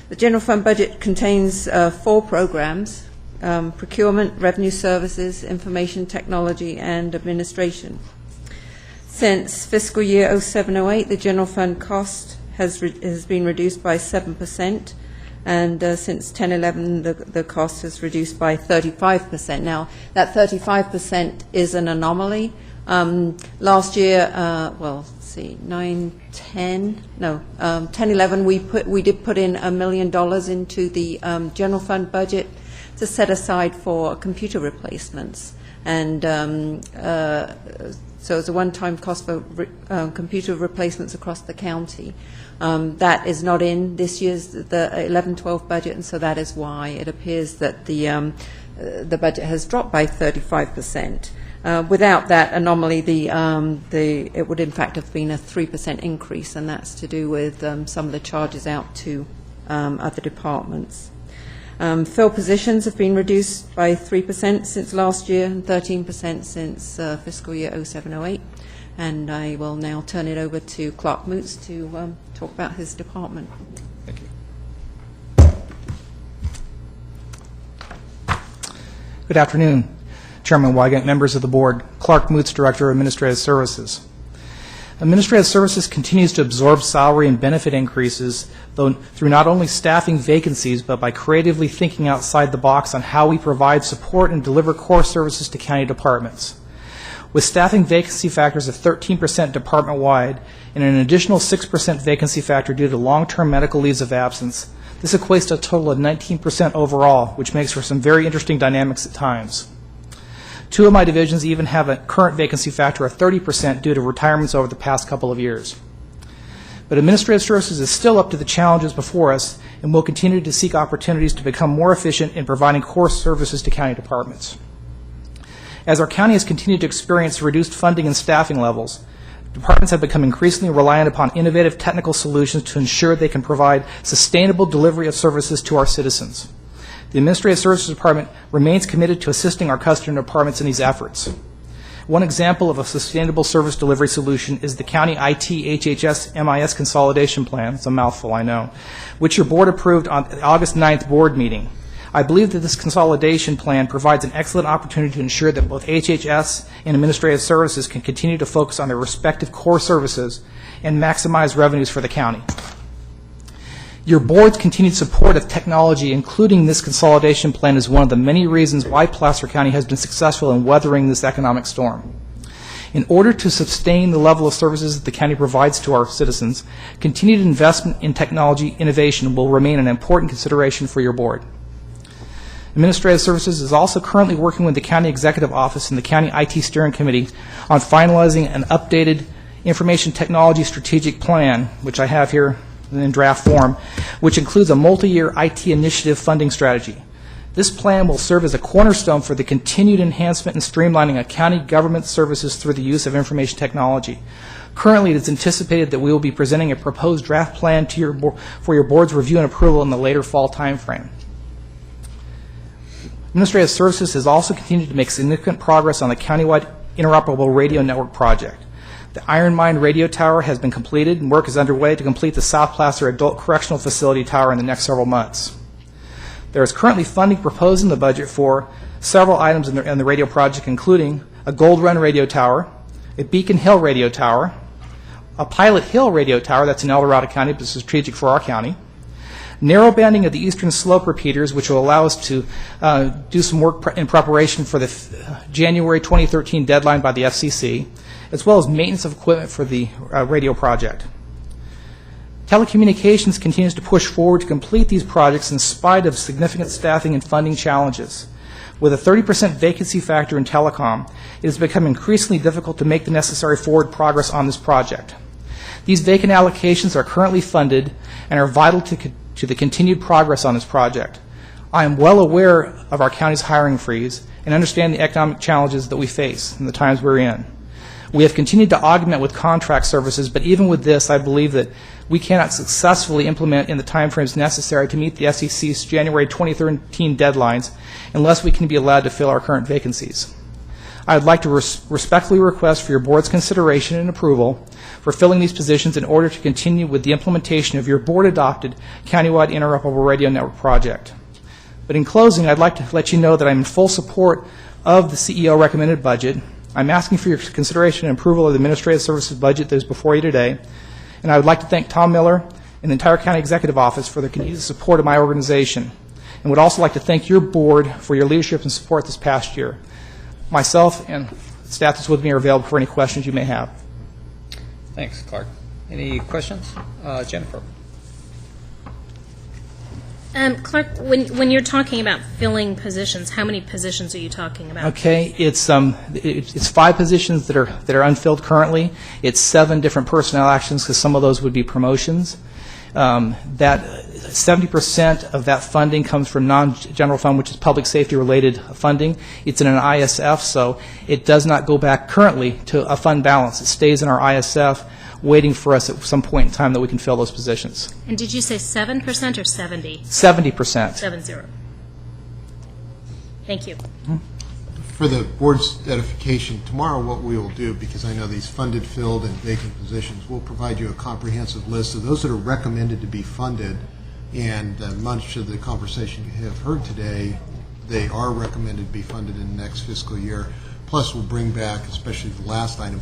The General Fund budget contains 4 programs: Procurement, Revenue Services, Information Technology, and Administration. Since fiscal year 07-08, the General Fund cost has been reduced by 7%. And since 10-11, the cost has reduced by 35%. Now, that 35% is an anomaly. Last year, 10-11, we did put in $1 million into the general fund budget to set aside for computer replacements. And so it's a one-time cost for computer replacements across the county. That is not in this year's the 11-12 budget, and so that is why it appears that the budget has dropped by 35%. Without that anomaly, it would in fact have been a 3% increase, and that's to do with some of the charges out to other departments. Fill positions have been reduced by 3% since last year and 13% since fiscal year 07-08. And I will now turn it over to Clark Moots to talk about his department. Thank you. Good afternoon, Chairman Wygant, members of the board. Clark Moots, Director of Administrative Services. Administrative Services continues to absorb salary and benefit increases through not only staffing vacancies, but by creatively thinking outside the box on how we provide support and deliver core services to county departments. With staffing vacancy factors of 13% department-wide and an additional 6% vacancy factor due to long-term medical leaves of absence, this equates to a total of 19% overall, which makes for some very interesting dynamics at times. 2 of my divisions even have a current vacancy factor of 30% due to retirements over the past couple of years. But Administrative Services is still up to the challenges before us and will continue to seek opportunities to become more efficient in providing core services to county departments. As our county has continued to experience reduced funding and staffing levels, departments have become increasingly reliant upon innovative technical solutions to ensure they can provide sustainable delivery of services to our citizens. The Administrative Services Department remains committed to assisting our customer departments in these efforts. One example of a sustainable service delivery solution is the County IT HHS MIS Consolidation Plan, it's a mouthful I know, which your board approved on the August 9th board meeting. I believe that this consolidation plan provides an excellent opportunity to ensure that both HHS and Administrative Services can continue to focus on their respective core services and maximize revenues for the county. Your board's continued support of technology, including this consolidation plan, is one of the many reasons why Placer County has been successful in weathering this economic storm. In order to sustain the level of services that the county provides to our citizens, continued investment in technology innovation will remain an important consideration for your board. Administrative Services is also currently working with the County Executive Office and the County IT Steering Committee on finalizing an updated information technology strategic plan, which I have here in draft form, which includes a multi-year IT initiative funding strategy. This plan will serve as a cornerstone for the continued enhancement and streamlining of county government services through the use of information technology. Currently, it is anticipated that we will be presenting a proposed draft plan to for your board's review and approval in the later fall timeframe. Administrative Services has also continued to make significant progress on the countywide interoperable radio network project. The Iron Mine radio tower has been completed, and work is underway to complete the South Placer Adult Correctional Facility tower in the next several months. There is currently funding proposed in the budget for several items in the radio project, including a Gold Run radio tower, a Beacon Hill radio tower, a Pilot Hill radio tower that's in El Dorado County, but is strategic for our county, narrow banding of the eastern slope repeaters, which will allow us to do some work in preparation for the January 2013 deadline by the FCC, as well as maintenance of equipment for the radio project. Telecommunications continues to push forward to complete these projects in spite of significant staffing and funding challenges. With a 30% vacancy factor in telecom, it has become increasingly difficult to make the necessary forward progress on this project. These vacant allocations are currently funded and are vital to the continued progress on this project. I am well aware of our county's hiring freeze and understand the economic challenges that we face in the times we're in. We have continued to augment with contract services, but even with this, I believe that we cannot successfully implement in the timeframes necessary to meet the FCC's January 2013 deadlines unless we can be allowed to fill our current vacancies. I would like to respectfully request for your board's consideration and approval for filling these positions in order to continue with the implementation of your board-adopted countywide interoperable radio network project. But in closing, I'd like to let you know that I'm in full support of the CEO recommended budget. I'm asking for your consideration and approval of the Administrative Services budget that is before you today. And I would like to thank Tom Miller and the entire County Executive Office for their continued support of my organization. And would also like to thank your board for your leadership and support this past year. Myself and staff that's with me are available for any questions you may have. Thanks, Clark. Any questions? Jennifer? Clark, when you're talking about filling positions, how many positions are you talking about? Okay, it's 5 positions that are unfilled currently. It's 7 different personnel actions because some of those would be promotions. That 70% of that funding comes from non-general fund, which is public safety related funding. It's in an ISF, so it does not go back currently to a fund balance. It stays in our ISF, waiting for us at some point in time that we can fill those positions. And did you say 7% or 70? 70%. 70. Thank you. For the board's edification, tomorrow what we will do, because I know these funded, filled, and vacant positions, we'll provide you a comprehensive list of those that are recommended to be funded, and much of the conversation you have heard today, they are recommended to be funded in the next fiscal year. Plus, we'll bring back, especially the last item,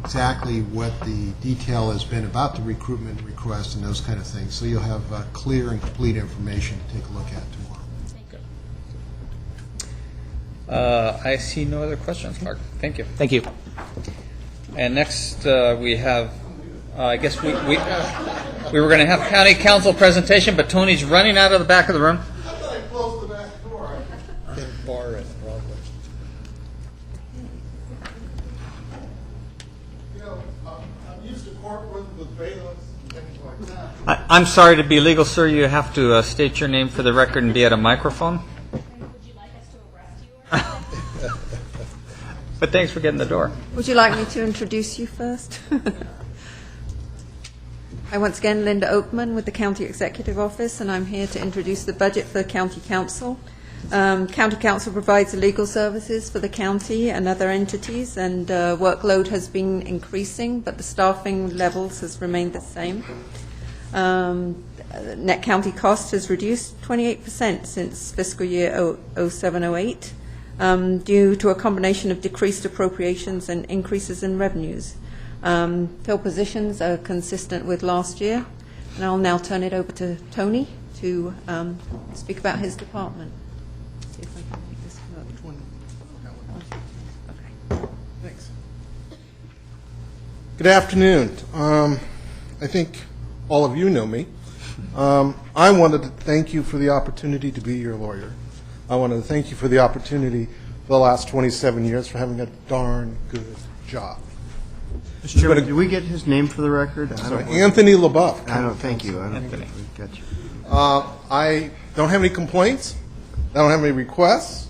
exactly what the detail has been about the recruitment request and those kind of things. So you'll have clear and complete information to take a look at tomorrow. I see no other questions, Mark. Thank you. Thank you. And next we have, I guess we were going to have county council presentation, but Tony's running out of the back of the room. I thought I closed the back door. Didn't bar it, probably. You know, I'm used to courtrooms with bailiffs and things like that. I'm sorry to be legal, sir. You have to state your name for the record and be at a microphone. But thanks for getting the door. Would you like me to introduce you first? Hi, once again, Linda Oakman with the County Executive Office, and I'm here to introduce the budget for County Council. County Council provides legal services for the county and other entities, and workload has been increasing, but the staffing levels has remained the same. Net county cost has reduced 28% since fiscal year 07-08. Due to a combination of decreased appropriations and increases in revenues. Fill positions are consistent with last year. And I'll now turn it over to Tony to speak about his department. See if I can make this work. Okay. Thanks. Good afternoon. I think all of you know me. I wanted to thank you for the opportunity to be your lawyer. I wanted to thank you for the opportunity for the last 27 years for having a darn good job. Mr. Chairman, did we get his name for the record? Anthony LaBeouf. I don't thank you. I don't think we got you. I don't have any complaints. I don't have any requests.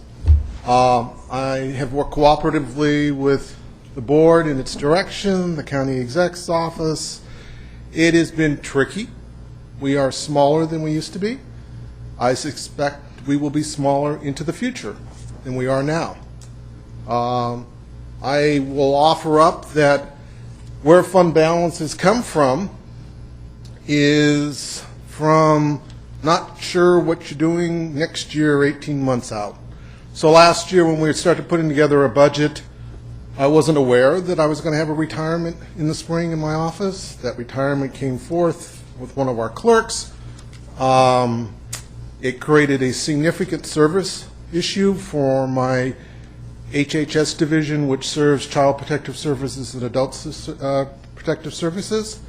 I have worked cooperatively with the board in its direction, the county exec's office. It has been tricky. We are smaller than we used to be. I suspect we will be smaller into the future than we are now. I will offer up that where fund balances come from is from not sure what you're doing next year, 18 months out. So last year when we started putting together a budget, I wasn't aware that I was going to have a retirement in the spring in my office. That retirement came forth with one of our clerks. It created a significant service issue for my HHS division, which serves Child Protective Services and Adult Protective Services.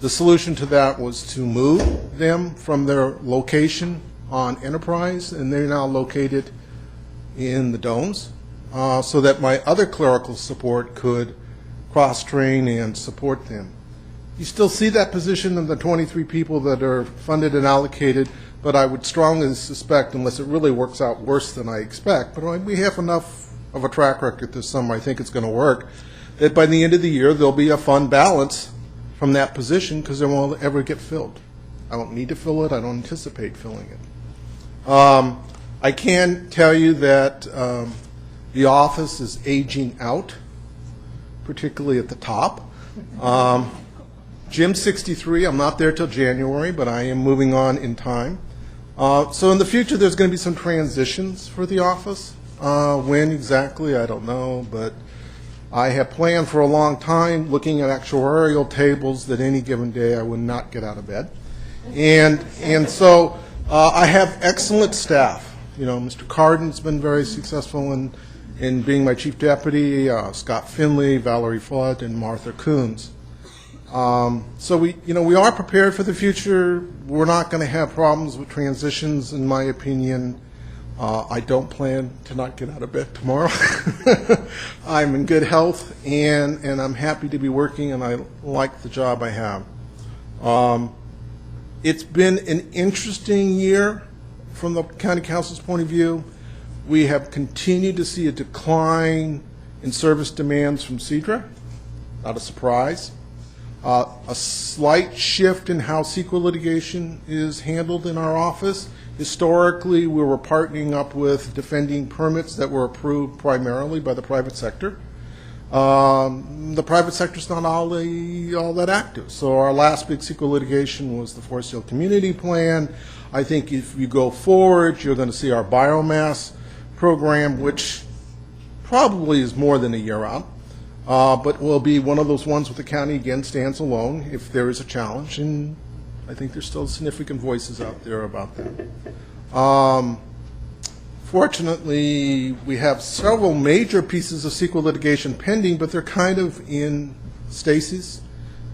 The solution to that was to move them from their location on Enterprise, and they're now located in the domes, so that my other clerical support could cross-train and support them. You still see that position in the 23 people that are funded and allocated, but I would strongly suspect, unless it really works out worse than I expect, but we have enough of a track record this summer, I think it's going to work, that by the end of the year there'll be a fund balance from that position because it won't ever get filled. I don't need to fill it. I don't anticipate filling it. I can tell you that the office is aging out, particularly at the top. Jim's 63. I'm not there till January, but I am moving on in time. So in the future, there's going to be some transitions for the office. When exactly, I don't know, but I have planned for a long time, looking at actuarial tables, that any given day I would not get out of bed. And so I have excellent staff. You know, Mr. Cardin's been very successful in being my chief deputy, Scott Finley, Valerie Flood, and Martha Coons. So we are prepared for the future. We're not going to have problems with transitions, in my opinion. I don't plan to not get out of bed tomorrow. I'm in good health, and I'm happy to be working, and I like the job I have. It's been an interesting year from the county council's point of view. We have continued to see a decline in service demands from CEDRA. Not a surprise. A slight shift in how CEQA litigation is handled in our office. Historically, we were partnering up with defending permits that were approved primarily by the private sector. The private sector is not all that active. So our last big CEQA litigation was the Forest Hill Community Plan. I think if you go forward, you're going to see our biomass program, which probably is more than a year out, but will be one of those ones with the county again stands alone if there is a challenge, and I think there's still significant voices out there about that. Fortunately, we have several major pieces of CEQA litigation pending, but they're kind of in stasis.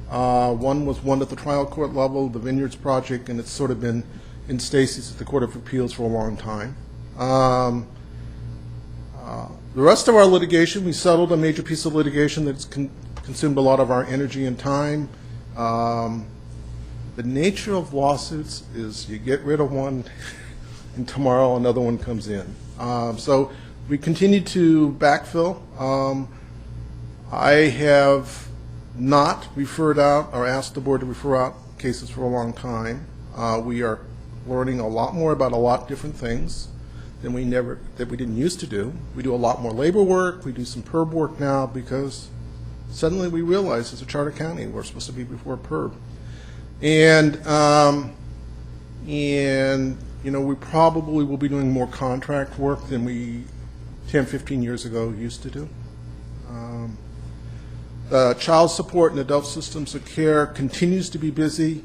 One was one at the trial court level, the Vineyards Project, and it's sort of been in stasis at the Court of Appeals for a long time. The rest of our litigation, we settled a major piece of litigation that's consumed a lot of our energy and time. The nature of lawsuits is you get rid of one and tomorrow another one comes in. So we continue to backfill. I have not referred out or asked the board to refer out cases for a long time. We are learning a lot more about a lot of different things than we didn't used to do. We do a lot more labor work. We do some PERB work now because suddenly we realize as a charter county we're supposed to be before PERB. And you know, we probably will be doing more contract work than we 10, 15 years ago used to do. Child support and adult systems of care continues to be busy.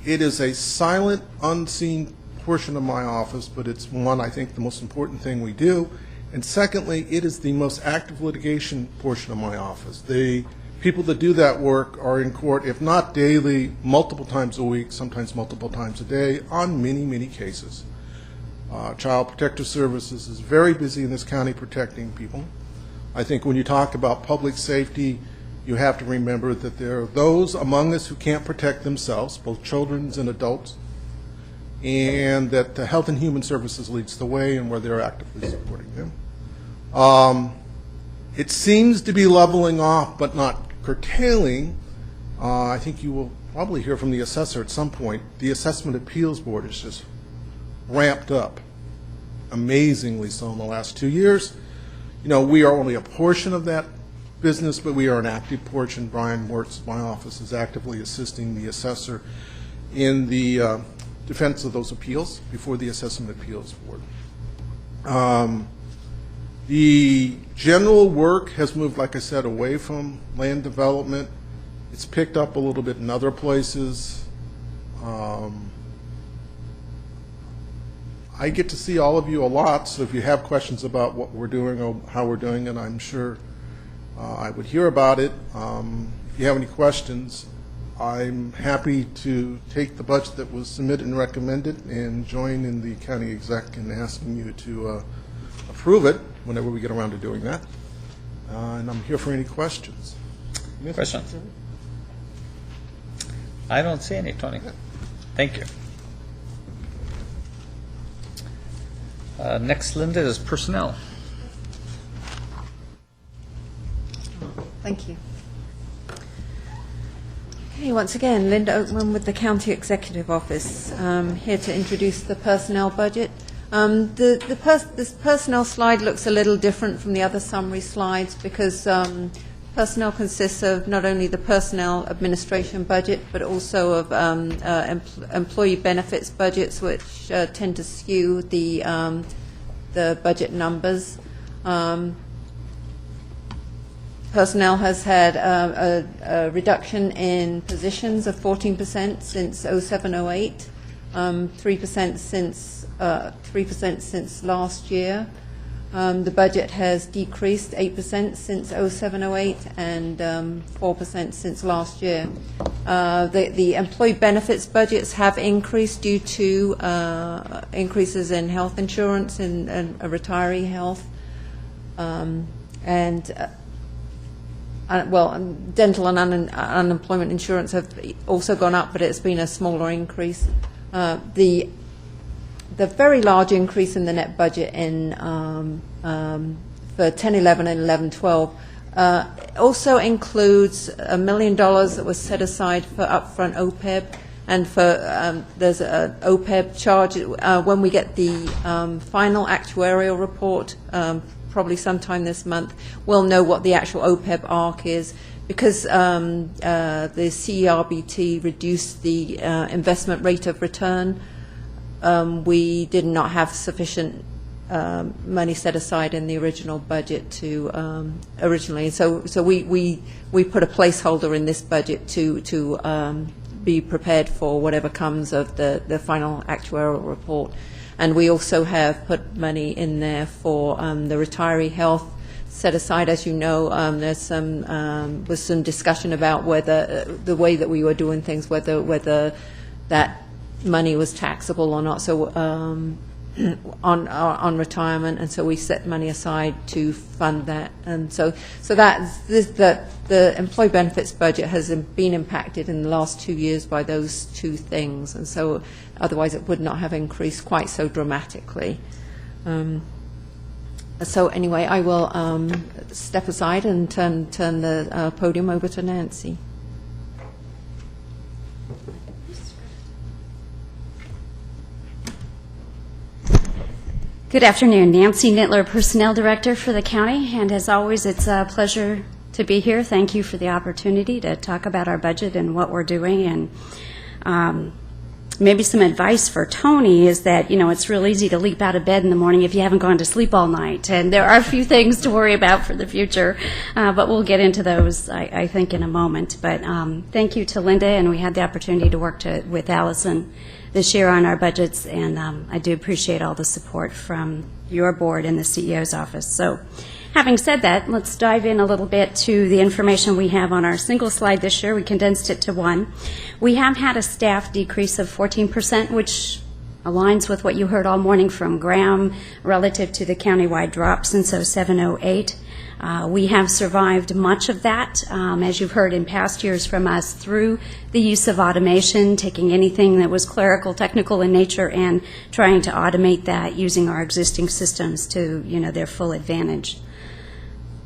It is a silent, unseen portion of my office, but it's one, I think, the most important thing we do. And secondly, it is the most active litigation portion of my office. The people that do that work are in court, if not daily, multiple times a week, sometimes multiple times a day, on many, many cases. Child Protective Services is very busy in this county protecting people. I think when you talk about public safety, you have to remember that there are those among us who can't protect themselves, both children and adults, and that the Health and Human Services leads the way and where they're actively supporting them. It seems to be leveling off but not curtailing. I think you will probably hear from the assessor at some point. The Assessment Appeals Board is just ramped up, amazingly so in the last 2 years. You know, we are only a portion of that business, but we are an active portion. Brian Wirtz, my office, is actively assisting the assessor in the defense of those appeals before the Assessment Appeals Board. The general work has moved, like I said, away from land development. It's picked up a little bit in other places. I get to see all of you a lot, so if you have questions about what we're doing or how we're doing it, I'm sure I would hear about it. If you have any questions, I'm happy to take the budget that was submitted and recommended and join in the county exec in asking you to approve it whenever we get around to doing that. And I'm here for any questions. Questions? I don't see any, Tony. Thank you. Next, Linda, is personnel. Thank you. Okay, once again, Linda Oakman with the County Executive Office, here to introduce the personnel budget. This personnel slide looks a little different from the other summary slides because personnel consists of not only the personnel administration budget, but also of employee benefits budgets, which tend to skew the budget numbers. Personnel has had a reduction in positions of 14% since 07-08, 3% since last year. The budget has decreased 8% since 07-08 and 4% since last year. The employee benefits budgets have increased due to increases in health insurance and retiree health, dental and unemployment insurance have also gone up, but it's been a smaller increase. The very large increase in the net budget for 10-11 and 11-12 also includes $1 million that was set aside for upfront OPEB, and for there's an OPEB charge when we get the final actuarial report. Probably sometime this month, we'll know what the actual OPEB arc is, because the CERBT reduced the investment rate of return. We did not have sufficient money set aside in the original budget to originally. So we put a placeholder in this budget to be prepared for whatever comes of the final actuarial report. And we also have put money in there for the retiree health set aside. As you know, there's was some discussion about whether the way that we were doing things, whether that money was taxable or not. So on retirement, and so we set money aside to fund that. And so the employee benefits budget has been impacted in the last 2 years by those two things, and so otherwise it would not have increased quite so dramatically. So anyway, I will step aside and turn the podium over to Nancy. Good afternoon. Nancy Nittler, Personnel Director for the county, and as always, it's a pleasure to be here. Thank you for the opportunity to talk about our budget and what we're doing. And maybe some advice for Tony is that, you know, it's real easy to leap out of bed in the morning if you haven't gone to sleep all night, and there are a few things to worry about for the future, but we'll get into those, I think, in a moment. But thank you to Linda, and we had the opportunity to work with Allison this year on our budgets, and I do appreciate all the support from your board and the CEO's office. So Having said that, let's dive in a little bit to the information we have on our single slide this year. We condensed it to one. We have had a staff decrease of 14%, which aligns with what you heard all morning from Graham relative to the countywide drop since 07-08. We have survived much of that, as you've heard in past years from us, through the use of automation, taking anything that was clerical, technical in nature, and trying to automate that using our existing systems to, their full advantage.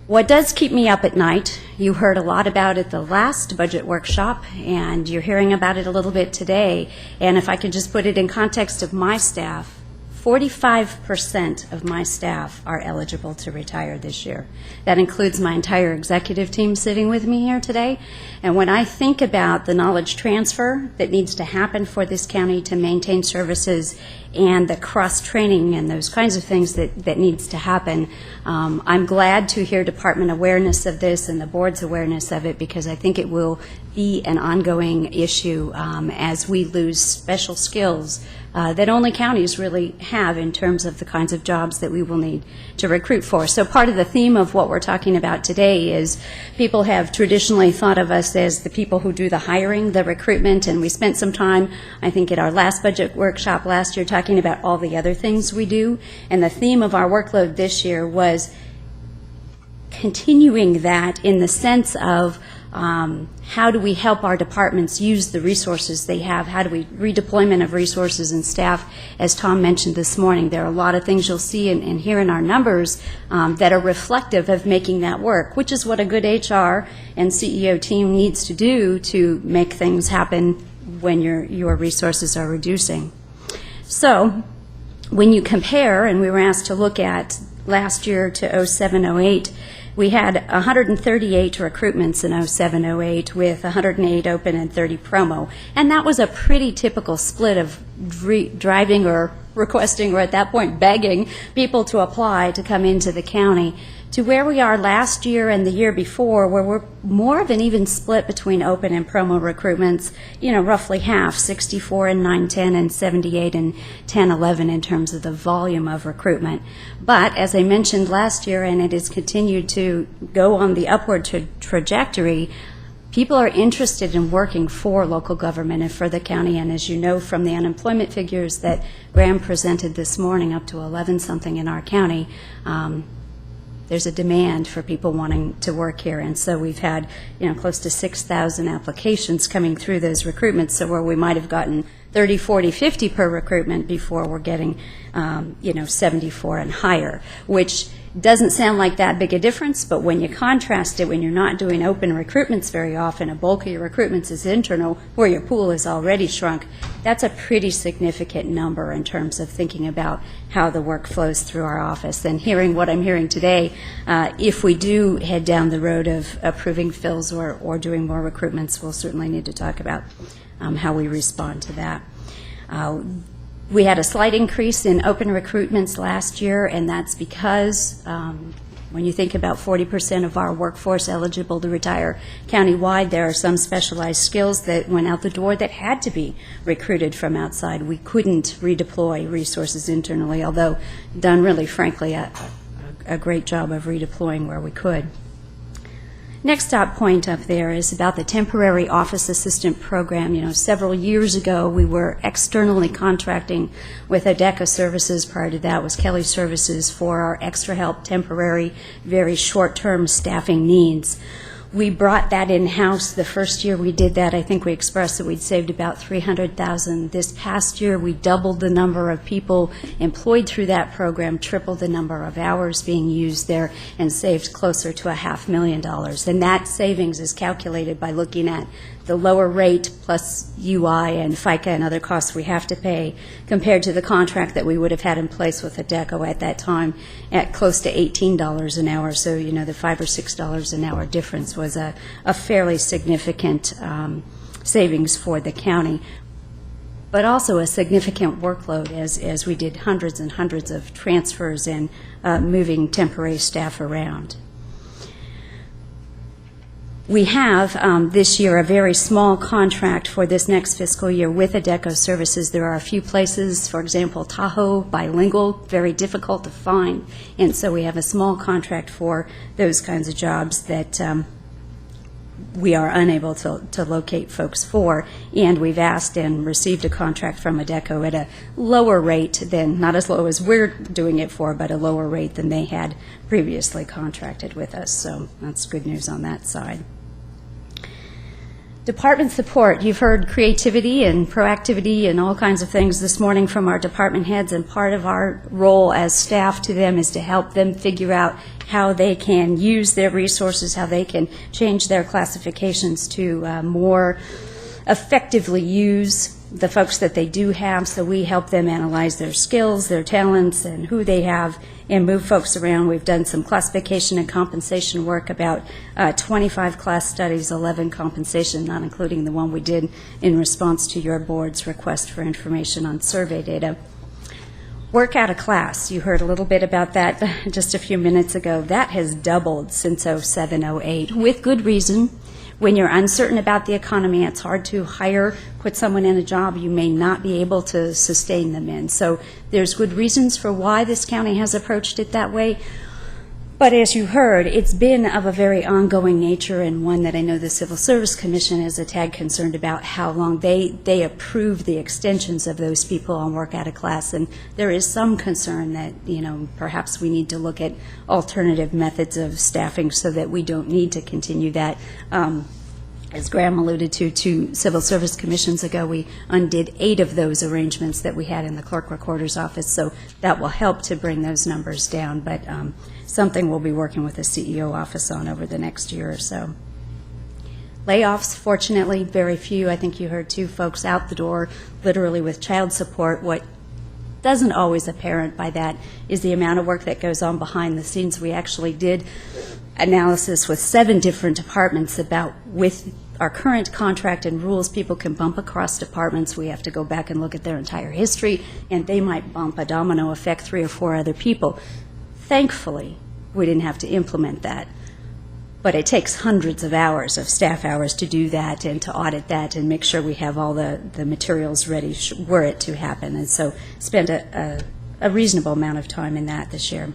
What does keep me up at night, you heard a lot about it the last budget workshop, and you're hearing about it a little bit today, and if I could just put it in context of my staff, 45% of my staff are eligible to retire this year. That includes my entire executive team sitting with me here today. And when I think about the knowledge transfer that needs to happen for this county to maintain services and the cross-training and those kinds of things that needs to happen, I'm glad to hear department awareness of this and the board's awareness of it, because I think it will be an ongoing issue as we lose special skills that only counties really have in terms of the kinds of jobs that we will need to recruit for. So part of the theme of what we're talking about today is people have traditionally thought of us as the people who do the hiring, the recruitment, and we spent some time, I think, at our last budget workshop last year talking about all the other things we do. And the theme of our workload this year was continuing that in the sense of how do we help our departments use the resources they have? How do we redeployment of resources and staff? As Tom mentioned this morning, there are a lot of things you'll see and hear in our numbers that are reflective of making that work, which is what a good HR and CEO team needs to do to make things happen when your resources are reducing. So when you compare, and we were asked to look at last year to 07-08, we had 138 recruitments in 07-08 with 108 open and 30 promo. And that was a pretty typical split of driving or requesting, or at that point begging people to apply to come into the county, to where we are last year and the year before, where we're more of an even split between open and promo recruitments, roughly half, 64 and 9-10 and 78 and 10-11 in terms of the volume of recruitment. But as I mentioned last year, and it has continued to go on the upward trajectory, people are interested in working for local government and for the county. And as you know from the unemployment figures that Graham presented this morning, up to 11-something in our county, there's a demand for people wanting to work here. And so we've had, close to 6,000 applications coming through those recruitments. So where we might have gotten 30, 40, 50 per recruitment before, we're getting, 74 and higher, which doesn't sound like that big a difference, but when you contrast it, when you're not doing open recruitments very often, a bulk of your recruitments is internal, where your pool is already shrunk, that's a pretty significant number in terms of thinking about how the work flows through our office. And hearing what I'm hearing today, if we do head down the road of approving fills or doing more recruitments, we'll certainly need to talk about how we respond to that. We had a slight increase in open recruitments last year, and that's because when you think about 40% of our workforce eligible to retire countywide, there are some specialized skills that went out the door that had to be recruited from outside. We couldn't redeploy resources internally, although done really, frankly, a great job of redeploying where we could. Next dot point up there is about the temporary office assistant program. Several years ago, we were externally contracting with ADECA Services. Prior to that was Kelly Services for our extra help, temporary, very short-term staffing needs. We brought that in-house. The first year we did that, I think we expressed that we'd saved about $300,000. This past year, we doubled the number of people employed through that program, tripled the number of hours being used there, and saved closer to $500,000. And that savings is calculated by looking at the lower rate plus UI and FICA and other costs we have to pay compared to the contract that we would have had in place with ADECO at that time at close to $18 an hour. So, the $5 or $6 an hour difference was a fairly significant savings for the county, but also a significant workload as we did hundreds and hundreds of transfers and moving temporary staff around. We have this year a very small contract for this next fiscal year with ADECO Services. There are a few places, for example, Tahoe, bilingual, very difficult to find. And so we have a small contract for those kinds of jobs that we are unable to locate folks for. And we've asked and received a contract from ADECO at a lower rate than, not as low as we're doing it for, but a lower rate than they had previously contracted with us. So that's good news on that side. Department support, you've heard creativity and proactivity and all kinds of things this morning from our department heads, and part of our role as staff to them is to help them figure out how they can use their resources, how they can change their classifications to more effectively use the folks that they do have. So we help them analyze their skills, their talents, and who they have, and move folks around. We've done some classification and compensation work, about 25 class studies, 11 compensation, not including the one we did in response to your board's request for information on survey data. Work out of class, you heard a little bit about that just a few minutes ago. That has doubled since 07-08, with good reason. When you're uncertain about the economy, it's hard to put someone in a job you may not be able to sustain them in. So there's good reasons for why this county has approached it that way. But as you heard, it's been of a very ongoing nature, and one that I know the Civil Service Commission is a tad concerned about how long they approve the extensions of those people on work out of class. And there is some concern that, perhaps we need to look at alternative methods of staffing so that we don't need to continue that. As Graham alluded to 2 Civil Service Commissions ago, we undid 8 of those arrangements that we had in the Clerk Recorder's Office, so that will help to bring those numbers down, but something we'll be working with the CEO office on over the next year or so. Layoffs, fortunately, very few. I think you heard 2 folks out the door, literally with child support. What doesn't always apparent by that is the amount of work that goes on behind the scenes. We actually did analysis with 7 different departments about, with our current contract and rules, people can bump across departments. We have to go back and look at their entire history, and they might bump a domino effect 3 or 4 other people. Thankfully, we didn't have to implement that. But it takes hundreds of hours of staff hours to do that and to audit that and make sure we have all the materials ready were it to happen. And so spent a reasonable amount of time in that this year.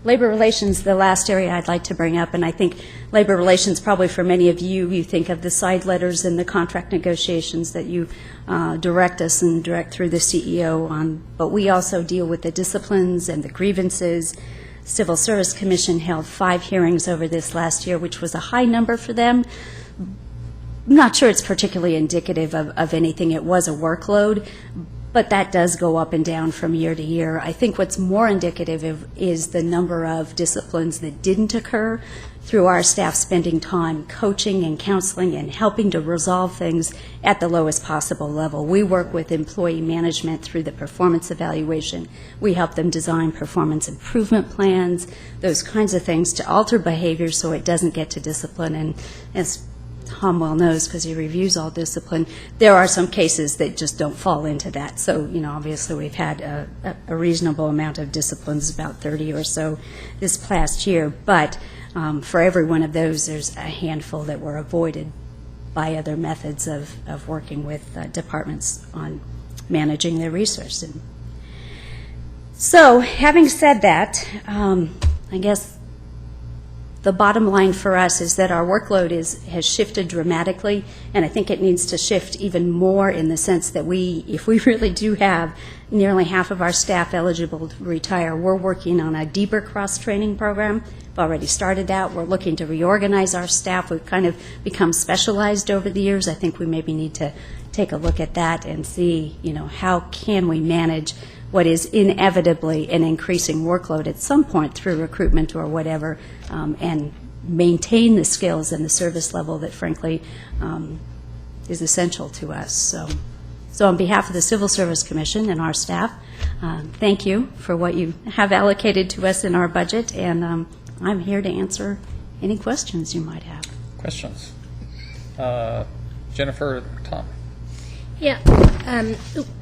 Labor relations, the last area I'd like to bring up, and I think labor relations, probably for many of you, you think of the side letters and the contract negotiations that you direct us and direct through the CEO on, but we also deal with the disciplines and the grievances. Civil Service Commission held 5 hearings over this last year, which was a high number for them. I'm not sure it's particularly indicative of anything. It was a workload, but that does go up and down from year to year. I think what's more indicative is the number of disciplines that didn't occur through our staff spending time coaching and counseling and helping to resolve things at the lowest possible level. We work with employee management through the performance evaluation. We help them design performance improvement plans, those kinds of things to alter behavior so it doesn't get to discipline. And as Tom well knows, because he reviews all discipline, there are some cases that just don't fall into that. So, obviously we've had a reasonable amount of disciplines, about 30 or so this past year, but for every one of those, there's a handful that were avoided by other methods of working with departments on managing their resources. So, having said that, I guess the bottom line for us is that our workload has shifted dramatically, and I think it needs to shift even more in the sense that if we really do have nearly half of our staff eligible to retire, we're working on a deeper cross-training program. We've already started that. We're looking to reorganize our staff. We've kind of become specialized over the years. I think we maybe need to take a look at that and see, how can we manage what is inevitably an increasing workload at some point through recruitment or whatever, and maintain the skills and the service level that, frankly, is essential to us. So on behalf of the Civil Service Commission and our staff, thank you for what you have allocated to us in our budget, and I'm here to answer any questions you might have. Questions? Jennifer, Tom? Yeah.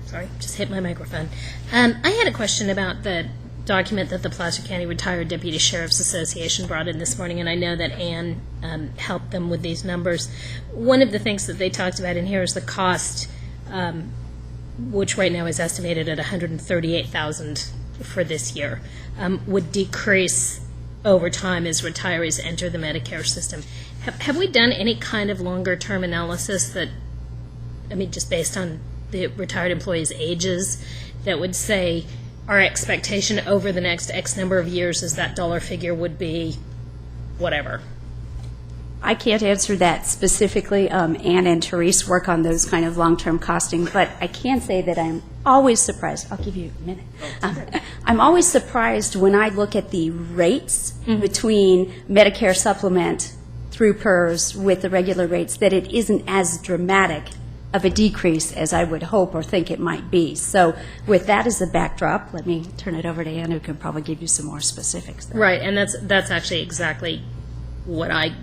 Sorry, just hit my microphone. I had a question about the document that the Placer County Retired Deputy Sheriff's Association brought in this morning, and I know that Ann helped them with these numbers. One of the things that they talked about in here is the cost, which right now is estimated at $138,000 for this year, would decrease over time as retirees enter the Medicare system. Have we done any kind of longer-term analysis that, I mean, just based on the retired employees' ages, that would say our expectation over the next X number of years is that dollar figure would be whatever? I can't answer that specifically. Ann and Therese work on those kind of long-term costing, but I can say that I'm always surprised. I'll give you a minute. I'm always surprised when I look at the rates between Medicare supplement through PERS with the regular rates, that it isn't as dramatic of a decrease as I would hope or think it might be. So with that as a backdrop, let me turn it over to Ann, who can probably give you some more specifics there. Right, and that's actually exactly what I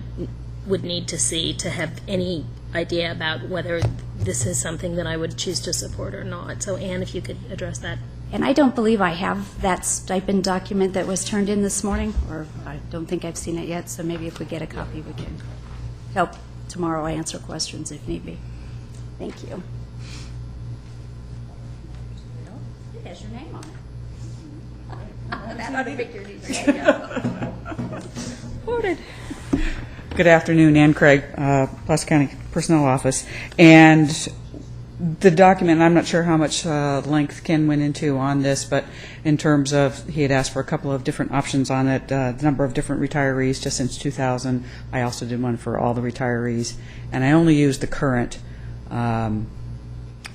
would need to see to have any idea about whether this is something that I would choose to support or not. So Ann, if you could address that. And I don't believe I have that stipend document that was turned in this morning, or I don't think I've seen it yet, so maybe if we get a copy, we can help tomorrow answer questions if need be. Thank you. It has your name on it. That ought to make your knees Quoted. Good afternoon, Ann Craig, Placer County Personnel Office. And the document, I'm not sure how much length Ken went into on this, but in terms of, he had asked for a couple of different options on it, the number of different retirees just since 2000. I also did one for all the retirees. And I only used the current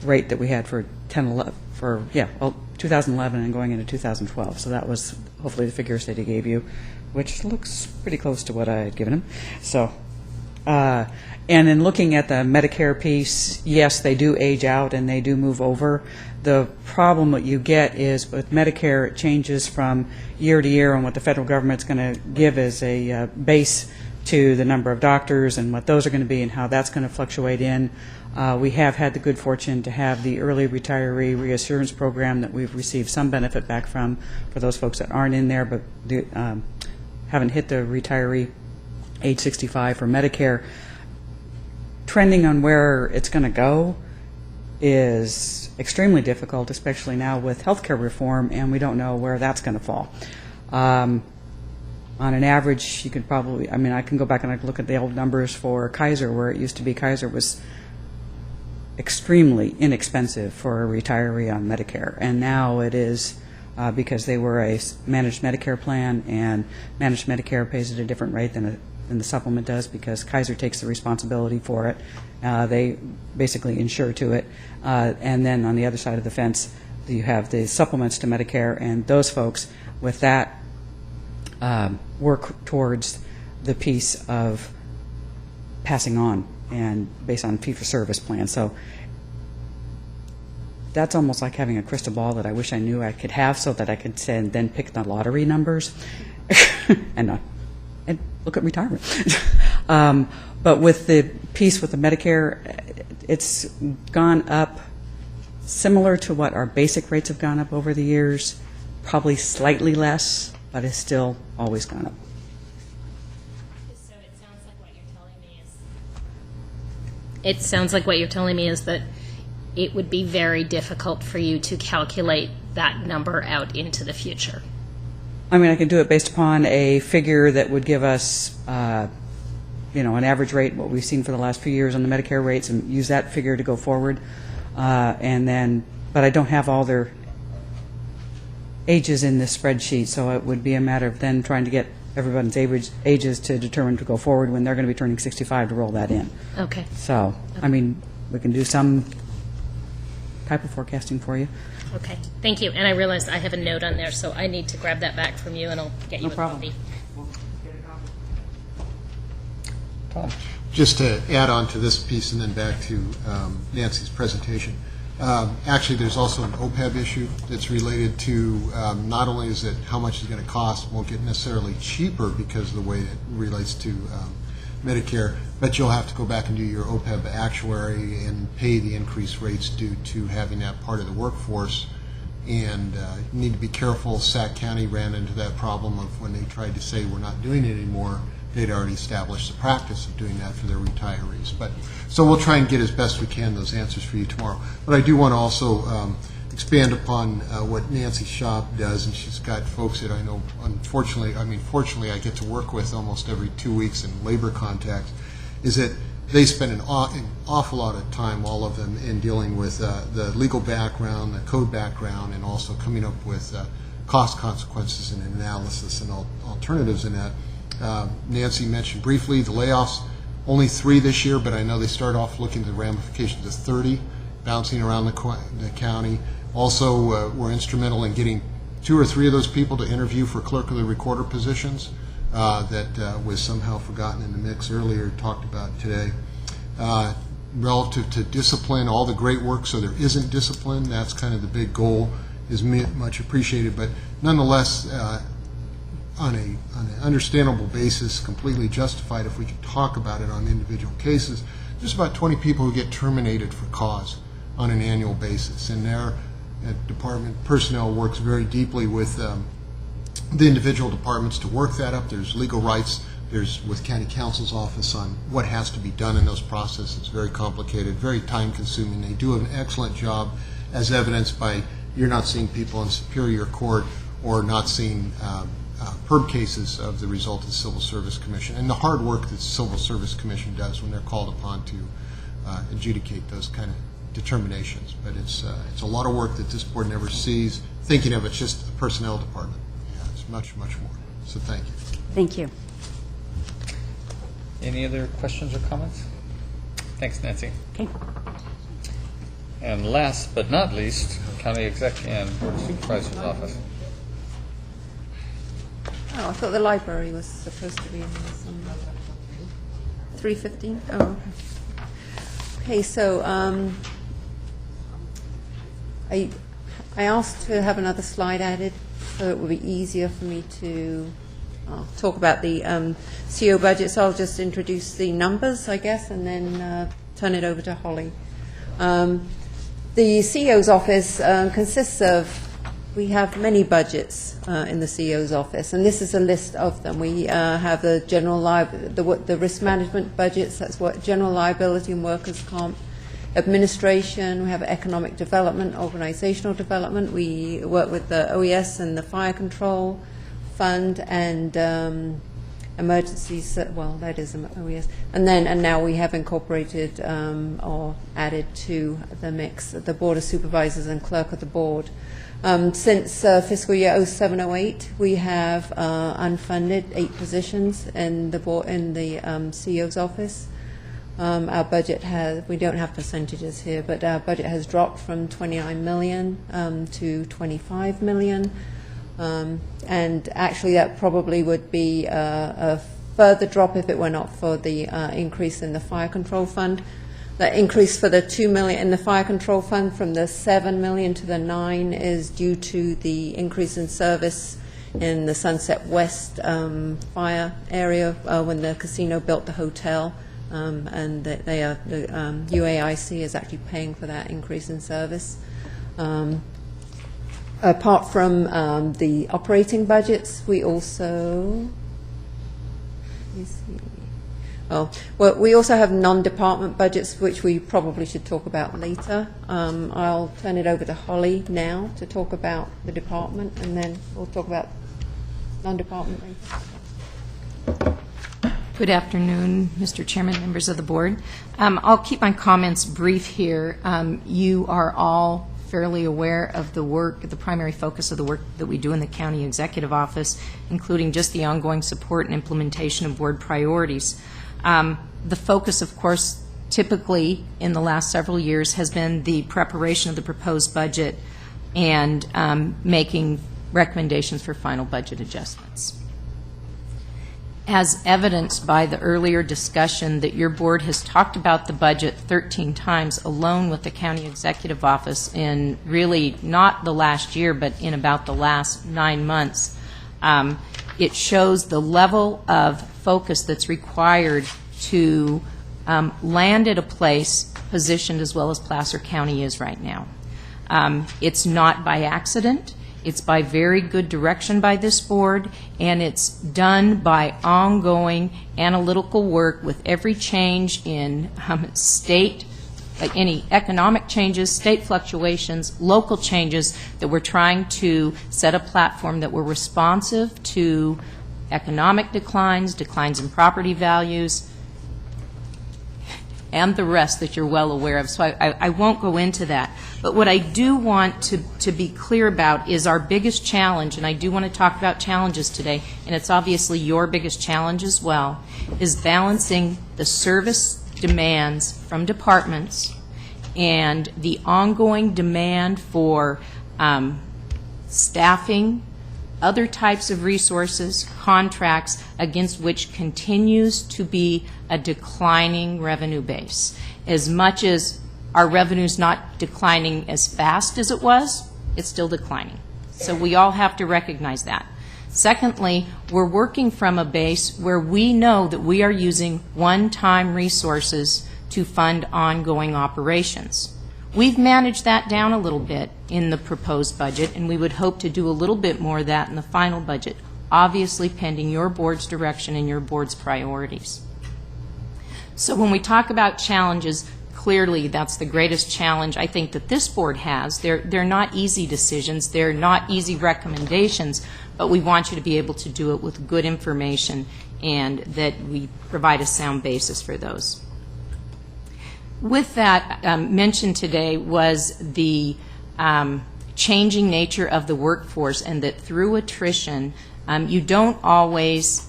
rate that we had for 2011 and going into 2012. So that was hopefully the figures that he gave you, which looks pretty close to what I had given him. So, and in looking at the Medicare piece, yes, they do age out and they do move over. The problem that you get is with Medicare, it changes from year to year on what the federal government's going to give as a base to the number of doctors and what those are going to be and how that's going to fluctuate in. We have had the good fortune to have the early retiree reassurance program that we've received some benefit back from for those folks that aren't in there but haven't hit the retiree age 65 for Medicare. Trending on where it's going to go is extremely difficult, especially now with healthcare reform, and we don't know where that's going to fall. On an average, you could probably, I mean, I can go back and I can look at the old numbers for Kaiser, where it used to be Kaiser was extremely inexpensive for a retiree on Medicare, and now it is because they were a managed Medicare plan, and managed Medicare pays at a different rate than the supplement does because Kaiser takes the responsibility for it. They basically insure to it. And then on the other side of the fence, you have the supplements to Medicare, and those folks with that work towards the piece of passing on and based on fee-for-service plan. So that's almost like having a crystal ball that I wish I knew I could have so that I could then pick the lottery numbers and look at retirement. But with the piece with the Medicare, it's gone up similar to what our basic rates have gone up over the years, probably slightly less, but it's still always gone up. So it sounds like what you're telling me is that it would be very difficult for you to calculate that number out into the future. I mean, I can do it based upon a figure that would give us, an average rate, what we've seen for the last few years on the Medicare rates, and use that figure to go forward. But I don't have all their ages in this spreadsheet, so it would be a matter of then trying to get everyone's ages to determine to go forward when they're going to be turning 65 to roll that in. Okay. So, I mean, we can do some type of forecasting for you. Okay, thank you. And I realized I have a note on there, so I need to grab that back from you, and I'll get you a copy. Tom. Just to add on to this piece and then back to Nancy's presentation. Actually, there's also an OPEB issue that's related to not only is it how much it's going to cost, won't get necessarily cheaper because of the way it relates to Medicare, but you'll have to go back and do your OPEB actuary and pay the increased rates due to having that part of the workforce And you need to be careful. Sac County ran into that problem of when they tried to say we're not doing it anymore, they'd already established the practice of doing that for their retirees. But so we'll try and get as best we can those answers for you tomorrow. But I do want to also expand upon what Nancy Schaub does, and she's got folks that I know, fortunately I get to work with almost every 2 weeks in labor contact, is that they spend an awful lot of time, all of them, in dealing with the legal background, the code background, and also coming up with cost consequences and analysis and alternatives in that. Nancy mentioned briefly the layoffs, only 3 this year, but I know they start off looking at the ramifications of 30 bouncing around the county. Also, we're instrumental in getting 2 or 3 of those people to interview for clerk of the recorder positions that was somehow forgotten in the mix earlier, talked about today. Relative to discipline, all the great work so there isn't discipline, that's kind of the big goal, is much appreciated, but nonetheless, on an understandable basis, completely justified if we could talk about it on individual cases. There's about 20 people who get terminated for cause on an annual basis, and their department personnel works very deeply with the individual departments to work that up. There's legal rights. There's with county counsel's office on what has to be done in those processes. It's very complicated, very time-consuming. They do an excellent job, as evidenced by you're not seeing people in Superior Court or not seeing PERB cases of the result of the Civil Service Commission, and the hard work that the Civil Service Commission does when they're called upon to adjudicate those kind of determinations. But it's a lot of work that this board never sees, thinking of it just a personnel department. Yeah, it's much, much more. So thank you. Thank you. Any other questions or comments? Thanks, Nancy. Okay. And last but not least, County Exec and Board of Supervisors Office. Oh, I thought the library was supposed to be in this. 3:15? Oh, okay. Okay, so I asked to have another slide added so it would be easier for me to talk about the CO budget. So I'll just introduce the numbers, I guess, and then turn it over to Holly. The CEO's office consists of, we have many budgets in the CEO's office, and this is a list of them. We have the general the risk management budgets, that's what general liability and workers' comp, administration, we have economic development, organizational development, we work with the OES and the fire control fund, and emergencies, well, that is OES, and now we have incorporated or added to the mix the Board of Supervisors and Clerk of the Board. Since fiscal year 07-08, we have unfunded 8 positions in the board, in the CEO's office. Our budget has, we don't have percentages here, but our budget has dropped from 29 million to 25 million. And actually that probably would be a further drop if it were not for the increase in the fire control fund. The increase for the 2 million in the fire control fund from the 7 million to the 9 is due to the increase in service in the Sunset West fire area when the casino built the hotel, and they are, the UAIC is actually paying for that increase in service. Apart from the operating budgets, we also, let me see. Oh, well, we also have non-department budgets, which we probably should talk about later. I'll turn it over to Holly now to talk about the department, and then we'll talk about non-department later. Good afternoon, Mr. Chairman, members of the board. I'll keep my comments brief here. You are all fairly aware of the work, the primary focus of the work that we do in the County Executive Office, including just the ongoing support and implementation of board priorities. The focus, of course, typically in the last several years has been the preparation of the proposed budget and making recommendations for final budget adjustments. As evidenced by the earlier discussion that your board has talked about the budget 13 times alone with the County Executive Office in really not the last year, but in about the last 9 months, it shows the level of focus that's required to land at a place positioned as well as Placer County is right now. It's not by accident. It's by very good direction by this board, and it's done by ongoing analytical work with every change in state, like any economic changes, state fluctuations, local changes, that we're trying to set a platform that we're responsive to economic declines, declines in property values, and the rest that you're well aware of. So I won't go into that. But what I do want to be clear about is our biggest challenge, and I do want to talk about challenges today, and it's obviously your biggest challenge as well, is balancing the service demands from departments and the ongoing demand for staffing, other types of resources, contracts, against which continues to be a declining revenue base. As much as our revenue's not declining as fast as it was, it's still declining. So we all have to recognize that. Secondly, we're working from a base where we know that we are using one-time resources to fund ongoing operations. We've managed that down a little bit in the proposed budget, and we would hope to do a little bit more of that in the final budget, obviously pending your board's direction and your board's priorities. So when we talk about challenges, clearly that's the greatest challenge I think that this board has. They're not easy decisions, they're not easy recommendations, but we want you to be able to do it with good information and that we provide a sound basis for those. With that, mentioned today was the changing nature of the workforce, and that through attrition, you don't always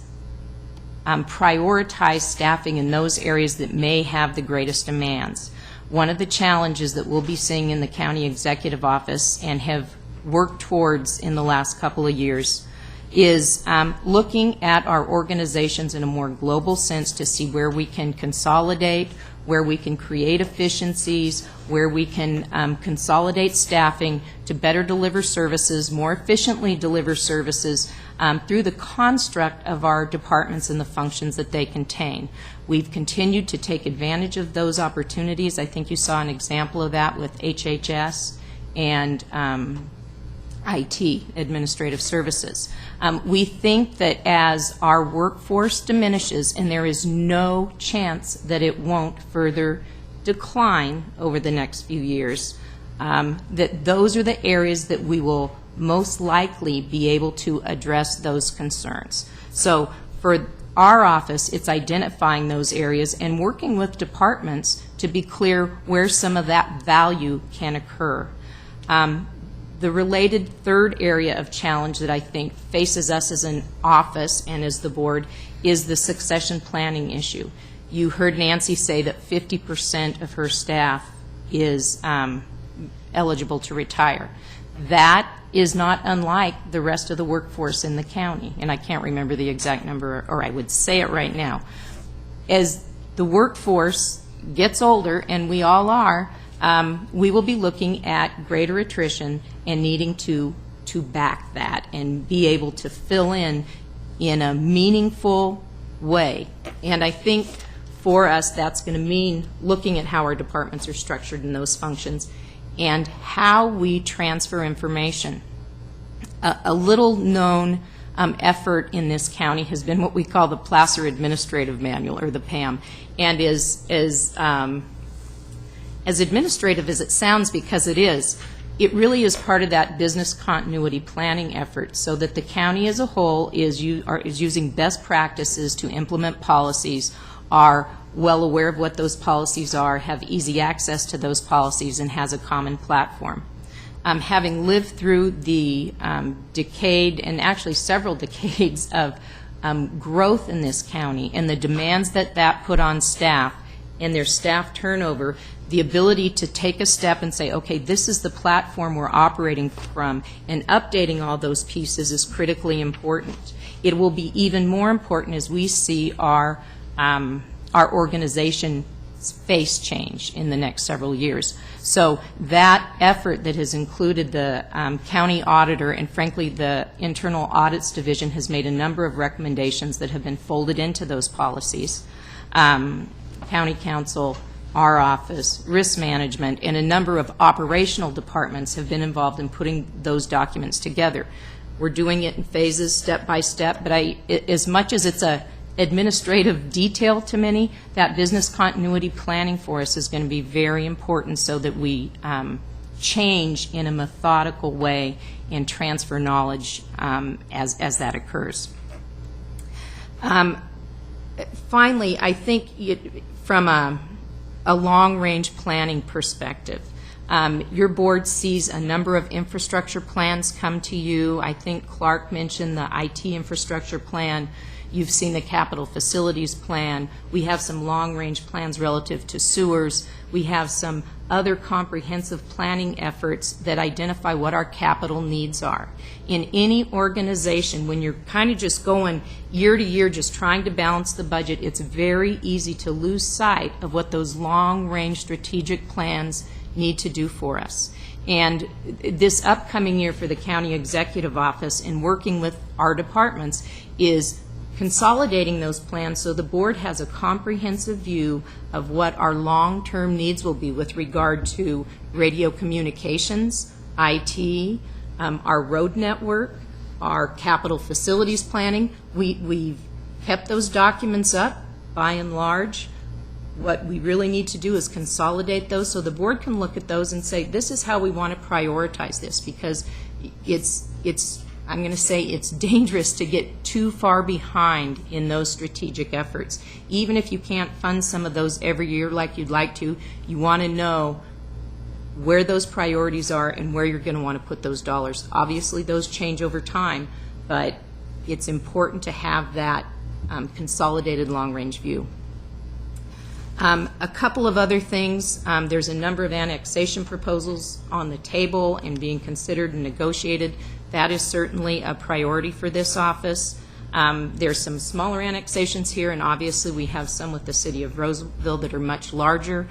prioritize staffing in those areas that may have the greatest demands. One of the challenges that we'll be seeing in the county executive office and have worked towards in the last couple of years is looking at our organizations in a more global sense to see where we can consolidate, where we can create efficiencies, where we can consolidate staffing to better deliver services, more efficiently deliver services through the construct of our departments and the functions that they contain. We've continued to take advantage of those opportunities. I think you saw an example of that with HHS and IT, Administrative Services. We think that as our workforce diminishes, and there is no chance that it won't further decline over the next few years, that those are the areas that we will most likely be able to address those concerns. So for our office, it's identifying those areas and working with departments to be clear where some of that value can occur. The related third area of challenge that I think faces us as an office and as the board is the succession planning issue. You heard Nancy say that 50% of her staff is eligible to retire. That is not unlike the rest of the workforce in the county, and I can't remember the exact number, or I would say it right now. As the workforce gets older, and we all are, we will be looking at greater attrition and needing to back that and be able to fill in a meaningful way. And I think for us that's going to mean looking at how our departments are structured in those functions and how we transfer information. A little known effort in this county has been what we call the Placer Administrative Manual, or the PAM, and is as administrative as it sounds, because it really is part of that business continuity planning effort, so that the county as a whole is using best practices to implement policies, are well aware of what those policies are, have easy access to those policies, and has a common platform. Having lived through the decade, and actually several decades of growth in this county and the demands that put on staff and their staff turnover, the ability to take a step and say, okay, this is the platform we're operating from, and updating all those pieces is critically important. It will be even more important as we see our organization face change in the next several years. So that effort that has included the county auditor and frankly the internal audits division has made a number of recommendations that have been folded into those policies. County council our office, risk management, and a number of operational departments have been involved in putting those documents together. We're doing it in phases, step by step, but as much as it's a administrative detail to many, that business continuity planning for us is going to be very important so that we change in a methodical way and transfer knowledge as that occurs. Finally, I think from a long-range planning perspective, your board sees a number of infrastructure plans come to you. I think Clark mentioned the IT infrastructure plan. You've seen the capital facilities plan. We have some long-range plans relative to sewers. We have some other comprehensive planning efforts that identify what our capital needs are. In any organization, when you're kind of just going year to year, just trying to balance the budget, it's very easy to lose sight of what those long-range strategic plans need to do for us. And this upcoming year for the County Executive Office, in working with our departments, is consolidating those plans so the board has a comprehensive view of what our long-term needs will be with regard to radio communications, IT, our road network, our capital facilities planning. We've kept those documents up by and large. What we really need to do is consolidate those so the board can look at those and say, this is how we want to prioritize this, because I'm going to say it's dangerous to get too far behind in those strategic efforts. Even if you can't fund some of those every year like you'd like to, you want to know where those priorities are and where you're going to want to put those dollars. Obviously, those change over time, but it's important to have that consolidated long-range view. A couple of other things. There's a number of annexation proposals on the table and being considered and negotiated. That is certainly a priority for this office. There's some smaller annexations here, and obviously we have some with the City of Roseville that are much larger.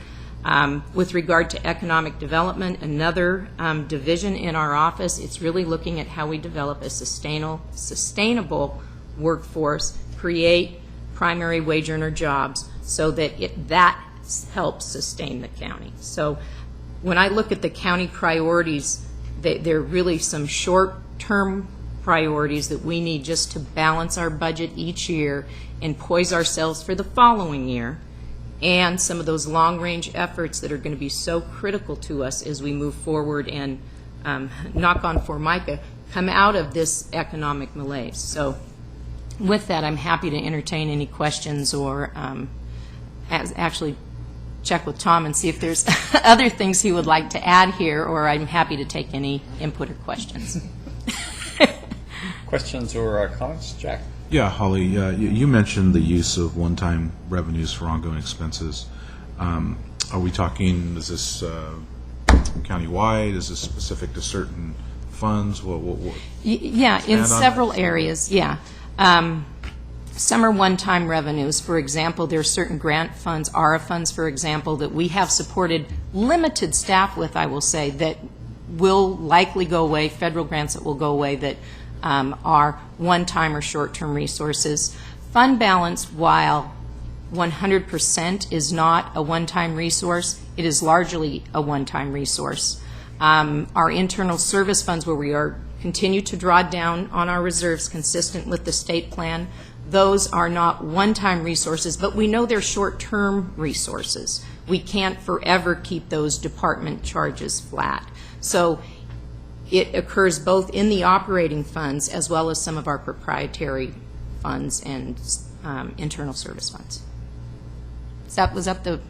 With regard to economic development, another division in our office, it's really looking at how we develop a sustainable workforce, create primary wage earner jobs so that that helps sustain the county. So when I look at the county priorities, they're really some short-term priorities that we need just to balance our budget each year and poise ourselves for the following year, and some of those long-range efforts that are going to be so critical to us as we move forward and, knock on Formica, come out of this economic malaise. So with that, I'm happy to entertain any questions or actually check with Tom and see if there's other things he would like to add here, or I'm happy to take any input or questions. Questions or comments? Jack? Yeah, Holly, you mentioned the use of one-time revenues for ongoing expenses. Are we talking, is this countywide? Is this specific to certain funds? Yeah, in several areas, yeah. Some are one-time revenues. For example, there are certain grant funds, ARA funds, for example, that we have supported limited staff with, I will say, that will likely go away, federal grants that will go away that are one-time or short-term resources. Fund balance, while 100% is not a one-time resource, it is largely a one-time resource. Our internal service funds, where we are continue to draw down on our reserves consistent with the state plan, those are not one-time resources, but we know they're short-term resources. We can't forever keep those department charges flat. So it occurs both in the operating funds as well as some of our proprietary funds and internal service funds. Was that the?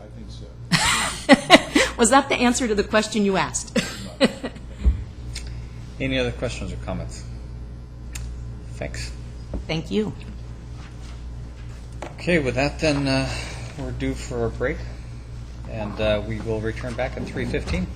I think so. Was that the answer to the question you asked? Any other questions or comments? Thanks. Thank you. Okay, with that then, we're due for a break, and we will return back at 3:15.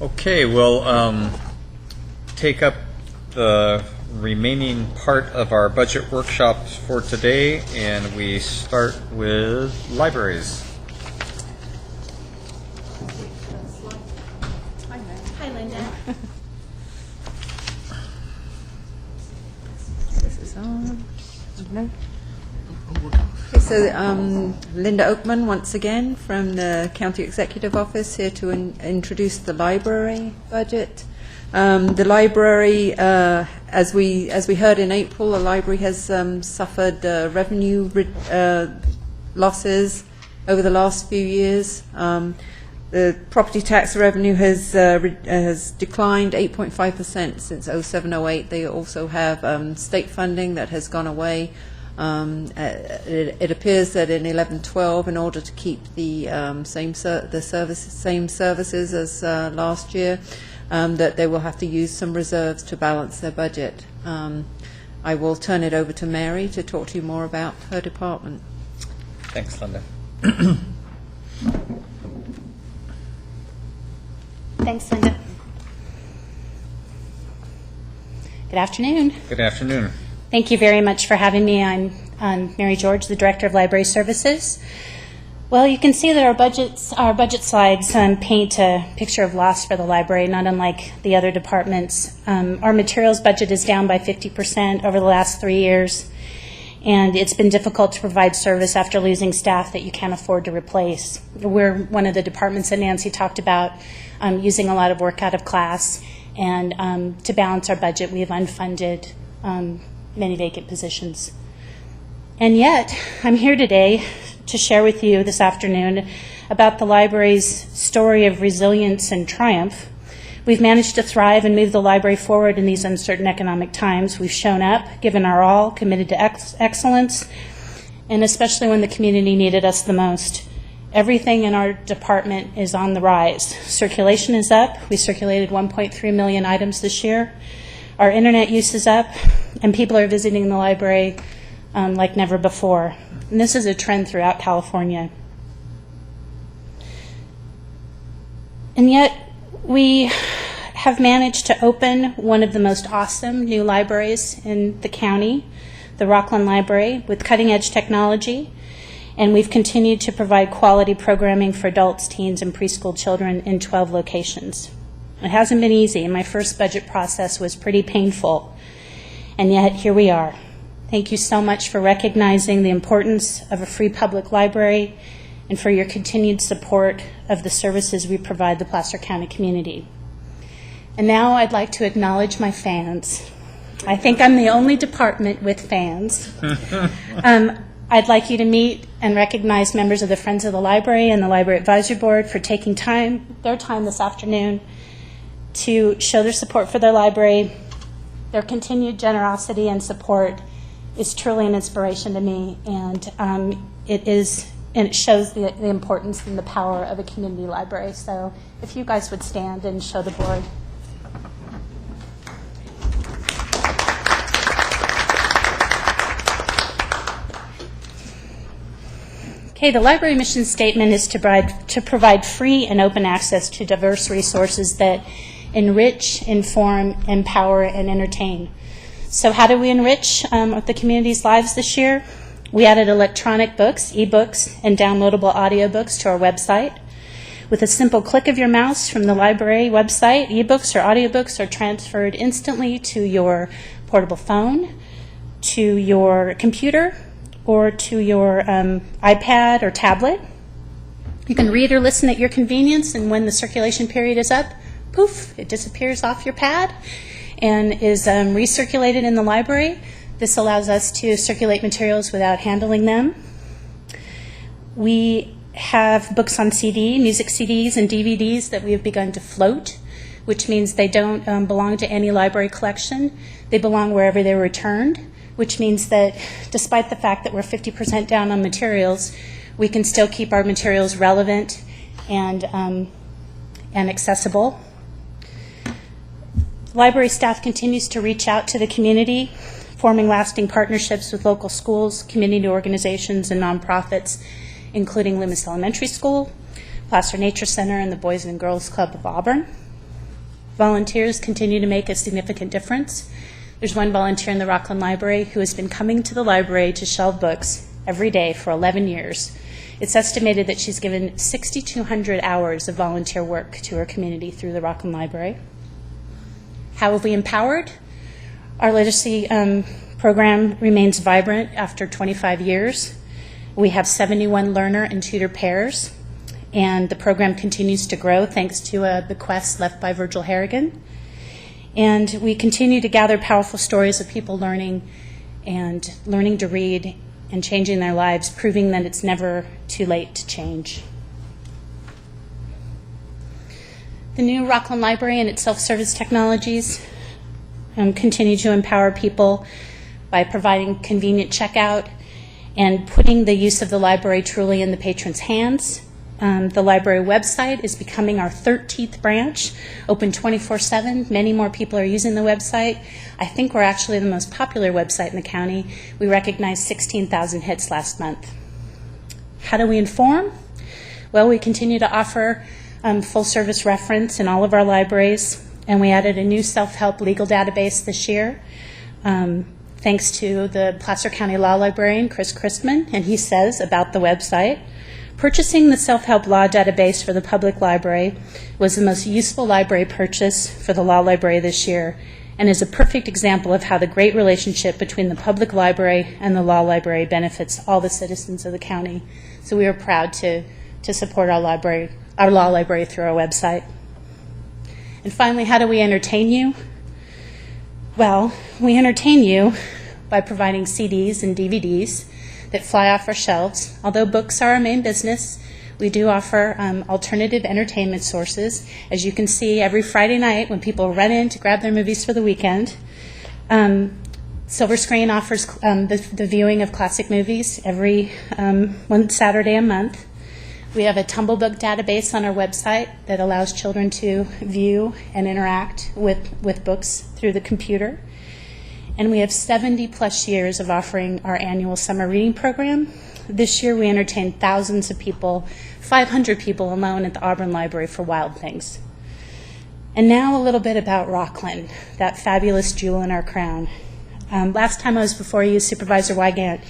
Okay, we'll take up the remaining part of our budget workshops for today, and we start with libraries. Hi, Linda. This is on. No. Okay, so Linda Oakman, once again, from the County Executive Office, here to introduce the library budget. The library, as we heard in April, the library has suffered revenue losses over the last few years. The property tax revenue has declined 8.5% since 07-08. They also have state funding that has gone away. It appears that in 11-12, in order to keep the same services as last year, that they will have to use some reserves to balance their budget. I will turn it over to Mary to talk to you more about her department. Thanks, Linda. Thanks, Linda. Good afternoon. Good afternoon. Thank you very much for having me. I'm Mary George, the Director of Library Services. Well, you can see that our budget slides paint a picture of loss for the library, not unlike the other departments. Our materials budget is down by 50% over the last 3 years, and it's been difficult to provide service after losing staff that you can't afford to replace. We're one of the departments that Nancy talked about using a lot of work out of class, and to balance our budget, we have unfunded many vacant positions. And yet, I'm here today to share with you this afternoon about the library's story of resilience and triumph. We've managed to thrive and move the library forward in these uncertain economic times. We've shown up, given our all, committed to excellence, and especially when the community needed us the most. Everything in our department is on the rise. Circulation is up. We circulated 1.3 million items this year. Our internet use is up, and people are visiting the library like never before. And this is a trend throughout California. And yet, we have managed to open one of the most awesome new libraries in the county, the Rockland Library, with cutting-edge technology. And we've continued to provide quality programming for adults, teens, and preschool children in 12 locations. It hasn't been easy, and my first budget process was pretty painful. And yet, here we are. Thank you so much for recognizing the importance of a free public library and for your continued support of the services we provide the Placer County community. And now I'd like to acknowledge my fans. I think I'm the only department with fans. I'd like you to meet and recognize members of the Friends of the Library and the Library Advisory Board for taking their time this afternoon to show their support for their library. Their continued generosity and support is truly an inspiration to me, and it shows the importance and the power of a community library. So if you guys would stand and show the board. Okay, the library mission statement is to provide free and open access to diverse resources that enrich, inform, empower, and entertain. So how do we enrich the community's lives this year? We added electronic books, e-books, and downloadable audiobooks to our website. With a simple click of your mouse from the library website, e-books or audiobooks are transferred instantly to your portable phone, to your computer, or to your iPad or tablet. You can read or listen at your convenience, and when the circulation period is up, poof, it disappears off your pad and is recirculated in the library. This allows us to circulate materials without handling them. We have books on CD, music CDs and DVDs that we have begun to float, which means they don't belong to any library collection. They belong wherever they're returned, which means that despite the fact that we're 50% down on materials, we can still keep our materials relevant and accessible. Library staff continues to reach out to the community, forming lasting partnerships with local schools, community organizations, and nonprofits, including Loomis Elementary School, Placer Nature Center, and the Boys and Girls Club of Auburn. Volunteers continue to make a significant difference. There's one volunteer in the Rockland Library who has been coming to the library to shelve books every day for 11 years. It's estimated that she's given 6,200 hours of volunteer work to her community through the Rockland Library. How have we empowered? Our literacy program remains vibrant after 25 years. We have 71 learner and tutor pairs, and the program continues to grow thanks to a bequest left by Virgil Harrigan. And we continue to gather powerful stories of people learning to read and changing their lives, proving that it's never too late to change. The new Rockland Library and its self-service technologies continue to empower people by providing convenient checkout and putting the use of the library truly in the patron's hands. The library website is becoming our 13th branch, open 24/7. Many more people are using the website. I think we're actually the most popular website in the county. We recognized 16,000 hits last month. How do we inform? Well, we continue to offer full-service reference in all of our libraries, and we added a new self-help legal database this year, thanks to the Placer County Law Librarian, Chris Christman, and he says about the website, purchasing the self-help law database for the public library was the most useful library purchase for the law library this year, and is a perfect example of how the great relationship between the public library and the law library benefits all the citizens of the county. So we are proud to support our law library through our website. And finally, how do we entertain you? Well, we entertain you by providing CDs and DVDs that fly off our shelves. Although books are our main business, we do offer alternative entertainment sources. As you can see, every Friday night when people run in to grab their movies for the weekend, Silver Screen offers the viewing of classic movies every one Saturday a month. We have a Tumble Book database on our website that allows children to view and interact with books through the computer. And we have 70-plus years of offering our annual summer reading program. This year we entertained thousands of people, 500 people alone at the Auburn Library for Wild Things. And now a little bit about Rockland, that fabulous jewel in our crown. Last time I was before you, Supervisor Wygant,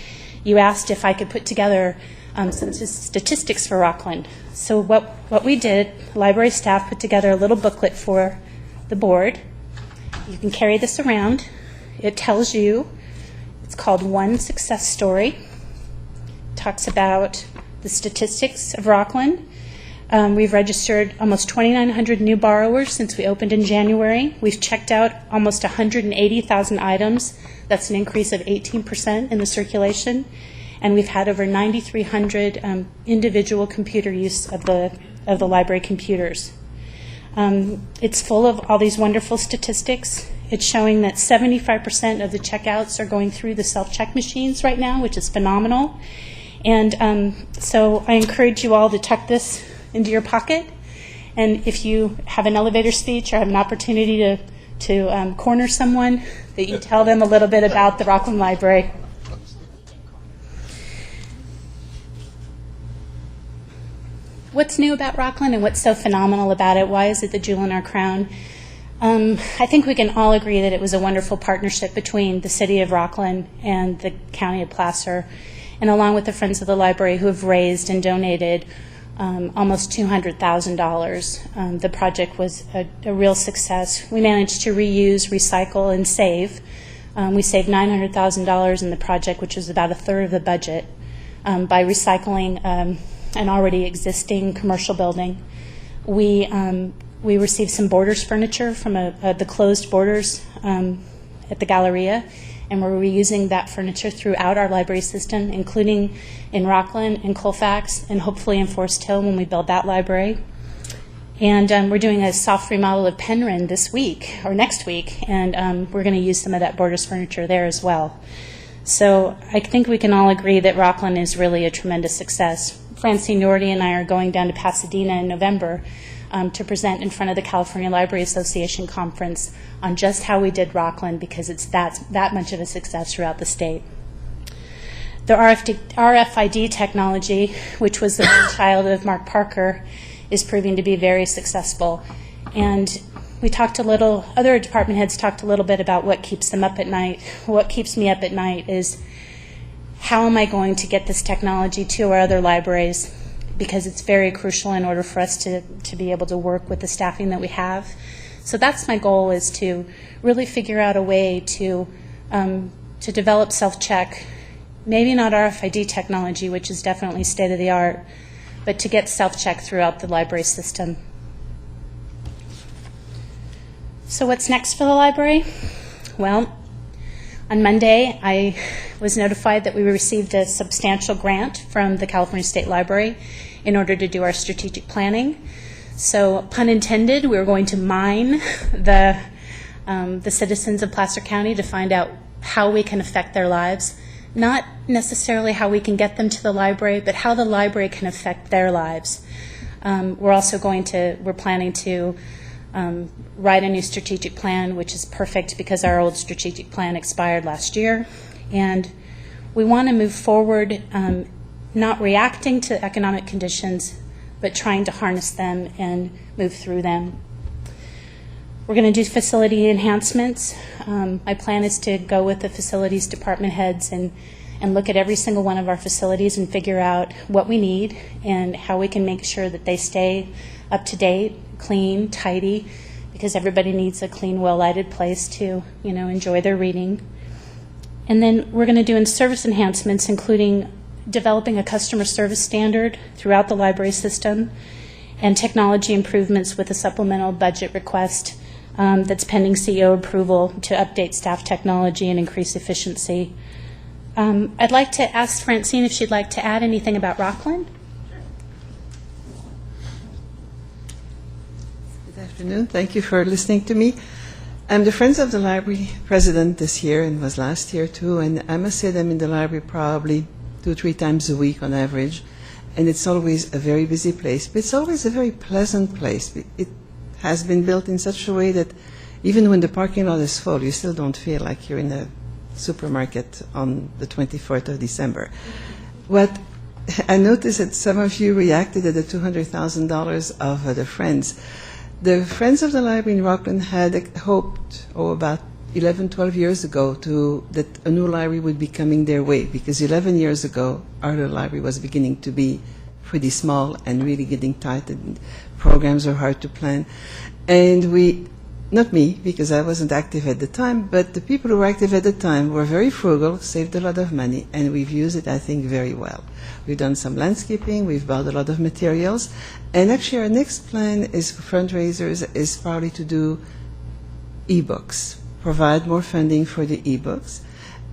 you asked if I could put together some statistics for Rockland. So what we did, library staff put together a little booklet for the board. You can carry this around. It tells you, it's called One Success Story. It talks about the statistics of Rockland. We've registered almost 2,900 new borrowers since we opened in January. We've checked out almost 180,000 items. That's an increase of 18% in the circulation. And we've had over 9,300 individual computer use of the library computers. It's full of all these wonderful statistics. It's showing that 75% of the checkouts are going through the self-check machines right now, which is phenomenal. And so I encourage you all to tuck this into your pocket. And if you have an elevator speech or have an opportunity to corner someone, that you tell them a little bit about the Rockland Library. What's new about Rockland and what's so phenomenal about it? Why is it the jewel in our crown? I think we can all agree that it was a wonderful partnership between the city of Rockland and the county of Placer, and along with the Friends of the Library who have raised and donated almost $200,000. The project was a real success. We managed to reuse, recycle, and save. We saved $900,000 in the project, which was about a third of the budget, by recycling an already existing commercial building. We received some Borders furniture from the closed Borders at the Galleria, and we're reusing that furniture throughout our library system, including in Rockland and Colfax, and hopefully in Forest Hill when we build that library. And we're doing a soft remodel of Penryn this week, or next week, and we're going to use some of that Borders furniture there as well. So I think we can all agree that Rockland is really a tremendous success. Francine Yorty and I are going down to Pasadena in November to present in front of the California Library Association conference on just how we did Rockland, because it's that much of a success throughout the state. The RFID technology, which was the brainchild of Mark Parker, is proving to be very successful. And other department heads talked a little bit about what keeps them up at night. What keeps me up at night is how am I going to get this technology to our other libraries, because it's very crucial in order for us to be able to work with the staffing that we have. So that's my goal, is to really figure out a way to develop self-check, maybe not RFID technology, which is definitely state-of-the-art, but to get self-check throughout the library system. So what's next for the library? Well, on Monday, I was notified that we received a substantial grant from the California State Library in order to do our strategic planning. So, pun intended, we're going to mine the citizens of Placer County to find out how we can affect their lives. Not necessarily how we can get them to the library, but how the library can affect their lives. We're planning to write a new strategic plan, which is perfect because our old strategic plan expired last year. And we want to move forward, not reacting to economic conditions, but trying to harness them and move through them. We're going to do facility enhancements. My plan is to go with the facilities department heads and look at every single one of our facilities and figure out what we need and how we can make sure that they stay up to date, clean, tidy, because everybody needs a clean, well-lighted place to, enjoy their reading. And then we're going to do in-service enhancements, including developing a customer service standard throughout the library system and technology improvements with a supplemental budget request that's pending CEO approval to update staff technology and increase efficiency. I'd like to ask Francine if she'd like to add anything about Rockland. Good afternoon. Thank you for listening to me. I'm the Friends of the Library president this year and was last year too, and I must say that I'm in the library probably 2-3 times a week on average, and it's always a very busy place, but it's always a very pleasant place. It has been built in such a way that even when the parking lot is full, you still don't feel like you're in a supermarket on the 24th of December. What I noticed that some of you reacted at the $200,000 of the Friends. The Friends of the Library in Rockland had hoped, about 11, 12 years ago, that a new library would be coming their way, because 11 years ago, our library was beginning to be pretty small and really getting tight, and programs are hard to plan. And not me, because I wasn't active at the time, but the people who were active at the time were very frugal, saved a lot of money, and we've used it, I think, very well. We've done some landscaping, we've bought a lot of materials, and actually our next plan is for fundraisers is probably to do e-books, provide more funding for the e-books.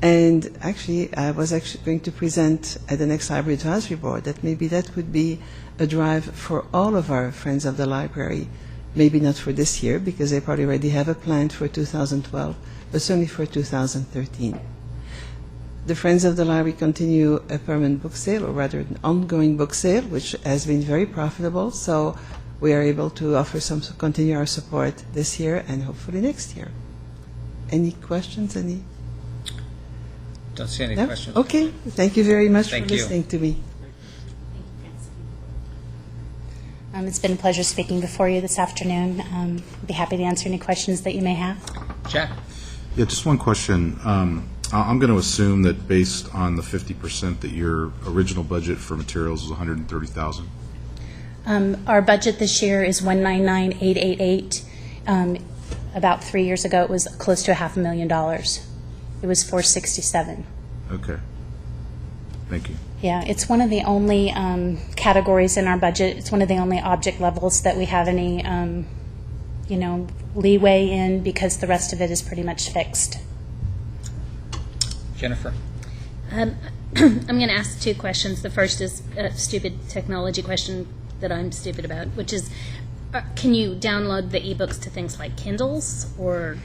And actually, I was actually going to present at the next Library Advisory Board that maybe that would be a drive for all of our Friends of the Library. Maybe not for this year, because they probably already have a plan for 2012, but certainly for 2013. The Friends of the Library continue a permanent book sale, or rather an ongoing book sale, which has been very profitable, so we are able to continue our support this year and hopefully next year. Any questions? Don't see any No? questions. Okay, thank you very much Thank for you. listening to me. It's been a pleasure speaking before you this afternoon. I'd be happy to answer any questions that you may have. Jack? Yeah, just one question. I'm going to assume that based on the 50% that your original budget for materials was $130,000. Our budget this year is $199,888. About 3 years ago, it was close to $500,000. It was $467,000. Okay. Thank you. Yeah, it's one of the only categories in our budget. It's one of the only object levels that we have any, leeway in, because the rest of it is pretty much fixed. Jennifer? I'm going to ask 2 questions. The first is a stupid technology question that I'm stupid about, which is, can you download the ebooks to things like Kindles or?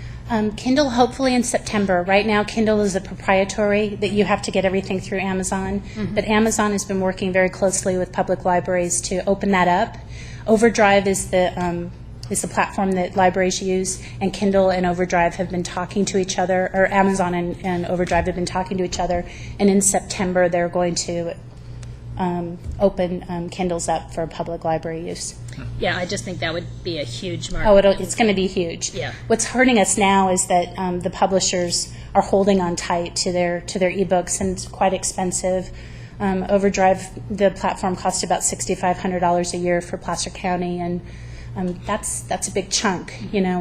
Kindle, hopefully in September. Right now, Kindle is a proprietary that you have to get everything through Amazon. Mhm. But Amazon has been working very closely with public libraries to open that up. Overdrive is the platform that libraries use, and Kindle and Overdrive have been talking to each other, or Amazon and Overdrive have been talking to each other. And in September, they're going to open Kindles up for public library use. Yeah, I just think that would be a huge market. Oh, it's going to be huge. Yeah. What's hurting us now is that the publishers are holding on tight to their ebooks, and it's quite expensive. Overdrive, the platform, costs about $6,500 a year for Placer County, and that's a big chunk,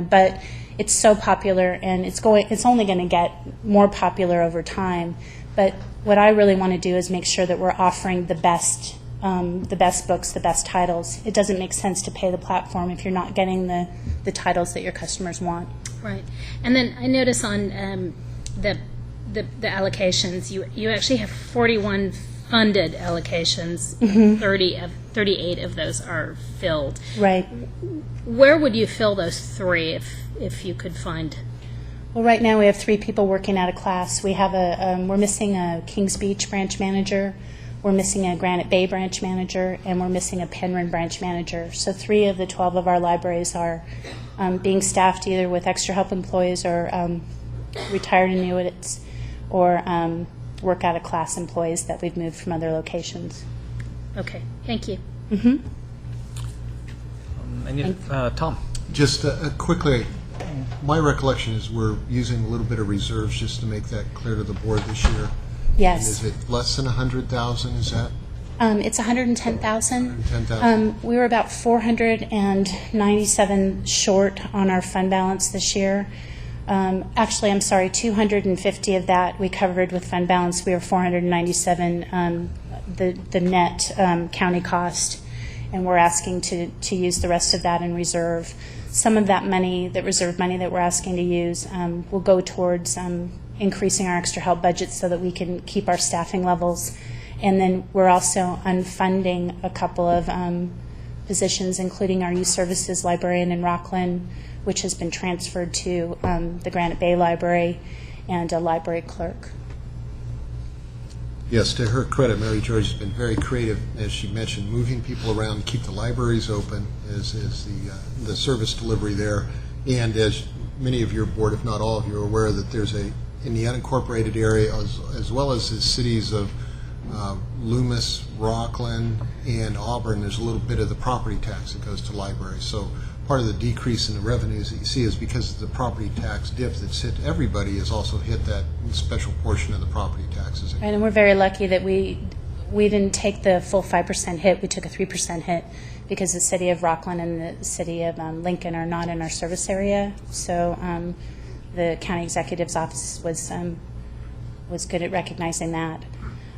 But it's so popular, and it's only going to get more popular over time. But what I really want to do is make sure that we're offering the best books, the best titles. It doesn't make sense to pay the platform if you're not getting the titles that your customers want. Right. And then I notice on the allocations, you actually have 41 funded allocations. 38 of those are filled. Right. Where would you fill those 3 if you could find? Well, right now we have 3 people working out of class. We have we're missing a Kings Beach branch manager, we're missing a Granite Bay branch manager, and we're missing a Penryn branch manager. So 3 of the 12 of our libraries are being staffed either with extra help employees or retired annuitants or work out of class employees that we've moved from other locations. Okay, thank you. Tom. Just quickly, my recollection is we're using a little bit of reserves just to make that clear to the board this year. Yes. And is it less than 100,000? Is that? It's 110,000. We were about 497 short on our fund balance this year. Actually, I'm sorry, 250 of that we covered with fund balance. We were 497 the net county cost, and we're asking to use the rest of that in reserve. Some of that money, that reserve money that we're asking to use, will go towards increasing our extra help budget so that we can keep our staffing levels. And then we're also unfunding a couple of positions, including our youth services librarian in Rockland, which has been transferred to the Granite Bay Library, and a library clerk. Yes, to her credit, Mary George has been very creative, as she mentioned, moving people around to keep the libraries open is the service delivery there. And as many of your board, if not all of you, are aware that there's in the unincorporated area, as well as the cities of Loomis, Rockland, and Auburn, there's a little bit of the property tax that goes to libraries. So part of the decrease in the revenues that you see is because of the property tax dip that's hit everybody has also hit that special portion of the property taxes. Right, and we're very lucky that we didn't take the full 5% hit. We took a 3% hit because the city of Rockland and the city of Lincoln are not in our service area. So the county executive's office was good at recognizing that.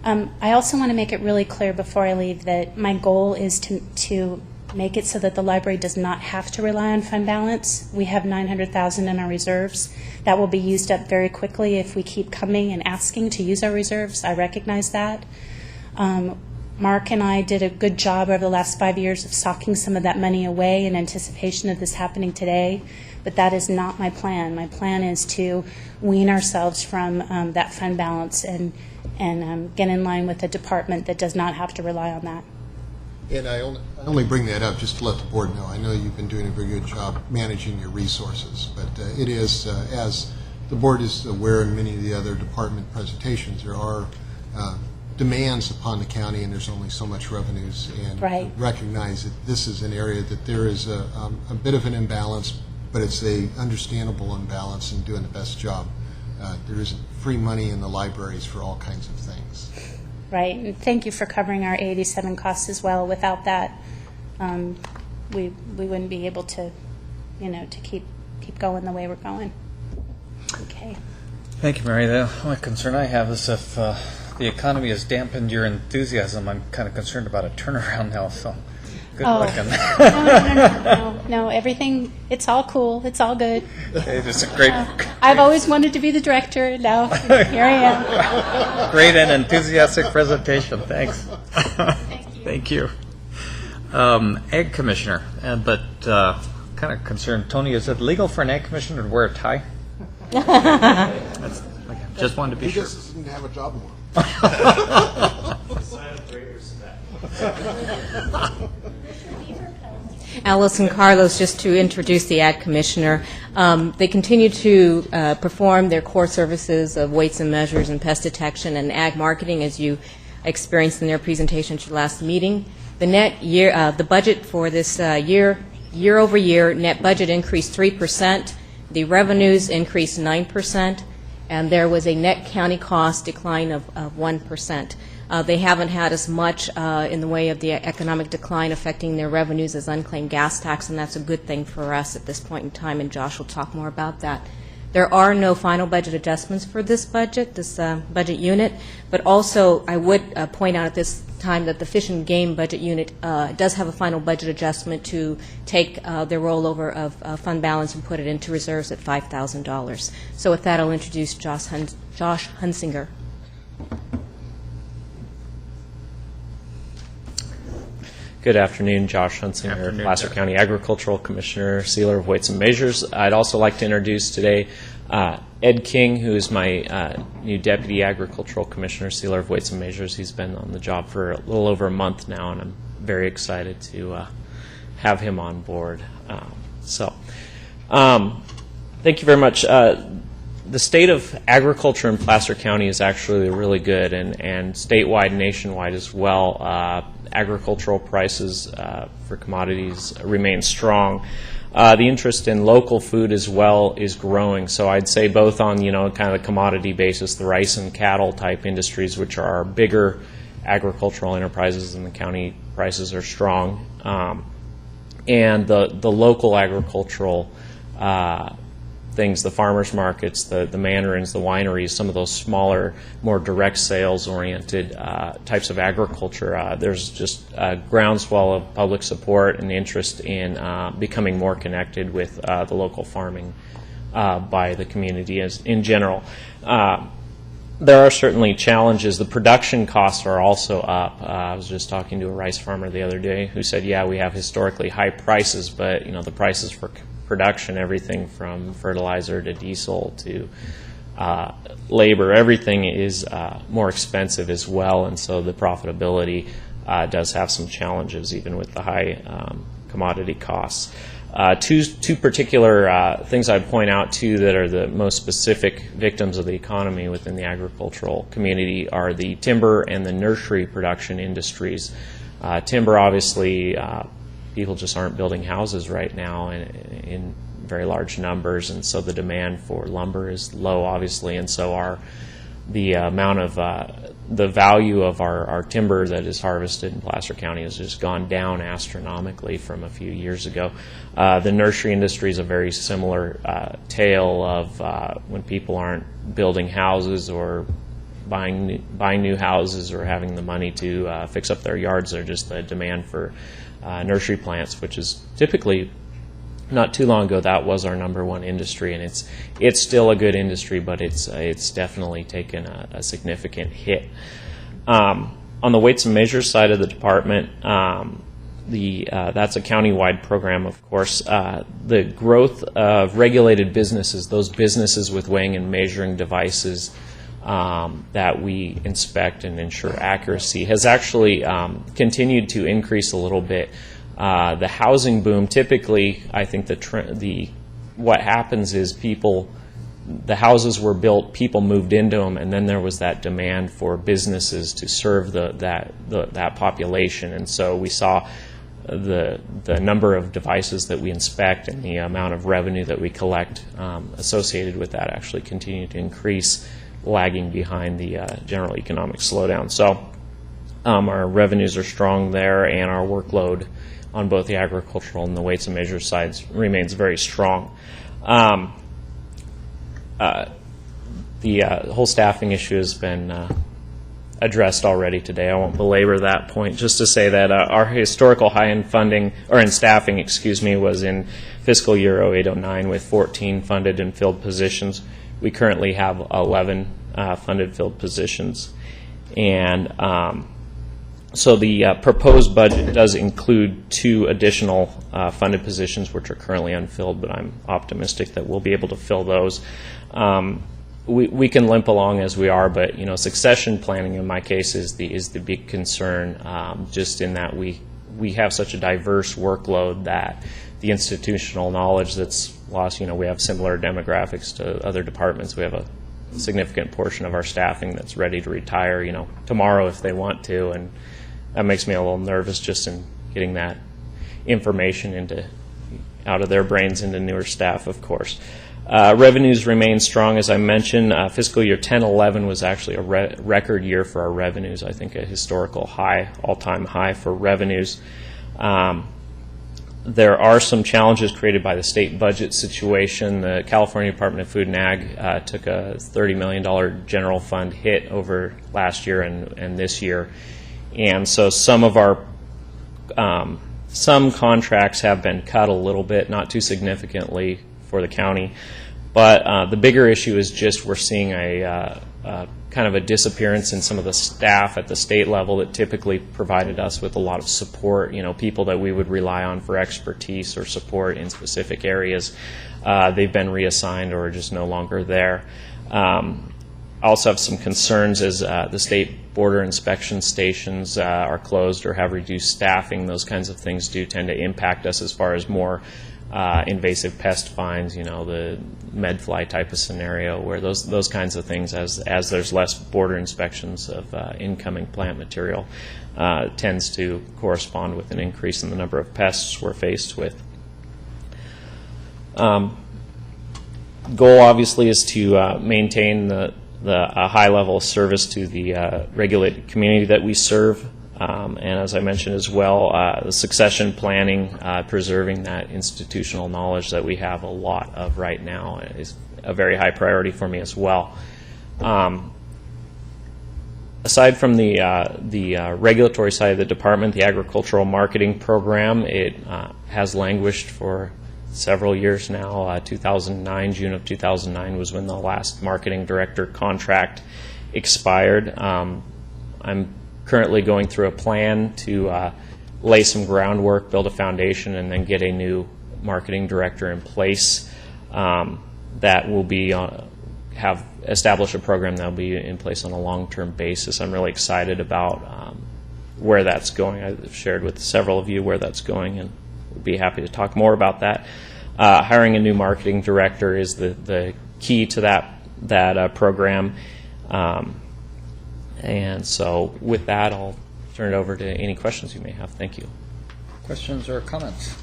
I also want to make it really clear before I leave that my goal is to make it so that the library does not have to rely on fund balance. We have $900,000 in our reserves. That will be used up very quickly if we keep coming and asking to use our reserves. I recognize that. Mark and I did a good job over the last 5 years of socking some of that money away in anticipation of this happening today, but that is not my plan. My plan is to wean ourselves from that fund balance and get in line with a department that does not have to rely on that. And I only bring that up just to let the board know. I know you've been doing a very good job managing your resources, but it is, as the board is aware in many of the other department presentations, there are demands upon the county, and there's only so much revenues. And right. Recognize that this is an area that there is a bit of an imbalance, but it's a understandable imbalance and doing the best job. There isn't free money in the libraries for all kinds of things. Right, and thank you for covering our 87 costs as well. Without that, we wouldn't be able to, to keep going the way we're going. Okay. Thank you, Mary. The only concern I have is if the economy has dampened your enthusiasm, I'm kind of concerned about a turnaround now. So, good luck on that. No, everything. It's all cool. It's all good. It's a great. I've always wanted to be the director, and now here I am. Great and enthusiastic presentation. Thanks. Thank you. Ag Commissioner, but kind of concerned. Tony, is it legal for an Ag Commissioner to wear a tie? Just wanted to be sure. He just doesn't have a job more. Allison Carlos, just to introduce the Ag Commissioner. They continue to perform their core services of weights and measures and pest detection and ag marketing, as you experienced in their presentation to the last meeting. The the budget for this year over year, net budget increased 3%. The revenues increased 9%, and there was a net county cost decline of 1%. They haven't had as much in the way of the economic decline affecting their revenues as unclaimed gas tax, and that's a good thing for us at this point in time, and Josh will talk more about that. There are no final budget adjustments for this budget, budget unit, but also I would point out at this time that the Fish and Game budget unit does have a final budget adjustment to take their rollover of fund balance and put it into reserves at $5,000. So with that, I'll introduce Josh Hunsinger. Good afternoon, Josh Hunsinger, Placer County Agricultural Commissioner, Sealer of Weights and Measures. I'd also like to introduce today Ed King, who is my new Deputy Agricultural Commissioner, Sealer of Weights and Measures. He's been on the job for a little over a month now, and I'm very excited to have him on board. Thank you very much. The state of agriculture in Placer County is actually really good, and statewide and nationwide as well. Agricultural prices for commodities remain strong. The interest in local food as well is growing. So I'd say both on kind of the commodity basis, the rice and cattle type industries, which are our bigger agricultural enterprises in the county, prices are strong, and the local agricultural things, the farmers markets, the mandarins, the wineries, some of those smaller, more direct sales oriented types of agriculture, there's just a groundswell of public support and interest in becoming more connected with the local farming by the community in general. There are certainly challenges. The production costs are also up. I was just talking to a rice farmer the other day who said, yeah, we have historically high prices, but the prices for production, everything from fertilizer to diesel to labor, everything is more expensive as well, and so the profitability does have some challenges even with the high commodity costs. Two particular things I'd point out to that are the most specific victims of the economy within the agricultural community are the timber and the nursery production industries. Timber, obviously, people just aren't building houses right now in very large numbers, and so the demand for lumber is low, obviously, and so the amount of the value of our timber that is harvested in Placer County has just gone down astronomically from a few years ago. The nursery industry is a very similar tale of when people aren't building houses or buying new houses or having the money to fix up their yards. There's just the demand for nursery plants, which is typically, not too long ago, that was our number one industry, and it's still a good industry, but it's definitely taken a significant hit. On the weights and measures side of the department, that's a countywide program, of course. The growth of regulated businesses, those businesses with weighing and measuring devices that we inspect and ensure accuracy, has actually continued to increase a little bit. The housing boom, typically, I think what happens is the houses were built, people moved into them, and then there was that demand for businesses to serve that population, and so we saw the number of devices that we inspect and the amount of revenue that we collect associated with that actually continue to increase, lagging behind the general economic slowdown. So our revenues are strong there, and our workload on both the agricultural and the weights and measures sides remains very strong. The whole staffing issue has been addressed already today. I won't belabor that point, just to say that our historical high in staffing, was in fiscal year 08-09 with 14 funded and filled positions. We currently have 11 funded filled positions, and so the proposed budget does include 2 additional funded positions which are currently unfilled, but I'm optimistic that we'll be able to fill those. We can limp along as we are, but succession planning in my case is the big concern, just in that we have such a diverse workload that the institutional knowledge that's lost, we have similar demographics to other departments. We have significant portion of our staffing that's ready to retire, tomorrow if they want to, and that makes me a little nervous just in getting that information out of their brains into newer staff, of course. Revenues remain strong, as I mentioned. Fiscal year 10-11 was actually a record year for our revenues. I think a historical high, all-time high for revenues. There are some challenges created by the state budget situation. The California Department of Food and Ag took a $30 million general fund hit over last year and this year. And so some of our some contracts have been cut a little bit, not too significantly for the county. But the bigger issue is just we're seeing a kind of a disappearance in some of the staff at the state level that typically provided us with a lot of support, people that we would rely on for expertise or support in specific areas. They've been reassigned or are just no longer there. I also have some concerns as the state border inspection stations are closed or have reduced staffing. Those kinds of things do tend to impact us as far as more invasive pest fines, the medfly type of scenario where those kinds of things, as there's less border inspections of incoming plant material, tends to correspond with an increase in the number of pests we're faced with. Goal obviously is to maintain the high level of service to the regulated community that we serve. And as I mentioned as well, the succession planning, preserving that institutional knowledge that we have a lot of right now is a very high priority for me as well. Aside from the regulatory side of the department, the agricultural marketing program, it has languished for several years now. 2009, June of 2009 was when the last marketing director contract expired. I'm currently going through a plan to lay some groundwork, build a foundation, and then get a new marketing director in place that will be establish a program that will be in place on a long-term basis. I'm really excited about where that's going. I've shared with several of you where that's going, and would be happy to talk more about that. Hiring a new marketing director is the key to that program. And so with that, I'll turn it over to any questions you may have. Thank you. Questions or comments?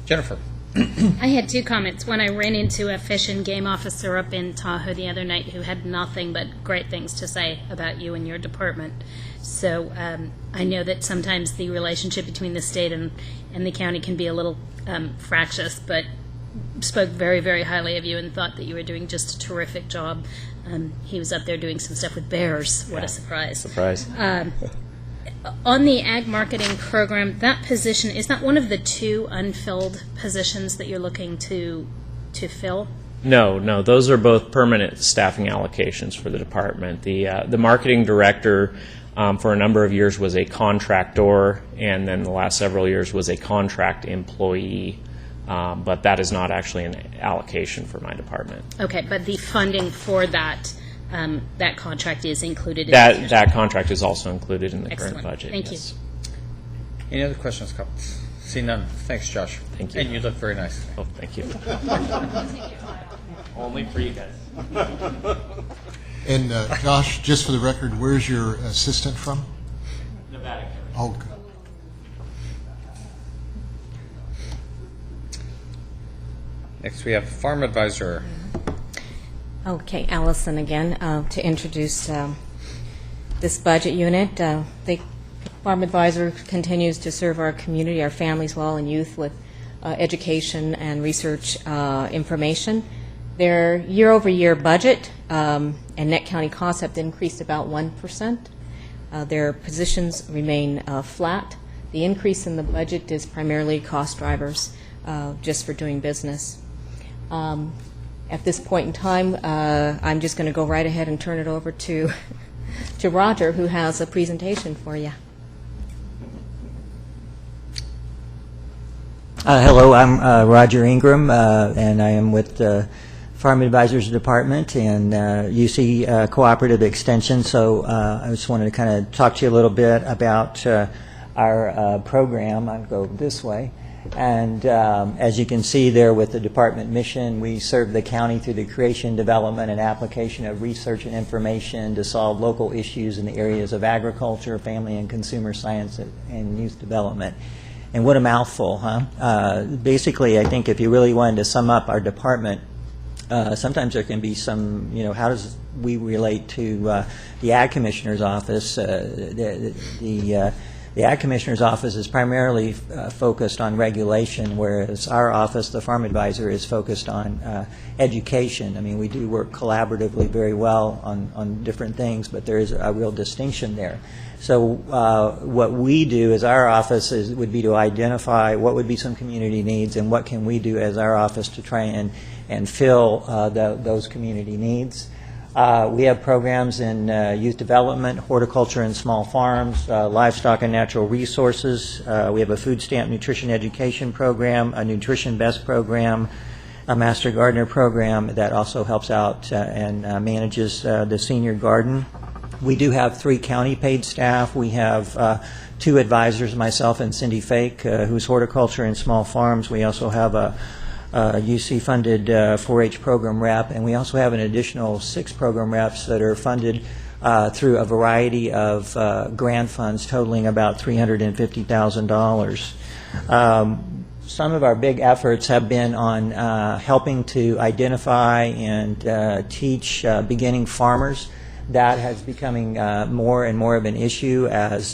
Jennifer. I had two comments. One, I ran into a fish and game officer up in Tahoe the other night who had nothing but great things to say about you and your department. So I know that sometimes the relationship between the state and the county can be a little fractious, but spoke very, very highly of you and thought that you were doing just a terrific job. He was up there doing some stuff with bears. What a surprise. Surprise. On the ag marketing program, that position, is that one of the two unfilled positions that you're looking to fill? No, those are both permanent staffing allocations for the department. The marketing director for a number of years was a contractor, and then the last several years was a contract employee. But that is not actually an allocation for my department. Okay, but the funding for that that contract is included in that contract is also included in the Excellent. current budget. Thank yes. you. Any other questions, comments? See none. Thanks, Josh. Thank you. And you look very nice. Oh, thank you. Only for you guys. And Josh, just for the record, where's your assistant from? Nevada. Oh, good. Next, we have Farm Advisor. Okay, Allison again, to introduce this budget unit. The Farm Advisor continues to serve our community, our families well, and youth with education and research information. Their year-over-year budget and net county costs have increased about 1%. Their positions remain flat. The increase in the budget is primarily cost drivers just for doing business. At this point in time, I'm just going to go right ahead and turn it over to Roger, who has a presentation for you. Hello, I'm Roger Ingram, and I am with the Farm Advisors Department and UC Cooperative Extension. So I just wanted to kind of talk to you a little bit about our program. I'll go this way. And as you can see there with the department mission, we serve the county through the creation, development, and application of research and information to solve local issues in the areas of agriculture, family and consumer science, and youth development. And what a mouthful, huh? Basically, I think if you really wanted to sum up our department, sometimes there can be some, how does we relate to the Ag Commissioner's office? The Ag Commissioner's office is primarily focused on regulation, whereas our office, the Farm Advisor, is focused on education. I mean, we do work collaboratively very well on different things, but there is a real distinction there. So what we do as our office would be to identify what would be some community needs and what can we do as our office to try and fill those community needs. We have programs in youth development, horticulture and small farms, livestock and natural resources. We have a food stamp nutrition education program, a nutrition best program, a master gardener program that also helps out and manages the senior garden. We do have 3 county paid staff. We have 2 advisors, myself and Cindy Fake, who's horticulture and small farms. We also have a UC-funded 4-H program rep, and we also have an additional 6 program reps that are funded through a variety of grant funds totaling about $350,000. Some of our big efforts have been on helping to identify and teach beginning farmers. That has becoming more and more of an issue as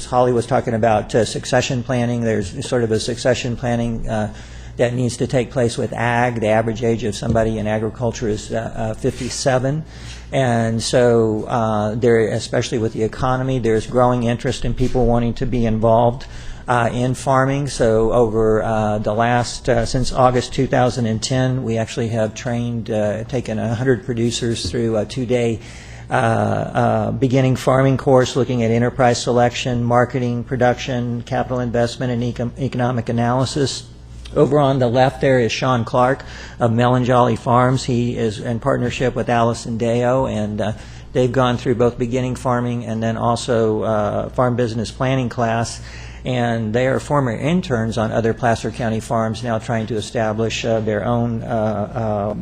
Holly was talking about succession planning. There's sort of a succession planning that needs to take place with ag. The average age of somebody in agriculture is 57. And so there, especially with the economy, there's growing interest in people wanting to be involved in farming. So over the last, since August 2010, we actually have trained, taken 100 producers through a 2-day beginning farming course looking at enterprise selection, marketing, production, capital investment, and economic analysis. Over on the left there is Sean Clark of Melanjolly Farms. He is in partnership with Allison Deo, and they've gone through both beginning farming and then also farm business planning class. And they are former interns on other Placer County farms, now trying to establish their own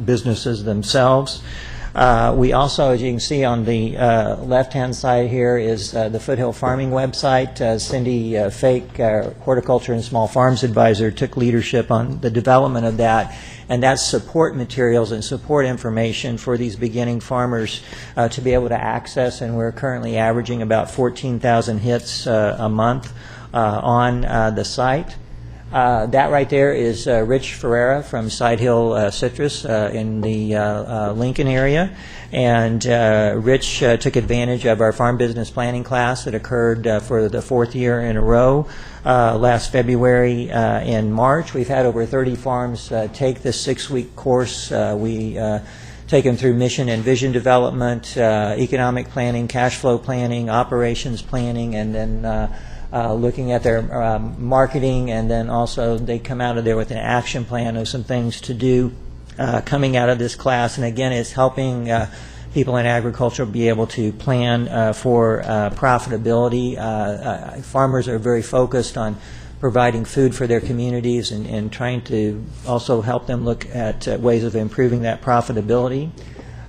businesses themselves. We also, as you can see on the left-hand side here, is the Foothill Farming website. Cindy Fake, Horticulture and Small Farms Advisor, took leadership on the development of that, and that's support materials and support information for these beginning farmers to be able to access, and we're currently averaging about 14,000 hits a month on the site. That right there is Rich Ferreira from Side Hill Citrus in the Lincoln area. And Rich took advantage of our farm business planning class that occurred for the 4th year in a row last February and March. We've had over 30 farms take this 6-week course. We take them through mission and vision development, economic planning, cash flow planning, operations planning, and then looking at their marketing, and then also they come out of there with an action plan of some things to do coming out of this class. And again, it's helping people in agriculture be able to plan for profitability. Farmers are very focused on providing food for their communities and trying to also help them look at ways of improving that profitability.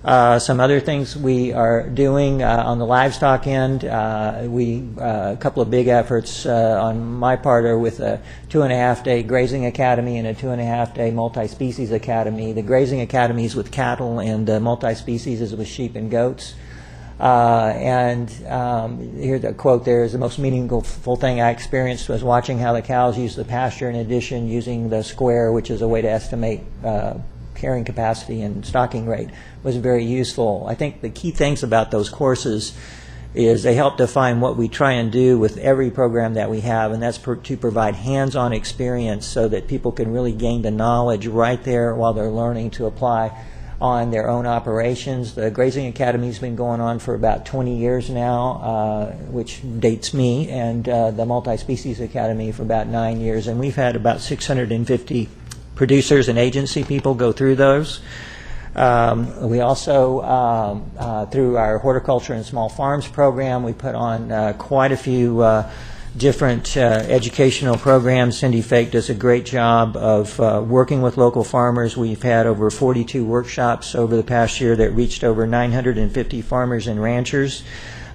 Some other things we are doing on the livestock end, a couple of big efforts on my part are with a 2.5-day grazing academy and a 2.5-day multi-species academy. The grazing academy is with cattle, and multi-species is with sheep and goats. Here's a quote there: is the most meaningful thing I experienced was watching how the cows use the pasture, in addition using the square, which is a way to estimate carrying capacity and stocking rate, was very useful. I think the key things about those courses is they help define what we try and do with every program that we have, and that's to provide hands-on experience so that people can really gain the knowledge right there while they're learning to apply on their own operations. The Grazing Academy has been going on for about 20 years now, which dates me, and the Multi-Species Academy for about 9 years, and we've had about 650 producers and agency people go through those. We also, through our Horticulture and Small Farms program, we put on quite a few different educational programs. Cindy Fake does a great job of working with local farmers. We've had over 42 workshops over the past year that reached over 950 farmers and ranchers.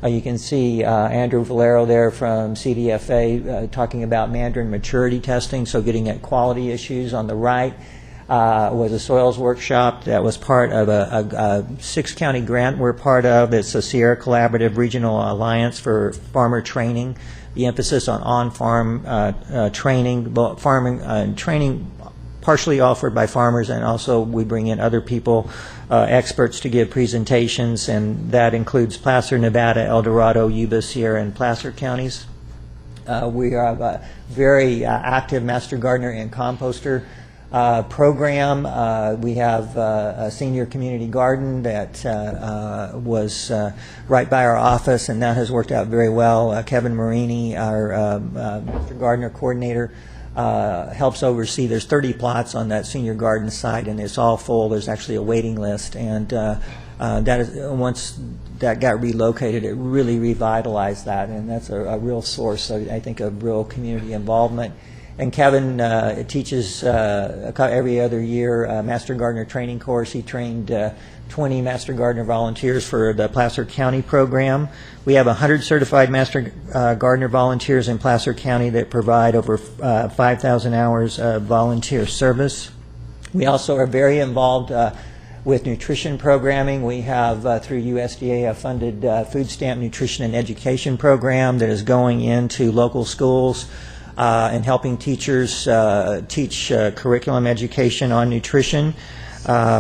You can see Andrew Valero there from CDFA talking about mandarin maturity testing, so getting at quality issues. On the right was a soils workshop that was part of a 6-county grant we're part of. It's a Sierra Collaborative Regional Alliance for Farmer Training. The emphasis on on-farm training, farming training partially offered by farmers, and also we bring in other people, experts to give presentations, and that includes Placer, Nevada, El Dorado, Yuba, Sierra, and Placer counties. We have a very active Master Gardener and Composter program. We have a senior community garden that was right by our office, and that has worked out very well. Kevin Marini, our Master Gardener coordinator, helps oversee. There's 30 plots on that senior garden site, and it's all full. There's actually a waiting list, and that is, once that got relocated, it really revitalized that, and that's a real source, I think, of real community involvement. And Kevin teaches every other year a Master Gardener training course. He trained 20 Master Gardener volunteers for the Placer County program. We have 100 certified Master Gardener volunteers in Placer County that provide over 5,000 hours of volunteer service. We also are very involved with nutrition programming. We have, through USDA, a funded food stamp nutrition and education program that is going into local schools and helping teachers teach curriculum education on nutrition.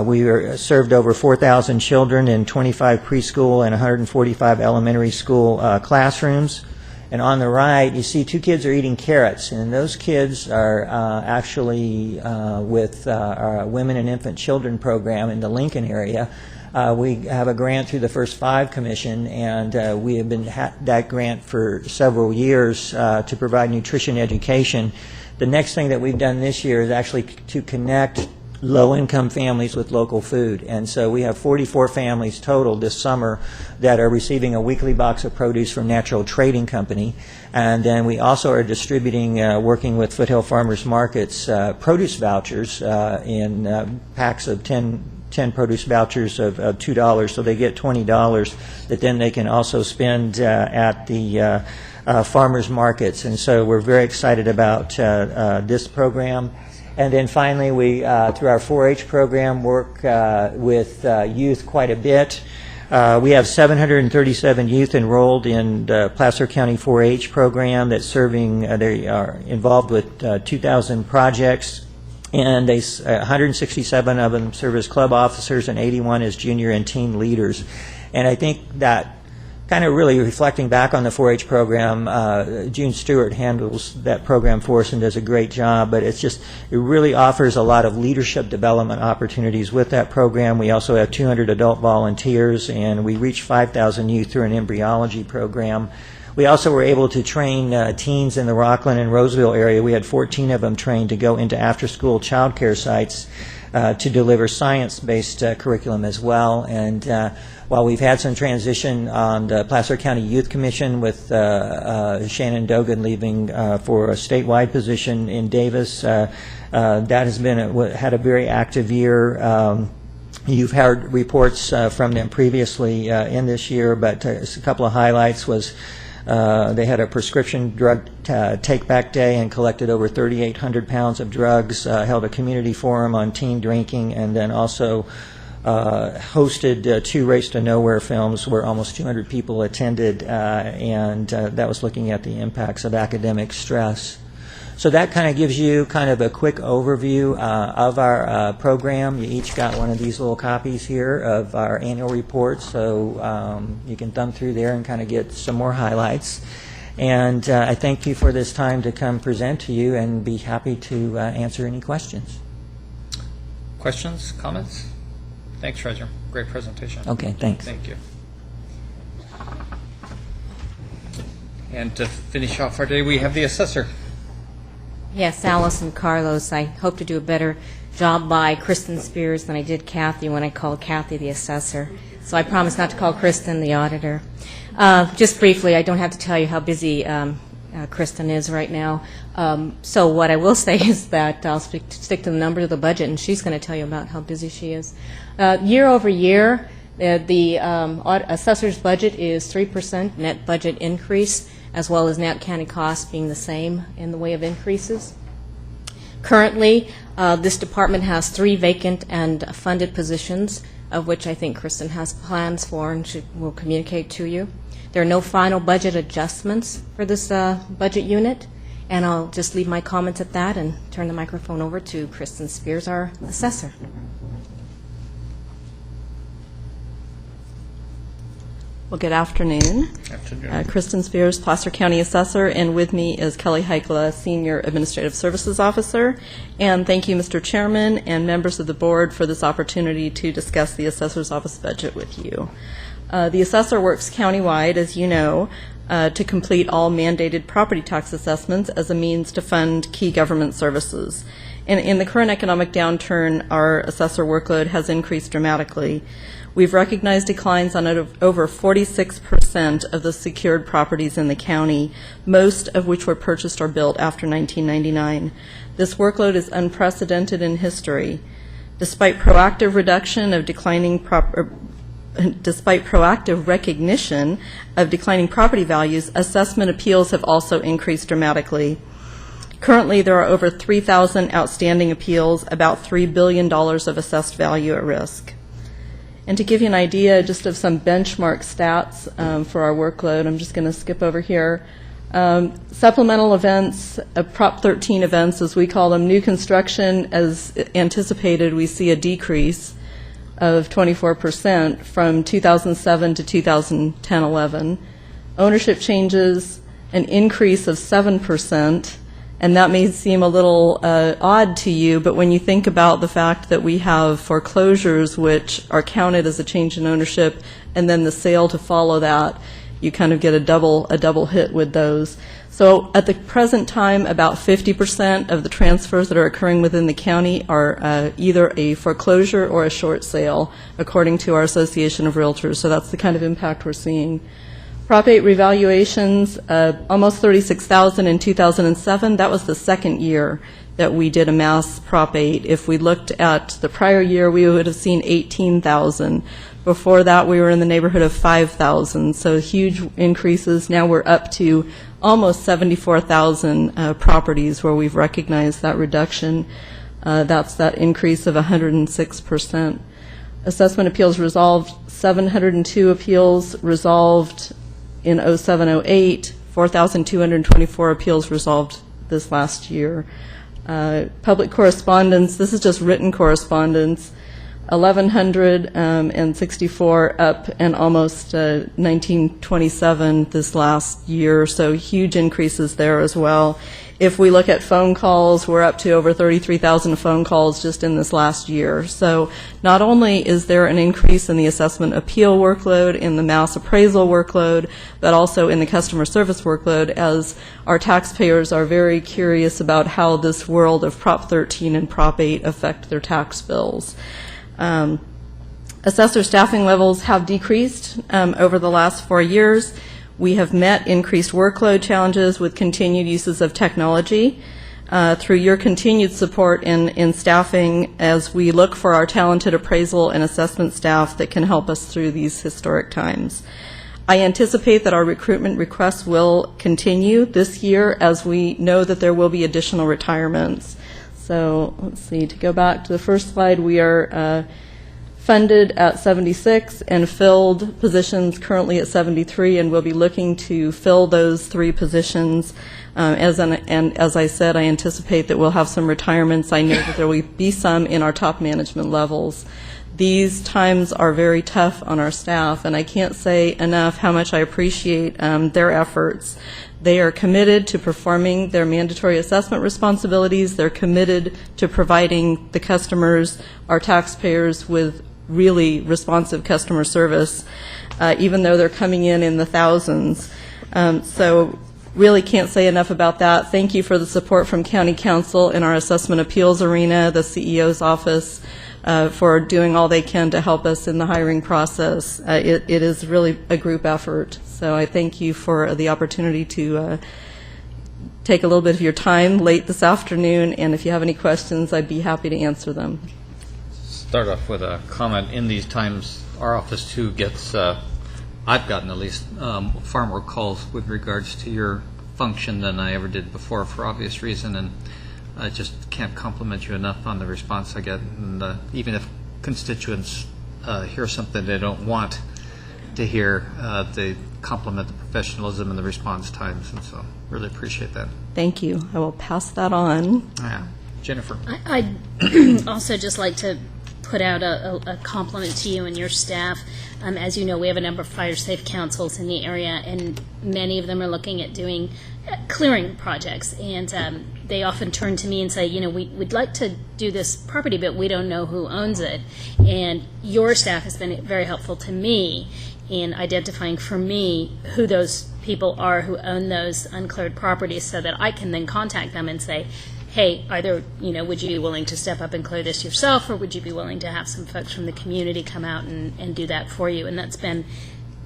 We served over 4,000 children in 25 preschool and 145 elementary school classrooms. And on the right, you see 2 kids are eating carrots, and those kids are actually with our Women and Infant Children program in the Lincoln area. We have a grant through the First Five Commission, and we have been that grant for several years to provide nutrition education. The next thing that we've done this year is actually to connect low-income families with local food. And so we have 44 families total this summer that are receiving a weekly box of produce from Natural Trading Company. And then we also are distributing, working with Foothill Farmers Markets, produce vouchers in packs of 10 produce vouchers of $2, so they get $20 that then they can also spend at the farmers markets. And so we're very excited about this program. And then finally, we, through our 4-H program, work with youth quite a bit. We have 737 youth enrolled in the Placer County 4-H program that's serving, they are involved with 2,000 projects. And 167 of them serve as club officers and 81 as junior and teen leaders. And I think that kind of really reflecting back on the 4-H program, June Stewart handles that program for us and does a great job, but it really offers a lot of leadership development opportunities with that program. We also have 200 adult volunteers, and we reach 5,000 youth through an embryology program. We also were able to train teens in the Rockland and Roseville area. We had 14 of them trained to go into after-school child care sites to deliver science-based curriculum as well. And while we've had some transition on the Placer County Youth Commission with Shannon Dogan leaving for a statewide position in Davis, that has been had a very active year. You've heard reports from them previously in this year, but a couple of highlights was they had a prescription drug take-back day and collected over 3,800 pounds of drugs, held a community forum on teen drinking, and then also hosted 2 Race to Nowhere films where almost 200 people attended, and that was looking at the impacts of academic stress. So that kind of gives you kind of a quick overview of our program. You each got one of these little copies here of our annual report, so you can thumb through there and kind of get some more highlights. And I thank you for this time to come present to you, and be happy to answer any questions. Questions, comments? Thanks, Treasurer. Great presentation. Okay, thanks. Thank you. And to finish off our day, we have the assessor. Yes, Allison Carlos. I hope to do a better job by Kristen Spears than I did Kathy when I called Kathy the assessor. So I promise not to call Kristen the auditor. Just briefly, I don't have to tell you how busy Kristen is right now. So what I will say is that I'll stick to the numbers of the budget, and she's going to tell you about how busy she is. Year over year, the assessor's budget is 3% net budget increase, as well as Nat County costs being the same in the way of increases. Currently, this department has 3 vacant and funded positions, of which I think Kristen has plans for and will communicate to you. There are no final budget adjustments for this budget unit, and I'll just leave my comments at that and turn the microphone over to Kristen Spears, our assessor. Well, good afternoon. Kristen Spears, Placer County Assessor, and with me is Kelly Heikla, Senior Administrative Services Officer. And thank you, Mr. Chairman and members of the board, for this opportunity to discuss the Assessor's Office budget with you. The assessor works countywide, as you know, to complete all mandated property tax assessments as a means to fund key government services. And in the current economic downturn, our assessor workload has increased dramatically. We've recognized declines on over 46% of the secured properties in the county, most of which were purchased or built after 1999. This workload is unprecedented in history. Despite proactive recognition of declining property values, assessment appeals have also increased dramatically. Currently, there are over 3,000 outstanding appeals, about $3 billion of assessed value at risk. And to give you an idea just of some benchmark stats for our workload, I'm just going to skip over here. Supplemental events, Prop 13 events, as we call them, new construction, as anticipated, we see a decrease of 24% from 2007 to 2010-11. Ownership changes, an increase of 7%, and that may seem a little odd to you, but when you think about the fact that we have foreclosures which are counted as a change in ownership and then the sale to follow that, you kind of get a double hit with those. So at the present time, about 50% of the transfers that are occurring within the county are either a foreclosure or a short sale, according to our Association of Realtors. So that's the kind of impact we're seeing. Prop 8 revaluations, almost 36,000 in 2007. That was the second year that we did a mass Prop 8. If we looked at the prior year, we would have seen 18,000. Before that, we were in the neighborhood of 5,000, so huge increases. Now we're up to almost 74,000 properties where we've recognized that reduction. That's that increase of 106%. Assessment appeals resolved, 702 appeals resolved in 07-08, 4,224 appeals resolved this last year. Public correspondence, this is just written correspondence, 1,164 up and almost 1,927 this last year, so huge increases there as well. If we look at phone calls, we're up to over 33,000 phone calls just in this last year. So not only is there an increase in the assessment appeal workload, in the mass appraisal workload, but also in the customer service workload, as our taxpayers are very curious about how this world of Prop 13 and Prop 8 affect their tax bills. Assessor staffing levels have decreased over the last 4 years. We have met increased workload challenges with continued uses of technology. Through your continued support in staffing, as we look for our talented appraisal and assessment staff that can help us through these historic times. I anticipate that our recruitment requests will continue this year, as we know that there will be additional retirements. So let's see, to go back to the first slide, we are funded at 76 and filled positions currently at 73, and we'll be looking to fill those 3 positions. And as I said, I anticipate that we'll have some retirements. I know that there will be some in our top management levels. These times are very tough on our staff, and I can't say enough how much I appreciate their efforts. They are committed to performing their mandatory assessment responsibilities. They're committed to providing the customers, our taxpayers, with really responsive customer service, even though they're coming in the thousands. So really can't say enough about that. Thank you for the support from County Council in our assessment appeals arena, the CEO's office, for doing all they can to help us in the hiring process. It is really a group effort. So I thank you for the opportunity to take a little bit of your time late this afternoon, and if you have any questions, I'd be happy to answer them. Start off with a comment. In these times, our office too gets, I've gotten at least, far more calls with regards to your function than I ever did before for obvious reason, and I just can't compliment you enough on the response I get. And even if constituents hear something they don't want to hear, they compliment the professionalism and the response times, and so really appreciate that. Thank you. I will pass that on. Yeah. Jennifer. I'd also just like to put out a compliment to you and your staff. As you know, we have a number of fire safe councils in the area, and many of them are looking at doing clearing projects. And they often turn to me and say, we'd like to do this property, but we don't know who owns it. And your staff has been very helpful to me in identifying for me who those people are who own those uncleared properties, so that I can then contact them and say, hey, either, would you be willing to step up and clear this yourself, or would you be willing to have some folks from the community come out and do that for you? And that's been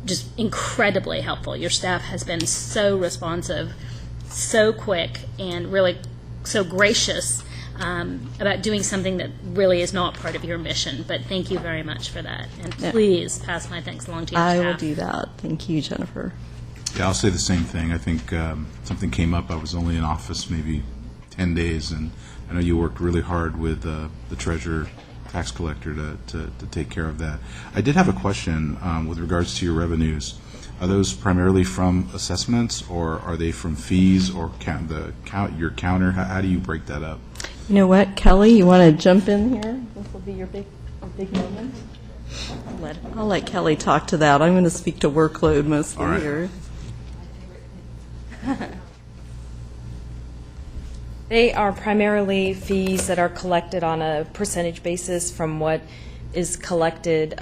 just incredibly helpful. Your staff has been so responsive, so quick, and really so gracious about doing something that really is not part of your mission. But thank you very much for that. And please pass my thanks along to your staff. I will do that. Thank you, Jennifer. Yeah, I'll say the same thing. I think something came up. I was only in office maybe 10 days, and I know you worked really hard with the treasurer, tax collector to take care of that. I did have a question with regards to your revenues. Are those primarily from assessments, or are they from fees, or your counter? How do you break that up? You know what, Kelly, you want to jump in here? This will be your big moment. I'll let Kelly talk to that. I'm going to speak to workload mostly here. They are primarily fees that are collected on a percentage basis from what is collected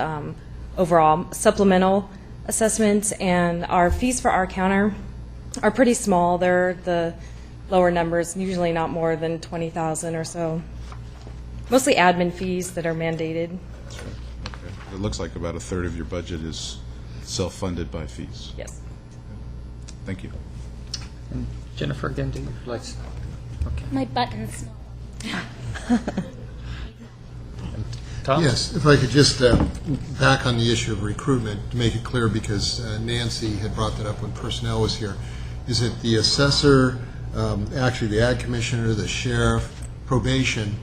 overall. Supplemental assessments, and our fees for our counter are pretty small. They're the lower numbers, usually not more than $20,000 or so. Mostly admin fees that are mandated. Okay. It looks like about a third of your budget is self-funded by fees. Yes. Thank you. And Jennifer, again, do you like? Okay. My buttons. Tom? Yes, if I could just back on the issue of recruitment to make it clear, because Nancy had brought that up when personnel was here. Is it the assessor, actually the ad commissioner, the sheriff, probation,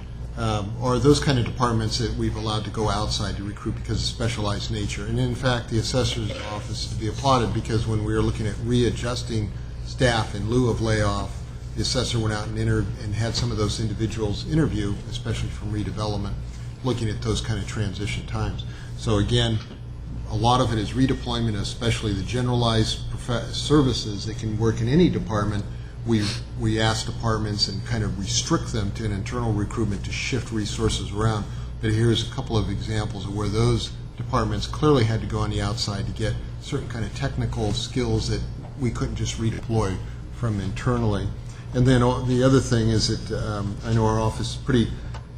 or those kind of departments that we've allowed to go outside to recruit because of specialized nature? And in fact, the assessor's office is to be applauded, because when we were looking at readjusting staff in lieu of layoff, the assessor went out and had some of those individuals interview, especially from redevelopment, looking at those kind of transition times. So again, a lot of it is redeployment, especially the generalized services that can work in any department. We ask departments and kind of restrict them to an internal recruitment to shift resources around. But here's a couple of examples of where those departments clearly had to go on the outside to get certain kind of technical skills that we couldn't just redeploy from internally. And then the other thing is that I know our office is pretty,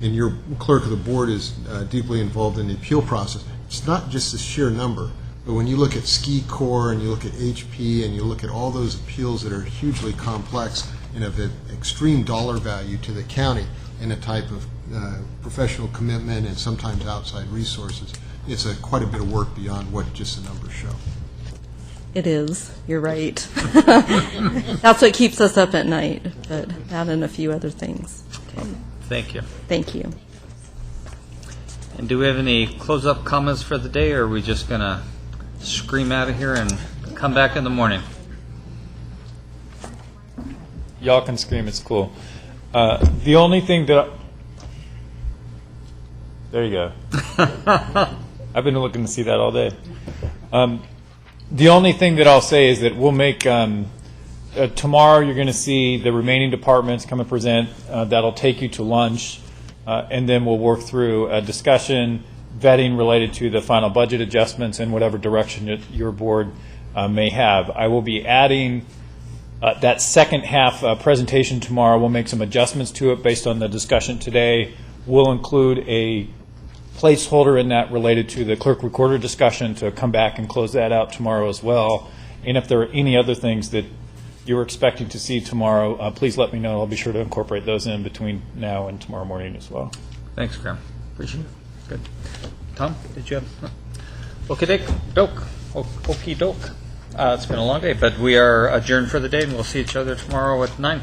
and your clerk of the board is deeply involved in the appeal process. It's not just the sheer number, but when you look at Ski Corps and you look at HP and you look at all those appeals that are hugely complex and of extreme dollar value to the county and a type of professional commitment and sometimes outside resources, it's quite a bit of work beyond what just the numbers show. It is. You're right. That's what keeps us up at night, but that and a few other things. Okay. Thank you. Thank you. And do we have any close-up comments for the day, or are we just going to scream out of here and come back in the morning? Y'all can scream. It's cool. The only thing that... There you go. I've been looking to see that all day. The only thing that I'll say is that we'll make... tomorrow you're going to see the remaining departments come and present. That'll take you to lunch. And then we'll work through a discussion, vetting related to the final budget adjustments and whatever direction your board may have. I will be adding that second half presentation tomorrow. We'll make some adjustments to it based on the discussion today. We'll include a placeholder in that related to the clerk recorder discussion to come back and close that out tomorrow as well. And if there are any other things that you were expecting to see tomorrow, please let me know. I'll be sure to incorporate those in between now and tomorrow morning as well. Thanks, Graham. Appreciate it. Good. Tom, did you have? Okey doke. It's been a long day, but we are adjourned for the day, and we'll see each other tomorrow at 9.